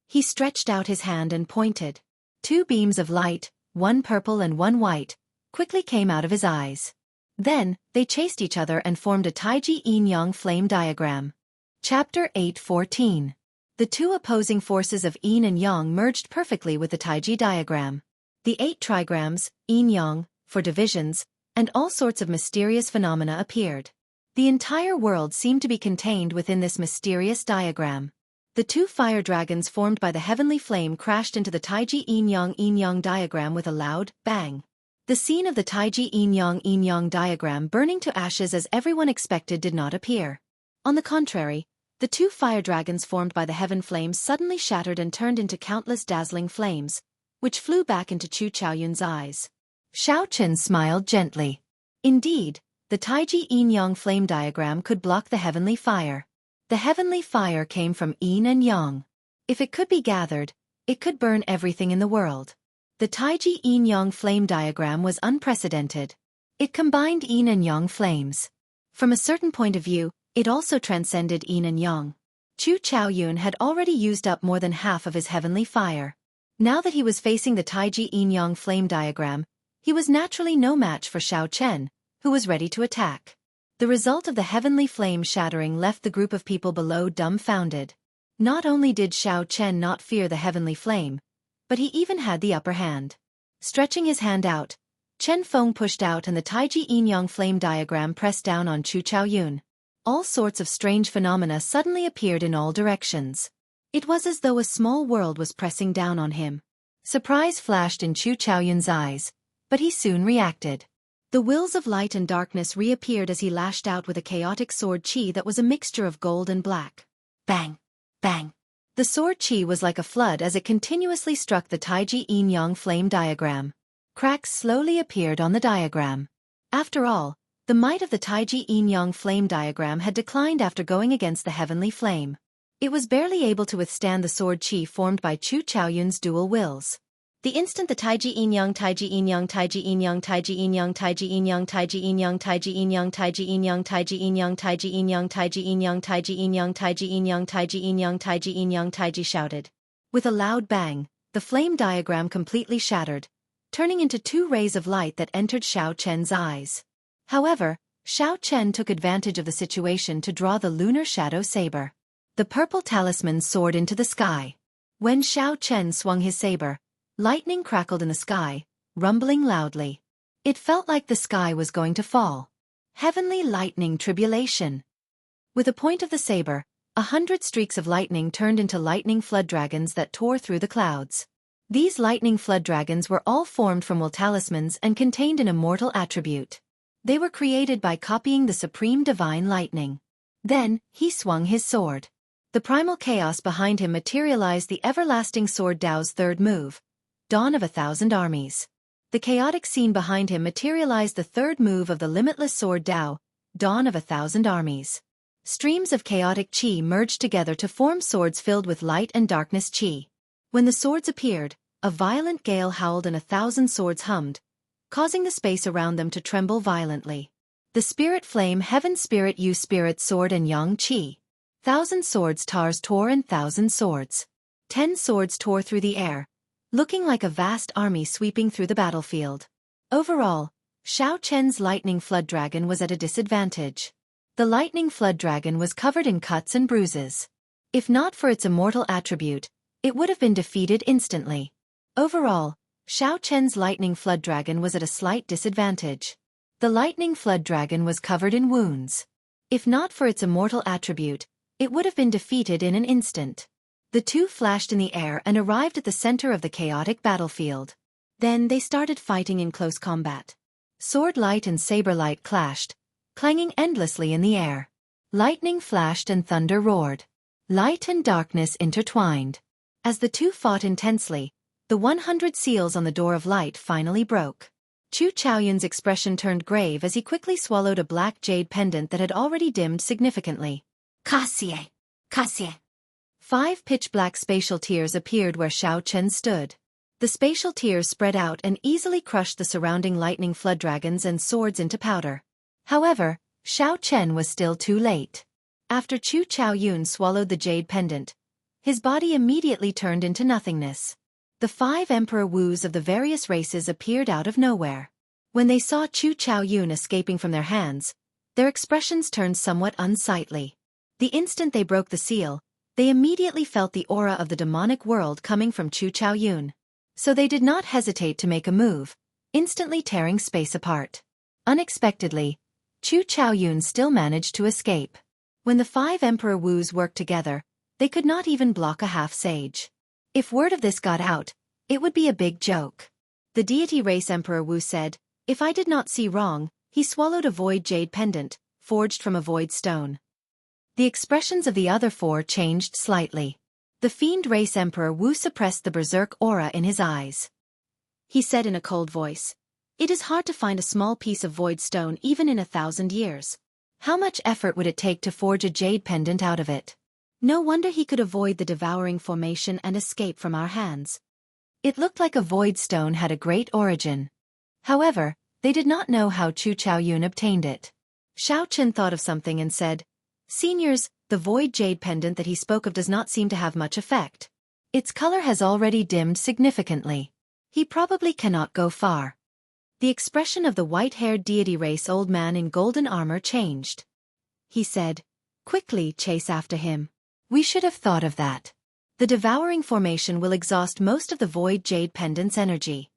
Speaker 1: He stretched out his hand and pointed. Two beams of light, one purple and one white, quickly came out of his eyes. Then, they chased each other and formed a Taiji Yin-Yang flame diagram. Chapter 8:14. The two opposing forces of Yin and Yang merged perfectly with the Taiji diagram. The 8 trigrams, Yin-Yang, for divisions, and all sorts of mysterious phenomena appeared. The entire world seemed to be contained within this mysterious diagram. The 2 fire dragons formed by the heavenly flame crashed into the Taiji Yin-Yang diagram with a loud bang. The scene of the Taiji Yin-Yang diagram burning to ashes as everyone expected did not appear. On the contrary, the 2 fire dragons formed by the heaven flames suddenly shattered and turned into countless dazzling flames, which flew back into Chu Chaoyun's eyes. Xiao Chen smiled gently. Indeed, the Taiji Yin-Yang flame diagram could block the heavenly fire. The heavenly fire came from Yin and Yang. If it could be gathered, it could burn everything in the world. The Taiji Yin-Yang flame diagram was unprecedented. It combined Yin and Yang flames. From a certain point of view, it also transcended Yin and Yang. Chu Chaoyun had already used up more than half of his heavenly fire. Now that he was facing the Taiji Yin-Yang flame diagram, he was naturally no match for Xiao Chen, who was ready to attack. The result of the heavenly flame shattering left the group of people below dumbfounded. Not only did Xiao Chen not fear the heavenly flame, but he even had the upper hand. Stretching his hand out, Chen Feng pushed out and the Taiji Yin-Yang flame diagram pressed down on Chu Chaoyun. All sorts of strange phenomena suddenly appeared in all directions. It was as though a small world was pressing down on him. Surprise flashed in Chu Chaoyun's eyes, but he soon reacted. The wills of light and darkness reappeared as he lashed out with a chaotic sword chi that was a mixture of gold and black. Bang! Bang! The sword chi was like a flood as it continuously struck the Taiji Yin-Yang flame diagram. Cracks slowly appeared on the diagram. After all, the might of the Taiji Yin-Yang flame diagram had declined after going against the heavenly flame. It was barely able to withstand the sword chi formed by Chu Chaoyun's dual wills. The instant the Taiji Yin-Yang Taiji Yin-Yang Taiji Yin-Yang Taiji Yin-Yang Taiji Yin-Yang Taiji Yin-Yang Taiji Yin-Yang Taiji Yin-Yang Taiji Yin-Yang Taiji Yin-Yang Taiji Yin-Yang Taiji Yin-Yang Taiji Yin-Yang Taiji Yin-Yang Taiji Yin-Yang Taiji shouted. With a loud bang, the flame diagram completely shattered, turning into 2 rays of light that entered Xiao Chen's eyes. However, Xiao Chen took advantage of the situation to draw the lunar shadow saber. The purple talisman soared into the sky. When Xiao Chen swung his saber, lightning crackled in the sky, rumbling loudly. It felt like the sky was going to fall. Heavenly lightning tribulation. With a point of the saber, 100 streaks of lightning turned into lightning flood dragons that tore through the clouds. These lightning flood dragons were all formed from will talismans and contained an immortal attribute. They were created by copying the supreme divine lightning. Then, he swung his sword. The primal chaos behind him materialized the everlasting sword Dao's third move, Dawn of 1,000 Armies. The chaotic scene behind him materialized the third move of the limitless sword Dao, Dawn of 1,000 Armies. Streams of chaotic chi merged together to form swords filled with light and darkness chi. When the swords appeared, a violent gale howled and 1,000 swords hummed, causing the space around them to tremble violently. The spirit flame Heaven Spirit Yu Spirit Sword and Yang Chi. 1,000 swords Tars tore and 1,000 swords. 10 swords tore through the air, looking like a vast army sweeping through the battlefield. Overall, Xiao Chen's lightning flood dragon was at a disadvantage. The lightning flood dragon was covered in cuts and bruises. If not for its immortal attribute, it would have been defeated instantly. Overall, Xiao Chen's lightning flood dragon was at a slight disadvantage. The lightning flood dragon was covered in wounds. If not for its immortal attribute, it would have been defeated in an instant. The two flashed in the air and arrived at the center of the chaotic battlefield. Then they started fighting in close combat. Sword light and saber light clashed, clanging endlessly in the air. Lightning flashed and thunder roared. Light and darkness intertwined. As the two fought intensely, the 100 seals on the door of light finally broke. Chu Chaoyun's expression turned grave as he quickly swallowed a black jade pendant that had already dimmed significantly. Cassie! Cassie! 5 pitch-black spatial tears appeared where Xiao Chen stood. The spatial tears spread out and easily crushed the surrounding lightning flood dragons and swords into powder. However, Xiao Chen was still too late. After Chu Chaoyun swallowed the jade pendant, his body immediately turned into nothingness. The 5 Emperor Wus of the various races appeared out of nowhere. When they saw Chu Chaoyun escaping from their hands, their expressions turned somewhat unsightly. The instant they broke the seal, they immediately felt the aura of the demonic world coming from Chu Chaoyun. So they did not hesitate to make a move, instantly tearing space apart. Unexpectedly, Chu Chaoyun still managed to escape. When the 5 Emperor Wus worked together, they could not even block a half-sage. If word of this got out, it would be a big joke. The deity race Emperor Wu said, "If I did not see wrong, he swallowed a void jade pendant, forged from a void stone." The expressions of the other 4 changed slightly. The fiend race Emperor Wu suppressed the berserk aura in his eyes. He said in a cold voice, "It is hard to find a small piece of void stone even in 1,000 years. How much effort would it take to forge a jade pendant out of it? No wonder he could avoid the devouring formation and escape from our hands." It looked like a void stone had a great origin. However, they did not know how Chu Chaoyun obtained it. Xiao Chen thought of something and said, "Seniors, the void jade pendant that he spoke of does not seem to have much effect. Its color has already dimmed significantly. He probably cannot go far." The expression of the white-haired deity race old man in golden armor changed. He said, "Quickly chase after him. We should have thought of that. The devouring formation will exhaust most of the void jade pendant's energy."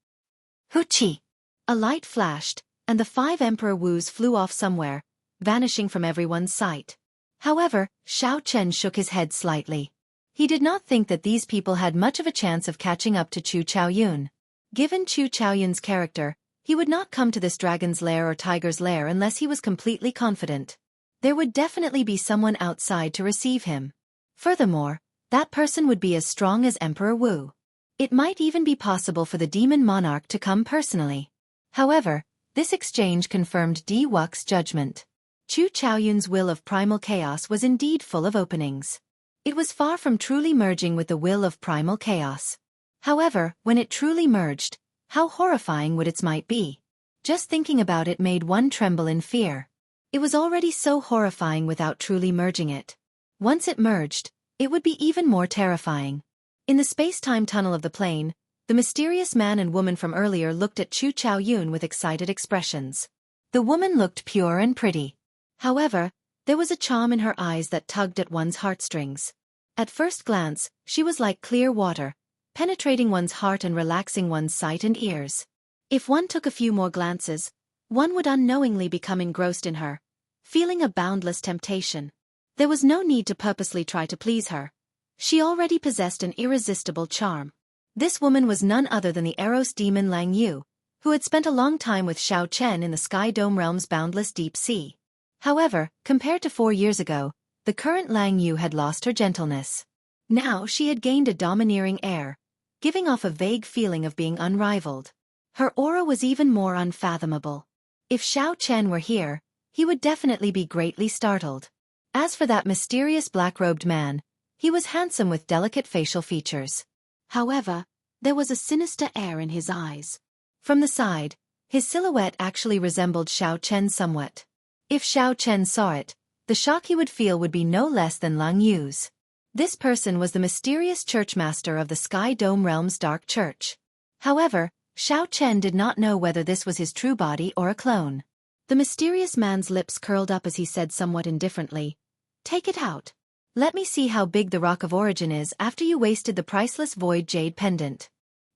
Speaker 1: Hoochie! A light flashed, and the 5 Emperor Wus flew off somewhere, vanishing from everyone's sight. However, Xiao Chen shook his head slightly. He did not think that these people had much of a chance of catching up to Chu Chaoyun. Given Chu Chaoyun's character, he would not come to this dragon's lair or tiger's lair unless he was completely confident. There would definitely be someone outside to receive him. Furthermore, that person would be as strong as Emperor Wu. It might even be possible for the demon monarch to come personally. However, this exchange confirmed Di Wux's judgment. Chu Chaoyun's will of primal chaos was indeed full of openings. It was far from truly merging with the will of primal chaos. However, when it truly merged, how horrifying would its might be? Just thinking about it made one tremble in fear. It was already so horrifying without truly merging it. Once it merged, it would be even more terrifying. In the space-time tunnel of the plane, the mysterious man and woman from earlier looked at Chu Chaoyun with excited expressions. The woman looked pure and pretty. However, there was a charm in her eyes that tugged at one's heartstrings. At first glance, she was like clear water, penetrating one's heart and relaxing one's sight and ears. If one took a few more glances, one would unknowingly become engrossed in her, feeling a boundless temptation. There was no need to purposely try to please her. She already possessed an irresistible charm. This woman was none other than the Eros demon Lang Yu, who had spent a long time with Xiao Chen in the Sky Dome Realm's boundless deep sea. However, compared to 4 years ago, the current Lang Yu had lost her gentleness. Now she had gained a domineering air, giving off a vague feeling of being unrivaled. Her aura was even more unfathomable. If Xiao Chen were here, he would definitely be greatly startled. As for that mysterious black-robed man, he was handsome with delicate facial features. However, there was a sinister air in his eyes. From the side, his silhouette actually resembled Xiao Chen somewhat. If Xiao Chen saw it, the shock he would feel would be no less than Lang Yu's. This person was the mysterious churchmaster of the Sky Dome Realm's Dark Church. However, Xiao Chen did not know whether this was his true body or a clone. The mysterious man's lips curled up as he said somewhat indifferently, "Take it out. Let me see how big the Rock of Origin is after you wasted the priceless Void Jade Pendant.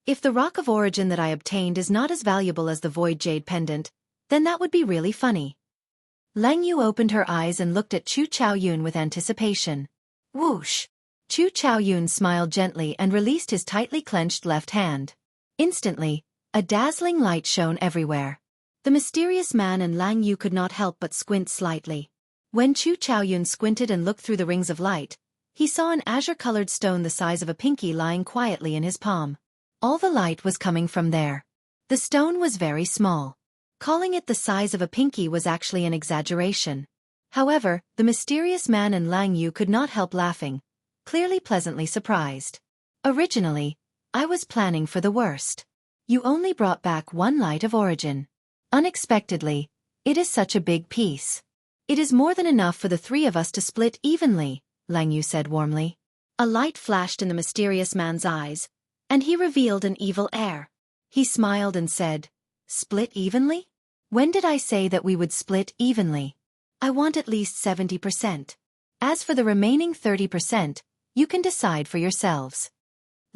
Speaker 1: If the Rock of Origin that I obtained is not as valuable as the Void Jade Pendant, then that would be really funny." Lang Yu opened her eyes and looked at Chu Chaoyun with anticipation. Whoosh! Chu Chaoyun smiled gently and released his tightly clenched left hand. Instantly, a dazzling light shone everywhere. The mysterious man and Lang Yu could not help but squint slightly. When Chu Chaoyun squinted and looked through the rings of light, he saw an azure-colored stone the size of a pinky lying quietly in his palm. All the light was coming from there. The stone was very small. Calling it the size of a pinky was actually an exaggeration. However, the mysterious man and Lang Yu could not help laughing, clearly pleasantly surprised. Originally, I was planning for the worst. You only brought back one light of origin. Unexpectedly, it is such a big piece. It is more than enough for the three of us to split evenly, Lang Yu said warmly. A light flashed in the mysterious man's eyes, and he revealed an evil air. He smiled and said, "Split evenly? When did I say that we would split evenly? I want at least 70%. As for the remaining 30%, you can decide for yourselves."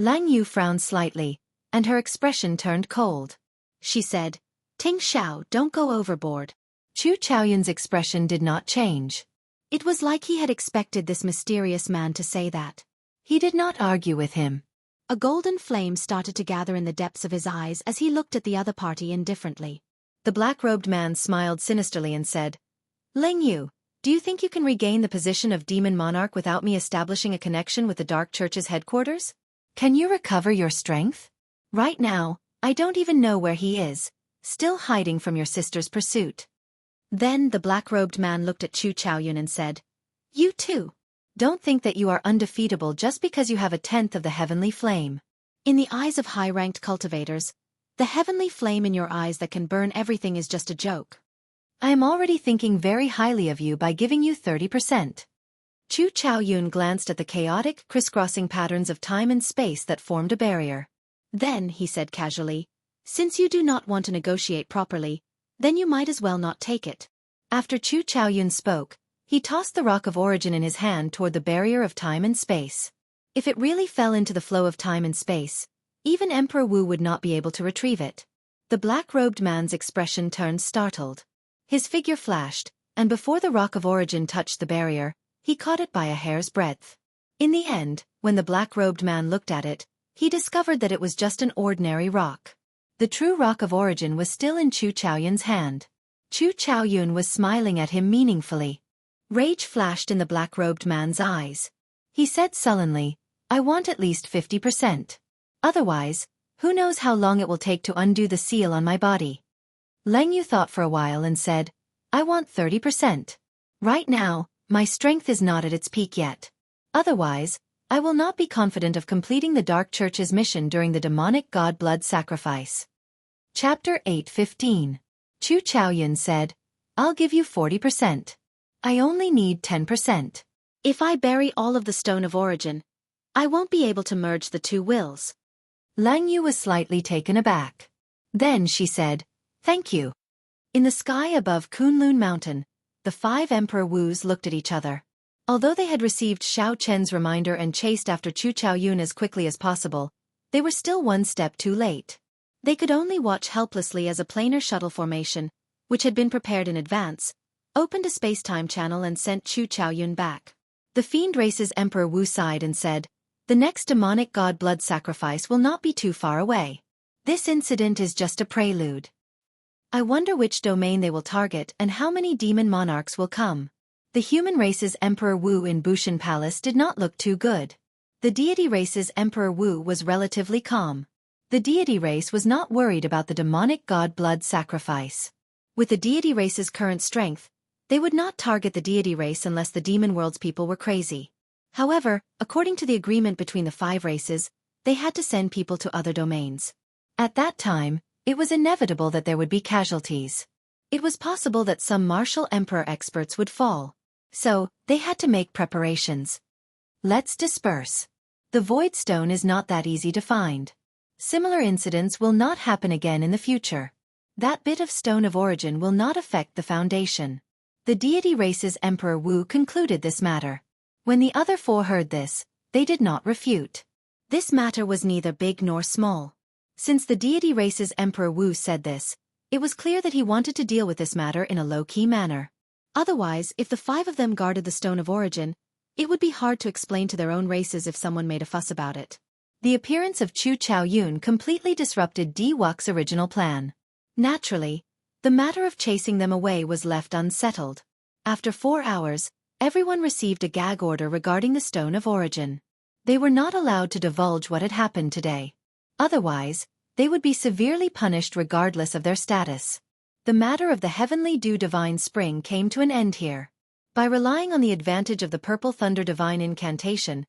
Speaker 1: Lang Yu frowned slightly, and her expression turned cold. She said, "Ting Xiao, don't go overboard." Chu Chaoyun's expression did not change. It was like he had expected this mysterious man to say that. He did not argue with him. A golden flame started to gather in the depths of his eyes as he looked at the other party indifferently. The black-robed man smiled sinisterly and said, "Lang Yu, do you think you can regain the position of demon monarch without me establishing a connection with the Dark Church's headquarters? Can you recover your strength? Right now, I don't even know where he is, still hiding from your sister's pursuit." Then the black-robed man looked at Chu Chaoyun and said, "You too. Don't think that you are undefeatable just because you have a tenth of the heavenly flame. In the eyes of high-ranked cultivators, the heavenly flame in your eyes that can burn everything is just a joke. I am already thinking very highly of you by giving you 30%. Chu Chaoyun glanced at the chaotic, crisscrossing patterns of time and space that formed a barrier. Then, he said casually, "Since you do not want to negotiate properly, then you might as well not take it." After Chu Chaoyun spoke, he tossed the rock of origin in his hand toward the barrier of time and space. If it really fell into the flow of time and space, even Emperor Wu would not be able to retrieve it. The black-robed man's expression turned startled. His figure flashed, and before the rock of origin touched the barrier, he caught it by a hair's breadth. In the end, when the black-robed man looked at it, he discovered that it was just an ordinary rock. The true rock of origin was still in Chu Chaoyun's hand. Chu Chaoyun was smiling at him meaningfully. Rage flashed in the black-robed man's eyes. He said sullenly, "I want at least 50%. Otherwise, who knows how long it will take to undo the seal on my body." Lang Yu thought for a while and said, "I want 30%. Right now, my strength is not at its peak yet. Otherwise, I will not be confident of completing the Dark Church's mission during the demonic god blood sacrifice." Chapter 8:15. Chu Chaoyun said, "I'll give you 40%. I only need 10%. If I bury all of the Stone of Origin, I won't be able to merge the two wills." Lang Yu was slightly taken aback. Then she said, "Thank you." In the sky above Kunlun Mountain, the five Emperor Wus looked at each other. Although they had received Xiao Chen's reminder and chased after Chu Chaoyun as quickly as possible, they were still one step too late. They could only watch helplessly as a planar shuttle formation, which had been prepared in advance, opened a space-time channel and sent Chu Chaoyun back. The fiend race's Emperor Wu sighed and said, "The next demonic god blood sacrifice will not be too far away. This incident is just a prelude. I wonder which domain they will target and how many demon monarchs will come." The human race's Emperor Wu in Bushan Palace did not look too good. The deity race's Emperor Wu was relatively calm. The deity race was not worried about the demonic god blood sacrifice. With the deity race's current strength, they would not target the deity race unless the demon world's people were crazy. However, according to the agreement between the five races, they had to send people to other domains. At that time, it was inevitable that there would be casualties. It was possible that some martial emperor experts would fall. So, they had to make preparations. Let's disperse. The Void Stone is not that easy to find. Similar incidents will not happen again in the future. That bit of Stone of Origin will not affect the Foundation. The deity race's Emperor Wu concluded this matter. When the other four heard this, they did not refute. This matter was neither big nor small. Since the deity race's Emperor Wu said this, it was clear that he wanted to deal with this matter in a low-key manner. Otherwise, if the five of them guarded the Stone of Origin, it would be hard to explain to their own races if someone made a fuss about it. The appearance of Chu Chaoyun completely disrupted Di Wuk's original plan. Naturally, the matter of chasing them away was left unsettled. After 4 hours, everyone received a gag order regarding the Stone of Origin. They were not allowed to divulge what had happened today. Otherwise, they would be severely punished regardless of their status. The matter of the Heavenly Dew Divine Spring came to an end here. By relying on the advantage of the Purple Thunder Divine Incantation,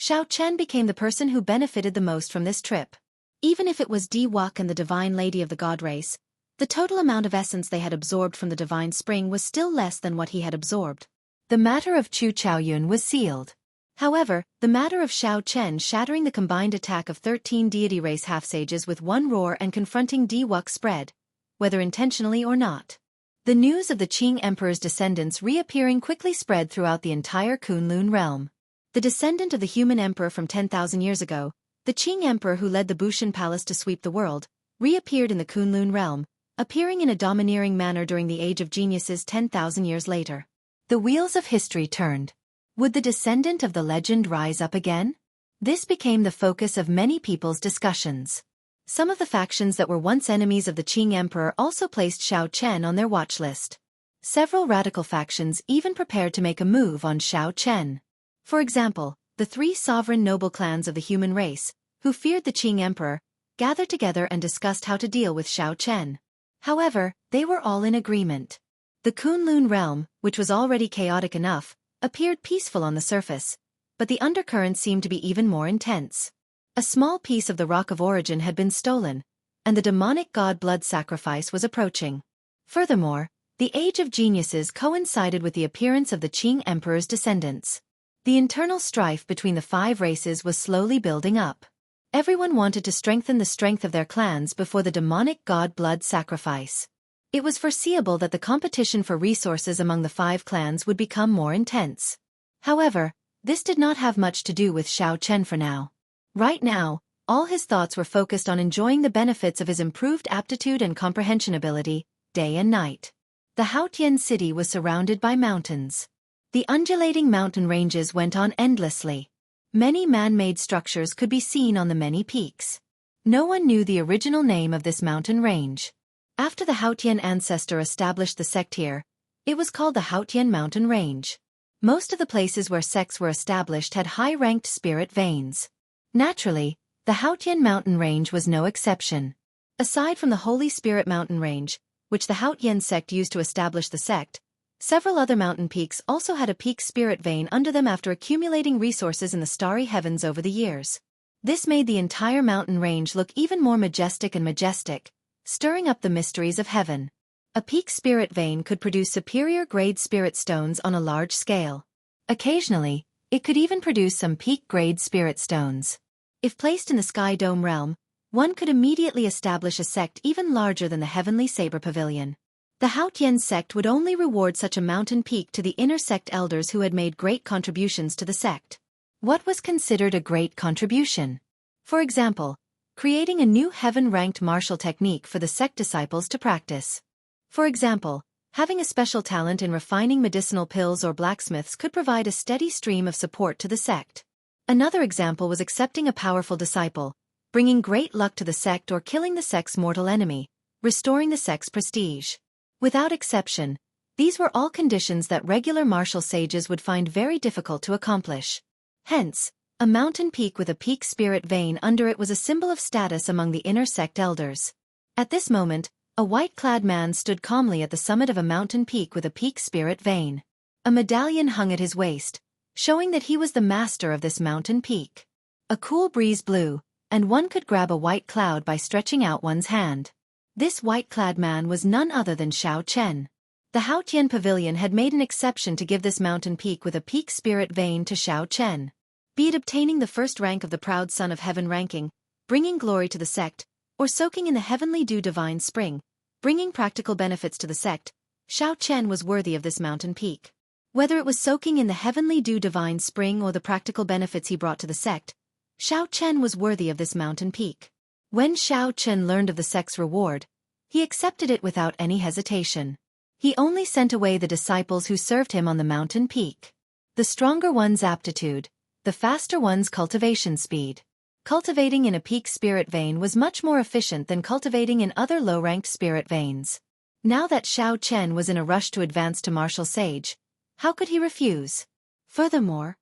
Speaker 1: Xiao Chen became the person who benefited the most from this trip. Even if it was Di Wuk and the Divine Lady of the God Race, the total amount of essence they had absorbed from the Divine Spring was still less than what he had absorbed. The matter of Chu Chaoyun was sealed. However, the matter of Xiao Chen shattering the combined attack of 13 deity race half-sages with one roar and confronting Di Wuk spread, whether intentionally or not. The news of the Qing Emperor's descendants reappearing quickly spread throughout the entire Kunlun realm. The descendant of the human emperor from 10,000 years ago, the Qing Emperor who led the Bushan Palace to sweep the world, reappeared in the Kunlun realm, appearing in a domineering manner during the Age of Geniuses 10,000 years later. The wheels of history turned. Would the descendant of the legend rise up again? This became the focus of many people's discussions. Some of the factions that were once enemies of the Qing Emperor also placed Xiao Chen on their watch list. Several radical factions even prepared to make a move on Xiao Chen. For example, the three sovereign noble clans of the human race, who feared the Qing Emperor, gathered together and discussed how to deal with Xiao Chen. However, they were all in agreement. The Kunlun realm, which was already chaotic enough, appeared peaceful on the surface, but the undercurrent seemed to be even more intense. A small piece of the Rock of Origin had been stolen, and the demonic god blood sacrifice was approaching. Furthermore, the Age of Geniuses coincided with the appearance of the Qing Emperor's descendants. The internal strife between the five races was slowly building up. Everyone wanted to strengthen the strength of their clans before the demonic god blood sacrifice. It was foreseeable that the competition for resources among the five clans would become more intense. However, this did not have much to do with Xiao Chen for now. Right now, all his thoughts were focused on enjoying the benefits of his improved aptitude and comprehension ability, day and night. The Haotian city was surrounded by mountains. The undulating mountain ranges went on endlessly. Many man-made structures could be seen on the many peaks. No one knew the original name of this mountain range. After the Haotian ancestor established the sect here, it was called the Haotian Mountain Range. Most of the places where sects were established had high-ranked spirit veins. Naturally, the Haotian Mountain Range was no exception. Aside from the Holy Spirit Mountain Range, which the Haotian sect used to establish the sect, several other mountain peaks also had a peak spirit vein under them after accumulating resources in the starry heavens over the years. This made the entire mountain range look even more majestic and majestic, stirring up the mysteries of heaven. A peak spirit vein could produce superior grade spirit stones on a large scale. Occasionally, it could even produce some peak grade spirit stones. If placed in the Sky Dome realm, one could immediately establish a sect even larger than the Heavenly Saber Pavilion. The Haotian sect would only reward such a mountain peak to the inner sect elders who had made great contributions to the sect. What was considered a great contribution? For example, creating a new heaven-ranked martial technique for the sect disciples to practice. For example, having a special talent in refining medicinal pills or blacksmiths could provide a steady stream of support to the sect. Another example was accepting a powerful disciple, bringing great luck to the sect, or killing the sect's mortal enemy, restoring the sect's prestige. Without exception, these were all conditions that regular martial sages would find very difficult to accomplish. Hence, a mountain peak with a peak spirit vein under it was a symbol of status among the inner sect elders. At this moment, a white-clad man stood calmly at the summit of a mountain peak with a peak spirit vein. A medallion hung at his waist, showing that he was the master of this mountain peak. A cool breeze blew, and one could grab a white cloud by stretching out one's hand. This white-clad man was none other than Xiao Chen. The Haotian Pavilion had made an exception to give this mountain peak with a peak spirit vein to Xiao Chen. Be it obtaining the first rank of the proud son of heaven ranking, bringing glory to the sect, or soaking in the heavenly dew divine spring, bringing practical benefits to the sect, Xiao Chen was worthy of this mountain peak. Whether it was soaking in the heavenly dew divine spring or the practical benefits he brought to the sect, Xiao Chen was worthy of this mountain peak. When Xiao Chen learned of the sect's reward, he accepted it without any hesitation. He only sent away the disciples who served him on the mountain peak. The stronger one's aptitude, the faster one's cultivation speed. Cultivating in a peak spirit vein was much more efficient than cultivating in other low-ranked spirit veins. Now that Xiao Chen was in a rush to advance to martial sage, how could he refuse? Furthermore,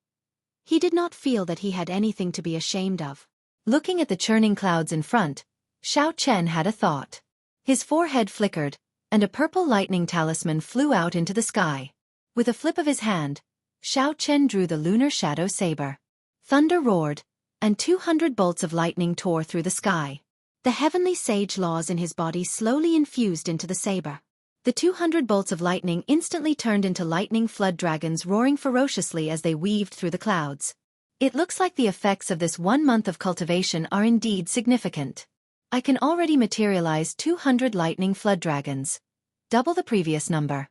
Speaker 1: he did not feel that he had anything to be ashamed of. Looking at the churning clouds in front, Xiao Chen had a thought. His forehead flickered, and a purple lightning talisman flew out into the sky. With a flip of his hand, Xiao Chen drew the lunar shadow saber. Thunder roared, and 200 bolts of lightning tore through the sky. The heavenly sage laws in his body slowly infused into the saber. The 200 bolts of lightning instantly turned into lightning flood dragons roaring ferociously as they weaved through the clouds. It looks like the effects of this 1 month of cultivation are indeed significant. I can already materialize 200 lightning flood dragons. Double the previous number.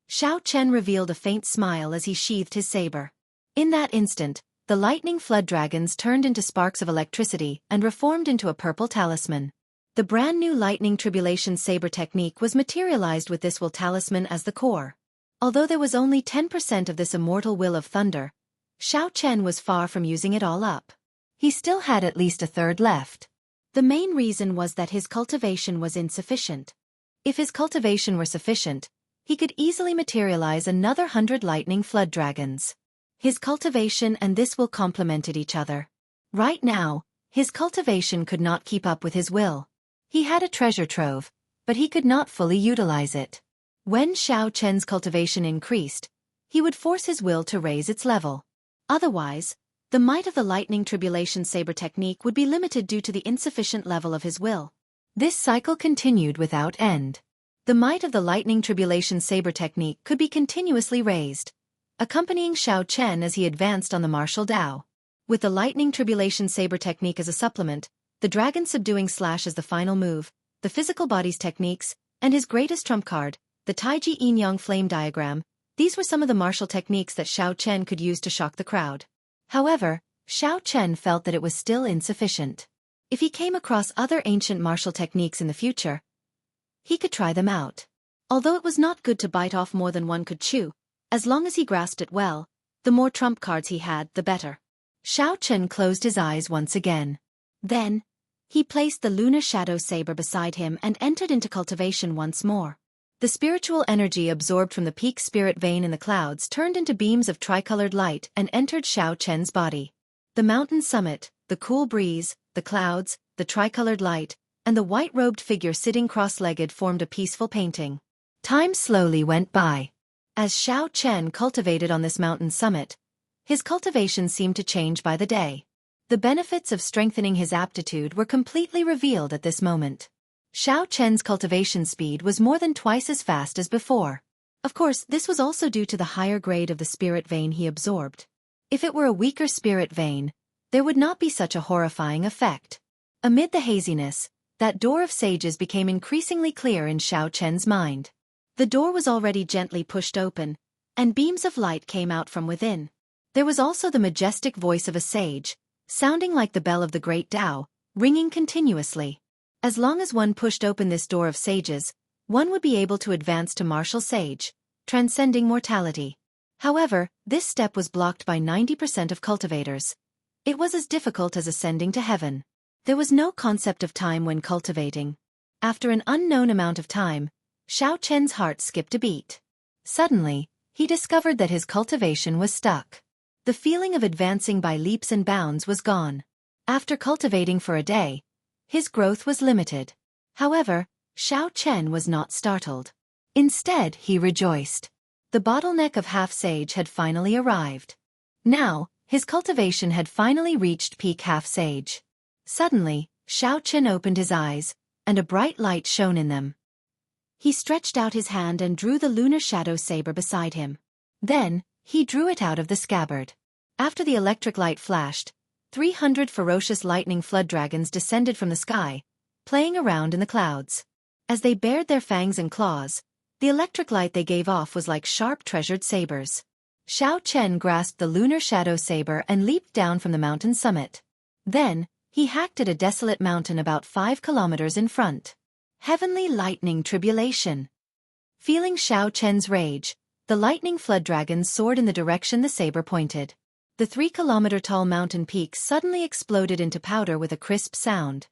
Speaker 1: Xiao Chen revealed a faint smile as he sheathed his saber. In that instant, the lightning flood dragons turned into sparks of electricity and reformed into a purple talisman. The brand new lightning tribulation saber technique was materialized with this will talisman as the core. Although there was only 10% of this immortal will of thunder, Xiao Chen was far from using it all up. He still had at least a third left. The main reason was that his cultivation was insufficient. If his cultivation were sufficient, he could easily materialize another 100 lightning flood dragons. His cultivation and this will complemented each other. Right now, his cultivation could not keep up with his will. He had a treasure trove, but he could not fully utilize it. When Xiao Chen's cultivation increased, he would force his will to raise its level. Otherwise, the might of the lightning tribulation saber technique would be limited due to the insufficient level of his will. This cycle continued without end. The might of the lightning tribulation saber technique could be continuously raised, accompanying Xiao Chen as he advanced on the martial Dao. With the lightning tribulation saber technique as a supplement, the dragon subduing slash as the final move, the physical body's techniques, and his greatest trump card, the Taiji Yin-Yang flame diagram, these were some of the martial techniques that Xiao Chen could use to shock the crowd. However, Xiao Chen felt that it was still insufficient. If he came across other ancient martial techniques in the future, he could try them out. Although it was not good to bite off more than one could chew, as long as he grasped it well, the more trump cards he had, the better. Xiao Chen closed his eyes once again. Then, he placed the lunar shadow saber beside him and entered into cultivation once more. The spiritual energy absorbed from the peak spirit vein in the clouds turned into beams of tricolored light and entered Xiao Chen's body. The mountain summit, the cool breeze, the clouds, the tricolored light, and the white-robed figure sitting cross-legged formed a peaceful painting. Time slowly went by. As Xiao Chen cultivated on this mountain summit, his cultivation seemed to change by the day. The benefits of strengthening his aptitude were completely revealed at this moment. Xiao Chen's cultivation speed was more than twice as fast as before. Of course, this was also due to the higher grade of the spirit vein he absorbed. If it were a weaker spirit vein, there would not be such a horrifying effect. Amid the haziness, that door of sages became increasingly clear in Xiao Chen's mind. The door was already gently pushed open, and beams of light came out from within. There was also the majestic voice of a sage, sounding like the bell of the great Tao, ringing continuously. As long as one pushed open this door of sages, one would be able to advance to martial sage, transcending mortality. However, this step was blocked by 90% of cultivators. It was as difficult as ascending to heaven. There was no concept of time when cultivating. After an unknown amount of time, Xiao Chen's heart skipped a beat. Suddenly, he discovered that his cultivation was stuck. The feeling of advancing by leaps and bounds was gone. After cultivating for a day, his growth was limited. However, Xiao Chen was not startled. Instead, he rejoiced. The bottleneck of half-sage had finally arrived. Now, his cultivation had finally reached peak half-sage. Suddenly, Xiao Chen opened his eyes, and a bright light shone in them. He stretched out his hand and drew the lunar shadow saber beside him. Then, he drew it out of the scabbard. After the electric light flashed, 300 ferocious lightning flood dragons descended from the sky, playing around in the clouds. As they bared their fangs and claws, the electric light they gave off was like sharp treasured sabers. Xiao Chen grasped the lunar shadow saber and leaped down from the mountain summit. Then, he hacked at a desolate mountain about 5 kilometers in front. Heavenly lightning tribulation. Feeling Xiao Chen's rage, the lightning flood dragons soared in the direction the saber pointed. The 3-kilometer-tall mountain peak suddenly exploded into powder with a crisp sound.